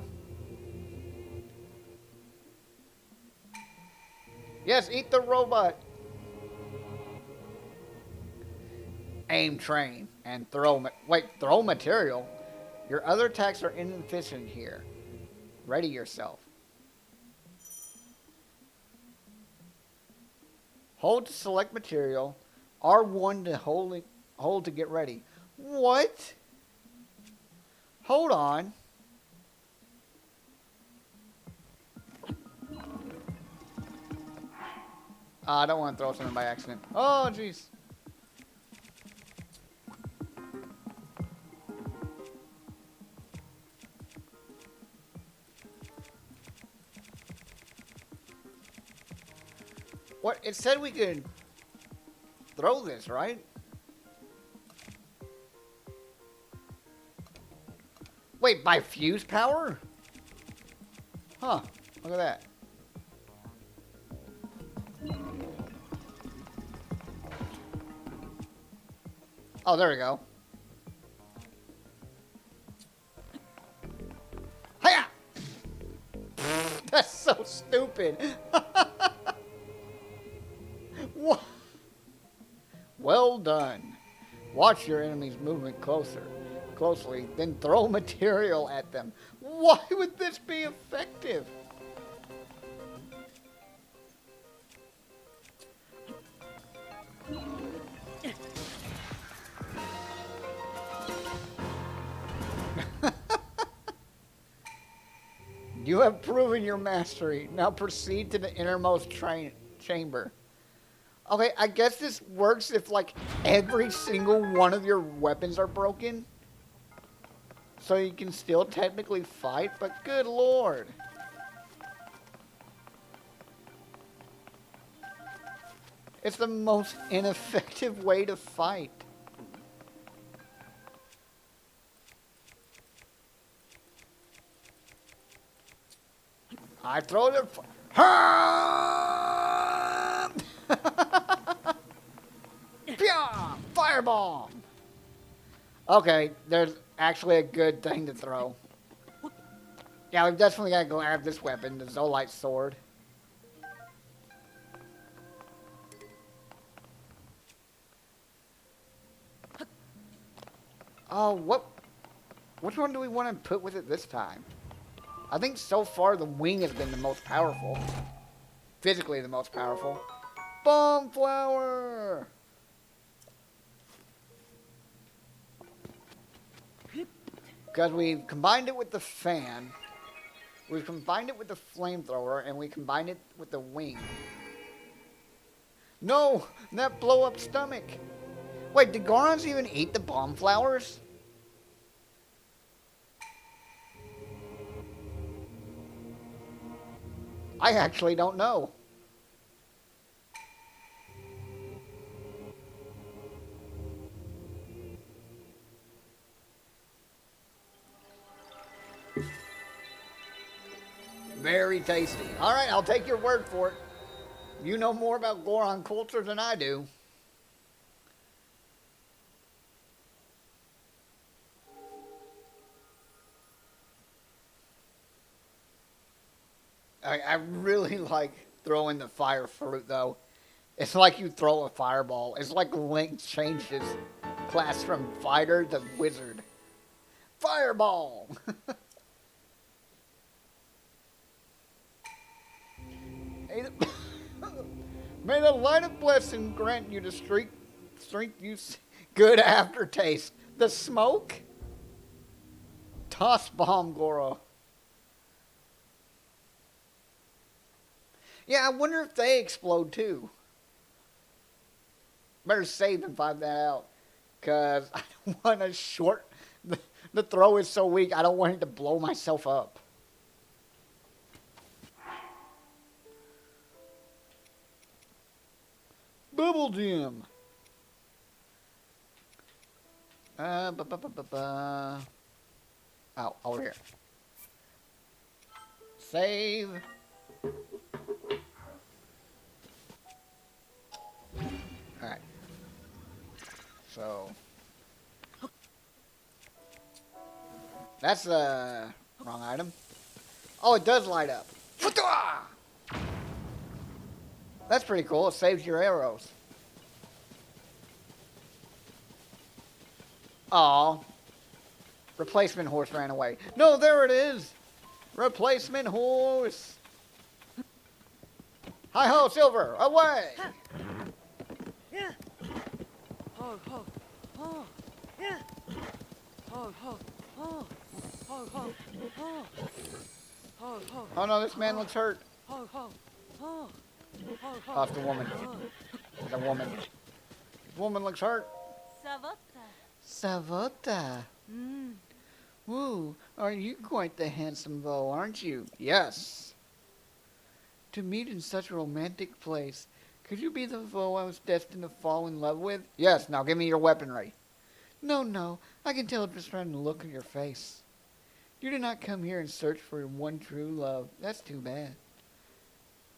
Yes, eat the robot. Aim, train, and throw. Throw material? Your other attacks are inefficient here. Ready yourself. Hold to select material. R1 to hold to get ready. What? Hold on. I don't want to throw something by accident. Oh, jeez. What? It said we could throw this, right? Wait, by fuse power? Huh. Look at that. Oh, there we go. Hiya! That's so stupid. What? Well done. Watch your enemy's movement closely, then throw material at them. Why would this be effective? You have proven your mastery. Now proceed to the innermost chamber. Okay, I guess this works if, like, every single one of your weapons are broken. So you can still technically fight, but good lord. It's the most ineffective way to fight. I throw the... Fireball! Okay, there's actually a good thing to throw. Yeah, we've definitely got to go grab this weapon, the Zolite sword. Oh, which one do we want to put with it this time? I think so far the wing has been the most powerful. Physically the most powerful. Bomb flower! Because we've combined it with the fan, we've combined it with the flamethrower, and we combined it with the wing. No! That blow up stomach! Wait, did Gorons even eat the bomb flowers? I actually don't know. Very tasty. All right, I'll take your word for it. You know more about Goron culture than I do. I really like throwing the fire fruit, though. It's like you throw a fireball. It's like Link changed his class from fighter to wizard. Fireball! May the light of blessing grant you the strength you good aftertaste. The smoke? Toss bomb, Goro. Yeah, I wonder if they explode too. Better save and find that out. Because I don't want a short... The throw is so weak, I don't want it to blow myself up. Bubble Gym. Oh, over here. Save. Alright. So. That's the wrong item. Oh, it does light up. That's pretty cool. It saves your arrows. Aw. Replacement horse ran away. No, there it is. Replacement horse. Hi ho, Silver, away. Yeah. Ho ho ho. Yeah. Ho ho ho. Ho ho ho. Ho ho. Oh no, this man looks hurt. Ho ho ho. Oh, it's the woman. The woman. The woman looks hurt. Savota. Woo, are you quite the handsome beau, aren't you? Yes. To meet in such a romantic place, could you be the beau I was destined to fall in love with? Yes, now give me your weaponry. No, I can tell just from the look of your face. You did not come here in search for your one true love. That's too bad.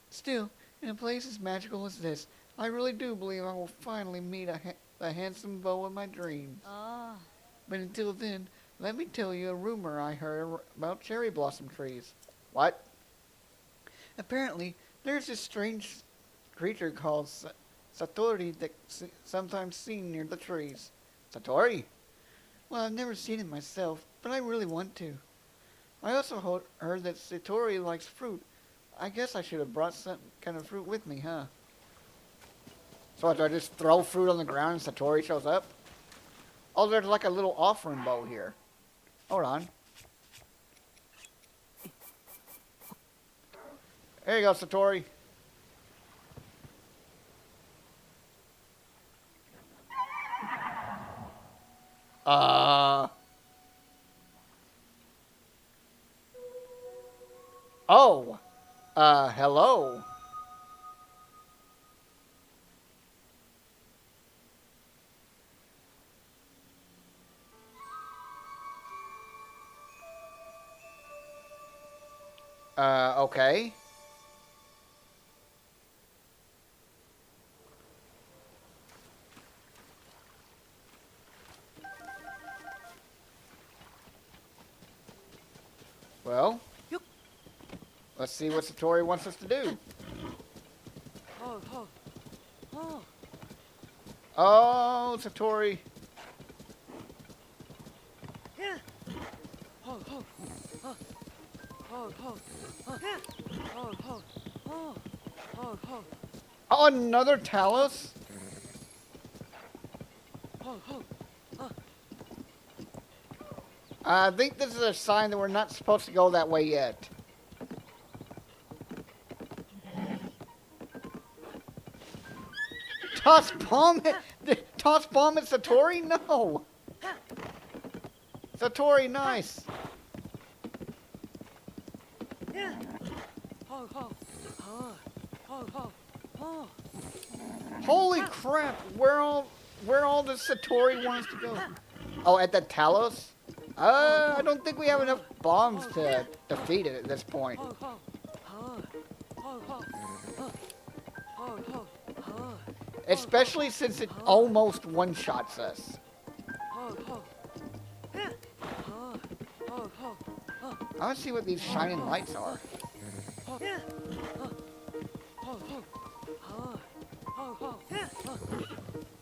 Still, in a place as magical as this, I really do believe I will finally meet the handsome beau of my dreams. But until then, let me tell you a rumor I heard about cherry blossom trees. What? Apparently, there's this strange creature called Satori that's sometimes seen near the trees. Satori? Well, I've never seen it myself, but I really want to. I also heard that Satori likes fruit. I guess I should have brought some kind of fruit with me, huh? So do I just throw fruit on the ground and Satori shows up? Oh, there's like a little offering bow here. Hold on. There you go, Satori. Oh. Hello. Okay. Well, let's see what Satori wants us to do. Oh, Satori. Yeah. Oh, another Talos? I think this is a sign that we're not supposed to go that way yet. Toss bomb at, toss bomb at Satori? No. Satori, nice. Holy crap! Where all the Satori wants to go? Oh, at the Talos? I don't think we have enough bombs to defeat it at this point. Especially since it almost one-shots us. I want to see what these shining lights are.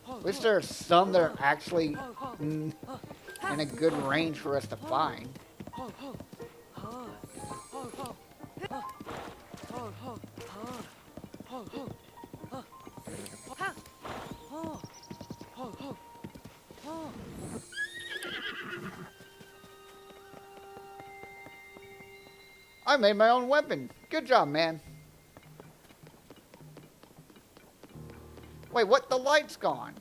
At least there are some that are actually in a good range for us to find. I made my own weapon. Good job, man. Wait, what? The light's gone.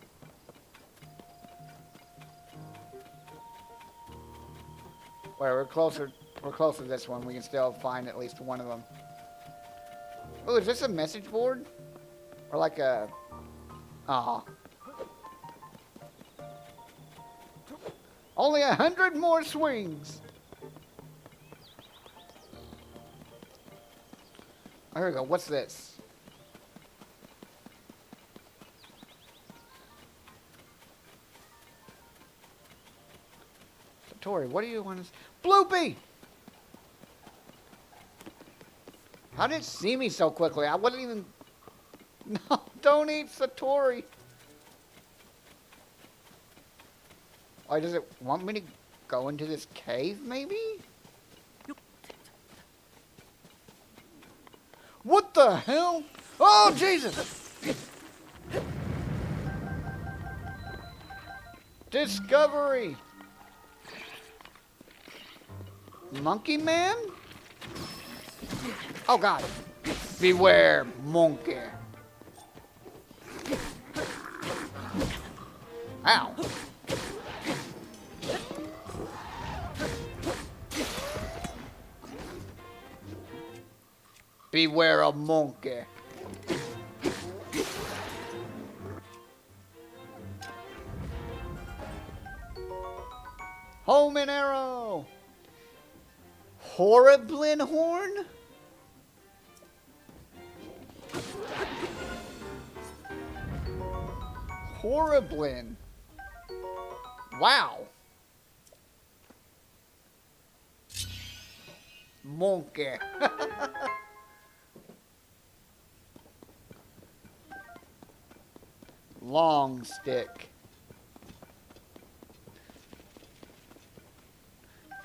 Wait, we're closer. We're close to this one. We can still find at least one of them. Oh, is this a message board? Or like a... Aw. Only 100 more swings. Oh, here we go. What's this? Satori, what do you want to... Bloopy! How did it see me so quickly? I wasn't even... No, don't eat Satori. Why does it want me to go into this cave, maybe? What the hell? Oh, Jesus! Discovery! Monkey Man? Oh, God. Beware, monkey. Ow. Beware a monkey. Home and arrow. Horriblin horn? Horriblin. Wow. Monkey. Long stick.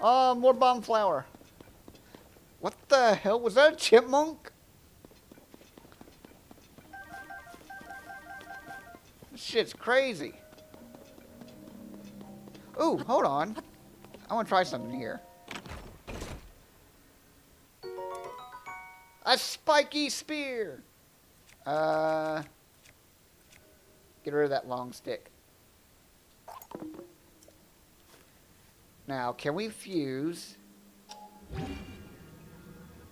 Oh, more bomb flour. What the hell? Was that a chipmunk? This shit's crazy. Ooh, hold on. I want to try something here. A spiky spear. Get rid of that long stick. Now, can we fuse?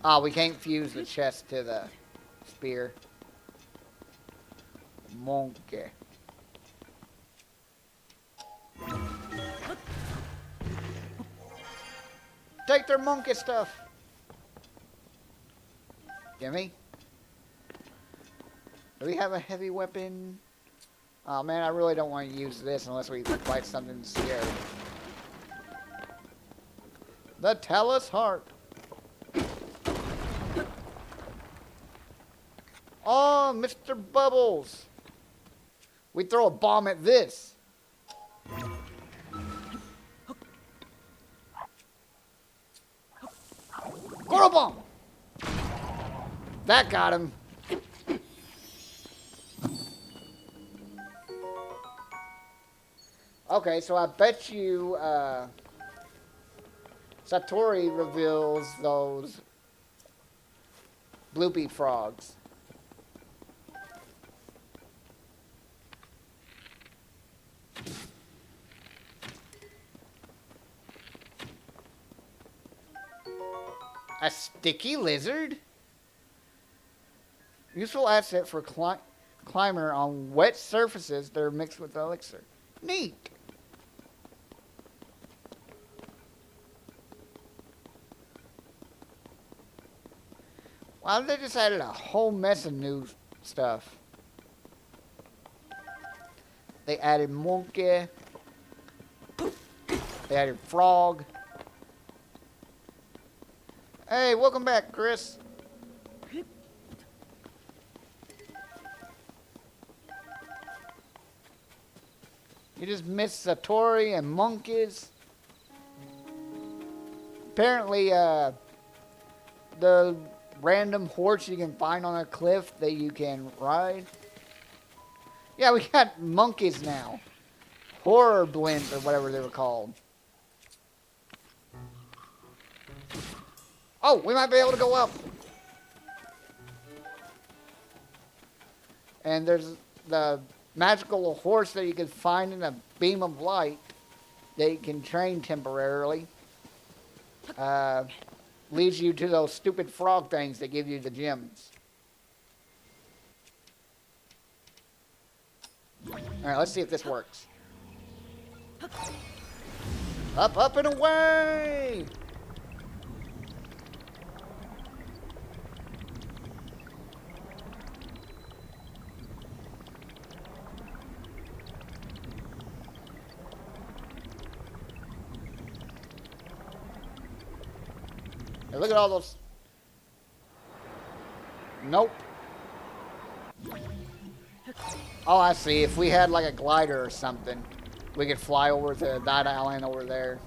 Ah, we can't fuse the chest to the spear. Monkey. Take their monkey stuff. Gimme. Do we have a heavy weapon? Oh man, I really don't want to use this unless we fight something scary. The Talus Heart. Oh, Mr. Bubbles. We throw a bomb at this. Coral bomb. That got him. Okay, so I bet you Satori reveals those bloopy frogs. A sticky lizard? Useful asset for climber on wet surfaces that are mixed with elixir. Neat. Wow, they just added a whole mess of new stuff. They added monkey. They added frog. Hey, welcome back, Chris. You just missed Satori and monkeys. Apparently, the random horse you can find on a cliff that you can ride. Yeah, we got monkeys now. Horror blends or whatever they were called. Oh, we might be able to go up. And there's the magical horse that you can find in a beam of light that you can train temporarily. Leads you to those stupid frog things that give you the gems. Alright, let's see if this works. Up, up, and away! Hey, look at all those. Nope. Oh, I see. If we had like a glider or something, we could fly over to that island over there.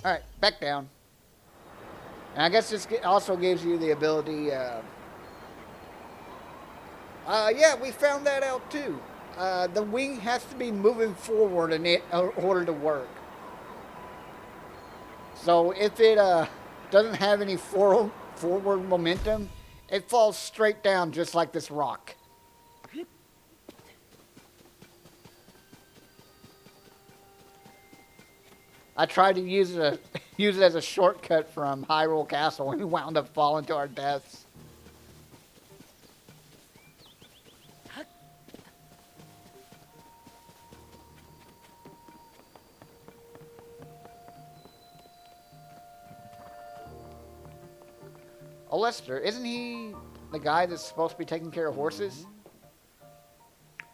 Alright, back down. And I guess this also gives you the ability, yeah, we found that out too. The wing has to be moving forward in order to work. So if it doesn't have any forward momentum, it falls straight down just like this rock. I tried to use it as a shortcut from Hyrule Castle and we wound up falling to our deaths. Oh, Lester, isn't he the guy that's supposed to be taking care of horses?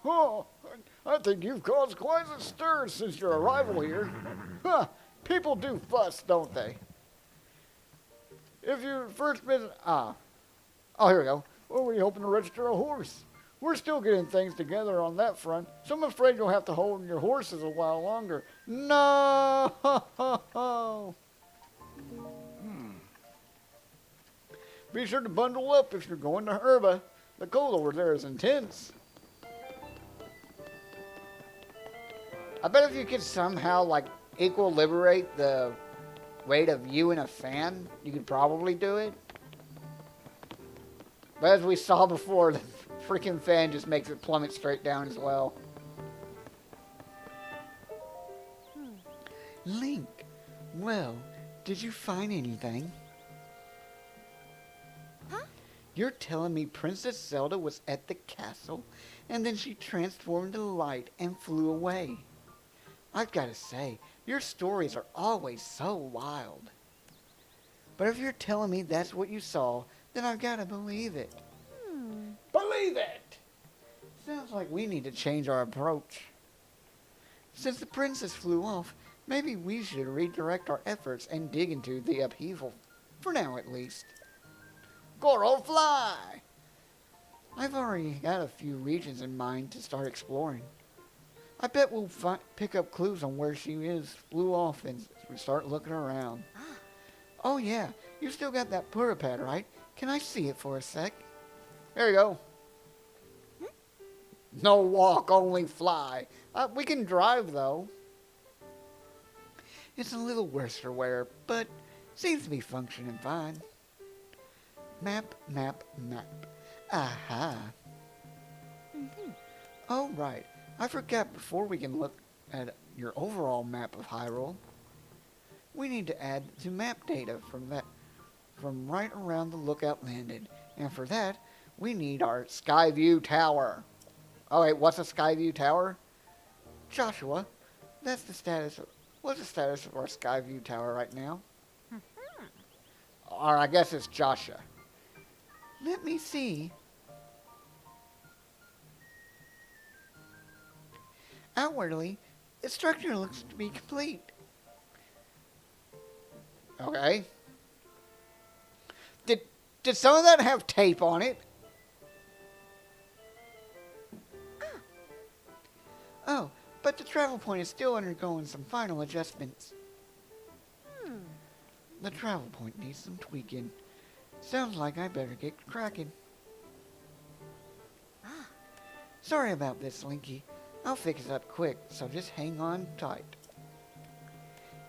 Oh, I think you've caused quite a stir since your arrival here. Huh, people do fuss, don't they? If your first visit... oh, here we go. Well, we're hoping to register a horse. We're still getting things together on that front, so I'm afraid you'll have to hold your horses a while longer. No! Be sure to bundle up if you're going to Herba. The cold over there is intense. I bet if you could somehow, like, equilibrate the weight of you and a fan, you could probably do it. But as we saw before, the freaking fan just makes it plummet straight down as well. Link, well, did you find anything? You're telling me Princess Zelda was at the castle, and then she transformed to light and flew away. I've got to say, your stories are always so wild. But if you're telling me that's what you saw, then I've got to believe it. Believe it! Sounds like we need to change our approach. Since the princess flew off, maybe we should redirect our efforts and dig into the upheaval. For now, at least. Goro, fly! I've already got a few regions in mind to start exploring. I bet we'll pick up clues on where she flew off as we start looking around. Oh yeah, you still got that Purapad, right? Can I see it for a sec? There you go. No walk, only fly. We can drive though. It's a little worse for wear, but seems to be functioning fine. Map, map, map. Aha. Oh, right. I forgot, before we can look at your overall map of Hyrule, we need to add the map data from right around the lookout landed. And for that, we need our Skyview Tower. Oh wait, what's a Skyview Tower? Joshua, what's the status of our Skyview Tower right now? Or I guess it's Joshua. Let me see. Outwardly, the structure looks to be complete. Okay. Did some of that have tape on it? Oh, but the travel point is still undergoing some final adjustments. The travel point needs some tweaking. Sounds like I better get cracking. Sorry about this, Linky. I'll fix it up quick, so just hang on tight.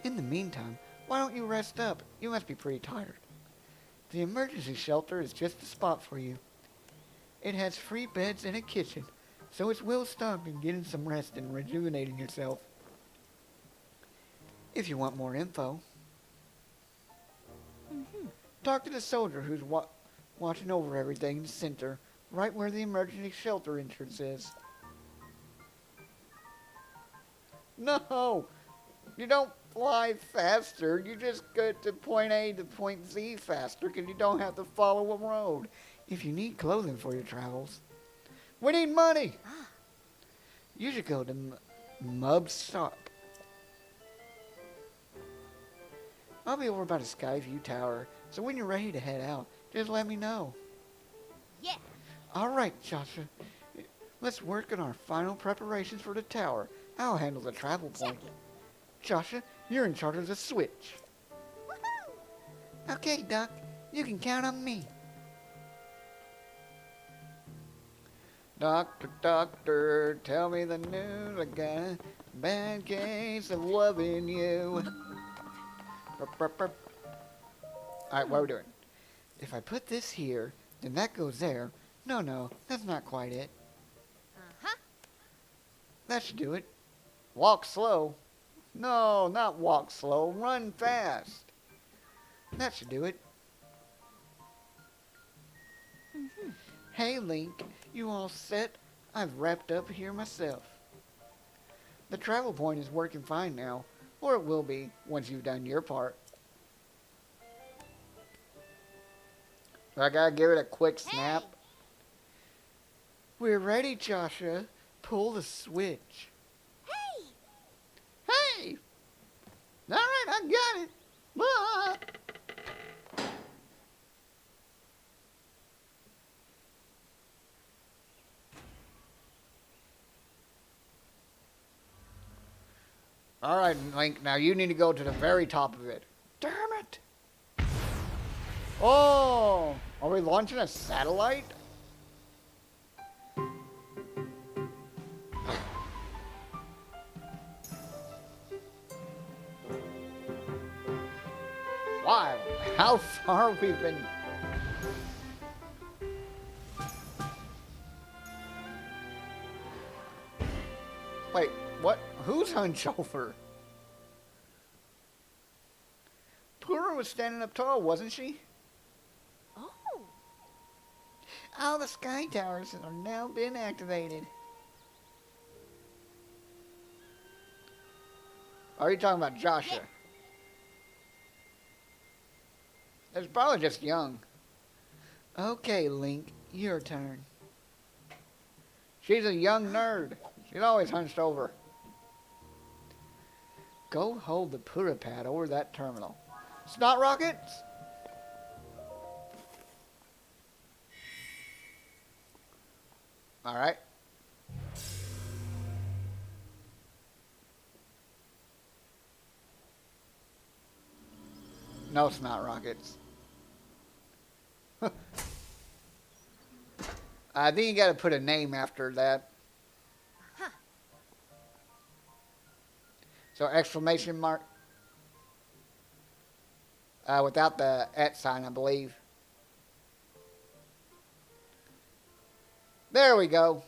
In the meantime, why don't you rest up? You must be pretty tired. The emergency shelter is just the spot for you. It has free beds and a kitchen, so it's well stocked in getting some rest and rejuvenating yourself. If you want more info, talk to the soldier who's watching over everything in the center, right where the emergency shelter entrance is. No! You don't fly faster, you just get to point A to point Z faster because you don't have to follow a road. If you need clothing for your travels, we need money! You should go to Mub's shop. I'll be over by the Skyview Tower, so when you're ready to head out, just let me know. Yeah. Alright, Joshua. Let's work on our final preparations for the tower. I'll handle the travel point. Joshua, you're in charge of the switch. Woohoo! Okay, Doc. You can count on me. Doctor, doctor, tell me the news. I got a bad case of loving you. Alright, what are we doing? If I put this here, then that goes there. No, that's not quite it. That should do it. Walk slow. No, not walk slow. Run fast. That should do it. Hey, Link. You all set? I've wrapped up here myself. The travel point is working fine now. Or it will be once you've done your part. I gotta give it a quick snap. Hey. We're ready, Joshua. Pull the switch. Hey! Hey! Alright, I got it. Bye. Alright, Link, now you need to go to the very top of it. Damn it! Oh! Are we launching a satellite? Wow, how far we've been... Wait, what? Who's hunchover? Pura was standing up tall, wasn't she? Oh. All the sky towers have now been activated. Are you talking about Joshua? Yeah. It's probably just young. Okay, Link, your turn. She's a young nerd. She's always hunched over. Go hold the Pura pad over that terminal. Snot rockets? Alright. No snot rockets. I think you gotta put a name after that. Huh. So exclamation mark. Without the @ sign, I believe. There we go.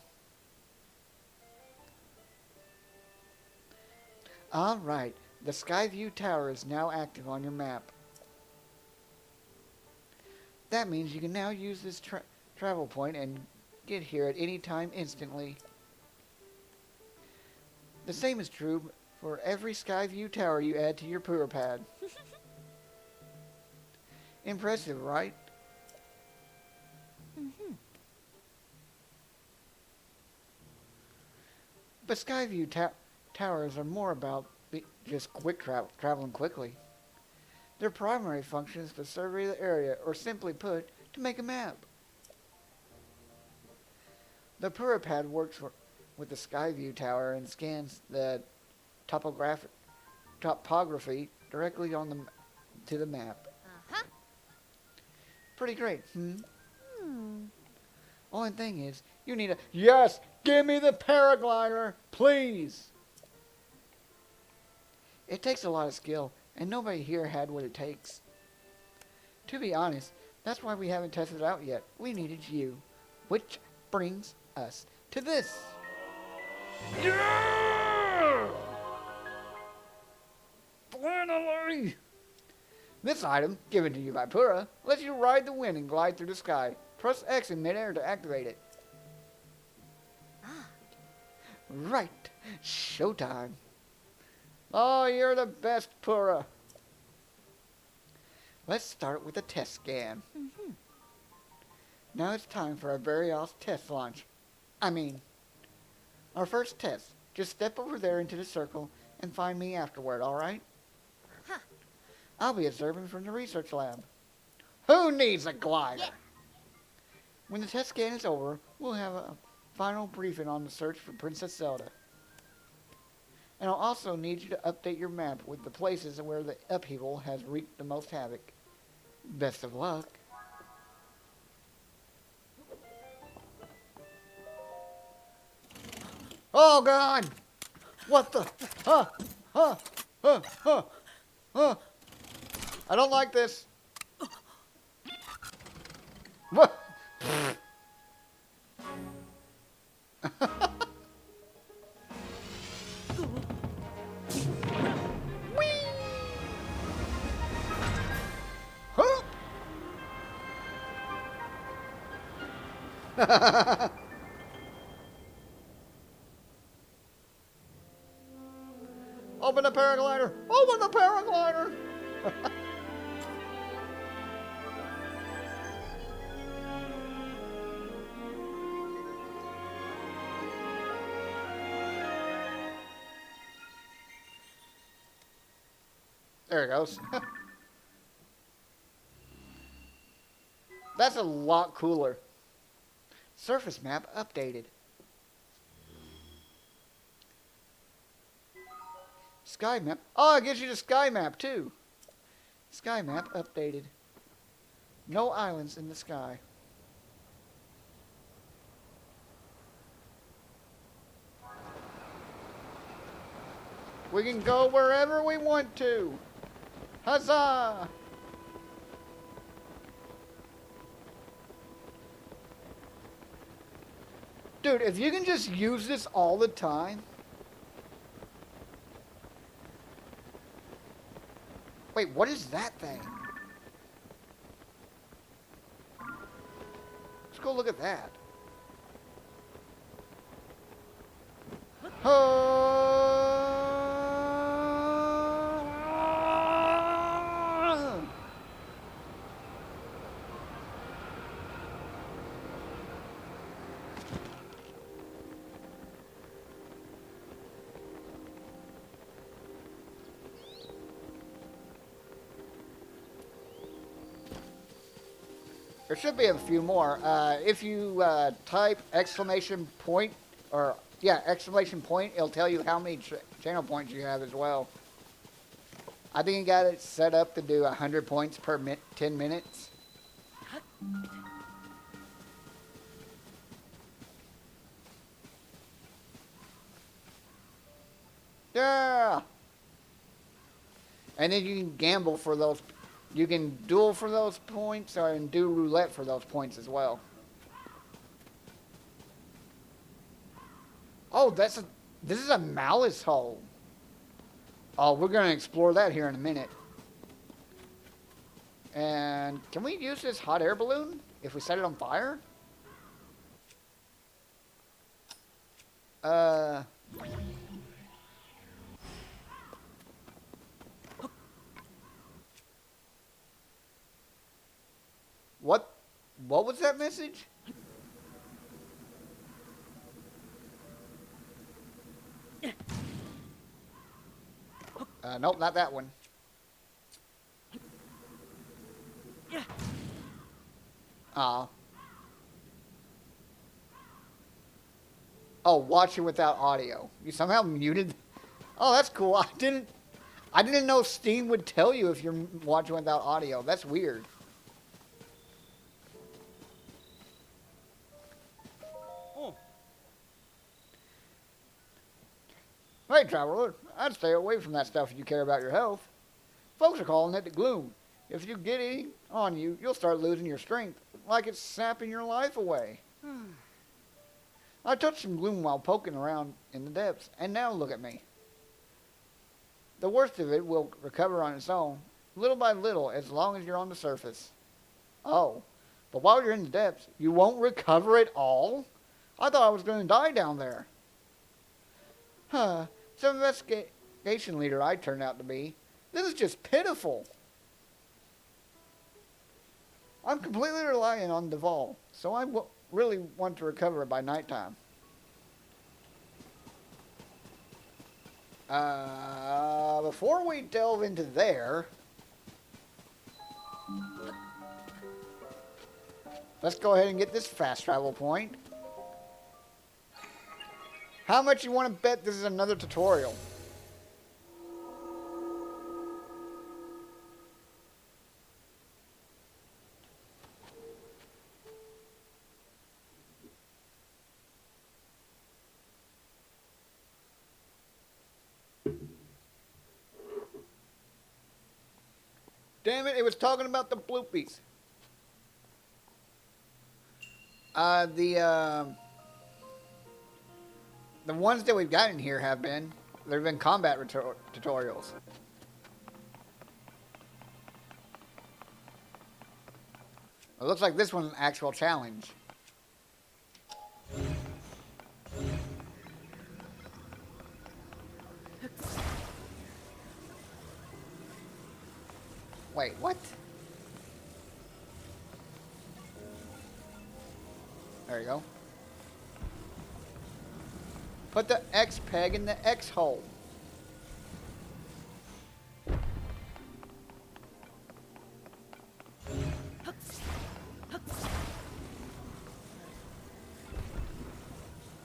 Alright, the Skyview Tower is now active on your map. That means you can now use this travel point and get here at any time instantly. The same is true for every Skyview Tower you add to your pad. Impressive, right? Mm-hmm. But Skyview towers are more about just quick traveling quickly. Their primary function is to survey the area, or simply put, to make a map. The pad works with the Skyview Tower and scans the topography directly on to the map. Uh-huh. Pretty great, Hmm. Only thing is, you need a... Yes! Give me the paraglider, please! It takes a lot of skill, and nobody here had what it takes. To be honest, that's why we haven't tested it out yet. We needed you. Which brings us to this. Yeah! Finally! This item, given to you by Pura, lets you ride the wind and glide through the sky. Press X in midair to activate it. Ah. Right. Showtime. Oh, you're the best, Pura. Let's start with a test scan. Mm-hmm. Now it's time for our very own test launch. Our first test. Just step over there into the circle and find me afterward, alright? Huh. I'll be observing from the research lab. Who needs a glider? Yeah. When the test scan is over, we'll have a final briefing on the search for Princess Zelda. And I'll also need you to update your map with the places where the upheaval has wreaked the most havoc. Best of luck. Oh God! What the? I don't like this. What? Open the paraglider! Open the paraglider! There it goes. That's a lot cooler. Surface map updated. Sky map. Oh, it gives you the sky map too. Sky map updated. No islands in the sky. We can go wherever we want to. Huzzah! Dude, if you can just use this all the time. Wait, what is that thing? Let's go look at that. There should be a few more. If you type exclamation point, or yeah, exclamation point, it'll tell you how many channel points you have as well. I think you got it set up to do 100 points per 10 minutes. Yeah! And then you can gamble for those. You can duel for those points, or and do roulette for those points as well. Oh, this is a malice hole. Oh, we're going to explore that here in a minute. And can we use this hot air balloon if we set it on fire? What was that message? Nope, not that one. Oh, watching without audio. You somehow muted. Oh, that's cool. I didn't know Steam would tell you if you're watching without audio. That's weird. Oh. Hey, traveler, I'd stay away from that stuff if you care about your health. Folks are calling it the gloom. If you get it on you, you'll start losing your strength, like it's sapping your life away. I touched some gloom while poking around in the depths, and now look at me. The worst of it will recover on its own, little by little, as long as you're on the surface. Oh, but while you're in the depths, you won't recover it all? I thought I was going to die down there. Huh, some investigation leader I turned out to be. This is just pitiful. I'm completely relying on Duval, so I really want to recover it by nighttime. Before we delve into there, let's go ahead and get this fast travel point. How much you want to bet this is another tutorial? Damn it, it was talking about the bloopies. The ones that we've gotten here there have been combat tutorials. It looks like this one's an actual challenge. Wait, what? There you go. Put the X peg in the X hole.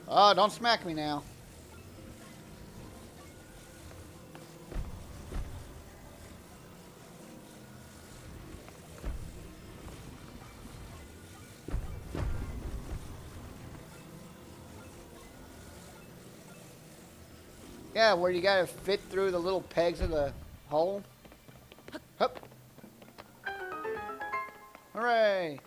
Oh, don't smack me now. Yeah, where you gotta fit through the little pegs of the hole. Hup. Hooray!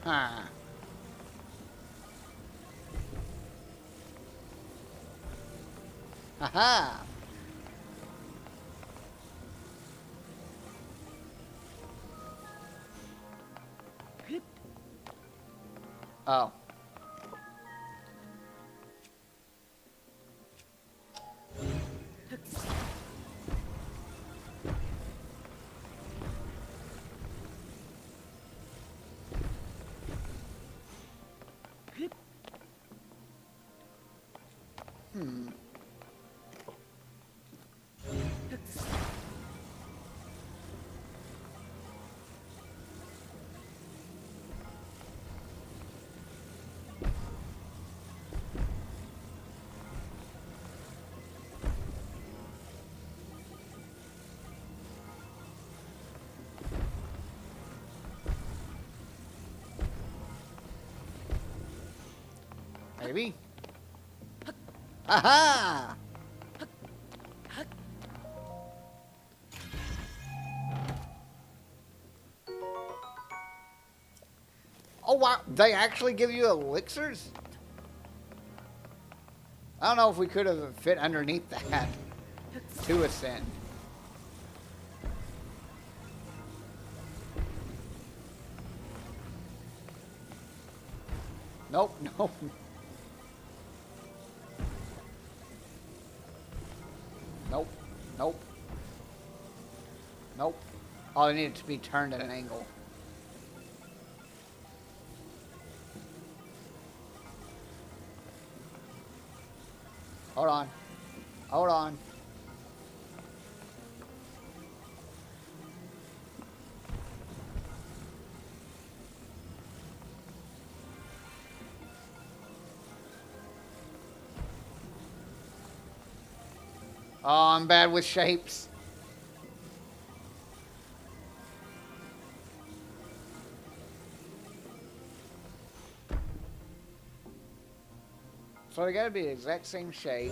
Huh. Aha! Oh. Maybe. Aha! Oh wow, they actually give you elixirs? I don't know if we could have fit underneath that to ascend. Nope, nope. Nope, nope. Nope. Oh, it needed to be turned at an angle. Hold on. Hold on. Oh, I'm bad with shapes. So they gotta be the exact same shape.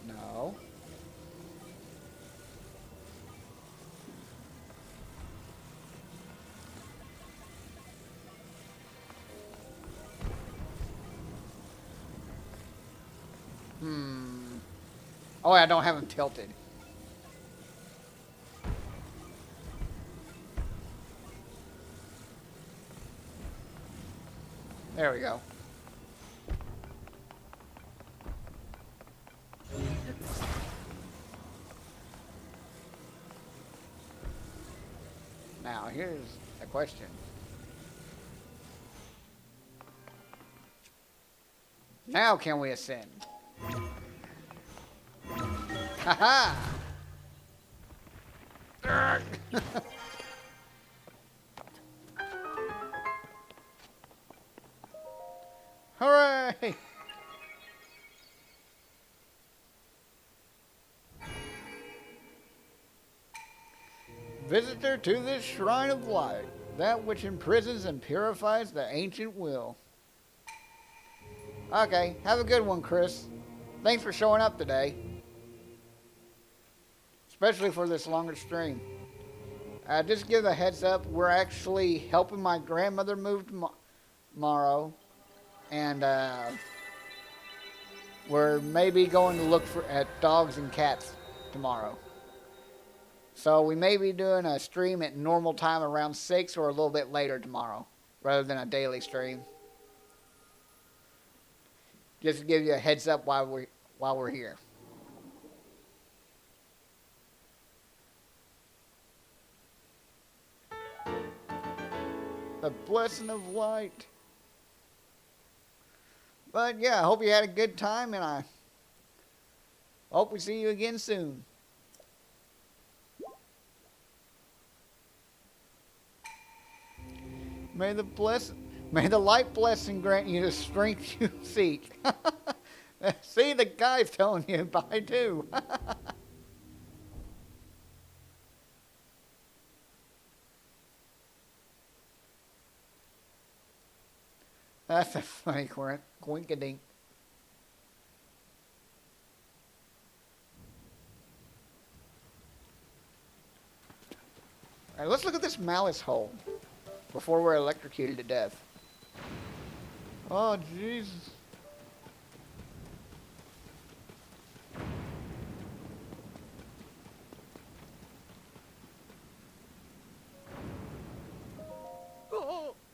No. Oh, I don't have them tilted. There we go. Now, here's a question. Now can we ascend? Haha! Hooray! Visitor to this shrine of light, that which imprisons and purifies the ancient will. Okay, have a good one, Chris. Thanks for showing up today. Especially for this longer stream. Just give a heads up, we're actually helping my grandmother move tomorrow. And we're maybe going to look at dogs and cats tomorrow. So we may be doing a stream at normal time around 6 or a little bit later tomorrow, rather than a daily stream. Just to give you a heads up while we're here. The blessing of light. But yeah, I hope you had a good time, and I hope we see you again soon. May the light blessing grant you the strength you seek. See, the guy's telling you bye too. That's a funny coinkadink. Alright, let's look at this malice hole before we're electrocuted to death. Oh, Jesus.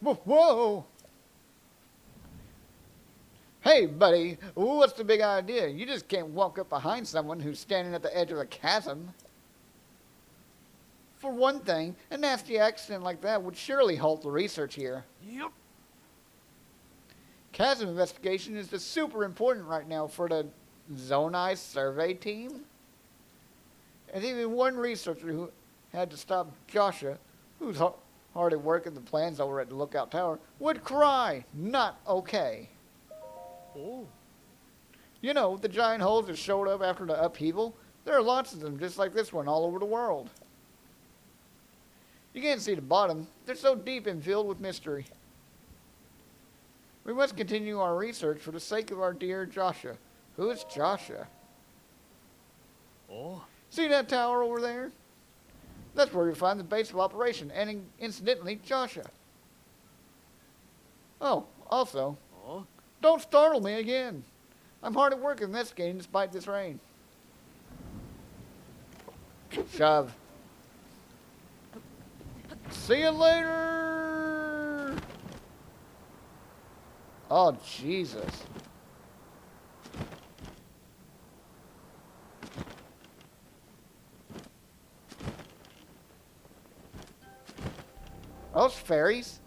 Whoa! Hey, buddy, what's the big idea? You just can't walk up behind someone who's standing at the edge of a chasm. For one thing, a nasty accident like that would surely halt the research here. Yep. Chasm investigation is just super important right now for the Zonai survey team. And even one researcher who had to stop Joshua, who's hard at work in the plans over at the Lookout Tower, would cry, not okay. Oh. You know, the giant holes that showed up after the upheaval. There are lots of them just like this one all over the world. You can't see the bottom. They're so deep and filled with mystery. We must continue our research for the sake of our dear Joshua. Who is Joshua? Oh? See that tower over there? That's where we find the base of operation, and incidentally, Joshua. Oh, also, Oh? don't startle me again. I'm hard at work investigating despite this rain. Shove. See you later! Oh, Jesus. Those fairies?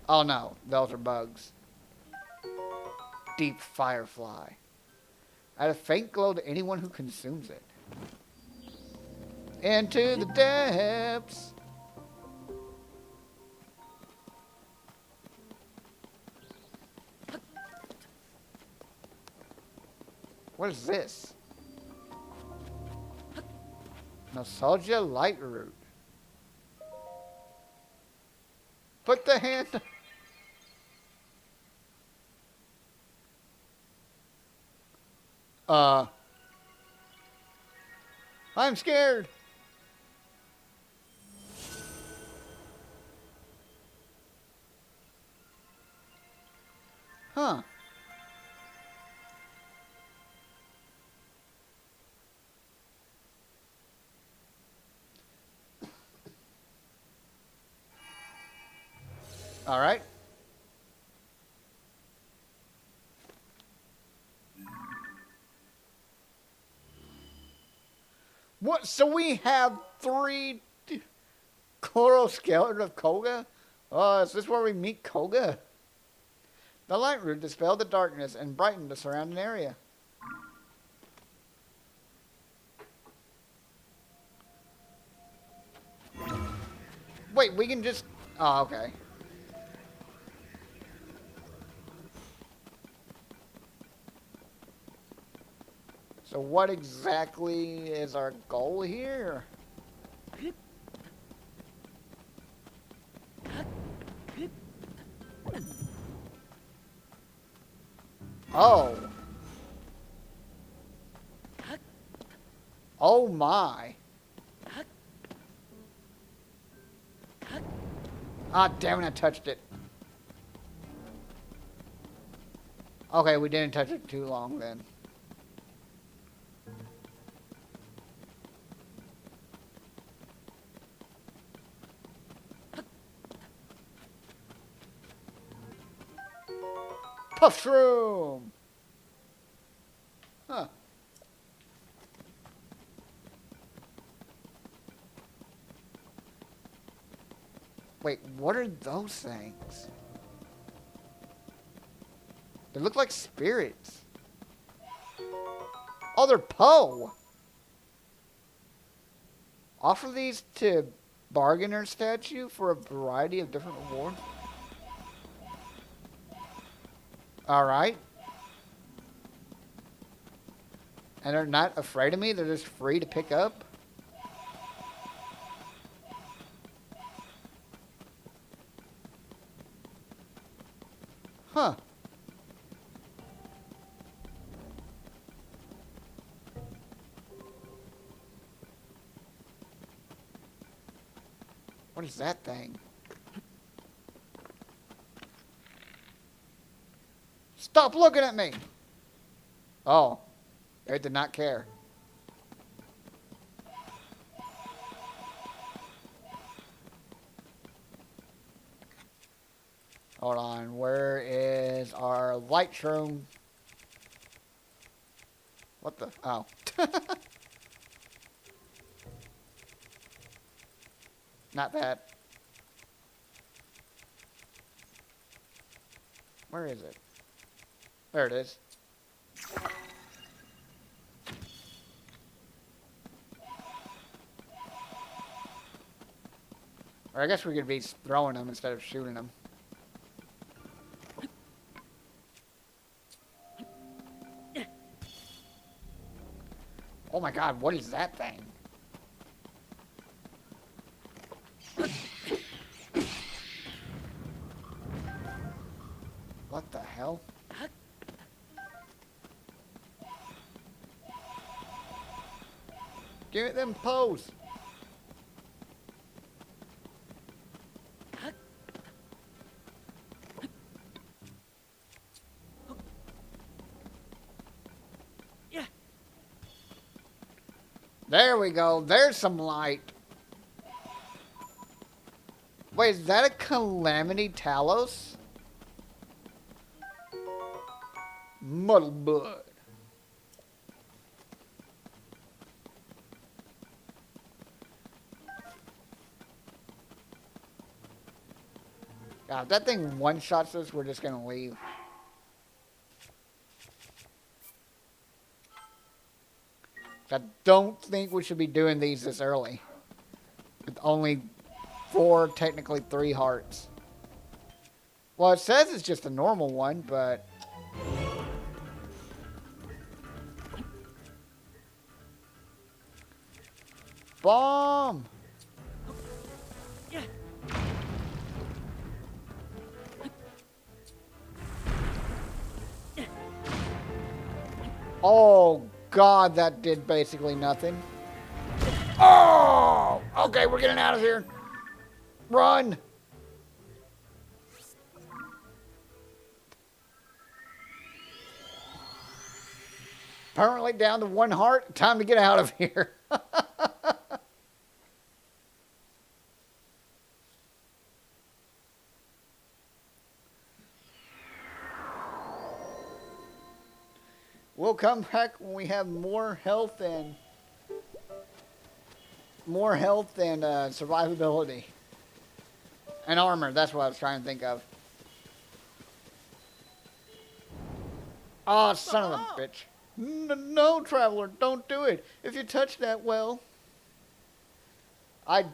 Oh no, those are bugs. Deep firefly. Add a faint glow to anyone who consumes it. Into the depths. What is this? Nostalgia light root. Put the hand. I'm scared. Huh. All right. What? So we have 3 coral skeleton of Koga? Oh, is this where we meet Koga? The light root dispelled the darkness and brightened the surrounding area. Wait, we can just... Oh, okay. So what exactly is our goal here? Oh. Oh my. Ah, damn it, I touched it. Okay, we didn't touch it too long then. Puff shroom! Huh. Wait, what are those things? They look like spirits. Oh, they're Poe! Offer these to Bargainer statue for a variety of different rewards. Alright. And they're not afraid of me? They're just free to pick up? Huh. What is that thing? Stop looking at me! Oh. It did not care. Hold on. Where is our light shroom? What the? Oh. Not that. Where is it? There it is. Or I guess we could be throwing them instead of shooting them. Oh my god, what is that thing? What the hell? Give it them pose. There we go. There's some light. Wait, is that a Calamity Talos? Muddled blood. God, if that thing one-shots us, we're just gonna leave. I don't think we should be doing these this early. With only 4, technically 3 hearts. Well, it says it's just a normal one, but... Bomb! Oh, God, that did basically nothing. Oh! Okay, we're getting out of here. Run! Apparently down to 1 heart. Time to get out of here. We'll come back when we have more health and survivability and armor. That's what I was trying to think of. Oh, son of a bitch! No, traveler, don't do it. If you touch that well, I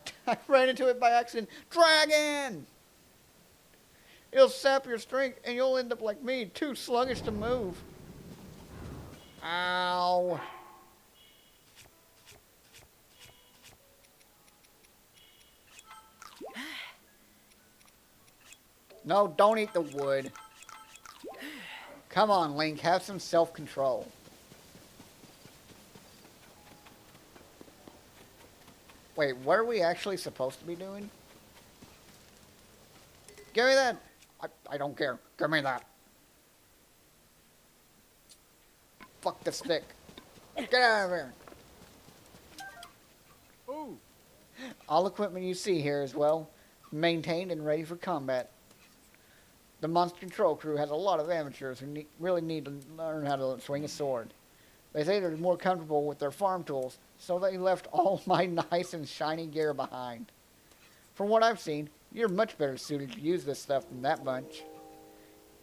ran into it by accident. Dragon! It'll sap your strength, and you'll end up like me, too sluggish to move. Ow. No, don't eat the wood. Come on, Link, have some self-control. Wait, what are we actually supposed to be doing? Give me that. I don't care. Give me that. Fuck the stick. Get out of here. Oh, All equipment you see here is well maintained and ready for combat. The monster control crew has a lot of amateurs who really need to learn how to swing a sword. They say they're more comfortable with their farm tools, so they left all my nice and shiny gear behind. From what I've seen, you're much better suited to use this stuff than that bunch.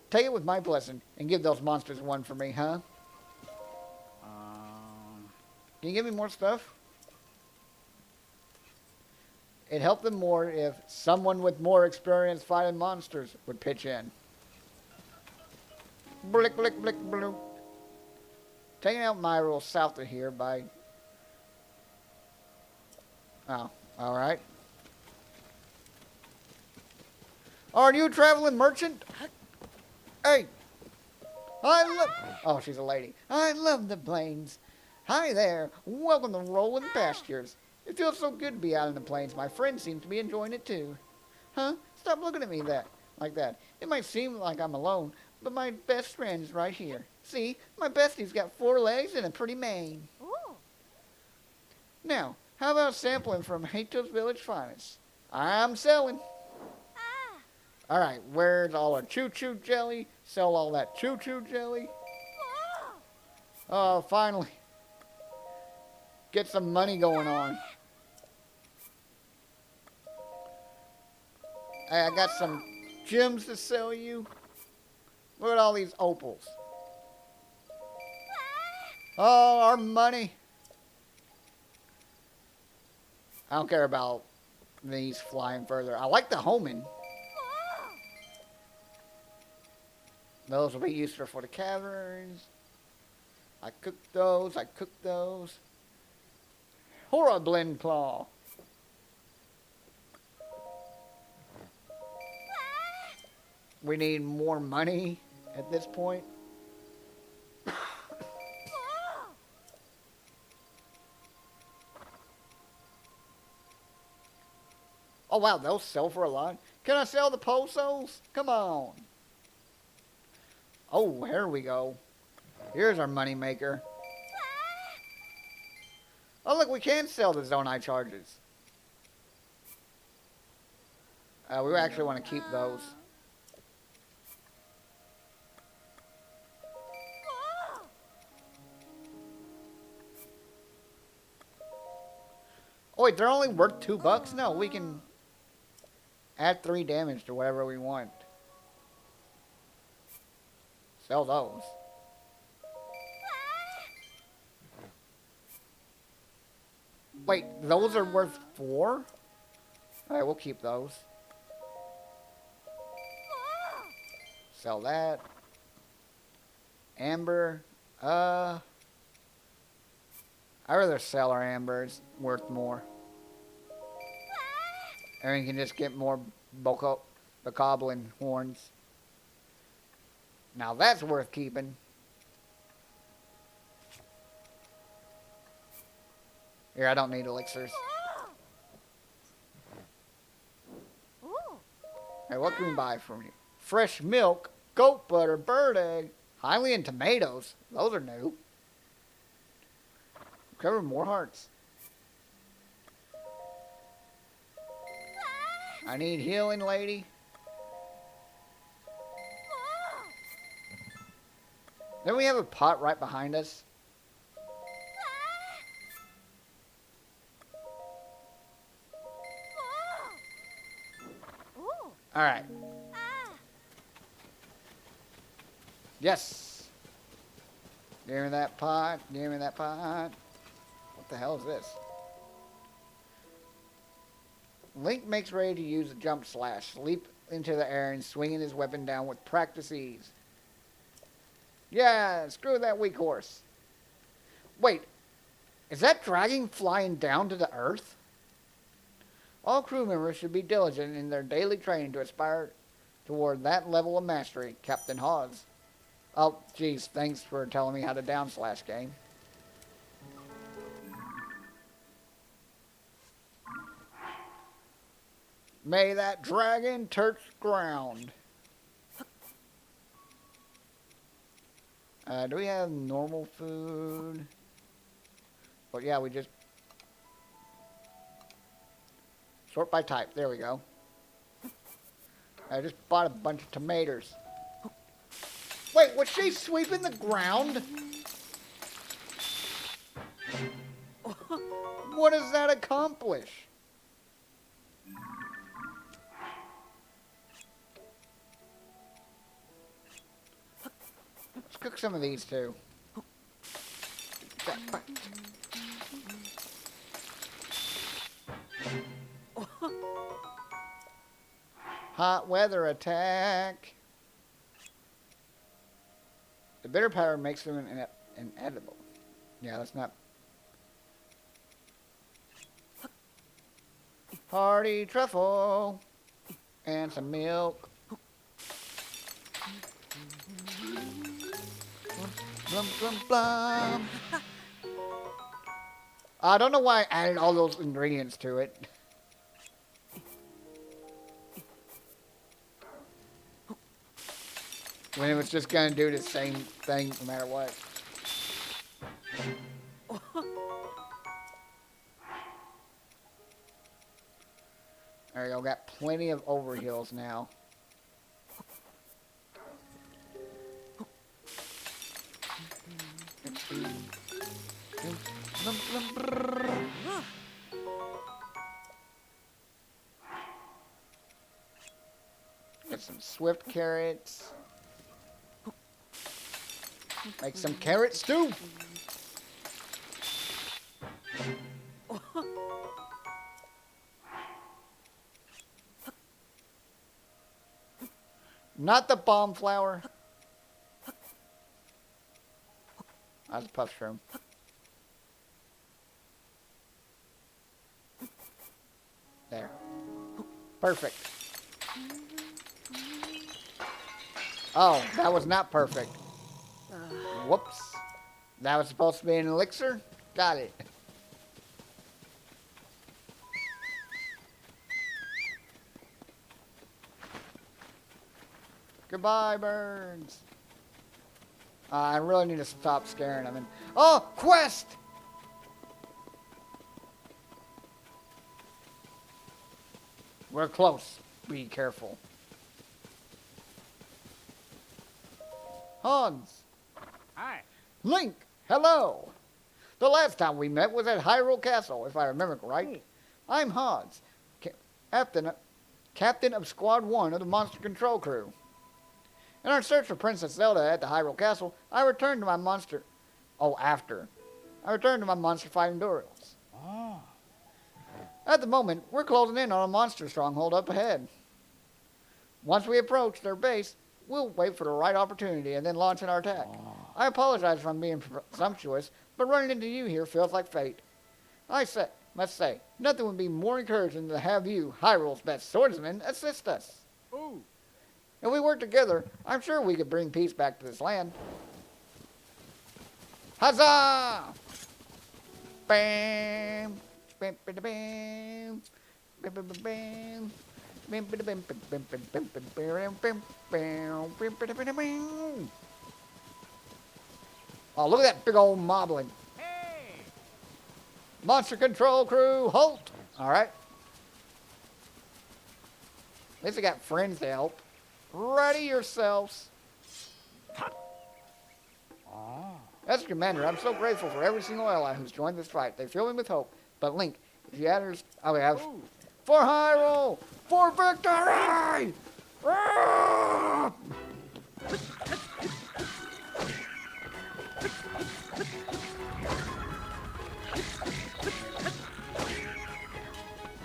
Take it with my blessing and give those monsters one for me, huh? Can you give me more stuff? It'd help them more if someone with more experience fighting monsters would pitch in. Blick, blick, blick, bloop. Taking out Myrule south of here by... Oh, alright. Are you a traveling merchant? Hey! I love... Oh, she's a lady. I love the plains. Hi there. Welcome to Rolling Pastures. It feels so good to be out in the plains. My friends seem to be enjoying it too. Huh? Stop looking at me like that. It might seem like I'm alone, but my best friend's right here. See, my bestie's got 4 legs and a pretty mane. Ooh. Now, how about sampling from Hato's Village Finest? I'm selling. Ah. Alright, where's all our choo-choo jelly? Sell all that choo-choo jelly. Whoa. Oh, finally. Get some money going on. Hey, I got some gems to sell you. Look at all these opals. Oh, our money. I don't care about these flying further. I like the homing. Those will be useful for the caverns. I cooked those. Horriblin Claw. We need more money at this point. Oh wow, they'll sell for a lot. Can I sell the Posos? Come on. Oh, here we go. Here's our money maker. Oh look, we can sell the Zonai charges. We actually want to keep those. Oh wait, they're only worth $2? No, we can add 3 damage to whatever we want. Sell those. Wait, those are worth 4? Alright, we'll keep those. Sell that. Amber. I'd rather sell our ambers. Worth more. And we can just get more bokoblin horns. Now that's worth keeping. Here, I don't need elixirs. Hey, what can we buy from you? Fresh milk, goat butter, bird egg, Hylian tomatoes. Those are new. Cover more hearts. I need healing, lady. Then we have a pot right behind us. Alright. Yes. Give me that pot. Give me that pot. What the hell is this? Link makes ready to use a jump slash. Leap into the air and swinging his weapon down with practice ease. Yeah, screw that weak horse. Wait, is that dragon flying down to the earth? All crew members should be diligent in their daily training to aspire toward that level of mastery, Captain Hawes. Oh, geez, thanks for telling me how to down slash, game. May that dragon touch ground. Do we have normal food? Well, yeah, we just... Sort by type. There we go. I just bought a bunch of tomatoes. Wait, was she sweeping the ground? What does that accomplish? Let's cook some of these too. Hot weather attack. The bitter powder makes them inedible. Yeah, that's not... Hearty truffle. And some milk. Blum, blum, blum. I don't know why I added all those ingredients to it. When it was just going to do the same thing no matter what. There we go, got plenty of overheals now. Get some swift carrots. Make some carrot stew. Not the bomb flower. That's a puff shroom. There. Perfect. Oh, that was not perfect. Whoops. That was supposed to be an elixir? Got it. Goodbye, birds. I really need to stop scaring them. Oh, quest! We're close. Be careful. Hans. Hi. Link, hello. The last time we met was at Hyrule Castle, if I remember right. I'm Hans, captain of Squad 1 of the Monster Control Crew. In our search for Princess Zelda at the Hyrule Castle, I returned to my monster... I returned to my monster fighting duels. At the moment, we're closing in on a monster stronghold up ahead. Once we approach their base, we'll wait for the right opportunity and then launch our attack. I apologize if I'm being presumptuous, but running into you here feels like fate. Must say, nothing would be more encouraging than to have you, Hyrule's best swordsman, assist us. Ooh. If we work together, I'm sure we could bring peace back to this land. Huzzah! Bam! Bam! Bam! Bam! Bam! Bam! Bam! Oh, look at that big old moblin. Hey. Monster Control Crew, halt! Alright. At least I got friends to help. Ready yourselves. As Commander, I'm so grateful for every single ally who's joined this fight. They fill me with hope. But Link, if you add I would have... For Hyrule! For victory! Ah!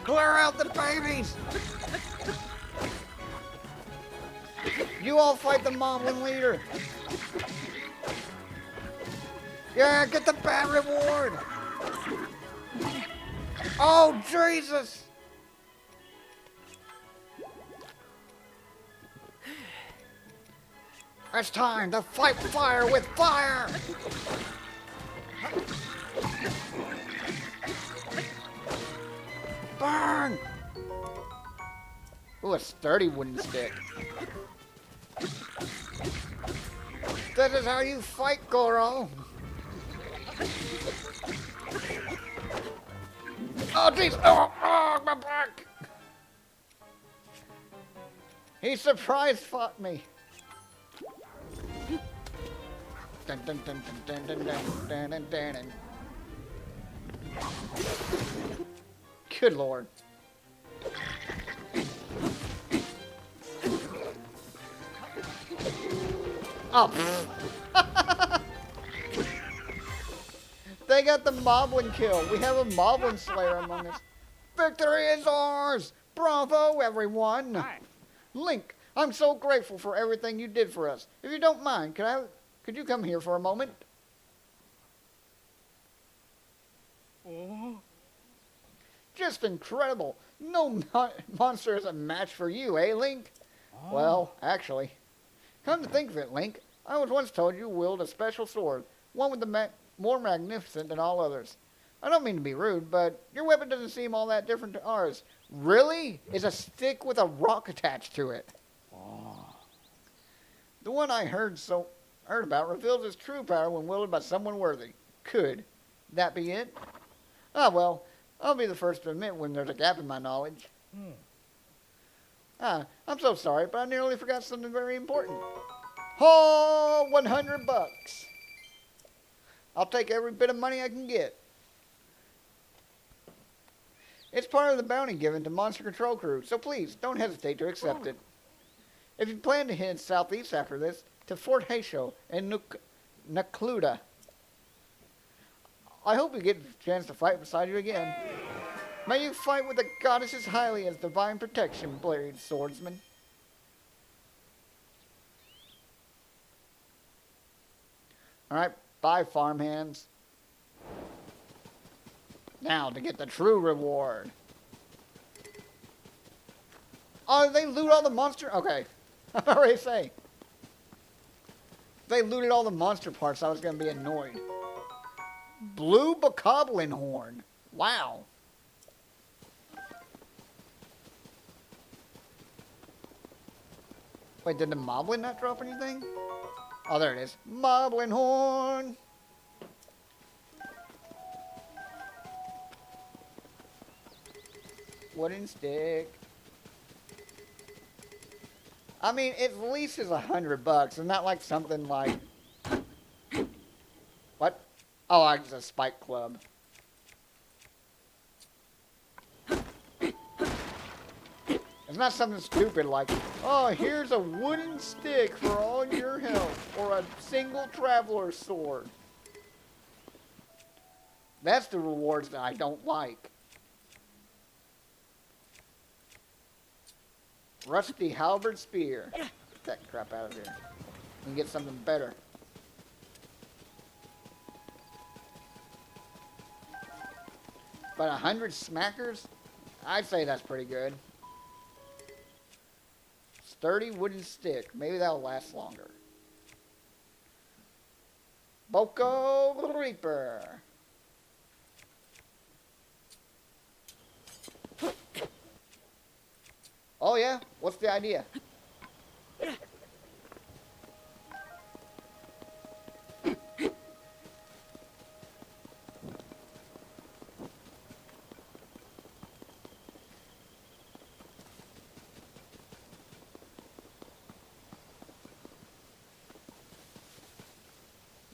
Clear out the babies! You all fight the Moblin leader! Yeah, get the bad reward! Oh, Jesus! It's time to fight fire with fire! Burn! Ooh, a sturdy wooden stick. This is how you fight, Goro! Oh, jeez! Oh, my back! He surprise fought me. Dun, dun, dun, dun, dun, dun, dun, dun, dun, dun. Good Lord. Oh. They got the Moblin kill. We have a Moblin Slayer among us. Victory is ours! Bravo, everyone! Hi. Link, I'm so grateful for everything you did for us. If you don't mind, could you come here for a moment? Oh. Just incredible. No monster is a match for you, eh, Link? Well, actually. Come to think of it, Link, I was once told you wield a special sword, one with the more magnificent than all others. I don't mean to be rude, but your weapon doesn't seem all that different to ours. Really? It's a stick with a rock attached to it. The one I heard about reveals its true power when wielded by someone worthy. Could that be it? Ah, well, I'll be the first to admit when there's a gap in my knowledge. I'm so sorry, but I nearly forgot something very important. Oh, 100 bucks. I'll take every bit of money I can get. It's part of the bounty given to Monster Control Crew, so please, don't hesitate to accept it. If you plan to head southeast after this, to Fort Haisho and Nakluda, I hope you get a chance to fight beside you again. May you fight with the goddesses highly as divine protection, blade swordsman. Alright, bye farmhands. Now to get the true reward. Oh, they loot all the monster. Okay. I already say. They looted all the monster parts. I was going to be annoyed. Blue bokoblin horn. Wow. Wait, did the moblin not drop anything? Oh, there it is. Moblin horn. Wooden stick. I mean, at least it's $100. It's not like something like... What? Oh, it's a spike club. It's not something stupid like, oh, here's a wooden stick for all your health, or a single traveler sword. That's the rewards that I don't like. Rusty halberd spear. Get that crap out of here. We can get something better. But 100 smackers? I'd say that's pretty good. Sturdy wooden stick. Maybe that'll last longer. Boko Reaper. Oh yeah? What's the idea?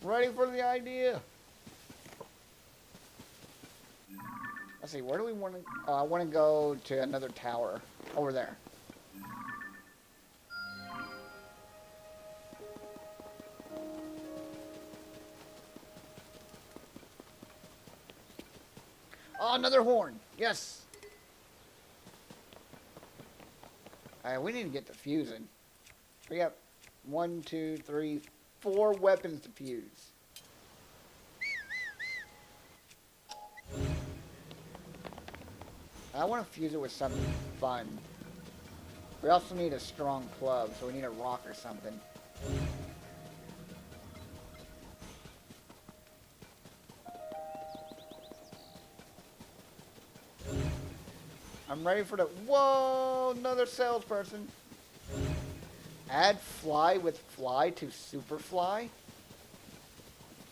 Ready for the idea. Let's see, where do we want to... I want to go to another tower. Over there. Oh, another horn. Yes. Alright, we need to get to fusing. We got 1, 2, 3, 4 weapons to fuse. I want to fuse it with something fun. We also need a strong club, so we need a rock or something. I'm ready for the... Whoa! Another salesperson. Add fly with fly to super fly?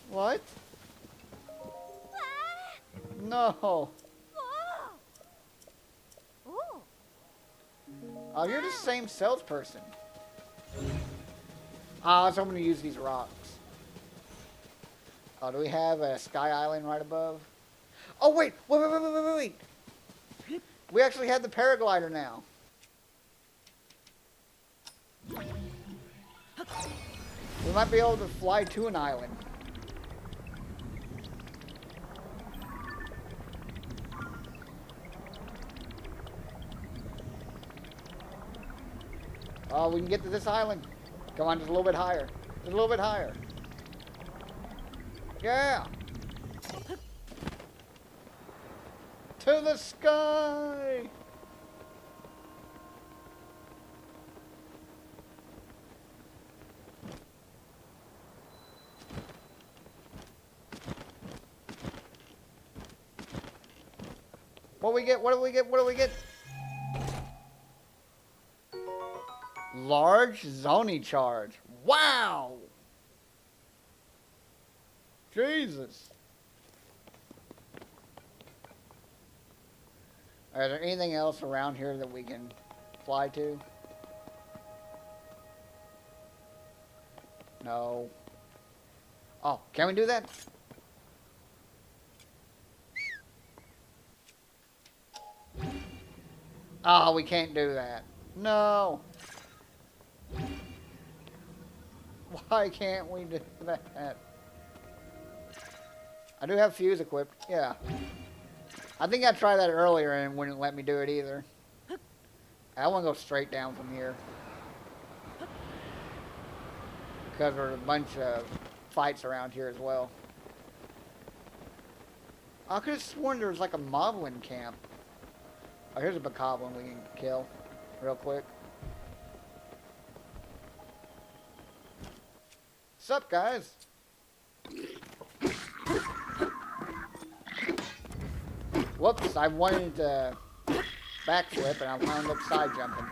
What? No. Oh, you're the same salesperson. Ah, so I'm going to use these rocks. Oh, do we have a sky island right above? Oh, wait! Wait! We actually have the paraglider now. We might be able to fly to an island. Oh, we can get to this island. Come on, just a little bit higher. Just a little bit higher. Yeah. To the sky. What do we get? What do we get? What do we get? Large zoning charge. Wow! Jesus. Is there anything else around here that we can fly to? No. Oh, can we do that? Oh, we can't do that. No. Why can't we do that? I do have fuse equipped. Yeah. I think I tried that earlier and it wouldn't let me do it either. I want to go straight down from here. Because there's a bunch of fights around here as well. I could have sworn there was like a moblin camp. Oh, here's a bokoblin we can kill. real quick. Sup, guys? Whoops, I wanted to backflip and I wound up side jumping.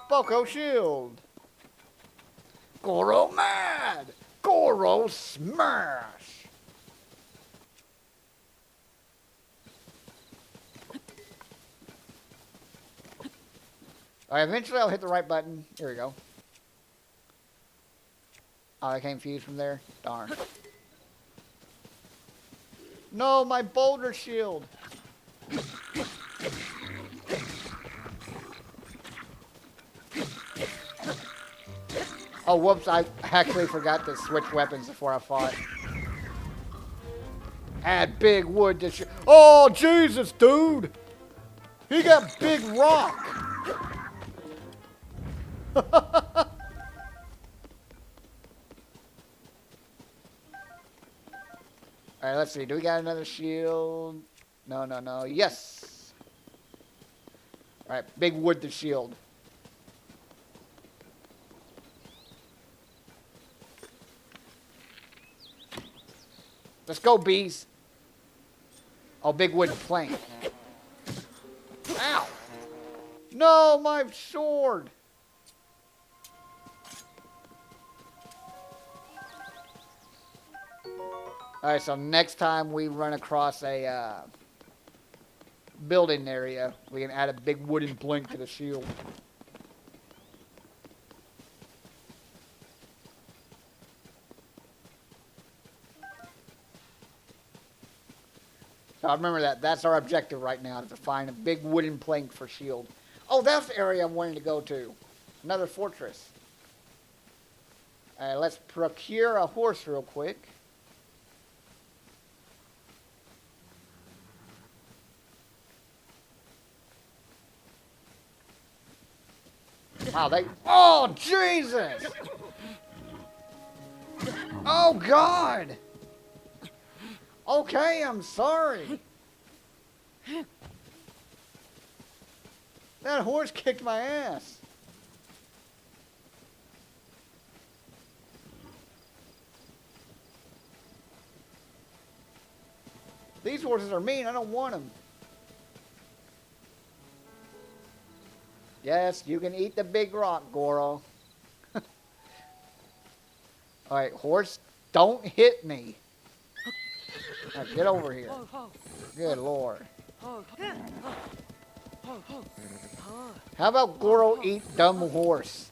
Boko Shield! Goro mad! Goro smash! Alright, eventually I'll hit the right button. Here we go. Oh, I came fused from there? Darn. No, my boulder shield! Oh, whoops, I actually forgot to switch weapons before I fought. Add big wood to shield. Oh, Jesus, dude! He got big rock! Alright, let's see. Do we got another shield? No, no, no. Yes! Alright, big wood to shield. Let's go, bees. Oh, big wooden plank. Ow! No, my sword! Alright, so next time we run across a building area, we can add a big wooden plank to the shield. So remember that. That's our objective right now, to find a big wooden plank for shield. Oh, that's the area I'm wanting to go to. Another fortress. Alright, let's procure a horse real quick. Wow, they... Oh, Jesus! Oh, God! Okay, I'm sorry. That horse kicked my ass. These horses are mean. I don't want them. Yes, you can eat the big rock, Goro. Alright, horse, don't hit me. Now get over here. Good Lord. How about Goro eat dumb horse?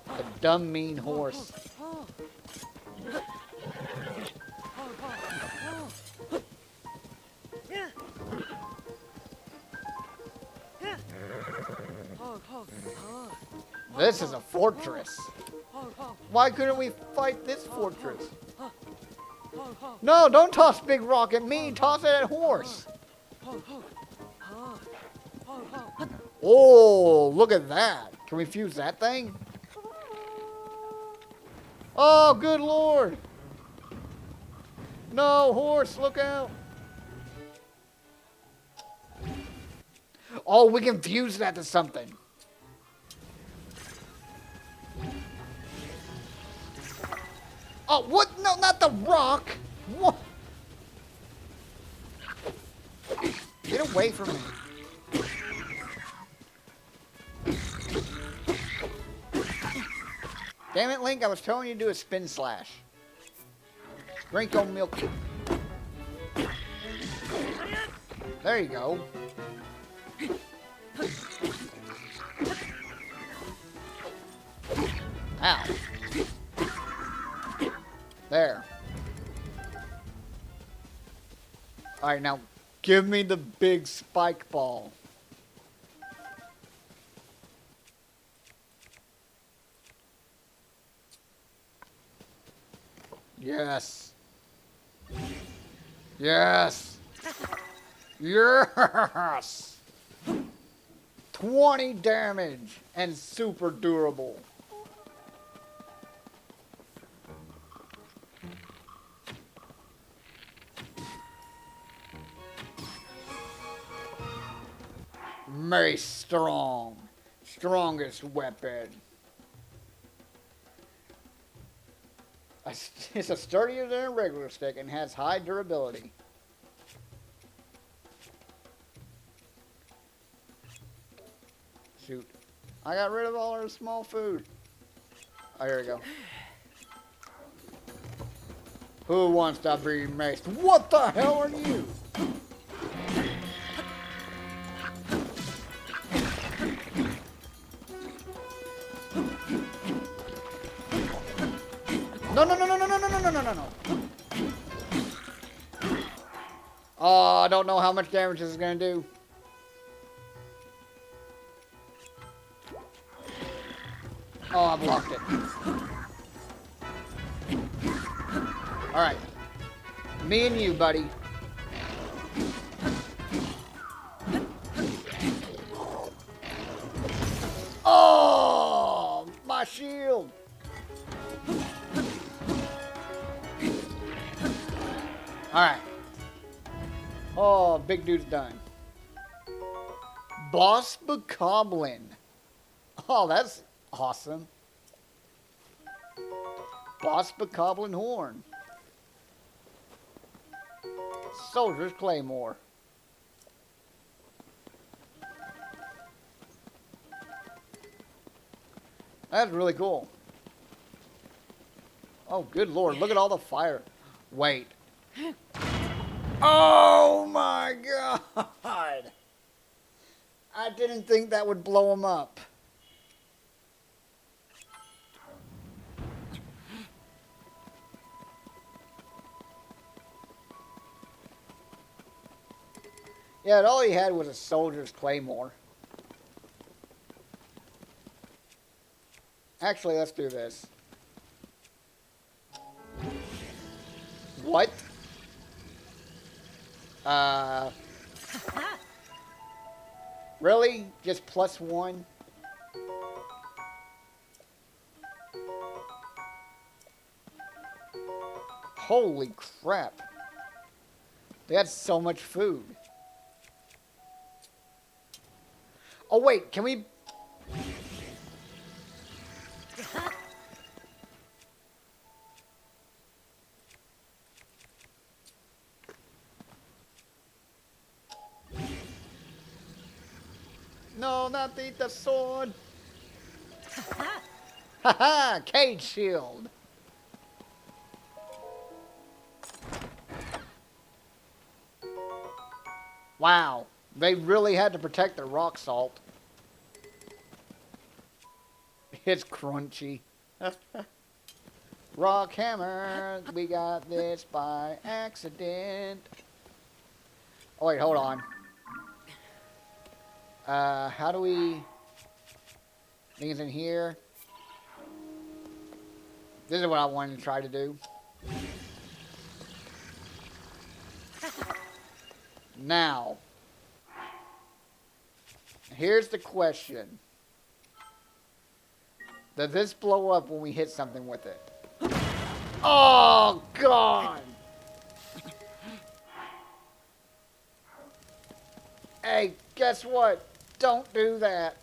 A dumb, mean horse. This is a fortress. Why couldn't we fight this fortress? No, don't toss big rock at me. Toss it at horse. Oh, look at that. Can we fuse that thing? Oh, good Lord. No, horse, look out. Oh, we can fuse that to something. Oh, what? No, not the rock. What? Get away from me. Damn it, Link, I was telling you to do a spin slash. Drink your milk. There you go. Ow. There. Alright, now give me the big spike ball. Yes. Yes. Yes. 20 damage and super durable. Mace strong. Strongest weapon. It's a sturdier than a regular stick and has high durability. Shoot. I got rid of all our small food. Oh, here we go. Who wants to be maced? What the hell are you? No, no, no, no, no, no, no, no, no, no, no, no. Oh, I don't know how much damage this is going to do. Oh, I blocked it. Alright. Me and you, buddy. Oh, my shield. Alright. Oh, big dude's done. Boss Bokoblin. Oh, that's awesome. Boss Bokoblin Horn. Soldier's Claymore. That's really cool. Oh, good lord. Look at all the fire. Wait. Oh my god. I didn't think that would blow him up. Yeah, all he had was a soldier's claymore. Actually, let's do this. What? Really? Just +1? Holy crap. They had so much food. Oh wait, can we... No, not the sword. Haha, cage shield. Wow, they really had to protect their rock salt. It's crunchy. Rock hammer, we got this by accident. Oh wait, hold on. How do we... Things in here. This is what I wanted to try to do. Now. Here's the question. Does this blow up when we hit something with it? Oh, God! Hey, guess what? Don't do that.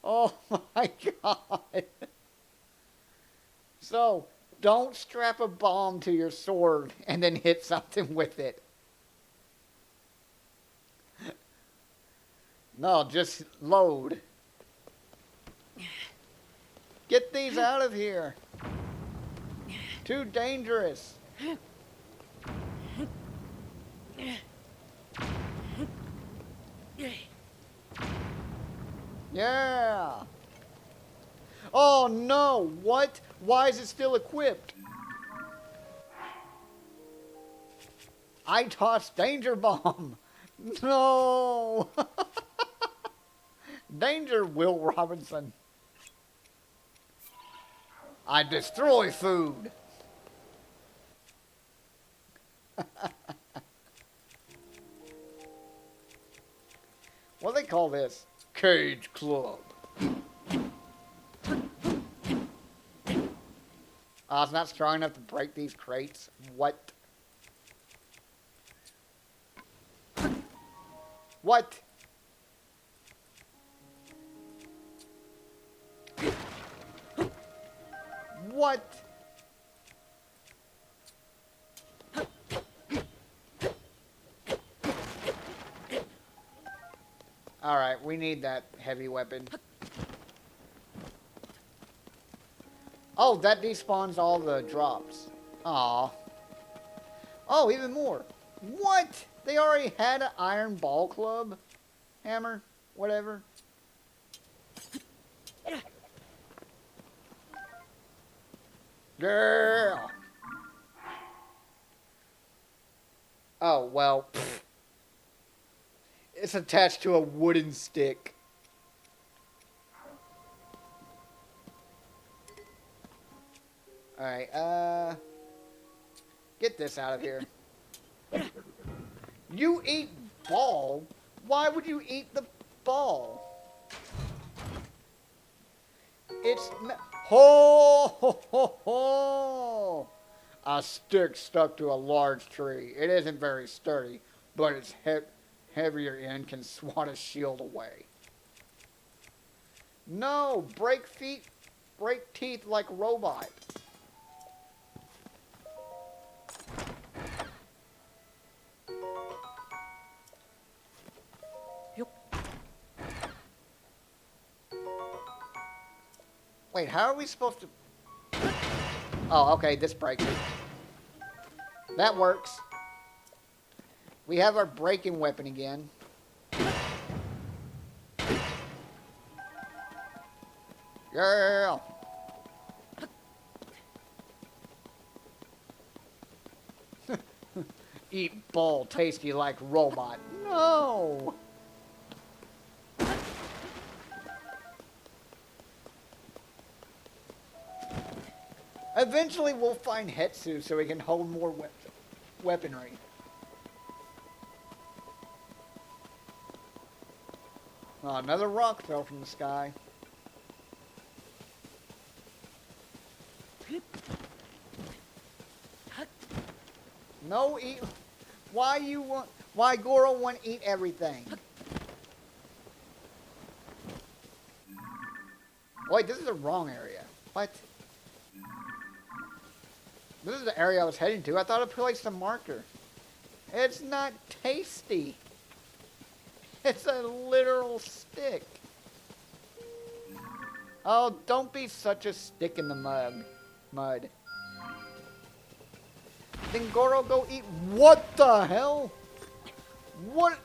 Oh my god. So, don't strap a bomb to your sword and then hit something with it. No, just load. Get these out of here. Too dangerous. Yeah. Oh no, what? Why is it still equipped? I tossed danger bomb. No. Danger, Will Robinson. I destroy food. What do they call this? Cage Club. Oh, it's not strong enough to break these crates? What? What? What? Alright, we need that heavy weapon. Oh, that despawns all the drops. Aw. Oh, even more. What? They already had an iron ball club? Hammer? Whatever. Girl! Oh, well. Pfft. It's attached to a wooden stick. Alright, get this out of here. You eat ball? Why would you eat the ball? It's... Ho, ho, ho, ho! A stick stuck to a large tree. It isn't very sturdy, but its heavier end can swat a shield away. No! Break teeth like robot. Wait, how are we supposed to... Oh, okay, this breaks it. That works. We have our breaking weapon again. Girl! Eat ball tasty like robot. No! Eventually we'll find Hetsu so we can hold more weaponry. Oh, another rock fell from the sky. No eat. Why Goro want to eat everything? Wait, this is the wrong area. What? This is the area I was heading to. I thought I placed a marker. It's not tasty. It's a literal stick. Oh, don't be such a stick in the mud. Then Goro go eat. What the hell? What?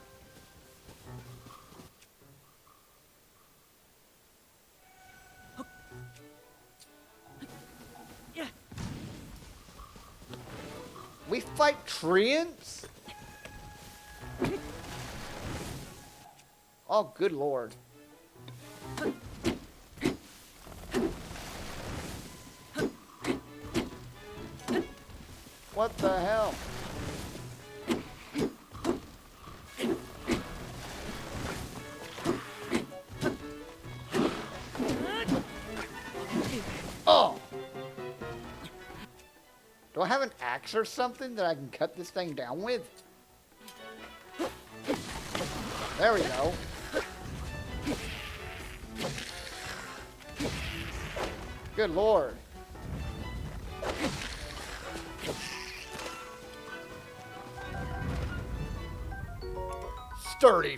We fight treants? Oh, good lord. What the hell? Oh! Do I have an axe or something that I can cut this thing down with? There we go. Good lord. Sturdy,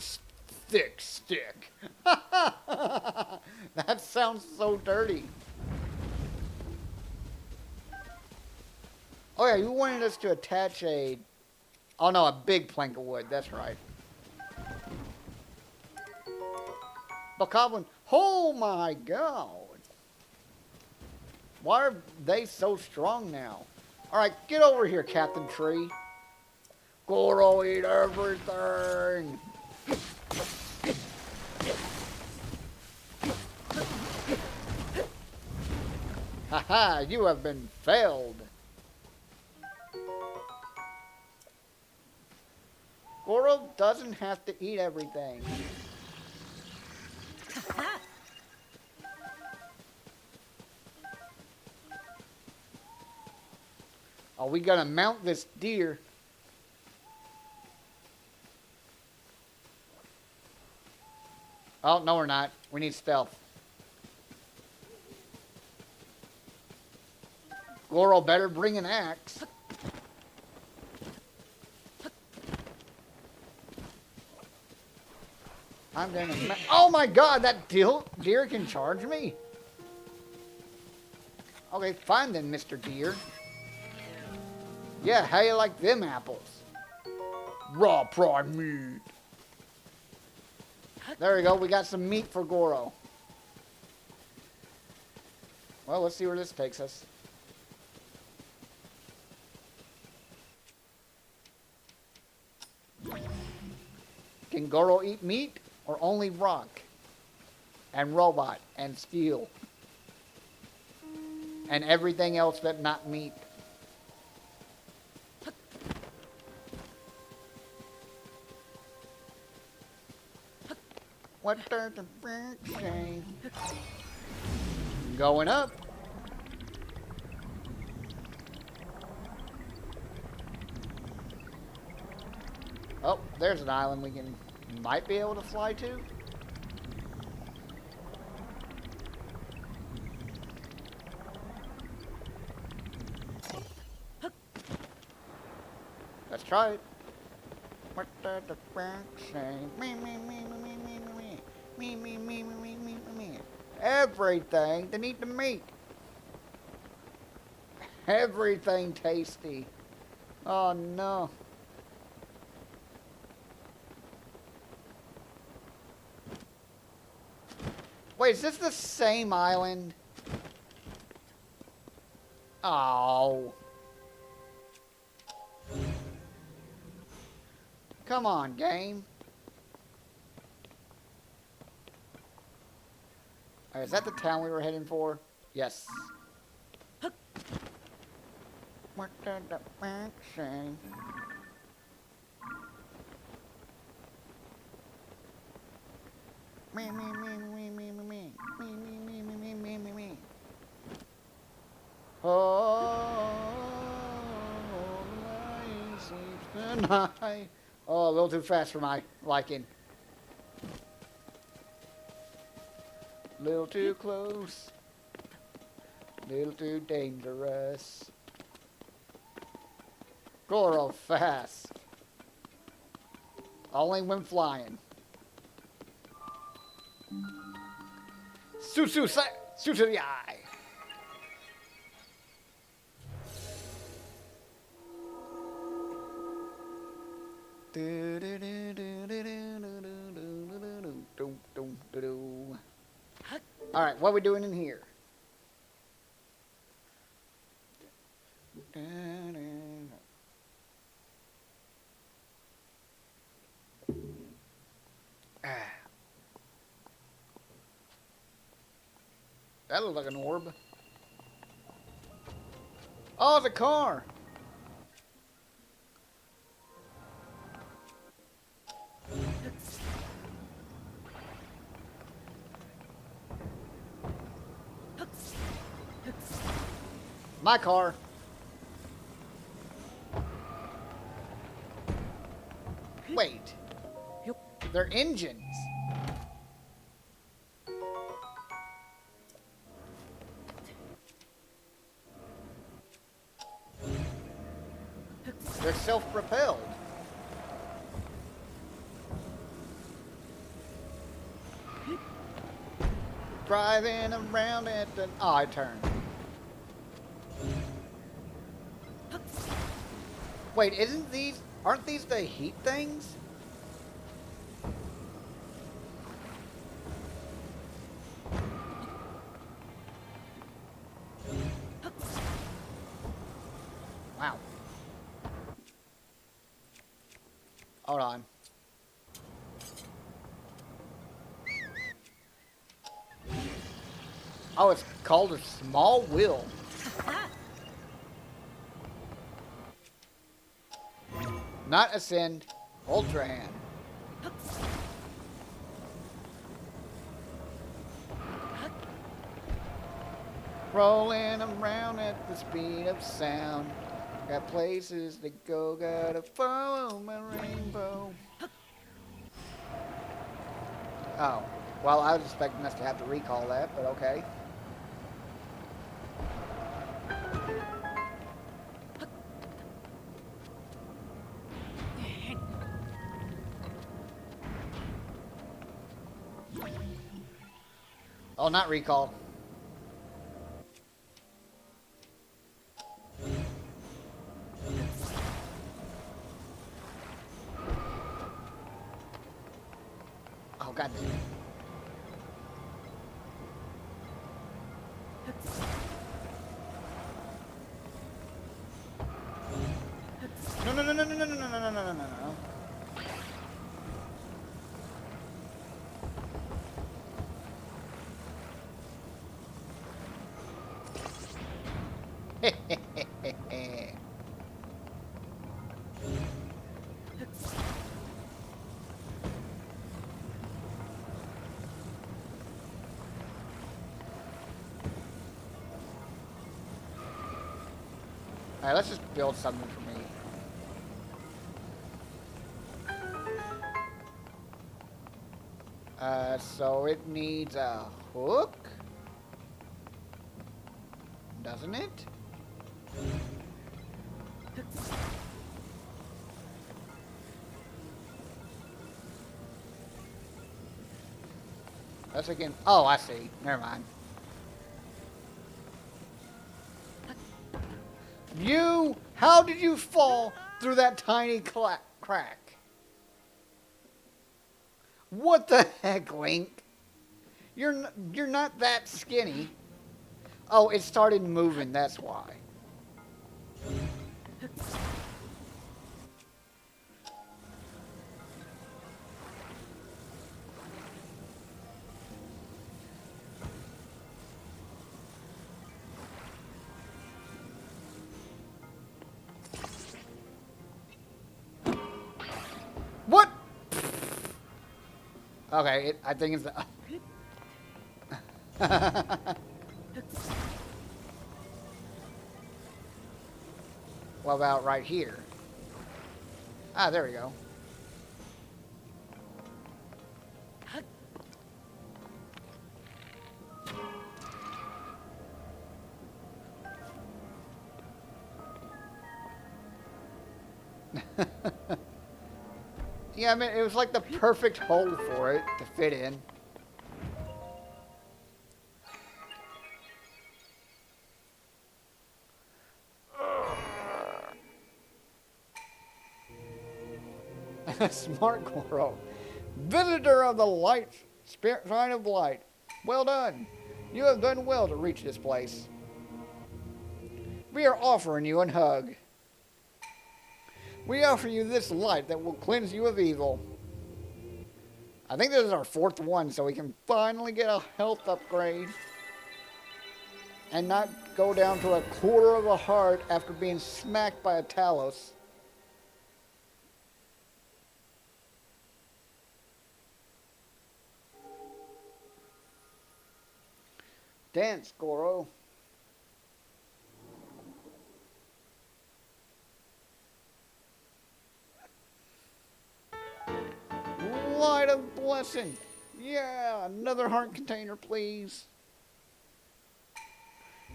thick stick. That sounds so dirty. Oh yeah, you wanted us to attach a... Oh no, a big plank of wood. That's right. Bokoblin. Oh my god. Why are they so strong now? Alright, get over here, Captain Tree. Goro, eat everything. Haha, you have been failed. Goro doesn't have to eat everything. Are we gonna mount this deer? Oh, no we're not. We need stealth. Goro better bring an axe. I'm gonna... Oh my god, that deer can charge me? Okay, fine then, Mr. Deer. Yeah, how you like them apples? Raw prime meat. There we go, we got some meat for Goro. Well, let's see where this takes us. Can Goro eat meat or only rock? And robot and steel? And everything else that not meat? What does the frick say? Going up. Oh, there's an island we might be able to fly to. Let's try it. What does the frick say? Me, me, me, me, me, me, me. Me, me, me, me, me, me, me. Everything to eat the meat. Everything tasty. Oh no. Wait, is this the same island? Oh. Come on, game. Is that the town we were heading for? Yes. What did the fuck say? Me, me, me, me, me, me, me, me, me, me, me, me, me, me. Oh, tonight. Oh, a little too fast for my liking. Little too close. Little too dangerous. Goro fast. Only when flying. Susu to the eye. Alright, what are we doing in here? That looks like an orb. Oh, it's a car! My car. Wait. They're engines. They're self-propelled. Driving around at the... Oh, I turned. Wait, aren't these the heat things? Wow. Hold on. Oh, it's called a small wheel. Not ascend, ultra hand. Rolling around at the speed of sound. Got places to go, gotta follow my rainbow. Oh, well, I was expecting us to have to recall that, but okay. Oh, not recall. Oh, god damn it. No, no, no, no, no, no, no, no, no, no, no, no, no. Alright, let's just build something for me. So it needs a hook? Doesn't it? Let's again. Oh, I see. Never mind. How did you fall through that tiny crack? What the heck, Link? You're not that skinny. Oh, it started moving, that's why. What? Okay, I think it's the... What about right here? Ah, there we go. Yeah, I mean, it was like the perfect hole for it to fit in. Smart Goro. Visitor of the light, spirit sign of light. Well done. You have done well to reach this place. We are offering you a hug. We offer you this light that will cleanse you of evil. I think this is our 4th one, so we can finally get a health upgrade. And not go down to a quarter of a heart after being smacked by a Talos. Dance, Goro. Light of blessing. Yeah, another heart container, please.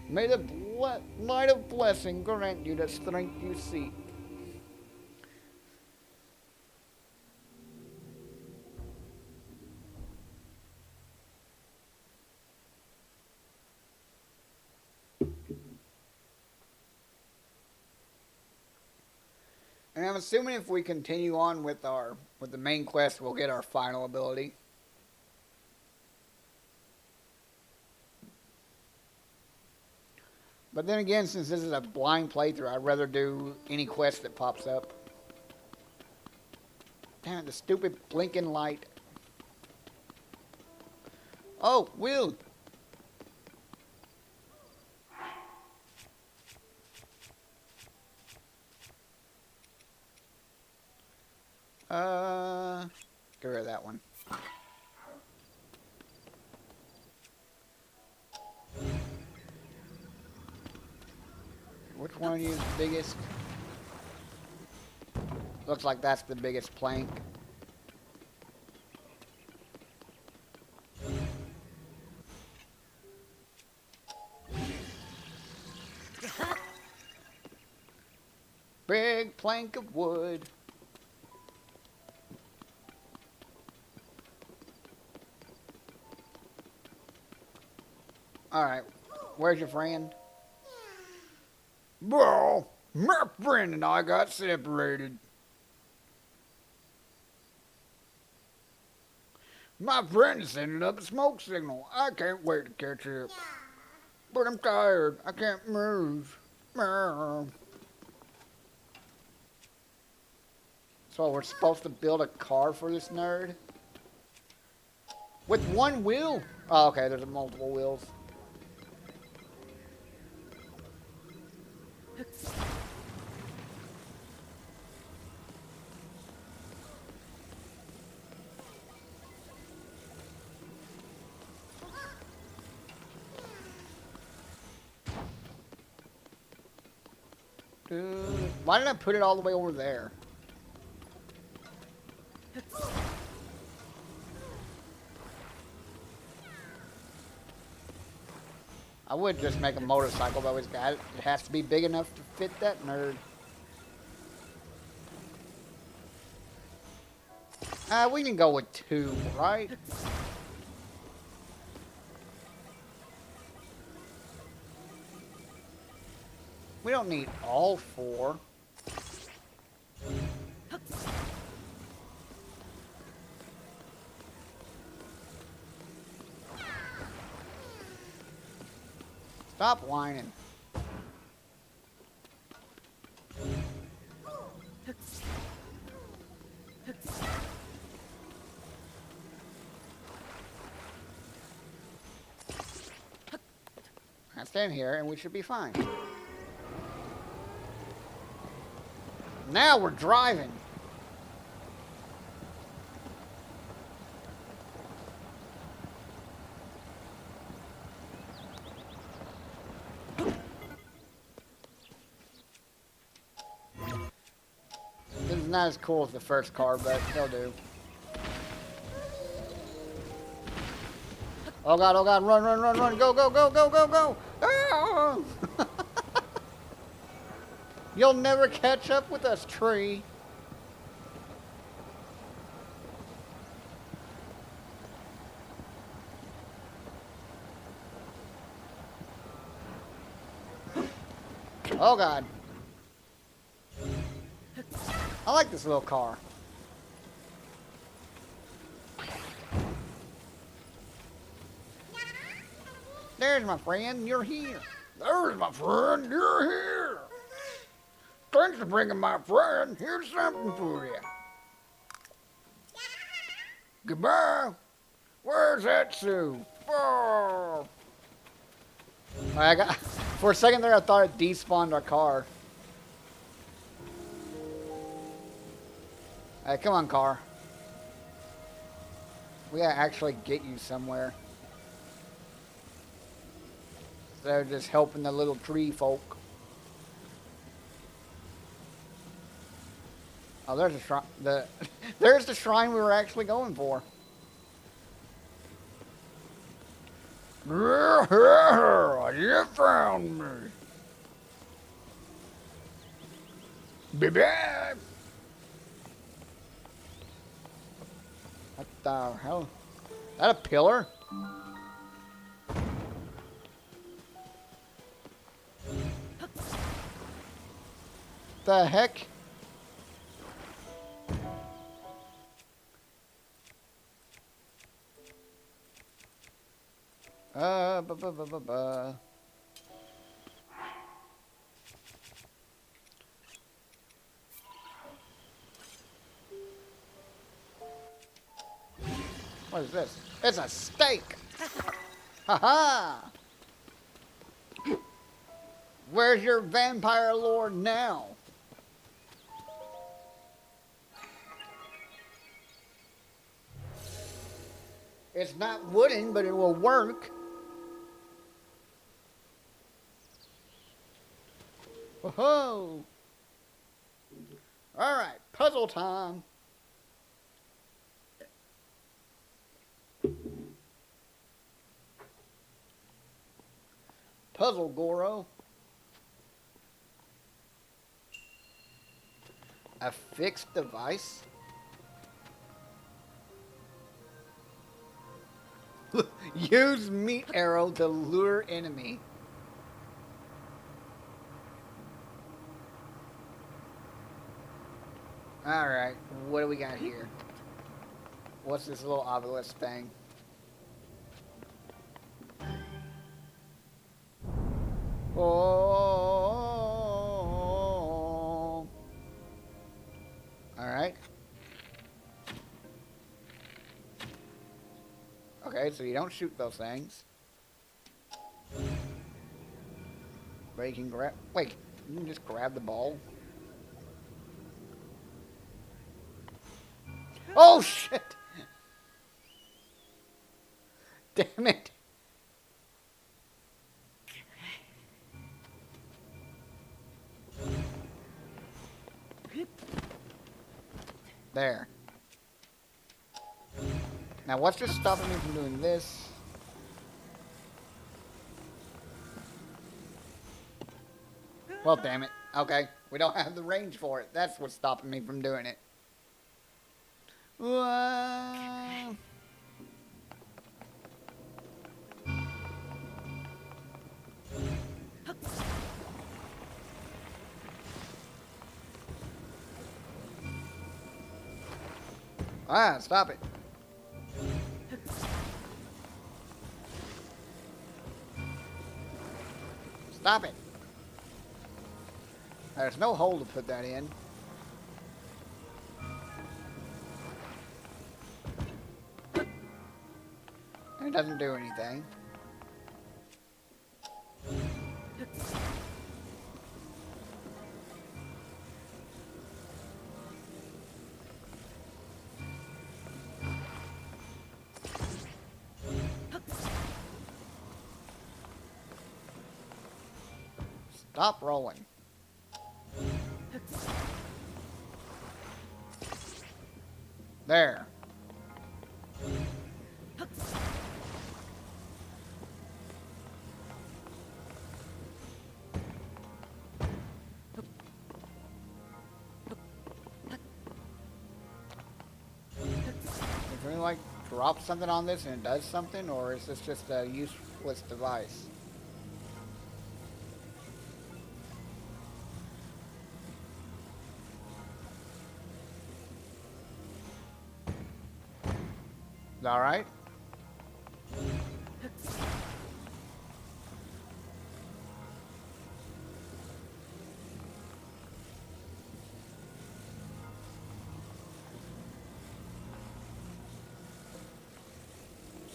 May the light of blessing grant you the strength you seek. And I'm assuming if we continue on with the main quest, we'll get our final ability. But then again, since this is a blind playthrough, I'd rather do any quest that pops up. Damn it, the stupid blinking light. Oh, Will. Get rid of that one. Which one of you is the biggest? Looks like that's the biggest plank. Big plank of wood. Alright, where's your friend? Well, my friend and I got separated. My friend is sending up a smoke signal. I can't wait to catch up. But I'm tired. I can't move. So we're supposed to build a car for this nerd? With one wheel? Oh, okay, there's multiple wheels. Why did I put it all the way over there? I would just make a motorcycle, but it has to be big enough to fit that nerd. We can go with 2, right? We don't need all 4. Stop whining. Now stand here and we should be fine. Now we're driving. This is not as cool as the first car, but they'll do. Oh god, run, run, run, run, go, go, go, go, go, go! Ah! You'll never catch up with us, tree. Oh god. I like this little car. There's my friend, you're here. There's my friend, you're here. Thanks for bringing my friend. Here's something for you. Goodbye. Where's that Sue? Oh. For a second there, I thought it despawned our car. Hey, come on, car. We gotta actually get you somewhere. Instead of just helping the little tree folk. Oh, there's a shrine. There's the shrine we were actually going for. You found me. Baby. What the hell? Is that a pillar? The heck? What is this? It's a steak! Ha-ha! Where's your vampire lord now? It's not wooden, but it will work. Whoa! Alright, puzzle time. Puzzle, Goro. A fixed device? Use meat arrow to lure enemy. Alright, what do we got here? What's this little obelisk thing? Oh. Alright. Okay, so you don't shoot those things. But you can grab... Wait, you can just grab the ball? Oh, shit! Damn it! There. Now, what's just stopping me from doing this? Well, damn it. Okay, we don't have the range for it. That's what's stopping me from doing it. Stop it. Stop it. There's no hole to put that in. And it doesn't do anything. Stop rolling. There. Can we like drop something on this and it does something, or is this just a useless device? All right.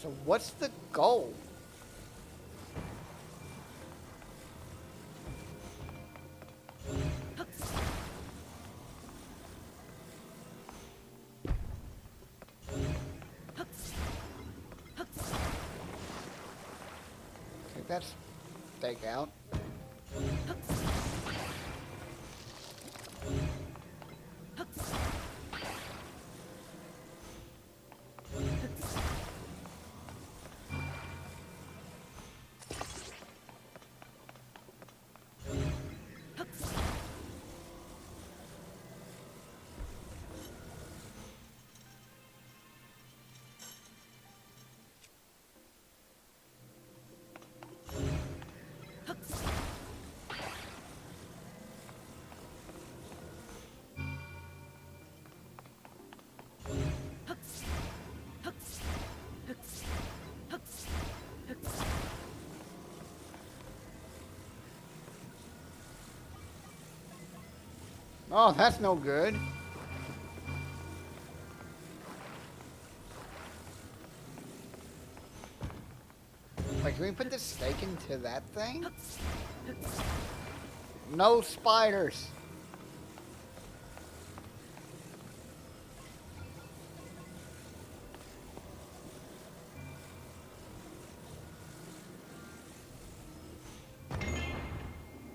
So what's the goal? That's take out. Oh, that's no good. Wait, can we put the stake into that thing? No spiders.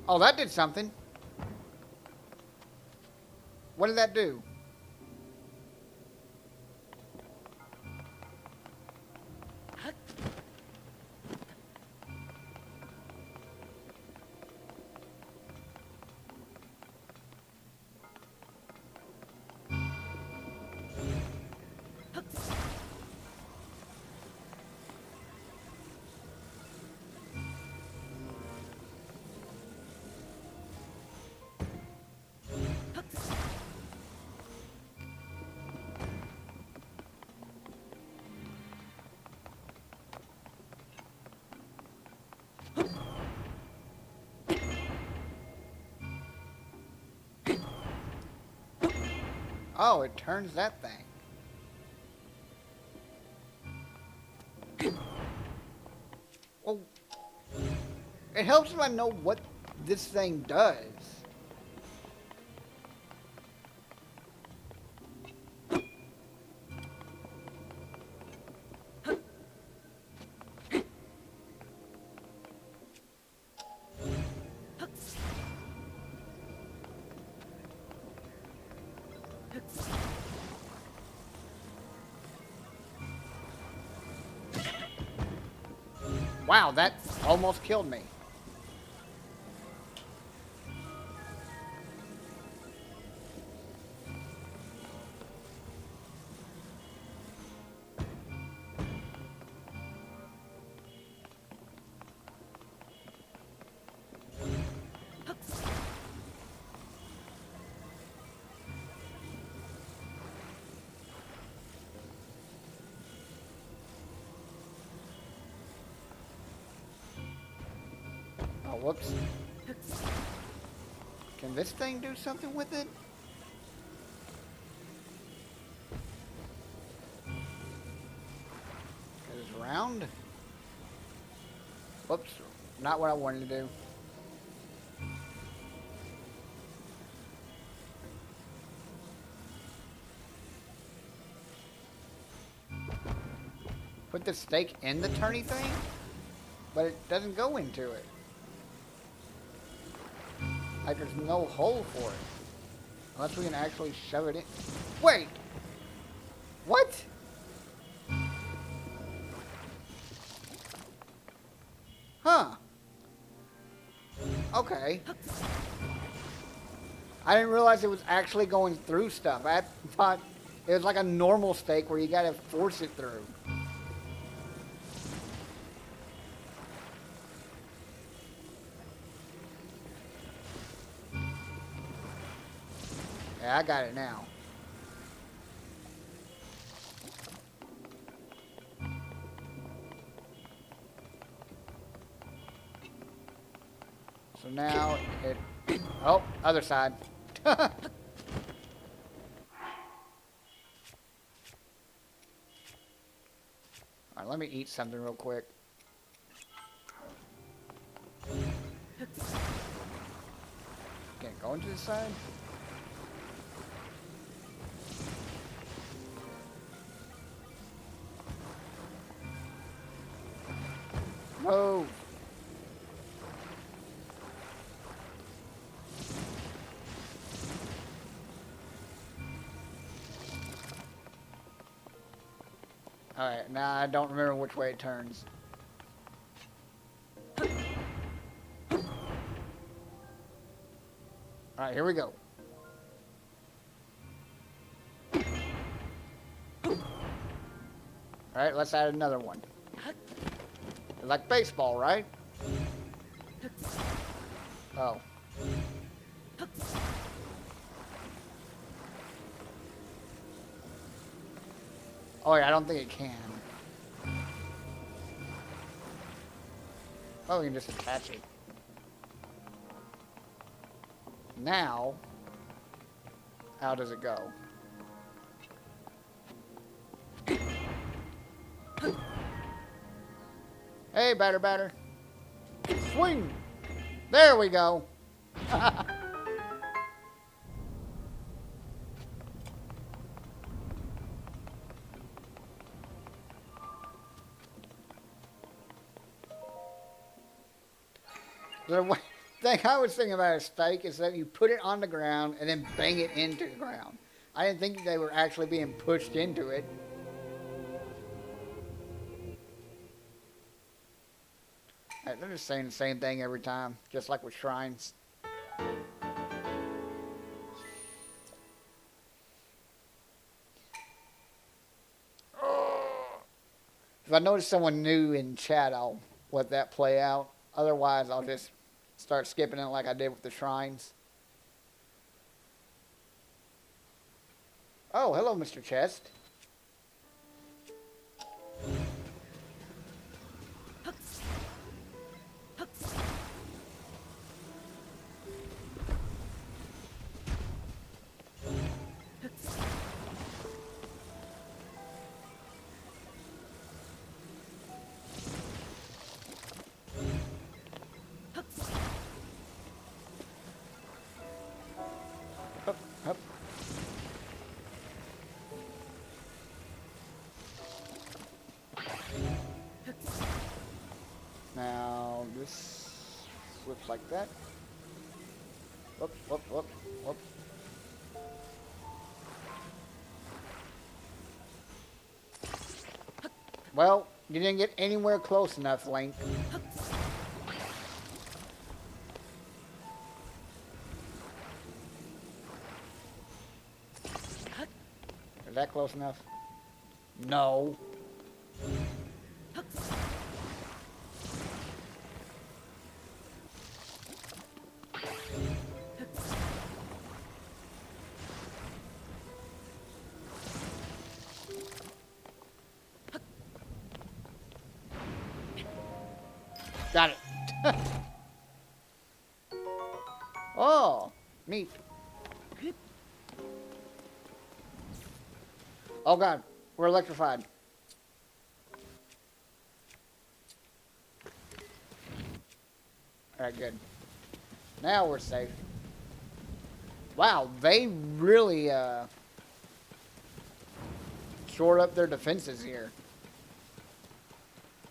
Oh, that did something. What did that do? Oh, it turns that thing. Well, it helps if I know what this thing does. Wow, that almost killed me. Oh, whoops. Can this thing do something with it? It's round? Whoops. Not what I wanted to do. Put the stake in the turny thing? But it doesn't go into it. Like there's no hole for it. Unless we can actually shove it in. Wait! What? Huh. Okay. I didn't realize it was actually going through stuff. I thought it was like a normal stake where you gotta force it through. Yeah, I got it now. So now it... Oh, other side. Alright, let me eat something real quick. Can't go into the side? Move! Alright, now I don't remember which way it turns. Alright, here we go. Alright, let's add another one. Like baseball, right? Oh. Oh yeah, I don't think it can. Oh, we can just attach it. Now, how does it go? Hey, batter. Swing! There we go. The thing I was thinking about a stake is that you put it on the ground and then bang it into the ground. I didn't think they were actually being pushed into it. They're just saying the same thing every time, just like with shrines. If I notice someone new in chat, I'll let that play out. Otherwise, I'll just start skipping it like I did with the shrines. Oh, hello, Mr. Chest. this looks like that. Whoop, whoop, whoop, whoop. Well, you didn't get anywhere close enough, Link. Is that close enough? No. Got it. Oh, neat. Oh God, we're electrified. Alright, good. Now we're safe. Wow, they really shored up their defenses here.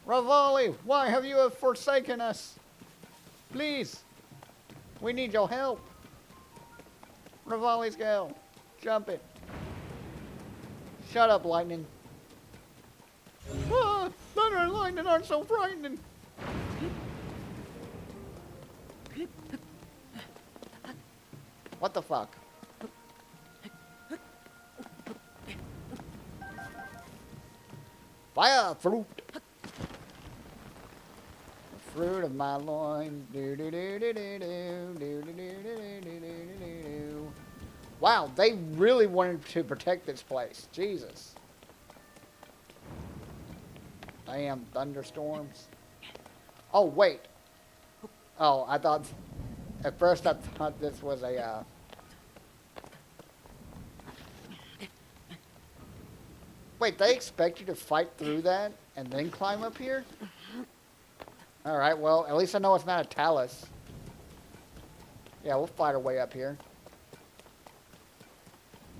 Revali, why have you forsaken us? Please, we need your help. Revali's gal, jump it. Shut up, lightning. Ah, thunder and lightning aren't so frightening. What the fuck? Fire fruit. Fruit of my loins. Do do do do do do do do do do do do. Wow, they really wanted to protect this place. Jesus. Damn thunderstorms. Oh wait. Oh, I thought. At first, I thought this was a. Wait, they expect you to fight through that and then climb up here? Alright, well, at least I know it's not a talus. Yeah, we'll fight our way up here.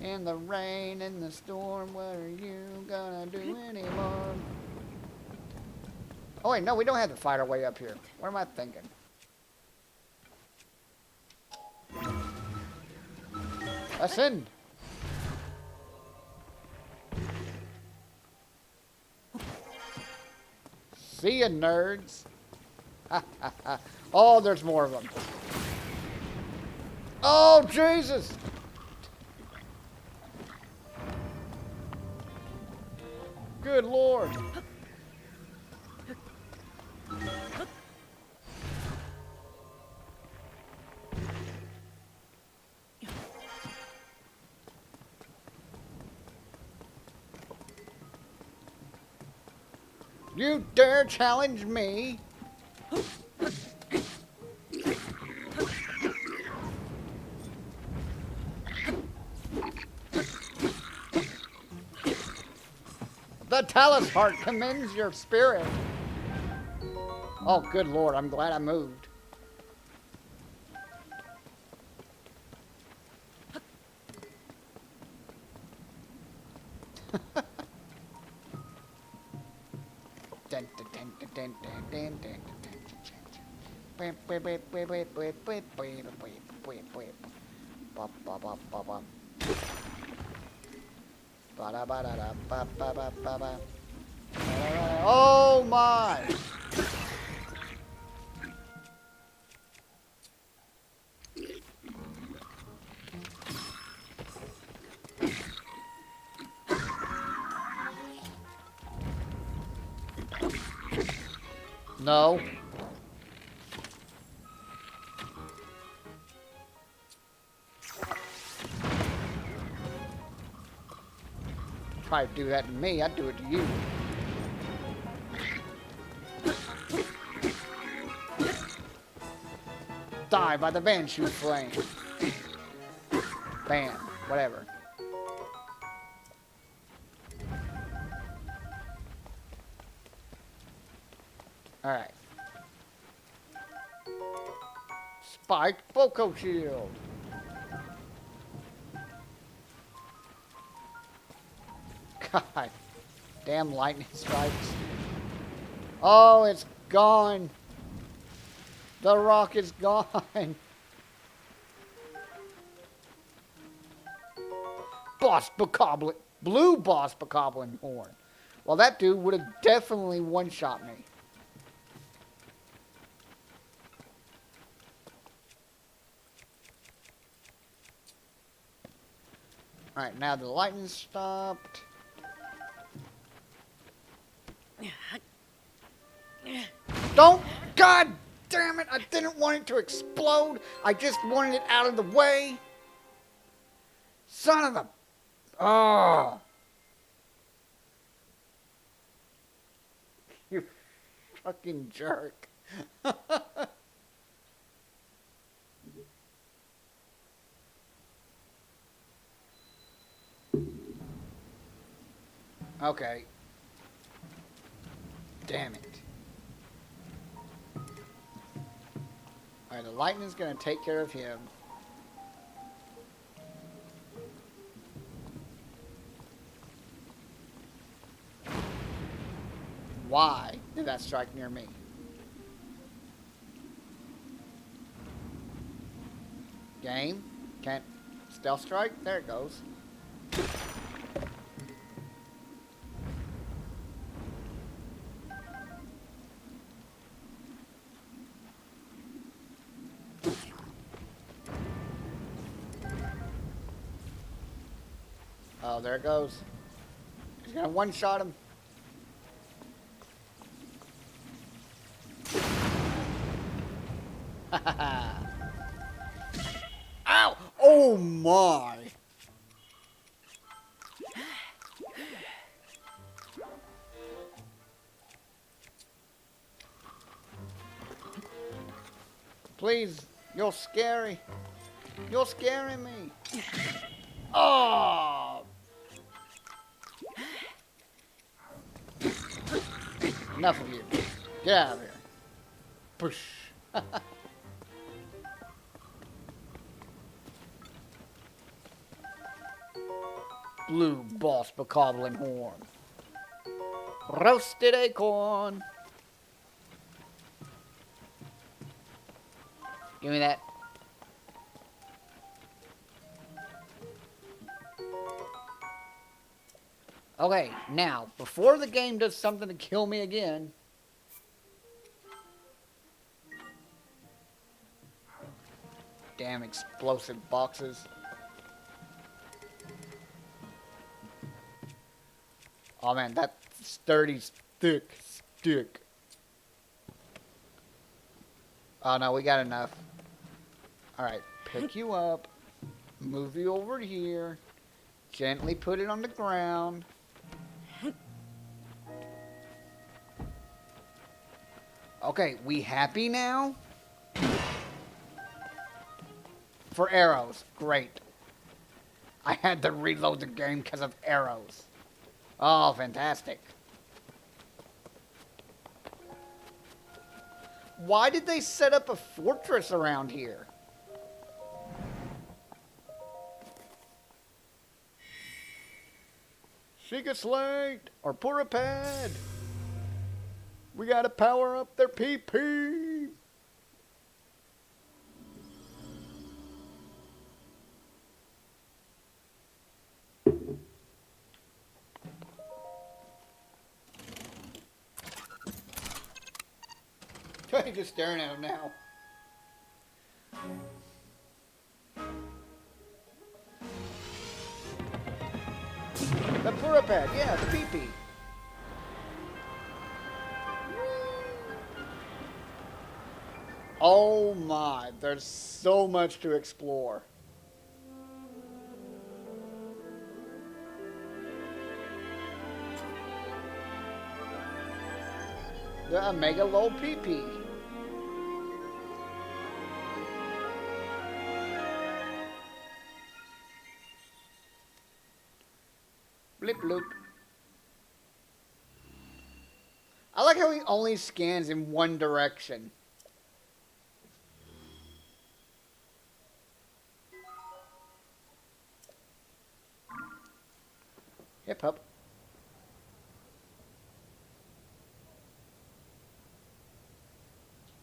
In the rain, in the storm, what are you gonna do anymore? Oh wait, no, we don't have to fight our way up here. What am I thinking? Ascend! See ya, nerds! Oh, there's more of them. Oh, Jesus! Good Lord! You dare challenge me? The talus heart commends your spirit. Oh, good Lord, I'm glad I moved. Oh my! No. Try to do that to me, I'd do it to you. Die by the Banshee flame. Bam. Whatever. Alright. Spiked Foco Shield. God. Damn lightning strikes. Oh, it's gone. The rock is gone. Boss Bokoblin. Blue Boss Bokoblin horn. Well, that dude would have definitely one-shot me. Alright, now the lightning stopped. Don't! God damn it! I didn't want it to explode. I just wanted it out of the way. Son of a... Oh! You fucking jerk. Okay. Damn it. Alright, the lightning's gonna take care of him. Why did that strike near me? Game? Can't stealth strike? There it goes. Oh, there it goes. He's gonna one-shot him. Ow! Oh my! Please, you're scary. You're scaring me. Oh! Enough of you. Get out of here. Push. Blue Boss Bokoblin horn. Roasted acorn. Give me that. Okay, now, before the game does something to kill me again... Damn explosive boxes. Oh man, that sturdy, thick stick. Oh no, we got enough. Alright, pick you up. Move you over here. Gently put it on the ground. Okay, we happy now? For arrows. Great. I had to reload the game because of arrows. Oh, fantastic. Why did they set up a fortress around here? She gets late or pour a pad. We gotta power up their PP. He's just staring at him now. The Purapad, yeah, the pee-pee. Oh my, there's so much to explore. The Omega Low pee-pee. Blip bloop. I like how he only scans in one direction. Hip hop.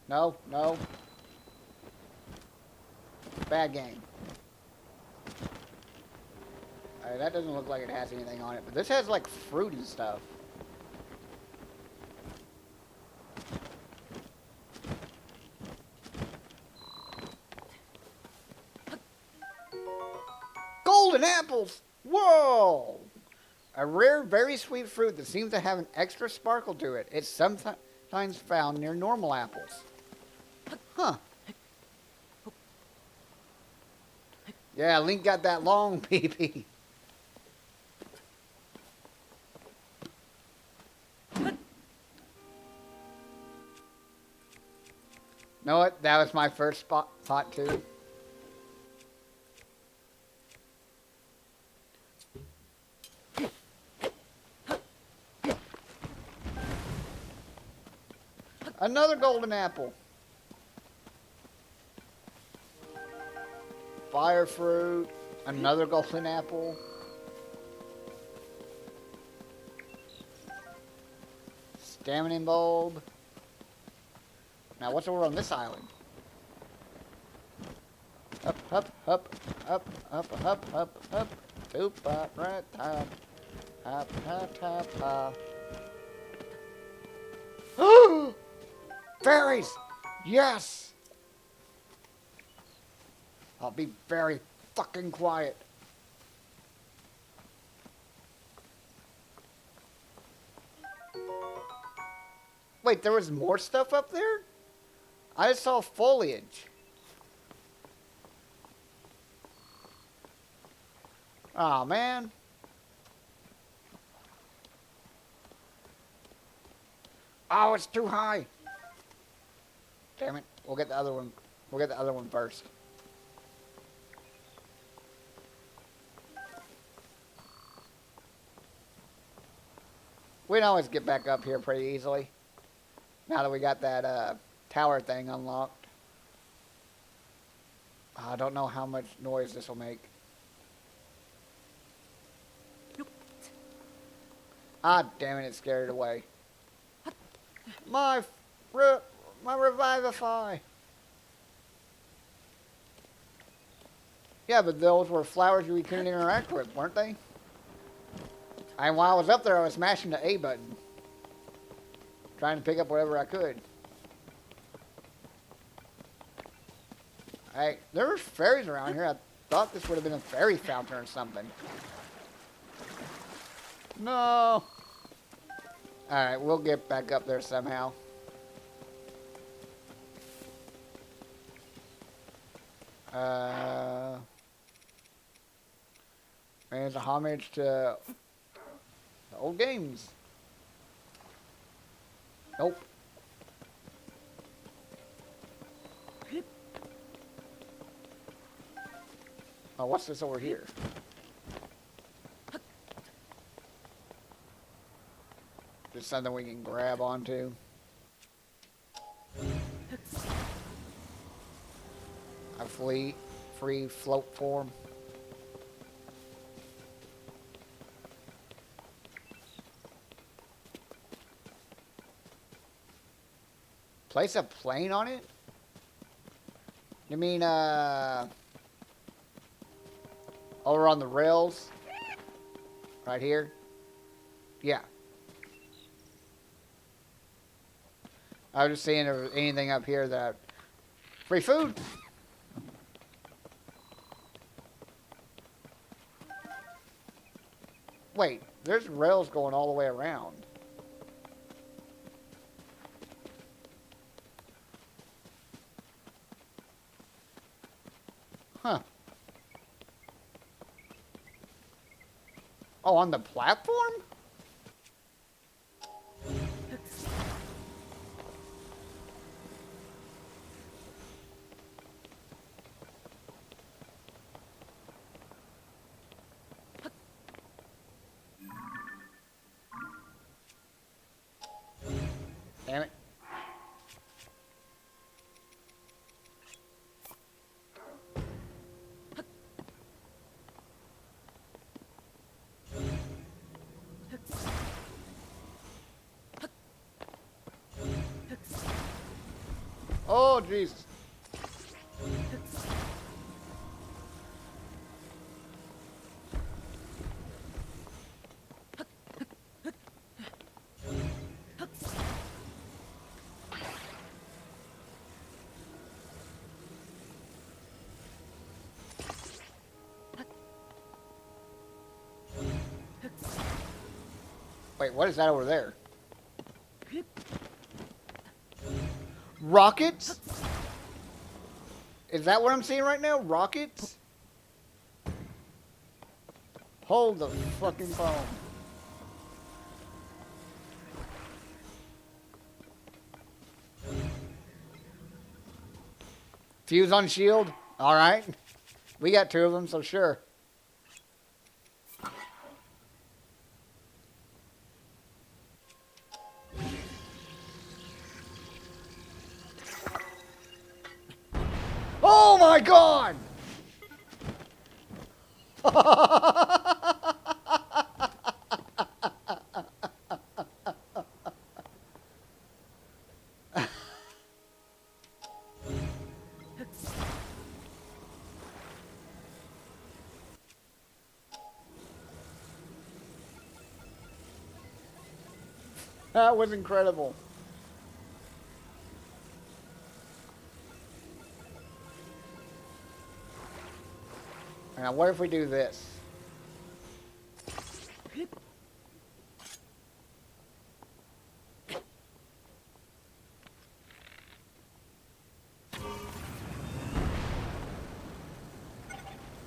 No, no. Bad game. That doesn't look like it has anything on it, but this has like fruit and stuff. Golden apples! Whoa! A rare, very sweet fruit that seems to have an extra sparkle to it. It's sometimes found near normal apples. Huh. Yeah, Link got that long pee-pee. Know what? That was my first thought too. Another golden apple. Fire fruit. Another golden apple. Stamina bulb. Now what's over on this island? Up, up, up, up, up, up, up, up. Doop, up, right, up. Up, up, up, up. Fairies! Yes! I'll be very fucking quiet. Wait, there was more stuff up there? I just saw foliage. Aw, man. Oh, it's too high. Damn it. We'll get the other one. We'll get the other one first. We can always get back up here pretty easily. Now that we got that tower thing unlocked. I don't know how much noise this will make. Ah, damn it, it scared it away. My Revivify. Yeah, but those were flowers we couldn't interact with, weren't they? And while I was up there, I was smashing the A button. Trying to pick up whatever I could. Hey, there were fairies around here. I thought this would have been a fairy fountain or something. No. Alright, we'll get back up there somehow. There's a homage to the old games. Nope. Oh, what's this over here? Just something we can grab onto. A free float form. Place a plane on it? You mean, over on the rails? Right here? Yeah. I was just seeing if there was anything up here that... Free food! Wait, there's rails going all the way around. Huh. Oh, on the platform? Damn it. Oh, Jesus. Wait, what is that over there? Rockets? Is that what I'm seeing right now? Rockets? Hold the fucking phone. Fuse on shield? Alright. We got 2 of them, so sure. Oh my god! That was incredible. Now, what if we do this?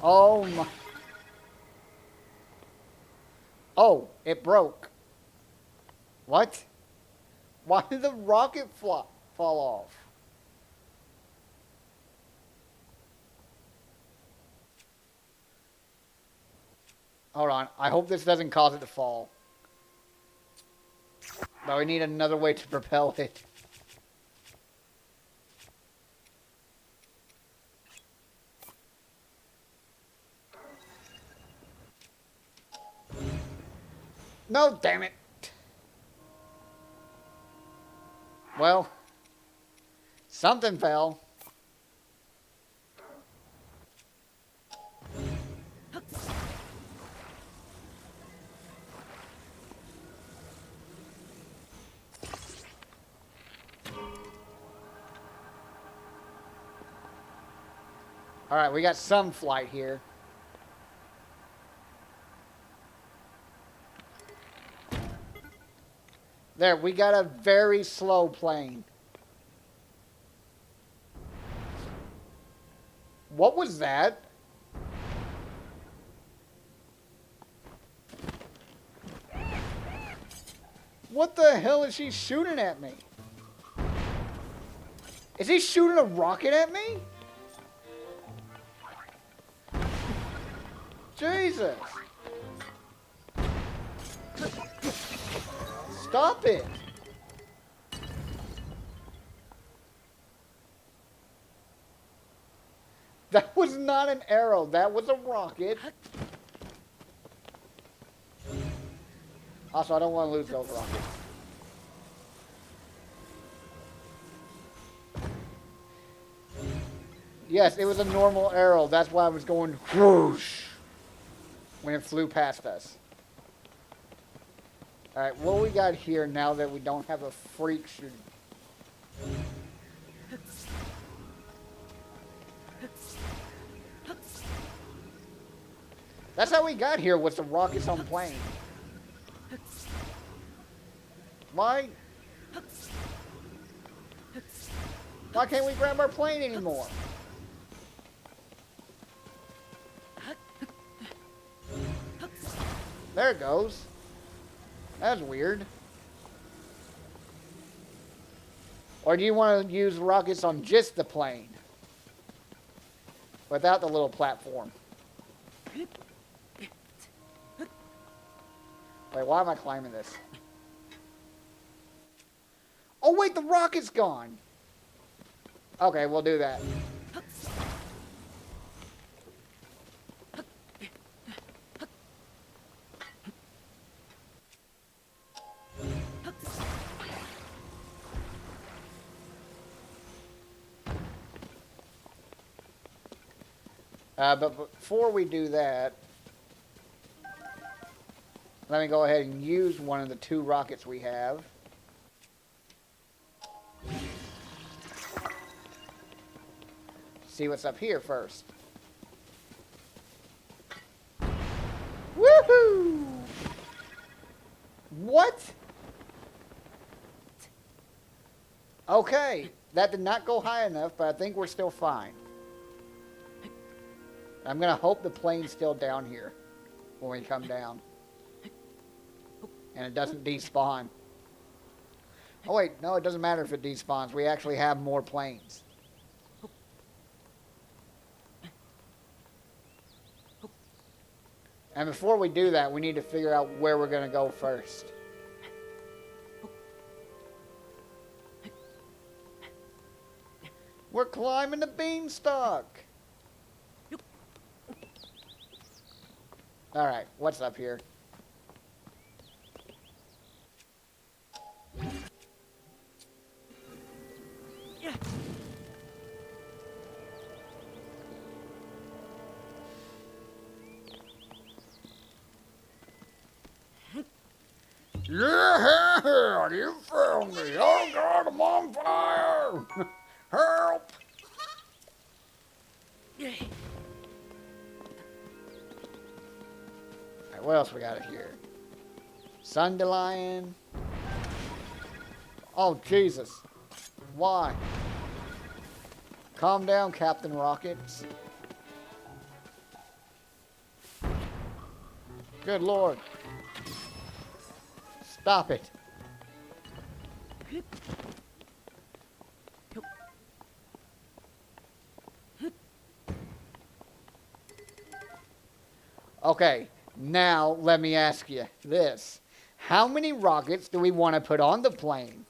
Oh my. Oh, it broke. What? Why did the rocket fall off? Hold on. I hope this doesn't cause it to fall. But we need another way to propel it. No, damn it. Well, something fell. All right, we got some flight here. There, we got a very slow plane. What was that? What the hell is she shooting at me? Is he shooting a rocket at me? Jesus. Stop it. That was not an arrow. That was a rocket. Also, I don't want to lose those rockets. Yes, it was a normal arrow. That's why I was going whoosh when it flew past us. Alright, what we got here now that we don't have a freak shoot? That's how we got here with the rockets on plane. Why? Why can't we grab our plane anymore? There it goes. That's weird. Or do you want to use rockets on just the plane? Without the little platform? Wait, why am I climbing this? Oh wait, the rocket's gone! Okay, we'll do that. But before we do that, let me go ahead and use one of the 2 rockets we have. See what's up here first. Woohoo! What? Okay, that did not go high enough, but I think we're still fine. I'm gonna hope the plane's still down here when we come down. And it doesn't despawn. Oh wait, no, it doesn't matter if it despawns. We actually have more planes. And before we do that, we need to figure out where we're gonna go first. We're climbing the beanstalk. Alright, what's up here? Yeah, you found me. Oh God, I'm on fire. Help. Alright, what else we got here? Sundelion. Oh, Jesus. Why? Calm down, Captain Rockets. Good Lord. Stop it. Okay, now let me ask you this. How many rockets do we want to put on the plane?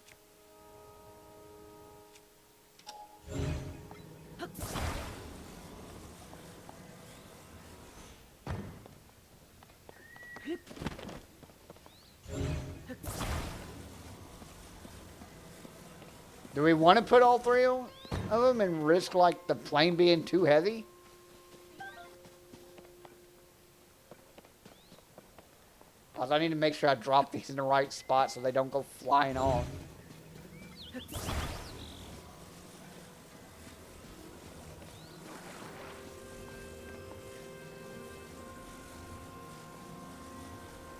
Do we want to put all three of them and risk, like, the plane being too heavy? Also, I need to make sure I drop these in the right spot so they don't go flying off.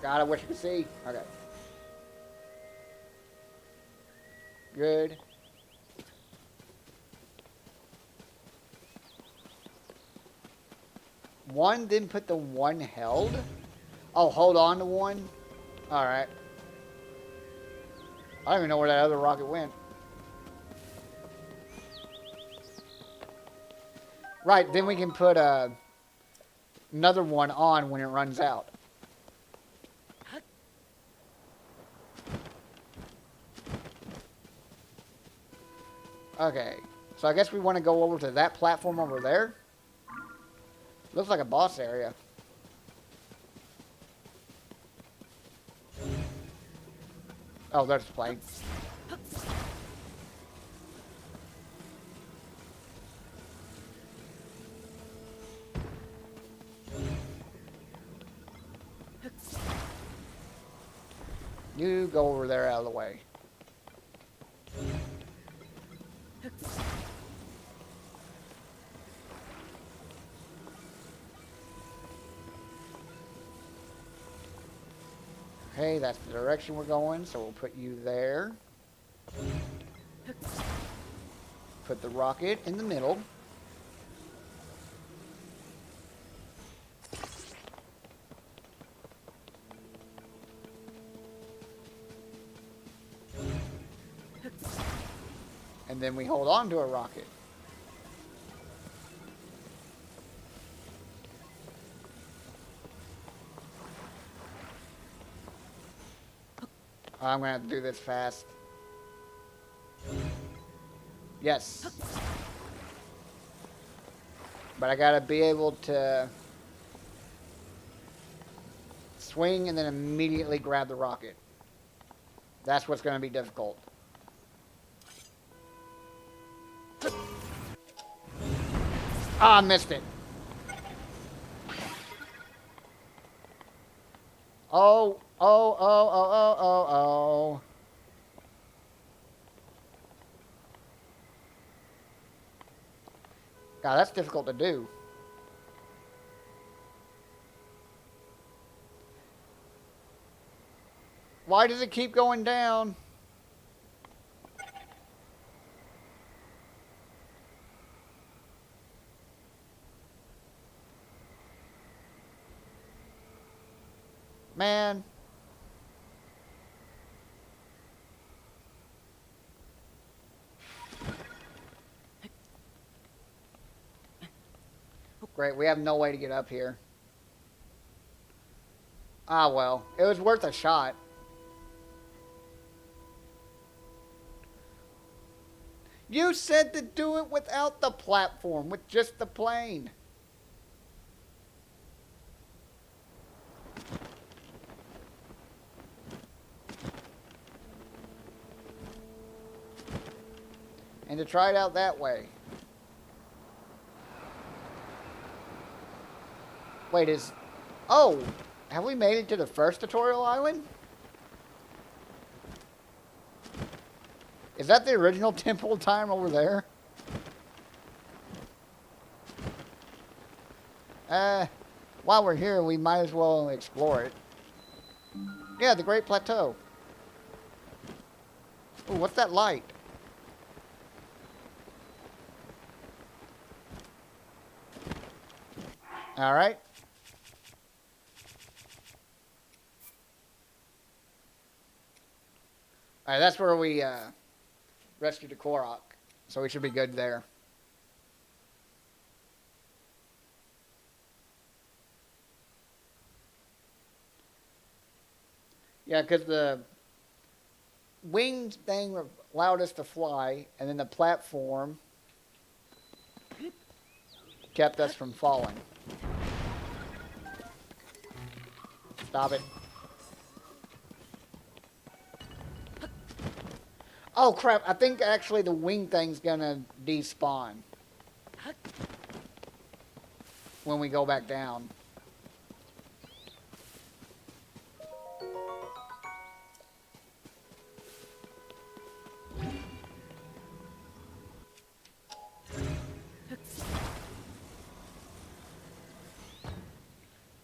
God, I wish I could see. Okay. Good. One didn't put the one held? Oh, hold on to one? Alright. I don't even know where that other rocket went. Right, then we can put another one on when it runs out. Okay, so I guess we want to go over to that platform over there. Looks like a boss area. Oh, there's the plane. You go over there out of the way. Okay, that's the direction we're going, so we'll put you there. Put the rocket in the middle. And then we hold on to a rocket. I'm going to have to do this fast. Yes. But I got to be able to swing and then immediately grab the rocket. That's what's going to be difficult. Ah, I missed it. Oh, oh, oh, oh, oh, oh, oh. God, that's difficult to do. Why does it keep going down? Man. Great, we have no way to get up here. Ah, well. It was worth a shot. You said to do it without the platform, with just the plane. And to try it out that way. Wait, is... Oh! Have we made it to the first tutorial island? Is that the original temple time over there? While we're here, we might as well explore it. Yeah, the Great Plateau. Ooh, what's that light? Alright. Alright, that's where we rescued the Korok. So we should be good there. Yeah, because the winged thing allowed us to fly, and then the platform kept us from falling. Stop it. Oh crap, I think actually the wing thing's gonna despawn when we go back down.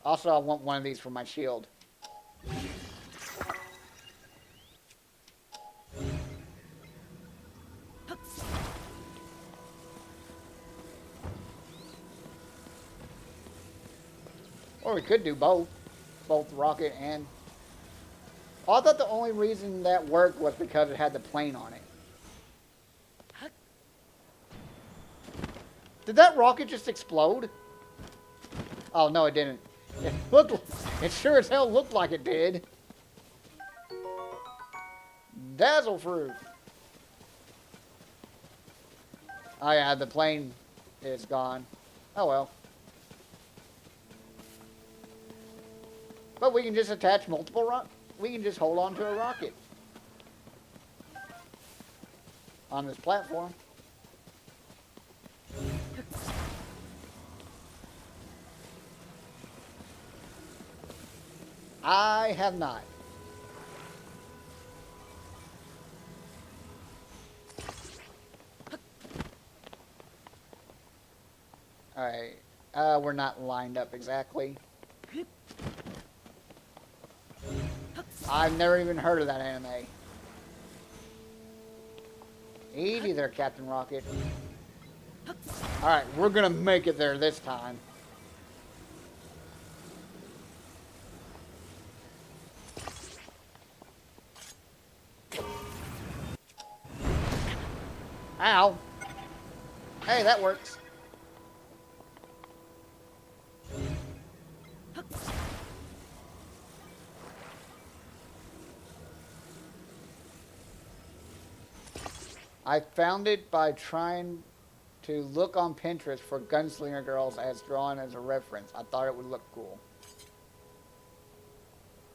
Also, I want one of these for my shield. Or we could do both. Both rocket and... Oh, I thought the only reason that worked was because it had the plane on it. Did that rocket just explode? Oh, no, it didn't. It sure as hell looked like it did. Dazzle fruit. Oh yeah, the plane is gone. Oh well. But we can just attach multiple rockets. We can just hold on to a rocket on this platform. I have not. Alright. We're not lined up exactly. I've never even heard of that anime. Easy there, Captain Rocket. Alright, we're gonna make it there this time. Ow. Hey, that works. I found it by trying to look on Pinterest for gunslinger girls as drawn as a reference. I thought it would look cool.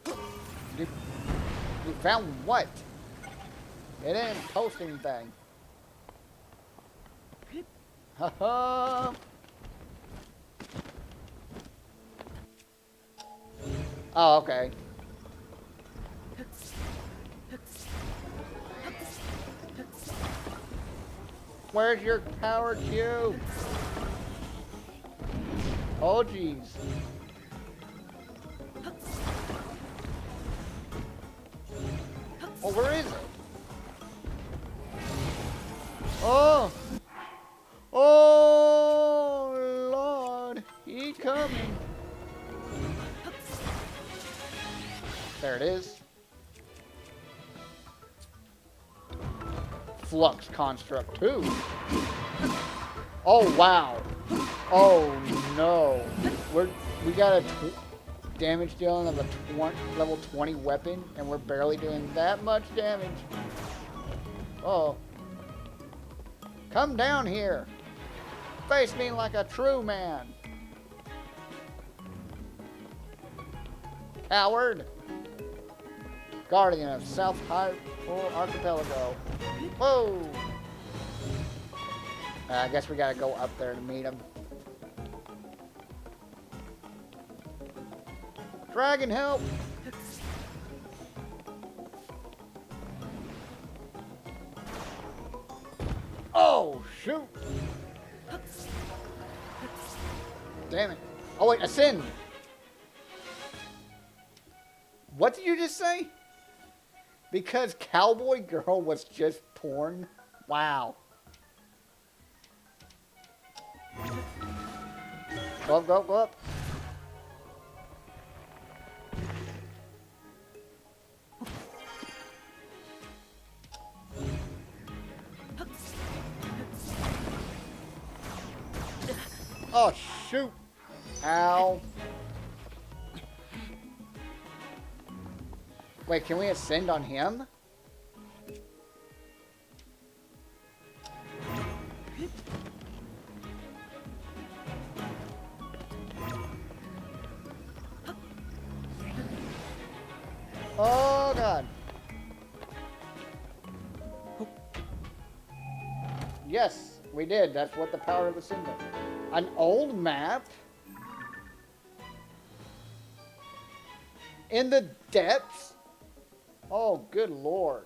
You found what? It didn't post anything. Haha. Oh, okay. Where's your power cube? Oh, jeez. Oh, where is it? Oh! Oh, Lord. He coming. There it is. Flux Construct 2. Oh, wow. Oh, no. We got a damage dealing of a level 20 weapon, and we're barely doing that much damage. Oh. Come down here. Face me like a true man. Coward. Guardian of South Hyrule Archipelago. Whoa. I guess we gotta go up there to meet him. Dragon, help! Oh, shoot! Damn it. Oh, wait, ascend! What did you just say? Because Cowboy Girl was just porn? Wow. Go up, go up, go up. Oh, shoot. Ow. Wait, can we ascend on him? Oh, God. Yes, we did. That's what the power of the sin does. An old map? In the depths? Oh, good Lord.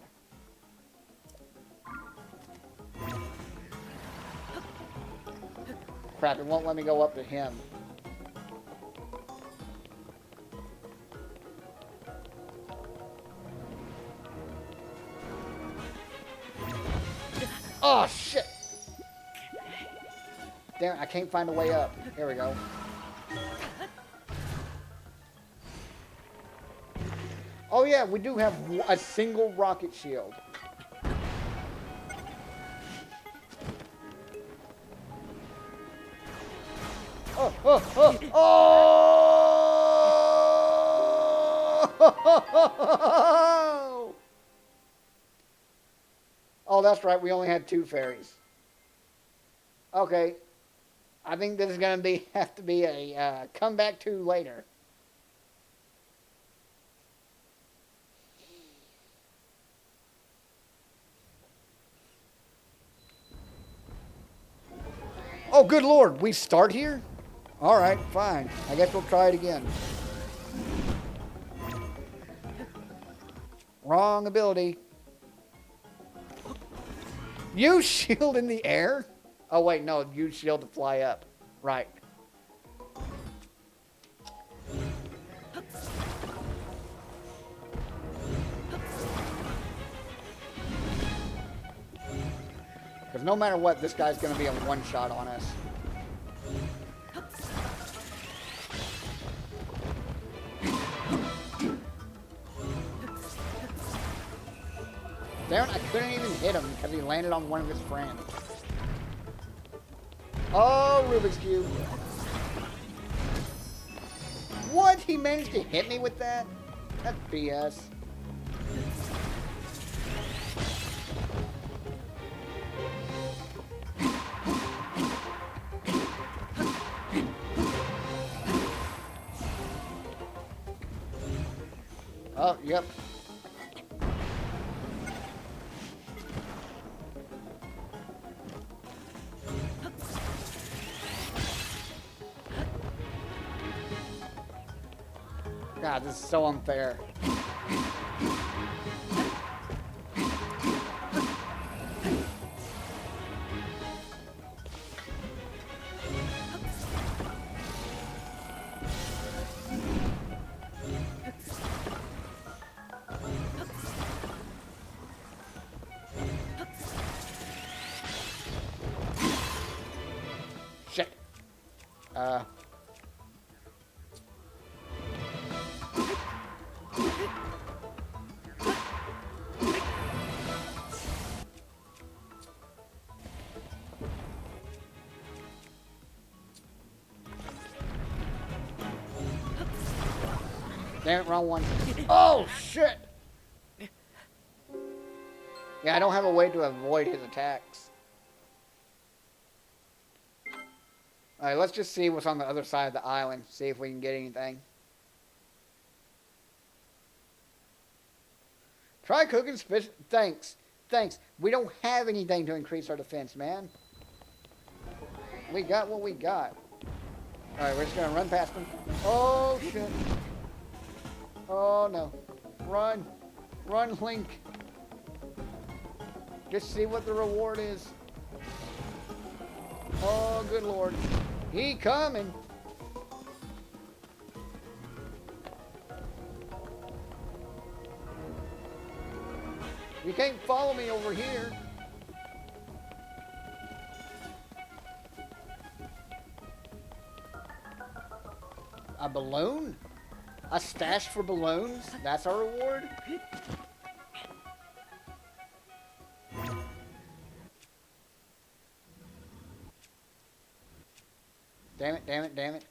Crap, it won't let me go up to him. Oh, shit! Damn it, I can't find a way up. Here we go. Oh yeah, we do have a single rocket shield. Oh, oh, oh, oh! Oh, that's right, we only had 2 fairies. Okay. I think this is going to have to be a comeback to later. Oh, good Lord. We start here? All right, fine. I guess we'll try it again. Wrong ability. Use shield in the air? Oh, wait, no. Use shield to fly up. Right. Because no matter what, this guy's going to be a one-shot on us. Damn it, I couldn't even hit him because he landed on one of his friends. Oh, Rubik's Cube. What? He managed to hit me with that? That's BS. Oh, yep. God, this is so unfair. Damn it, wrong one. Oh, shit! Yeah, I don't have a way to avoid his attacks. Alright, let's just see what's on the other side of the island. See if we can get anything. Try cooking fish. Thanks. Thanks. We don't have anything to increase our defense, man. We got what we got. Alright, we're just gonna run past them. Oh, shit. Oh, no. Run. Run, Link. Just see what the reward is. Oh, good lord. He coming. You can't follow me over here. A balloon? A stash for balloons? That's our reward? Damn it, damn it, damn it.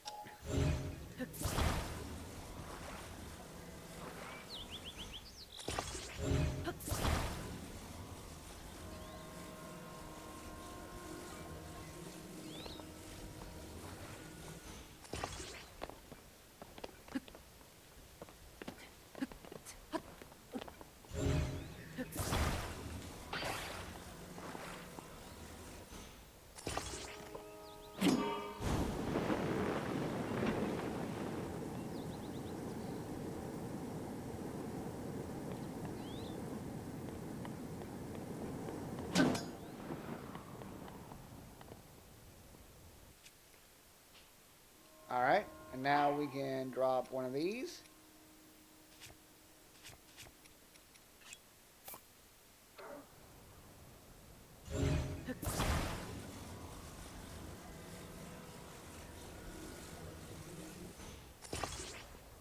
Alright, and now we can drop one of these.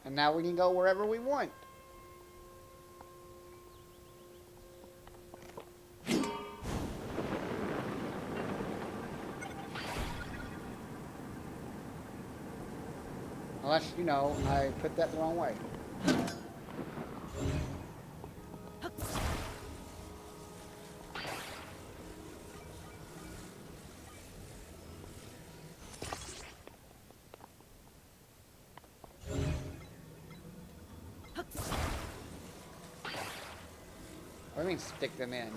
And now we can go wherever we want. Unless, you know, I put that the wrong way. What do you mean stick them in?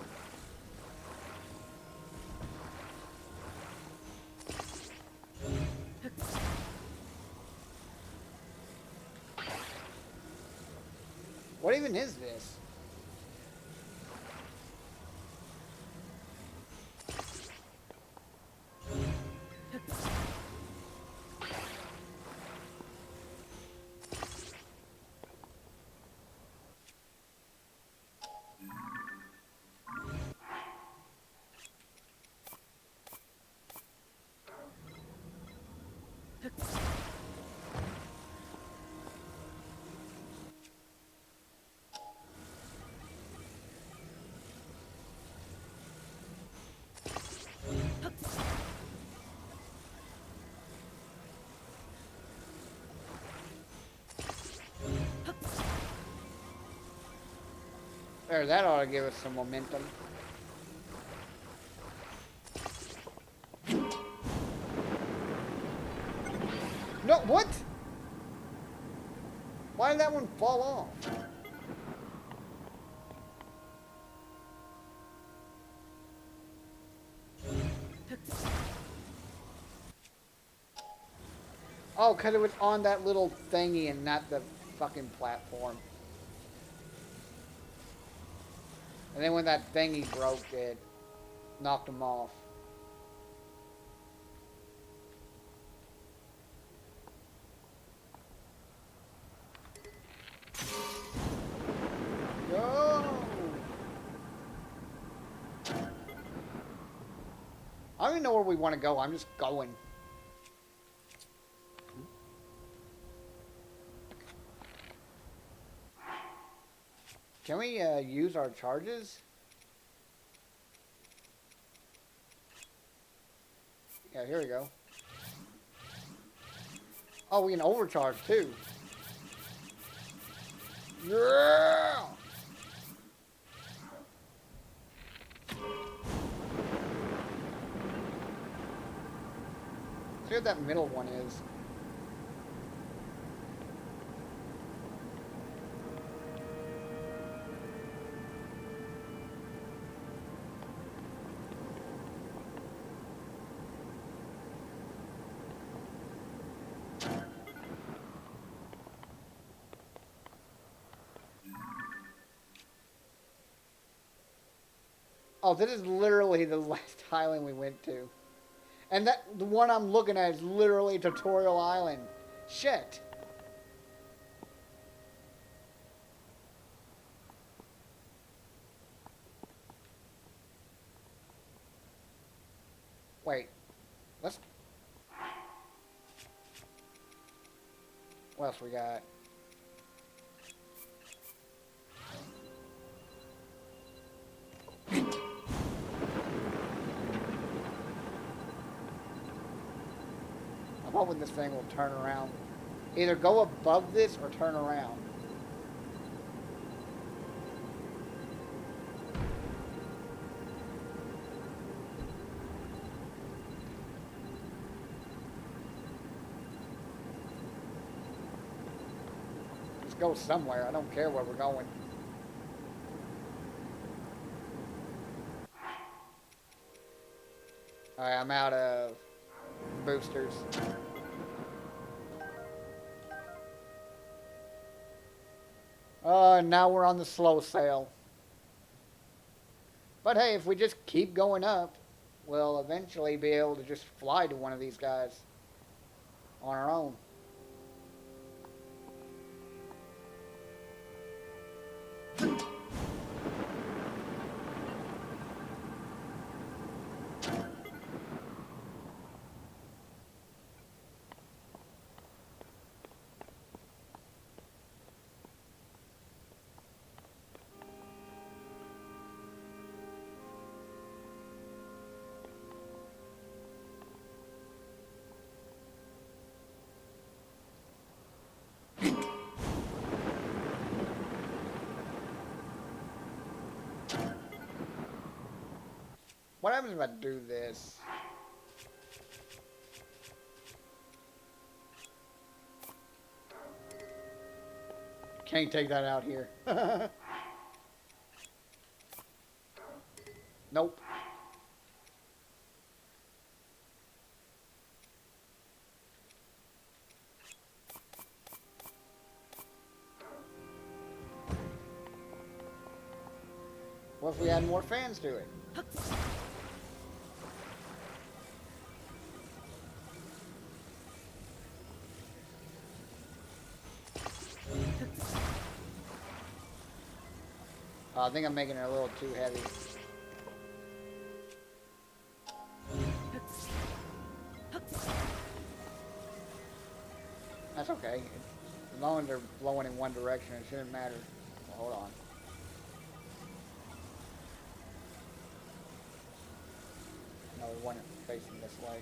What even is this? There, that ought to give us some momentum. No, what? Why did that one fall off? Oh, because it was on that little thingy and not the fucking platform. And then when that thingy broke, it knocked him off. Go! I don't even know where we want to go. I'm just going. Can we use our charges? Yeah, here we go. Oh, we can overcharge too. Yeah! See what that middle one is. Oh, this is literally the last island we went to. And that the one I'm looking at is literally Tutorial Island. Shit. Wait. Let's... What else we got? I'm hoping this thing will turn around. Either go above this or turn around. Let's go somewhere. I don't care where we're going. Alright, I'm out of boosters. Now we're on the slow sail. But hey, if we just keep going up, we'll eventually be able to just fly to one of these guys on our own. What happens if I do this? Can't take that out here. Nope. What if we add more fans to it? I think I'm making it a little too heavy. That's okay. As long as they're blowing in one direction, it shouldn't matter. Well, hold on. No, we want it facing this way.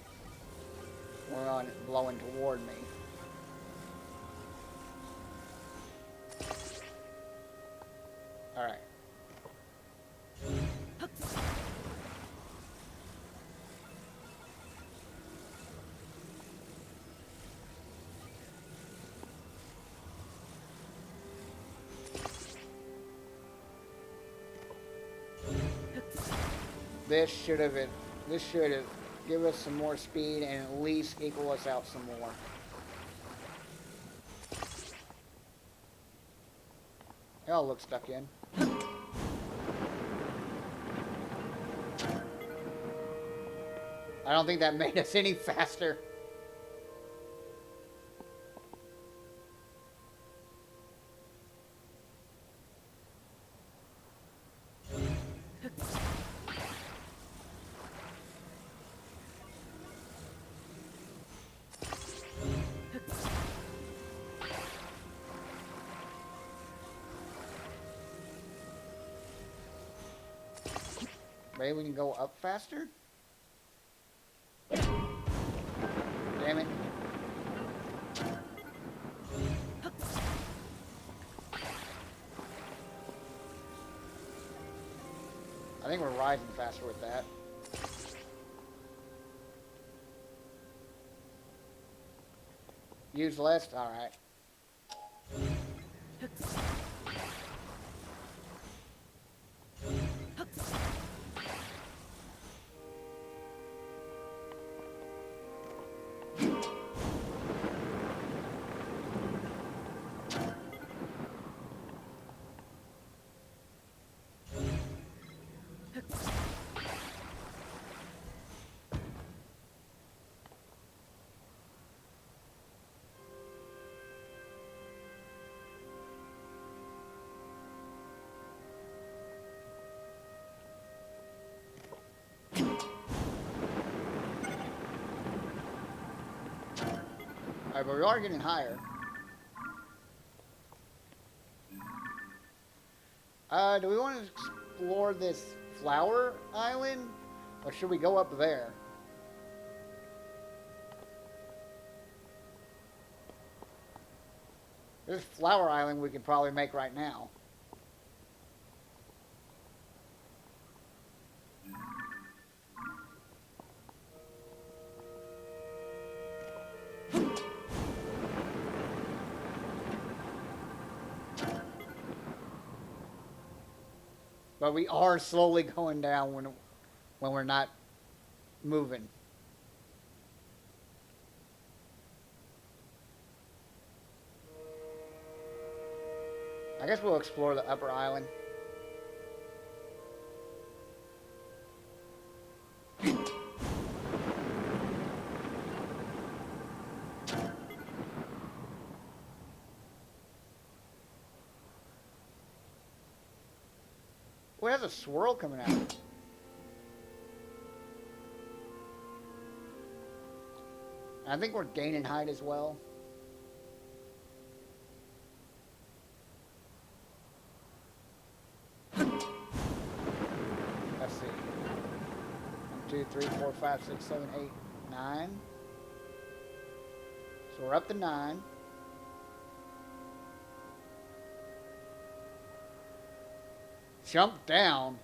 We're on it blowing toward me. Alright. This should have give us some more speed and at least equal us out some more. They all look stuck in. I don't think that made us any faster. Maybe we can go up faster? Damn it. I think we're rising faster with that. Use less? Alright. Alright, but we are getting higher. Do we want to explore this flower island? Or should we go up there? This flower island we could probably make right now. But we are slowly going down when we're not moving. I guess we'll explore the upper island. Oh, it has a swirl coming out. I think we're gaining height as well. Let's see. 1, 2, 3, 4, 5, 6, 7, 8, 9. So we're up to 9. Jump down.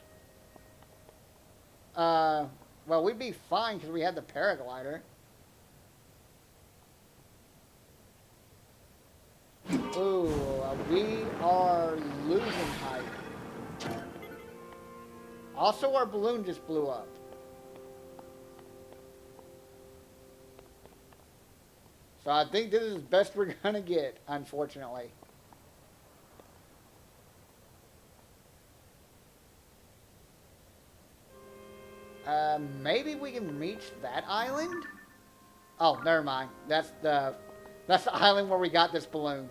Well, we'd be fine because we had the paraglider. Ooh, we are losing height. Also, our balloon just blew up. So I think this is the best we're gonna get, unfortunately. Maybe we can reach that island? Oh, never mind. That's the island where we got this balloon.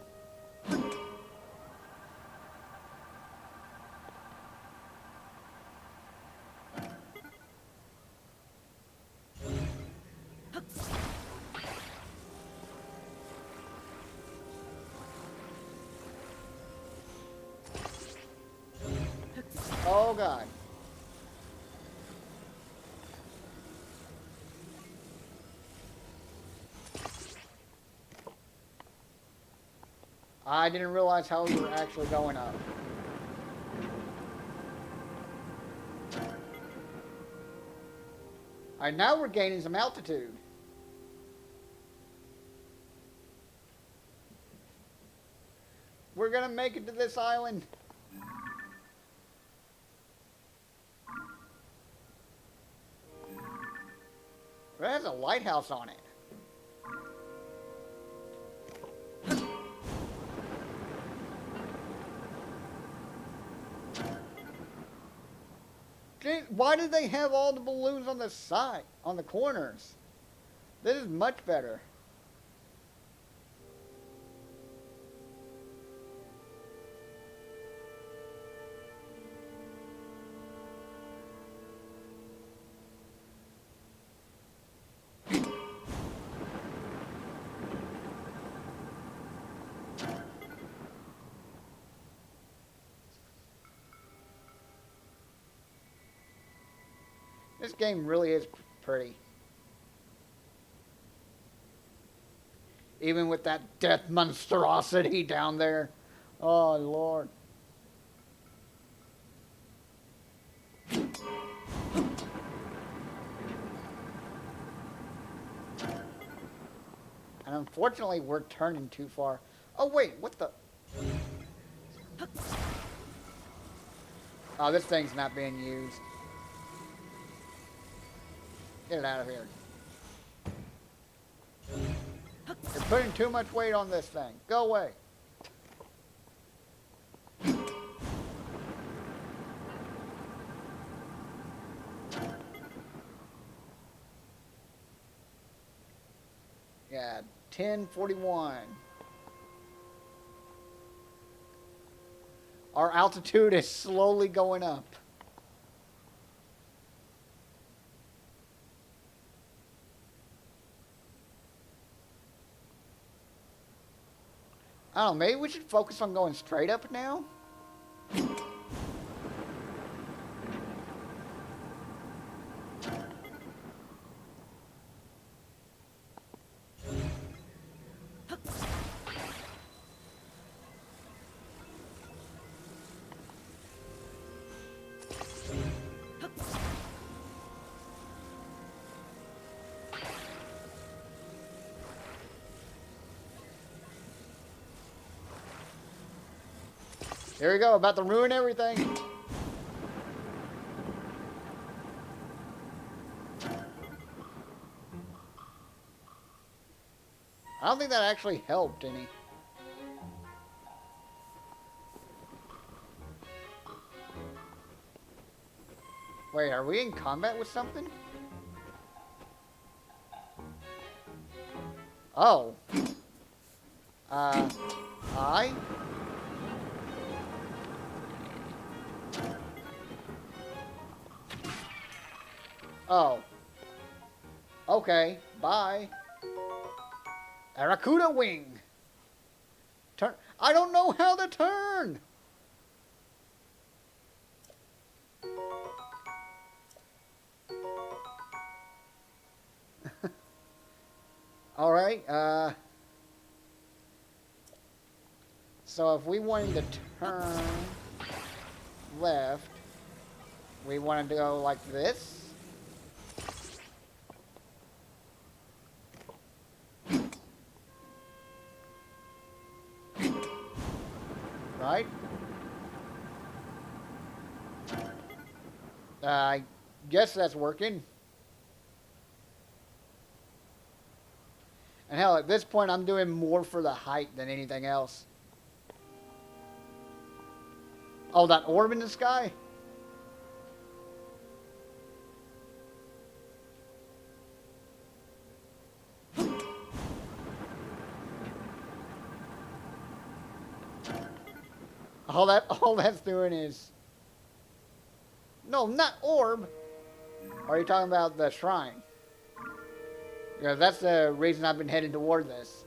Oh, God. I didn't realize how we were actually going up. Alright, now we're gaining some altitude. We're gonna make it to this island. It has a lighthouse on it. Why did they have all the balloons on the side, on the corners? This is much better. This game really is pretty. Even with that death monstrosity down there. Oh, Lord. And unfortunately, we're turning too far. Oh, wait, what the? Oh, this thing's not being used. Get it out of here. You're putting too much weight on this thing. Go away. Yeah, 1041. Our altitude is slowly going up. I don't know, maybe we should focus on going straight up now? Here we go, about to ruin everything. I don't think that actually helped any. Wait, are we in combat with something? Oh. Hi? Oh. Okay, bye. Aracuda wing. Turn. I don't know how to turn. All right. So if we wanted to turn left, we wanted to go like this. Right? I guess that's working. And hell, at this point, I'm doing more for the height than anything else. Oh, that orb in the sky? All that's doing is... No, not orb. Or are you talking about the shrine? Yeah, that's the reason I've been headed toward this.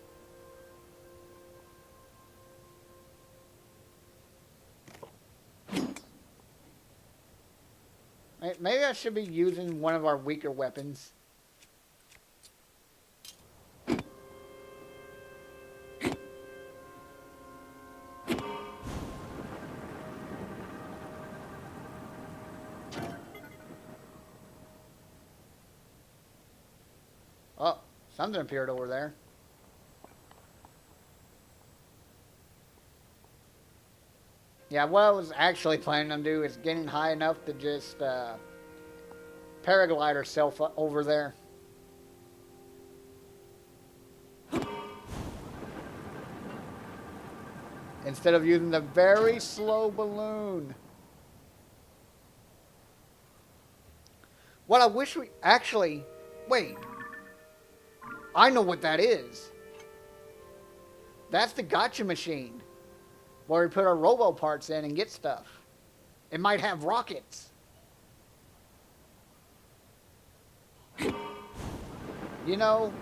Maybe I should be using one of our weaker weapons. Oh, something appeared over there. Yeah, what I was actually planning on doing is getting high enough to just paraglide ourselves over there. Instead of using the very slow balloon. What I wish we... Actually, wait. I know what that is. That's the gotcha machine. Where we put our robo parts in and get stuff. It might have rockets. You know,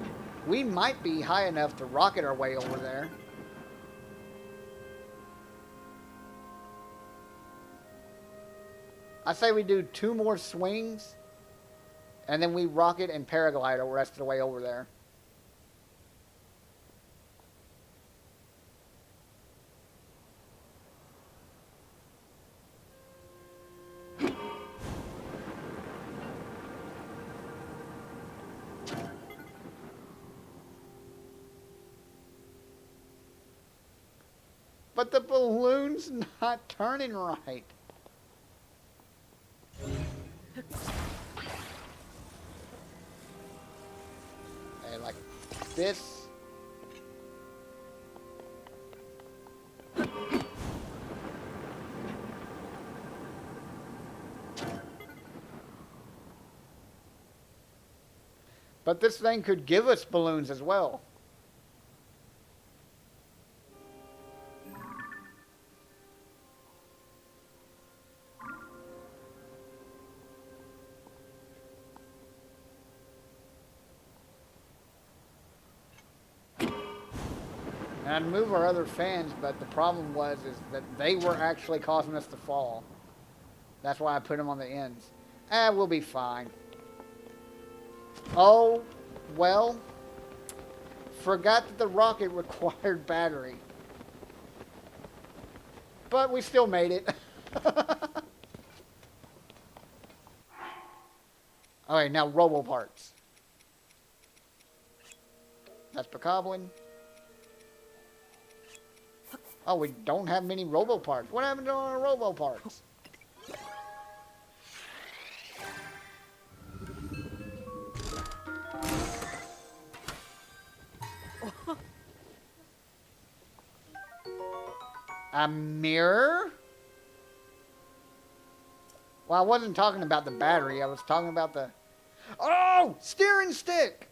we might be high enough to rocket our way over there. I say we do 2 more swings And then we rocket and paraglide the rest of the way over there. But the balloon's not turning right. Okay, like this. But this thing could give us balloons as well. And I'd move our other fans, but the problem was is that they were actually causing us to fall. That's why I put them on the ends. We'll be fine. Oh, well. Forgot that the rocket required battery. But we still made it. Alright, now robo parts. That's Bokoblin. Oh, we don't have many robo parts. What happened to our robo parts? A mirror? Well, I wasn't talking about the battery. I was talking about the... Oh! Steering stick!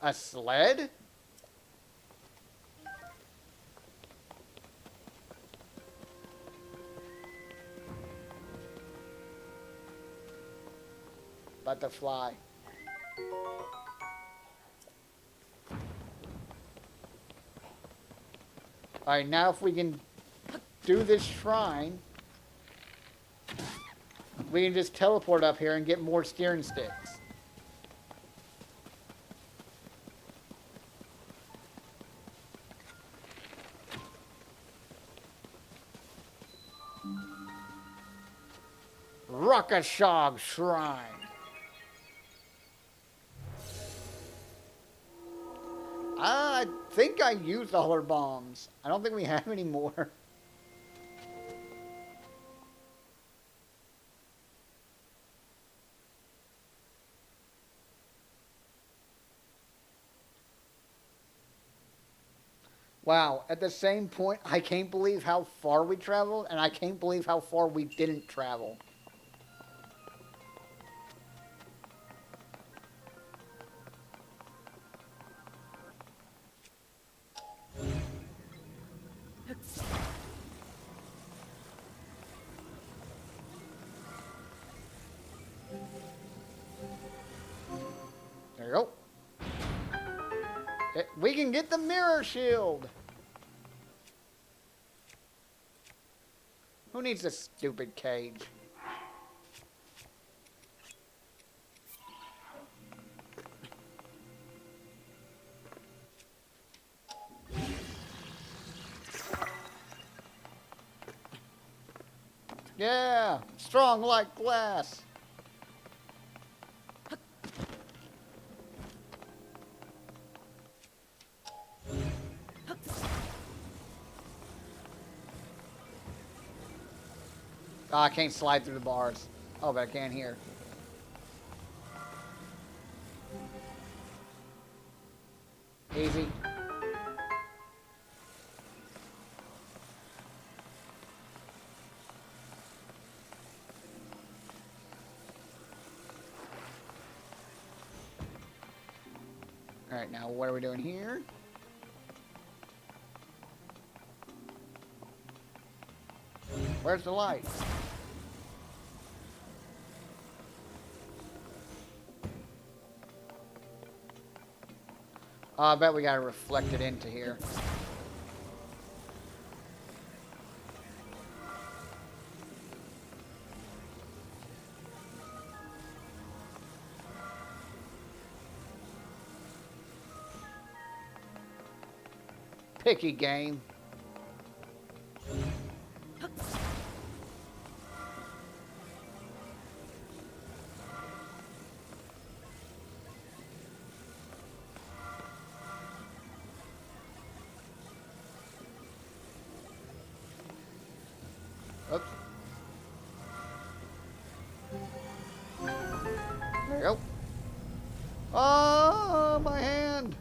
A sled? Butterfly. Alright, now if we can do this shrine, we can just teleport up here and get more steering sticks. Rockashog Shrine. I think I used all our bombs. I don't think we have any more. Wow, at the same point, I can't believe how far we traveled, and I can't believe how far we didn't travel. There you go. We can get the mirror shield. Who needs this stupid cage? Yeah, strong like glass. Oh, I can't slide through the bars. Oh, but I can here. Easy. Alright, now what are we doing here? Where's the light? Oh, I bet we gotta reflect it into here. picky game. Oops. There you go. Oh, my hand.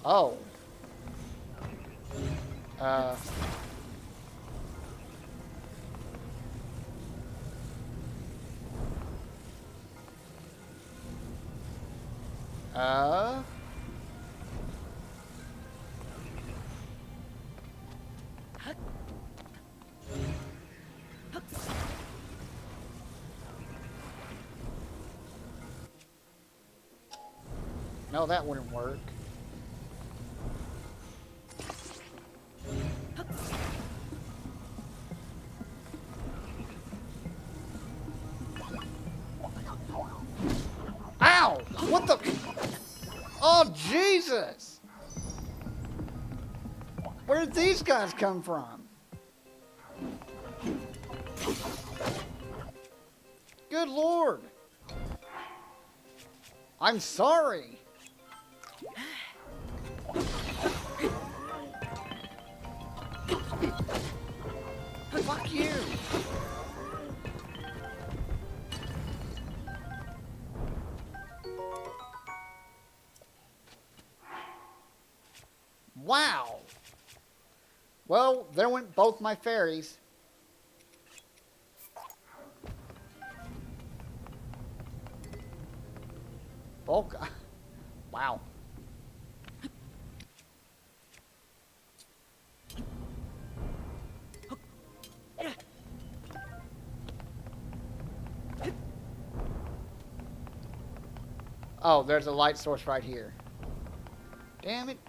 Oh. Uh. Uh. No, that wouldn't work. Ow! What the? Oh, Jesus! Where did these guys come from? Good Lord! I'm sorry! Fuck you! Wow! Well, there went both my fairies. Oh, wow. Oh, there's a light source right here. Damn it.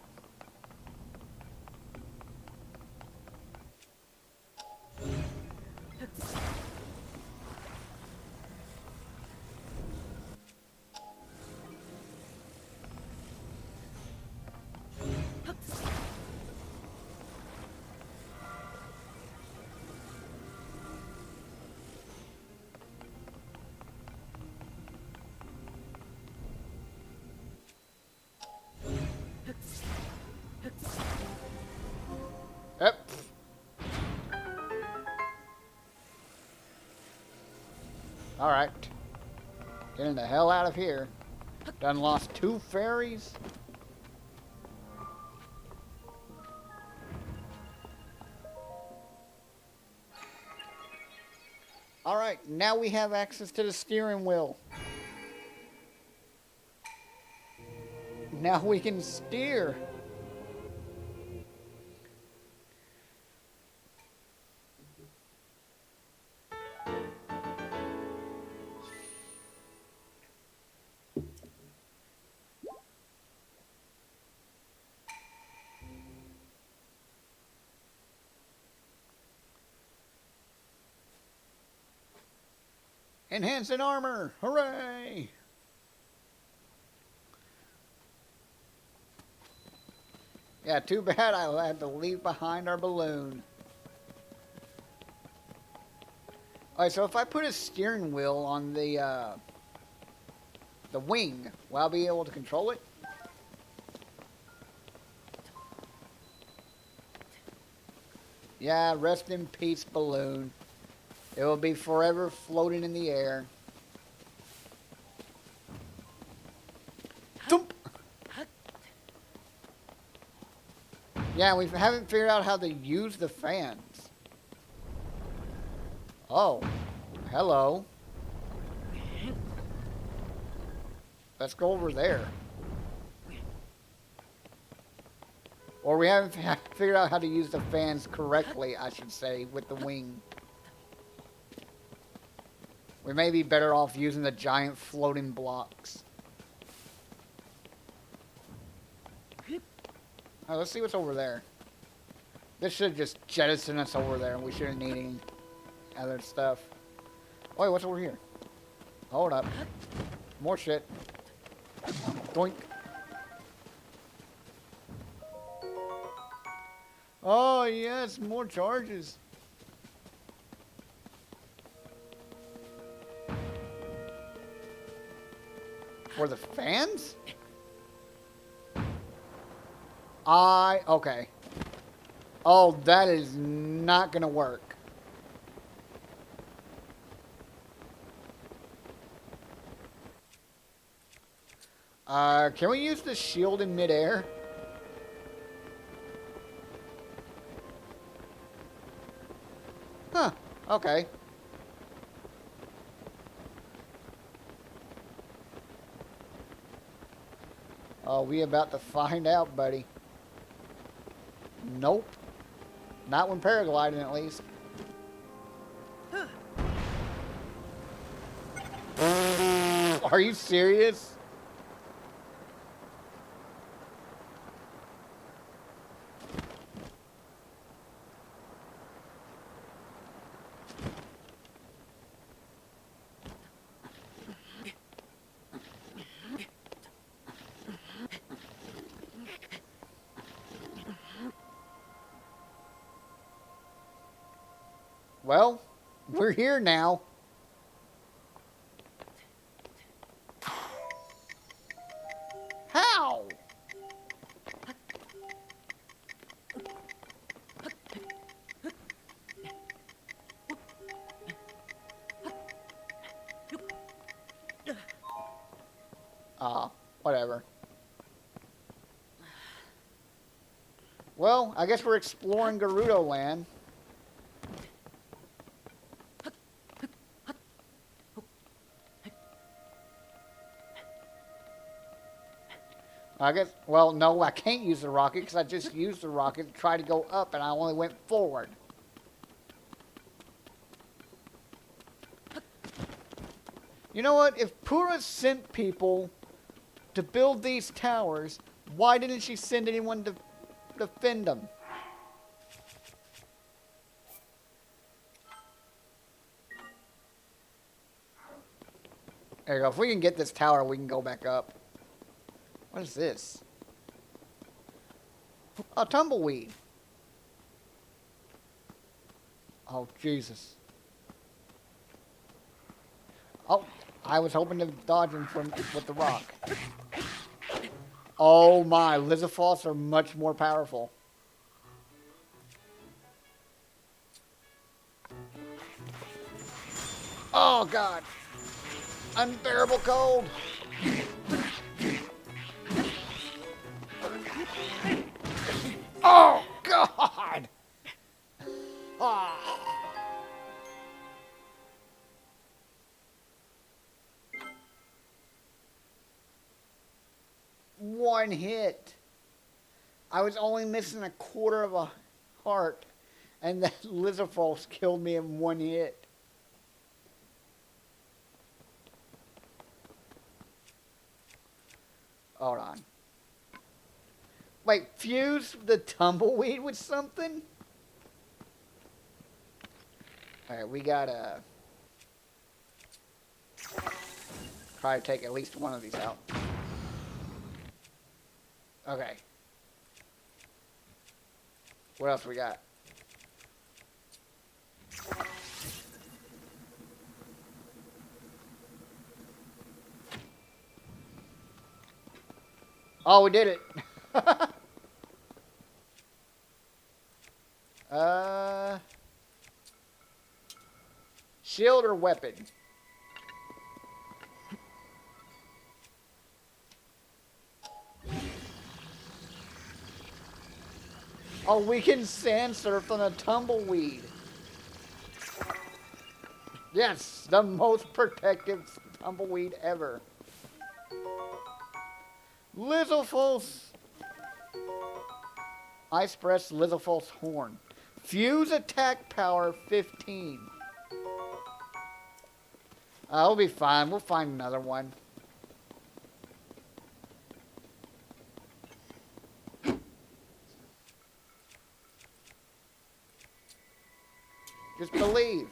Yep. Alright. Getting the hell out of here. Done lost 2 fairies. Alright, now we have access to the steering wheel. Now we can steer. Enhancing armor! Hooray! Yeah, too bad I had to leave behind our balloon. Alright, so if I put a steering wheel on the wing, will I be able to control it? Yeah, rest in peace, balloon. It will be forever floating in the air. Thump! Yeah, we haven't figured out how to use the fans. Oh, hello. Let's go over there. Or we haven't figured out how to use the fans correctly, I should say, with the wing. We may be better off using the giant floating blocks. Oh, let's see what's over there. This should just jettison us over there, and we shouldn't need any other stuff. Oh, wait, what's over here? Hold up. More shit. Doink. Oh, yes, more charges. For the fans? Okay. Oh, that is not gonna work. Can we use the shield in midair? Huh, okay. Oh, we about to find out, buddy. Nope. Not when paragliding, at least. Are you serious? Well, we're here now. How? Whatever. Well, I guess we're exploring Gerudo Land. I guess, well, no, I can't use the rocket because I just used the rocket to try to go up and I only went forward. You know what? If Pura sent people to build these towers, why didn't she send anyone to defend them? There you go. If we can get this tower, we can go back up. What is this? Oh, tumbleweed. Oh, Jesus. Oh, I was hoping to dodge him with the rock. Oh my, Lizafos are much more powerful. Oh, God. Unbearable cold. Oh, God! Ah. One hit. I was only missing a quarter of a heart, and that Lizafos killed me in one hit. Hold on. Wait, fuse the tumbleweed with something? Alright, we gotta try to take at least one of these out. Okay. What else we got? Oh, we did it. Shield or weapon? Oh, we can sand surf on a tumbleweed. Yes, the most protective tumbleweed ever. Lizalfos. Ice Breath Lizalfos Horn. Fuse attack power 15. We'll be fine. We'll find another one. Just believe.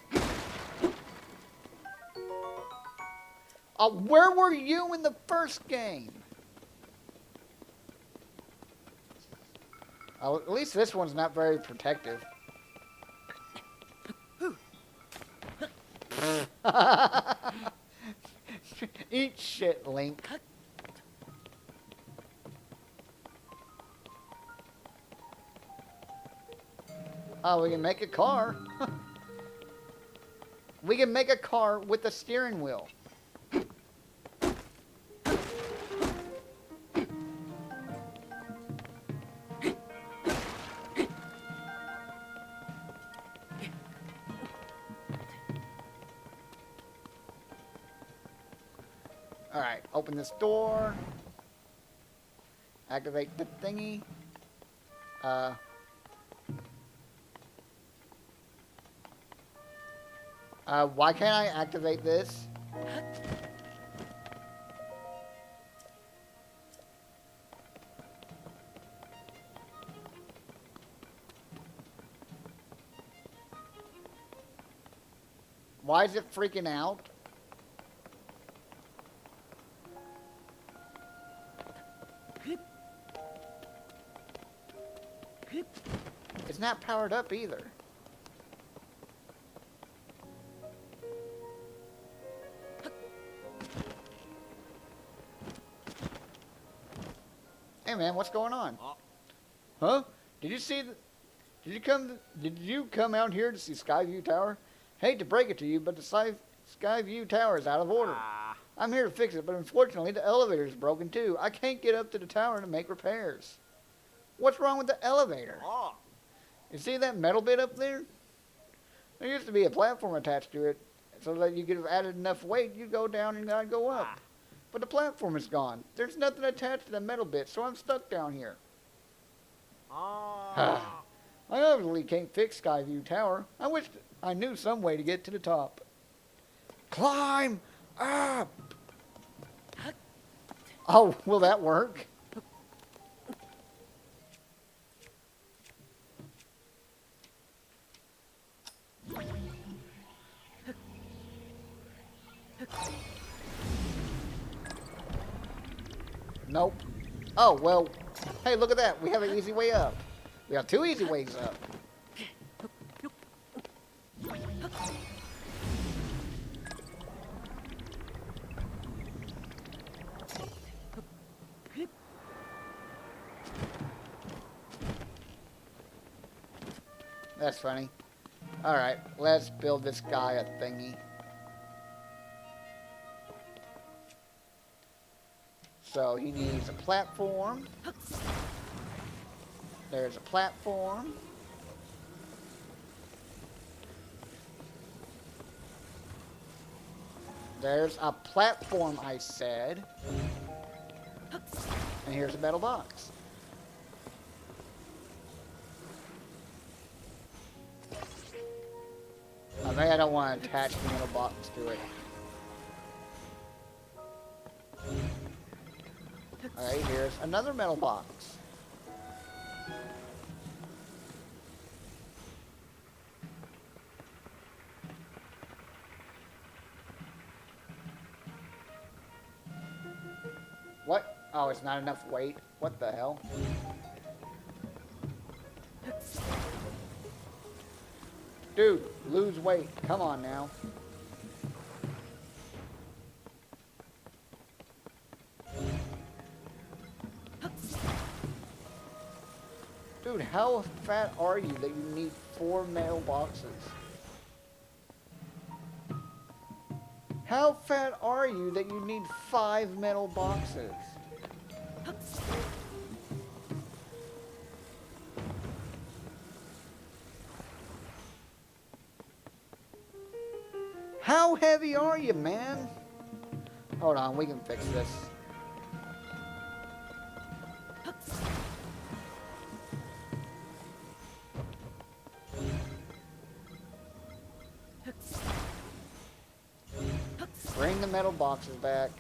Where were you in the first game? Oh, at least this one's not very protective. Eat shit, Link. Oh, we can make a car. We can make a car with a steering wheel. Alright, open this door. Activate the thingy. Why can't I activate this? Why is it freaking out? It's not powered up either. Hey man, what's going on? Huh? Did you come out here to see Skyview Tower? Hate to break it to you, but the Skyview Tower is out of order. I'm here to fix it, but unfortunately the elevator is broken too. I can't get up to the tower to make repairs. What's wrong with the elevator? You see that metal bit up there? There used to be a platform attached to it, so that you could have added enough weight, you'd go down and I'd go up. But the platform is gone. There's nothing attached to the metal bit, so I'm stuck down here. I obviously can't fix Skyview Tower. I wish I knew some way to get to the top. Climb up! Oh, will that work? Nope. Oh, well, hey, look at that. We have an easy way up. We have two easy ways up. That's funny. Alright, let's build this guy a thingy. So he needs a platform. There's a platform. There's a platform, I said. And here's a metal box. Maybe I don't want to attach the metal box to it. Alright, here's another metal box. What? Oh, it's not enough weight? What the hell? Dude, lose weight. Come on now. Dude, how fat are you that you need 4 metal boxes? How fat are you that you need 5 metal boxes? How heavy are you, man? Hold on, we can fix this. Bring the metal boxes back.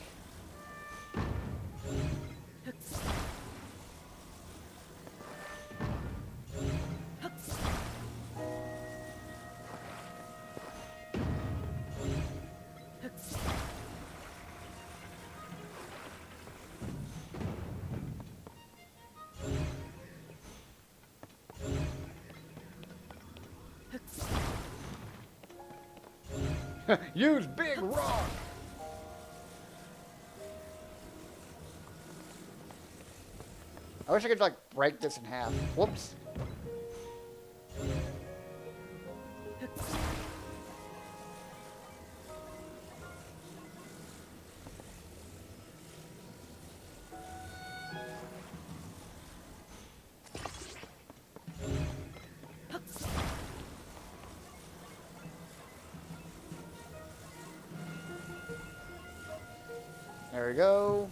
Use big rock. I wish I could like break this in half. Whoops. There we go.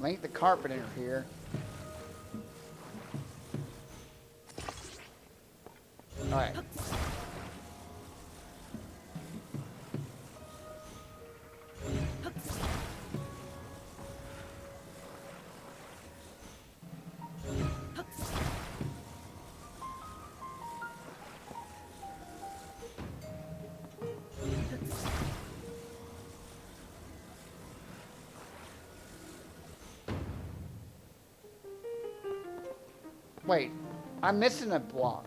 Link the carpenter here. Alright. Wait, I'm missing a block.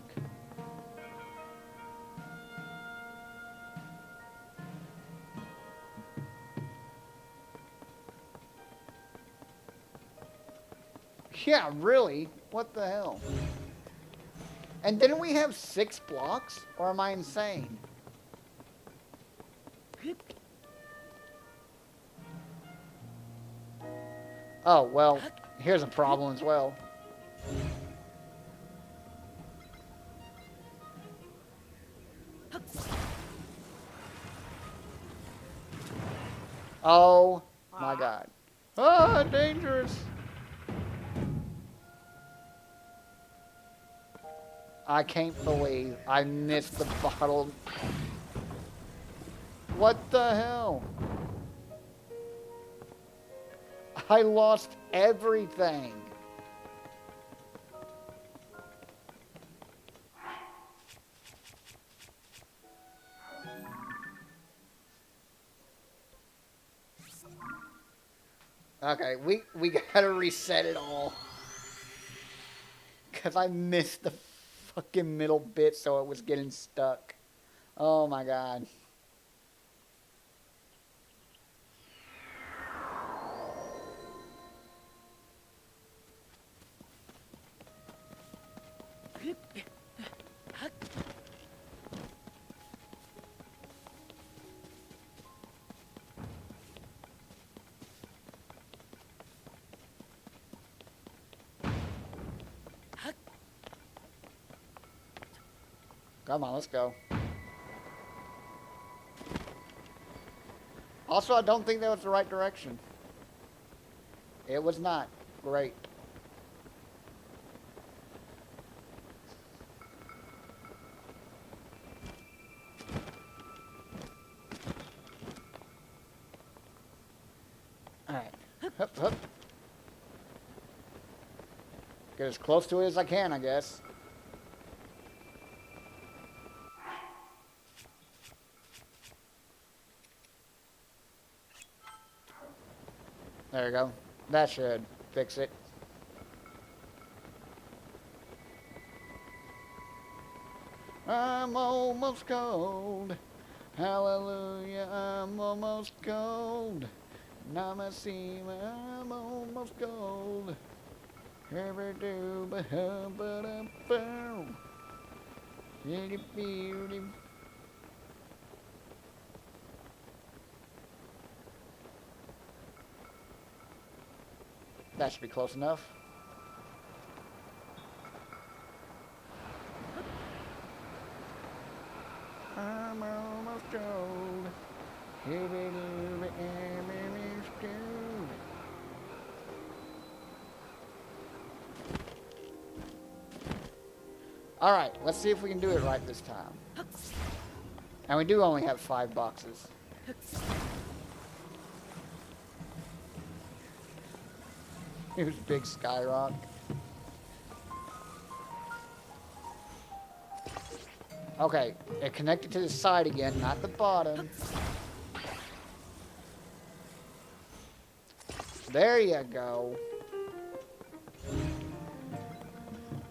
Yeah, really? What the hell? And didn't we have 6 blocks? Or am I insane? Oh, well, here's a problem as well. Oh my god. Ah, dangerous. I can't believe I missed the bottle. What the hell? I lost everything. Okay, we gotta reset it all. Cause I missed the fucking middle bit, so it was getting stuck. Oh my god. Come on, let's go. Also, I don't think that was the right direction. It was not. Great. Alright. Hup, hup. Get as close to it as I can, I guess. There you go. That should fix it. I'm almost gold. Hallelujah, I'm almost gold. Namasima, I'm almost gold. Ever do but boom. That should be close enough. I'm almost old. Alright, let's see if we can do it right this time. And we do only have 5 boxes. Here's Big Skyrock. Okay, it connected to the side again, not the bottom. There you go.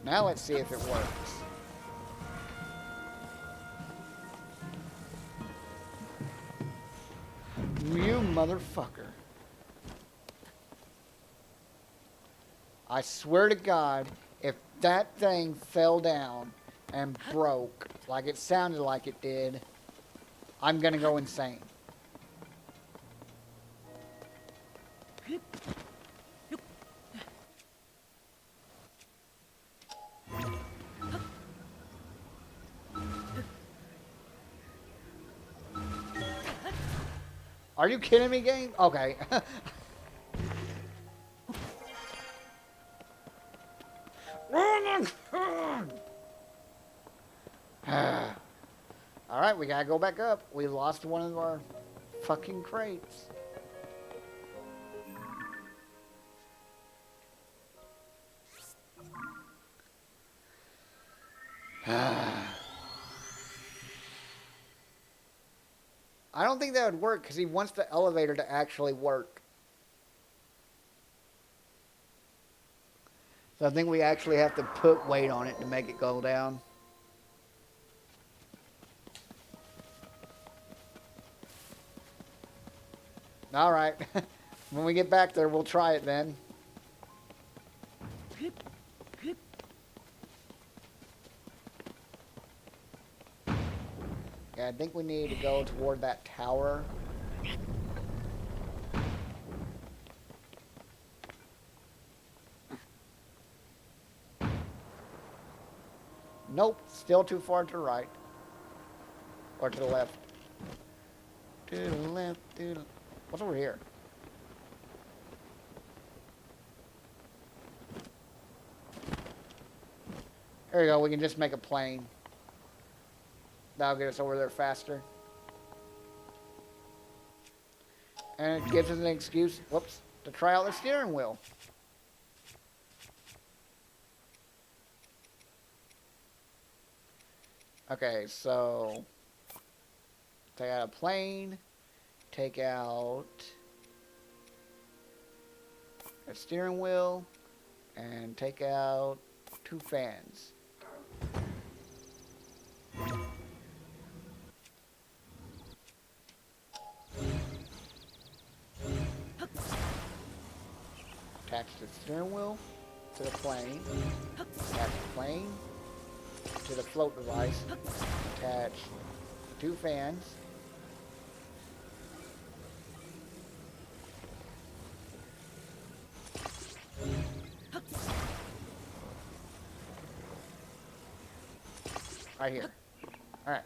Now let's see if it works. You motherfucker. I swear to God, if that thing fell down and broke like it sounded like it did, I'm gonna go insane. Are you kidding me, game? Okay. Alright, we gotta go back up. We lost one of our fucking crates. I don't think that would work because he wants the elevator to actually work. So I think we actually have to put weight on it to make it go down. Alright. When we get back there, we'll try it then. Yeah, I think we need to go toward that tower. Nope, still too far to the right. Or to the left. To the left, to the... What's over here? There we go, we can just make a plane. That'll get us over there faster. And it gives us an excuse, whoops, to try out the steering wheel. Okay, so take out a plane, take out a steering wheel, and take out 2 fans. Attach the steering wheel to the plane, attach the plane to the float device, attach 2 fans, right here. Alright.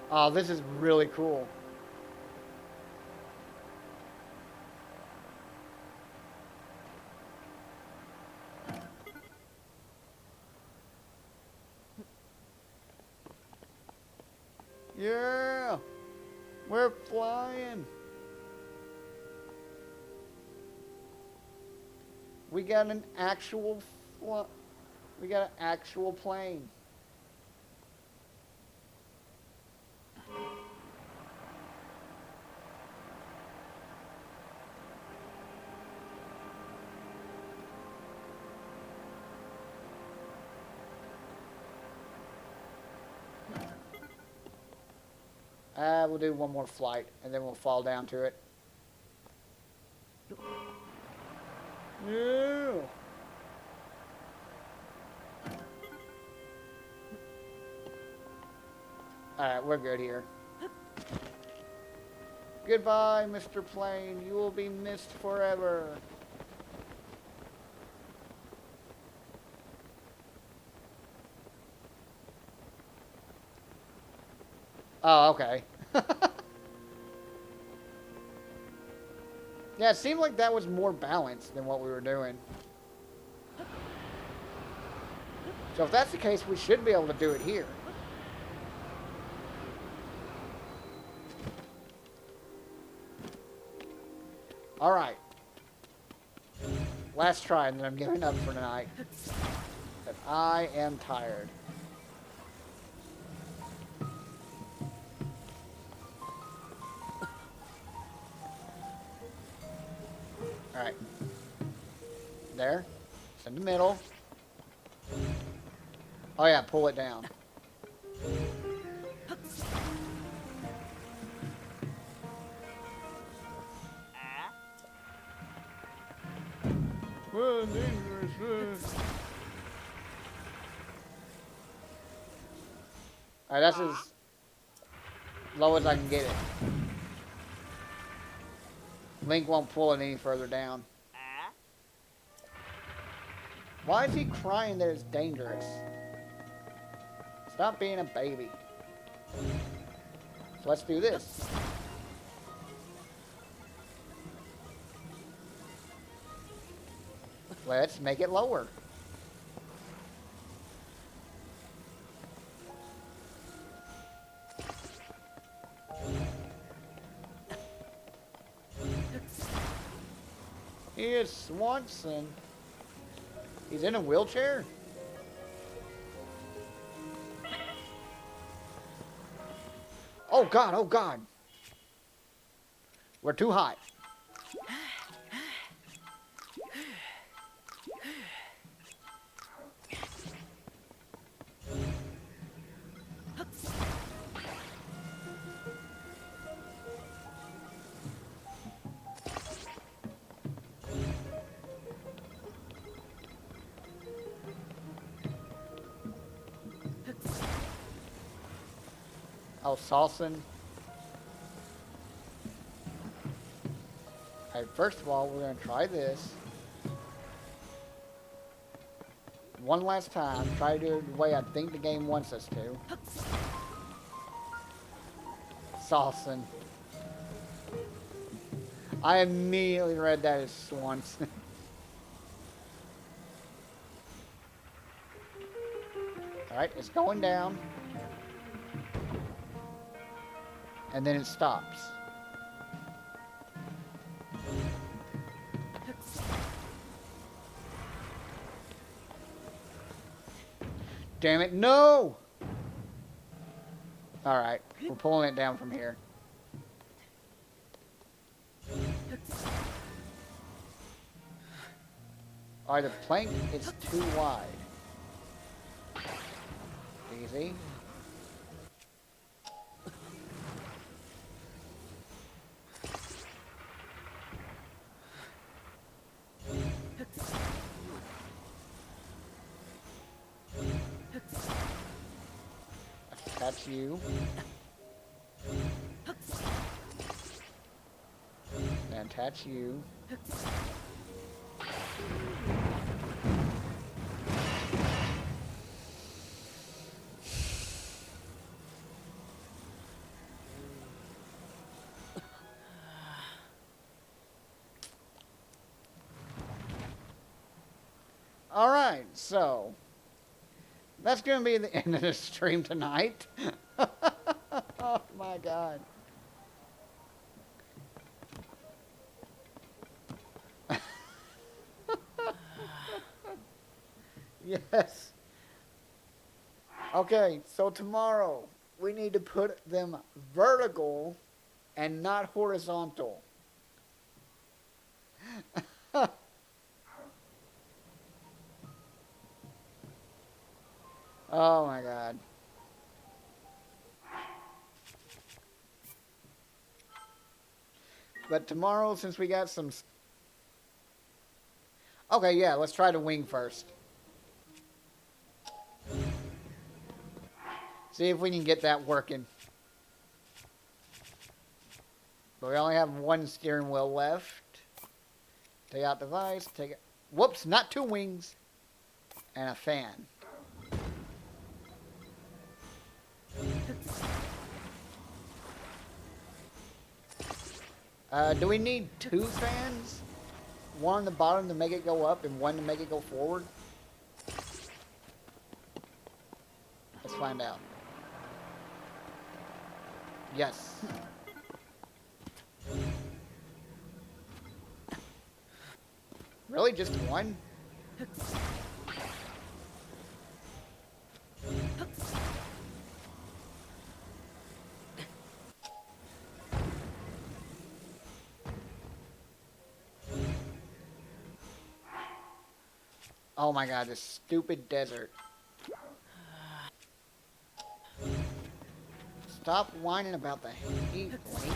Oh, this is really cool. Yeah, we're flying. We got an actual plane. We'll do one more flight, and then we'll fall down to it. Yeah. Alright, we're good here. Goodbye, Mr. Plane. You will be missed forever. Oh, okay. Yeah, it seemed like that was more balanced than what we were doing. So if that's the case, we should be able to do it here. Alright. Last try, and then I'm giving up for tonight. But I am tired. Alright. There. It's in the middle. Oh yeah, pull it down. Well, dangerous. Alright, that's as low as I can get it. Link won't pull it any further down. Why is he crying that it's dangerous? Stop being a baby. So let's do this. Let's make it lower. Here's Swanson. He's in a wheelchair? Oh God, oh God. We're too high. Oh, Salson. Alright, first of all, we're going to try this. One last time. Try to do it the way I think the game wants us to. Salson. I immediately read that as Swanson. Alright, it's going down. And then it stops. Damn it, no! Alright, we're pulling it down from here. Alright, the plank is too wide. Easy. Attach you. And attach you. All right, so that's going to be the end of the stream tonight. Oh my God. Yes. Okay, so tomorrow we need to put them vertical and not horizontal. Oh my God. But tomorrow, since we got some... Okay, yeah, let's try the wing first. See if we can get that working. But we only have one steering wheel left. Take out the device. Take it. Whoops! Not two wings. And a fan. Do we need two fans? One on the bottom to make it go up and one to make it go forward? Let's find out. Yes. Really? Just one? Oh my god, this stupid desert. Stop whining about the heat, Blake.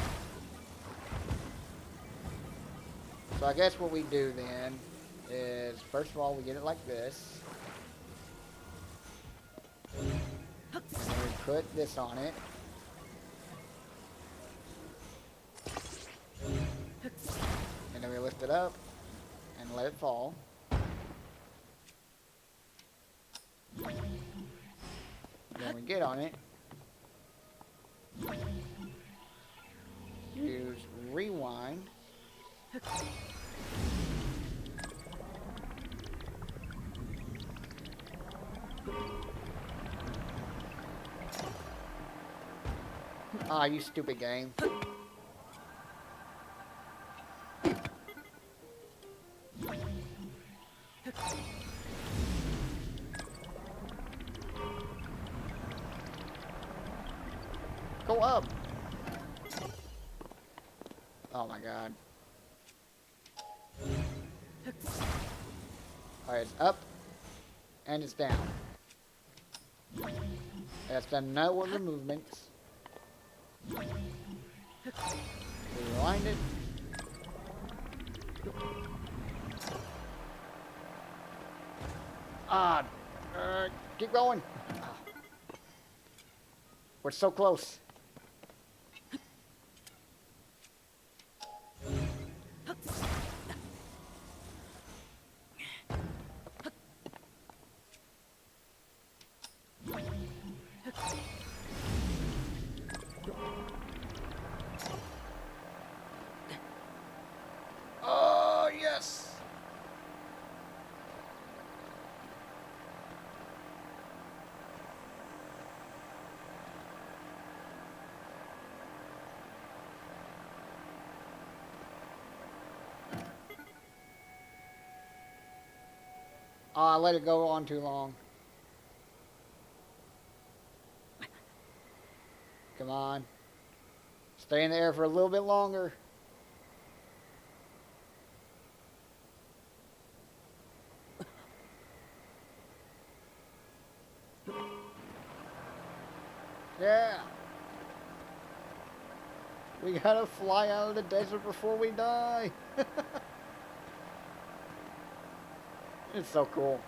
So I guess what we do then is, first of all, we get it like this. And then we put this on it. And then we lift it up and let it fall. Then we get on it. Use rewind. Ah, you stupid game. Go up. Oh my god. Alright, it's up and it's down. That's done no other movements. Rewind it. Ah, keep going. Ah. We're so close. Oh, yes. Oh, I let it go on too long. Come on. Stay in the air for a little bit longer. Yeah. We gotta fly out of the desert before we die. It's so cool.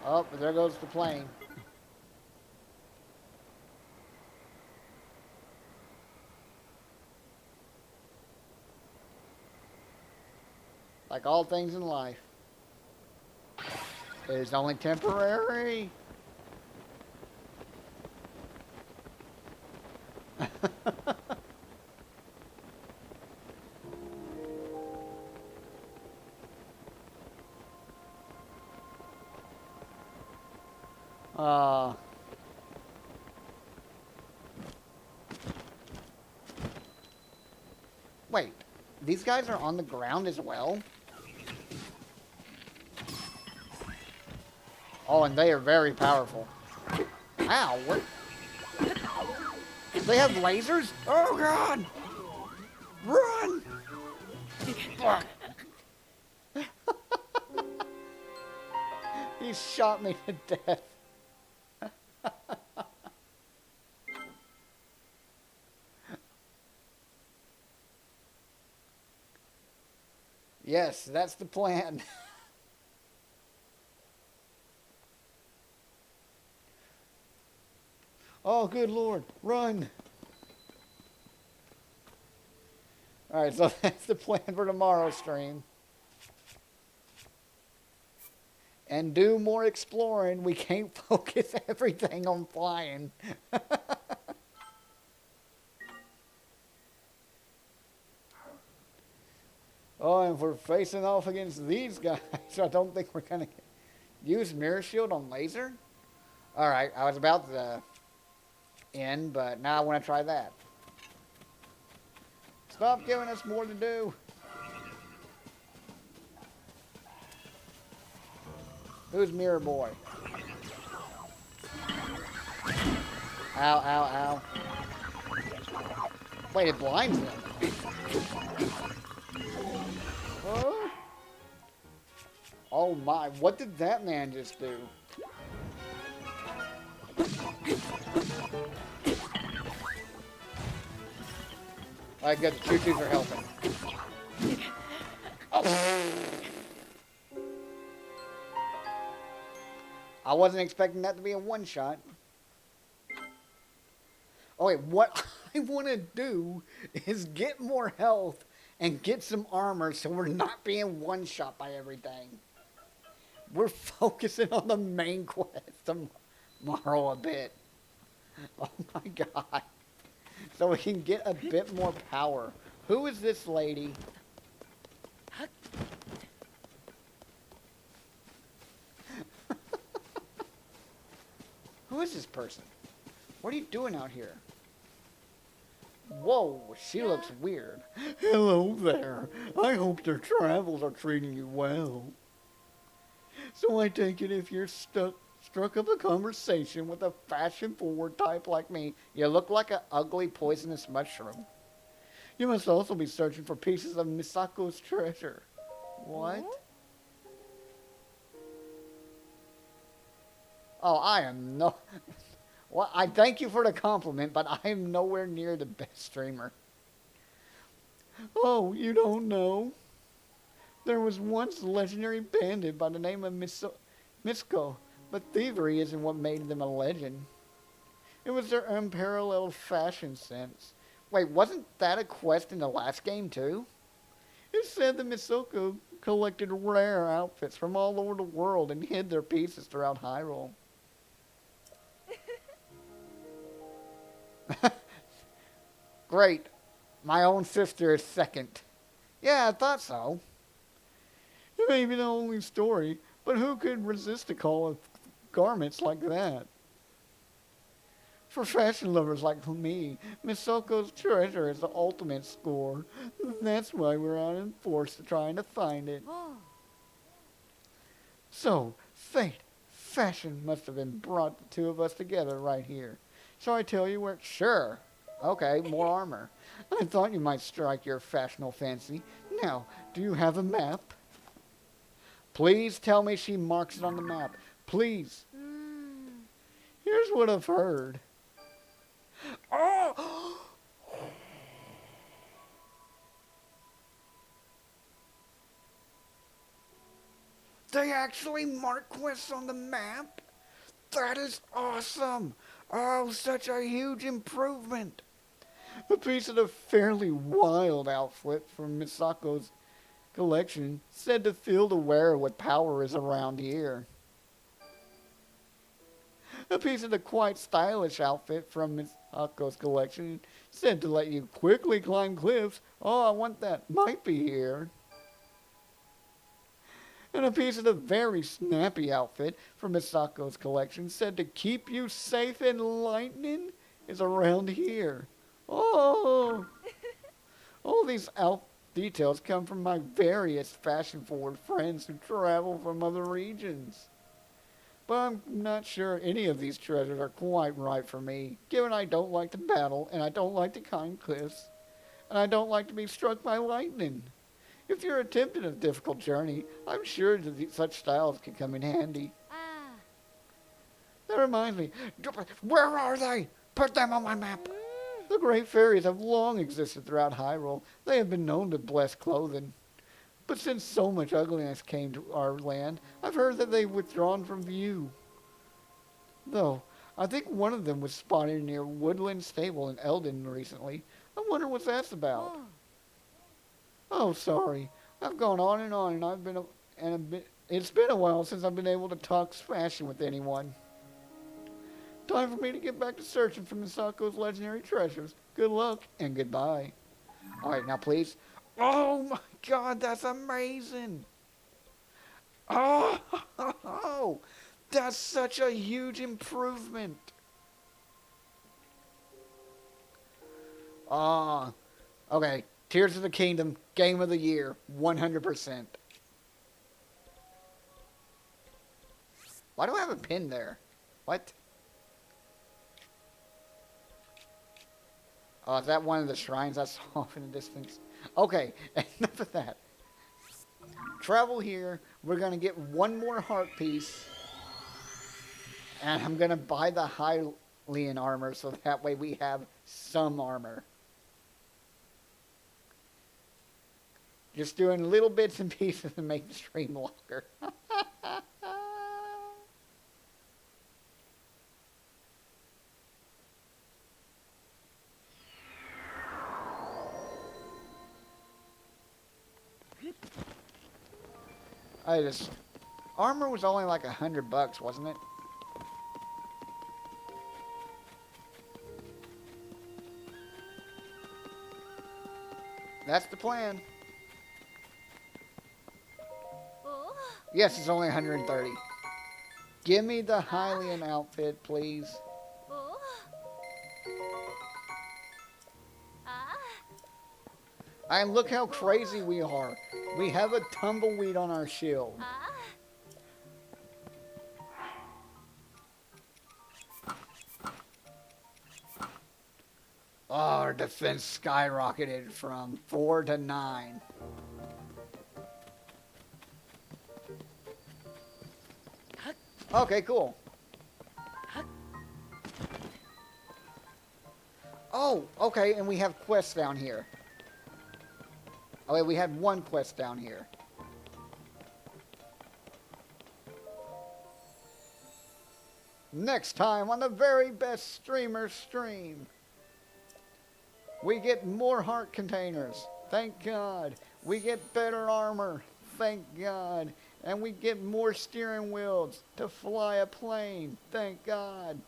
Oh, there goes the plane. Like all things in life, it is only temporary. Wait, these guys are on the ground as well? Oh, and they are very powerful. Ow, what? They have lasers? Oh, God! Run! Fuck. He shot me to death. Yes, that's the plan. Oh, good lord. Run. Alright, so that's the plan for tomorrow's stream. And do more exploring. We can't focus everything on flying. Oh, and if we're facing off against these guys, I don't think we're going to use Mirror Shield on Laser. Alright, I was about to end, but now I want to try that. Stop giving us more to do. Who's Mirror Boy? Ow, ow, ow. Wait, it blinds them. Oh. Oh my, what did that man just do? Alright, good, the choo-choos are helping. Oh. I wasn't expecting that to be a one-shot. Oh wait, what I want to do is get more health and get some armor so we're not being one-shot by everything. We're focusing on the main quest tomorrow a bit. Oh my god. So we can get a bit more power. Who is this lady? Who is this person? What are you doing out here? Whoa, she looks weird. Hello there. I hope their travels are treating you well. So I take it if you're struck up a conversation with a fashion-forward type like me, you look like an ugly, poisonous mushroom. You must also be searching for pieces of Misako's treasure. What? Oh, I am no... Well, I thank you for the compliment, but I am nowhere near the best streamer. Oh, you don't know? There was once a legendary bandit by the name of Misko, but thievery isn't what made them a legend. It was their unparalleled fashion sense. Wait, wasn't that a quest in the last game too? It said that Misoko collected rare outfits from all over the world and hid their pieces throughout Hyrule. Great. My own sister is second. Yeah, I thought so. It may be the only story, but who could resist a call of garments like that? For fashion lovers like me, Misoko's treasure is the ultimate score. That's why we're out in force trying to find it. So, fate, fashion must have been brought the two of us together right here. Shall I tell you where? Sure. Okay, more armor. I thought you might strike your fashionable fancy. Now, do you have a map? Please tell me she marks it on the map. Please. Here's what I've heard. Oh! They actually mark quests on the map? That is awesome! Oh, such a huge improvement! A piece of the fairly wild outfit from Misako's collection said to fill the wearer with power is around here. A piece of the quite stylish outfit from Misako's collection said to let you quickly climb cliffs. Oh, I want that. Might be here. And a piece of the very snappy outfit from Misako's collection said to keep you safe in lightning is around here. Oh! All these details come from my various fashion-forward friends who travel from other regions. But I'm not sure any of these treasures are quite right for me, given I don't like to battle, and I don't like to climb cliffs, and I don't like to be struck by lightning. If you're attempting a difficult journey, I'm sure that such styles can come in handy. That reminds me, where are they? Put them on my map. The great fairies have long existed throughout Hyrule. They have been known to bless clothing. But since so much ugliness came to our land, I've heard that they've withdrawn from view. Though, I think one of them was spotted near Woodland Stable in Eldon recently. I wonder what that's about. Oh, Oh, sorry. I've gone on, and I've been it's been a while since I've been able to talk fashion with anyone. Time for me to get back to searching for Misako's legendary treasures. Good luck and goodbye. All right, now please. Oh my God, that's amazing. Oh, that's such a huge improvement. Ah, okay. Tears of the Kingdom, Game of the Year, 100%. Why do I have a pin there? What? Oh, is that one of the shrines I saw off in the distance? Okay, enough of that. Travel here. We're going to get one more heart piece. And I'm going to buy the Hylian armor so that way we have some armor. Just doing little bits and pieces to make the stream longer. Armor was only like $100, wasn't it? That's the plan. oh, Yes, it's only 130. Give me the Hylian outfit, please. oh. Ah, And look how crazy we are. We have a tumbleweed on our shield. ah. Oh, our defense skyrocketed from 4 to 9. Okay, cool. Oh, okay, and we have quests down here. Oh, wait, we had one quest down here. Next time on the very best streamer stream. We get more heart containers. Thank God. We get better armor. Thank God. And we get more steering wheels to fly a plane. Thank God.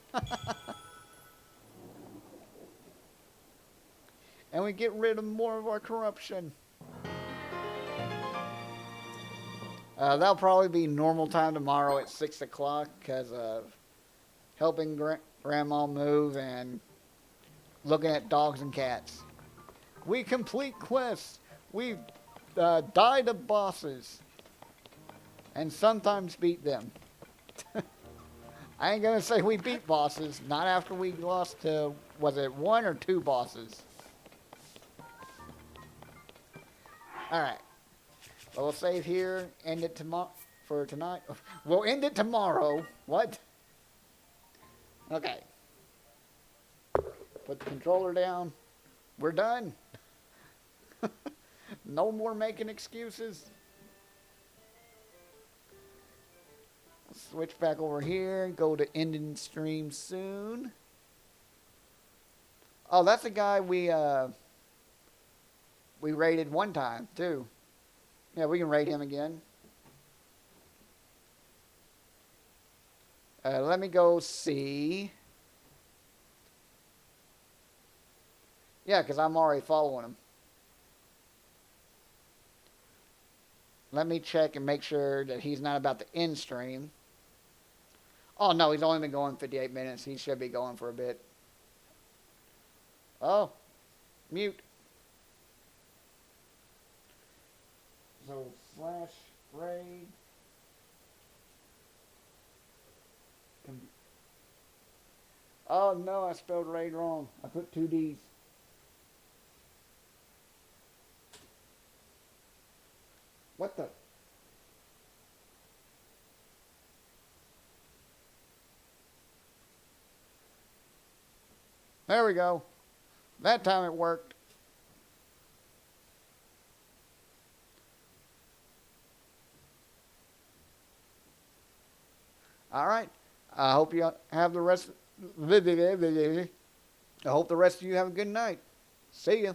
And we get rid of more of our corruption. That'll probably be normal time tomorrow at 6 o'clock because of helping Grandma move and looking at dogs and cats. We complete quests. We die to bosses. And sometimes beat them. I ain't gonna say we beat bosses. Not after we lost to, was it 1 or 2 bosses? Alright. Well, we'll save here. End it tomorrow. For tonight. We'll end it tomorrow. What? Okay. Put the controller down. We're done. No more making excuses. Switch back over here. Go to ending stream soon. Oh, that's the guy we raided one time too. Yeah, we can raid him again. Let me go see. Yeah, because I'm already following him. Let me check and make sure that he's not about to end stream. Oh, no, he's only been going 58 minutes. He should be going for a bit. Oh, mute. So, slash raid. Oh, no, I spelled raid wrong. I put 2 Ds. What the? There we go. That time it worked. All right. I hope you have the rest I hope the rest of you have a good night. See ya.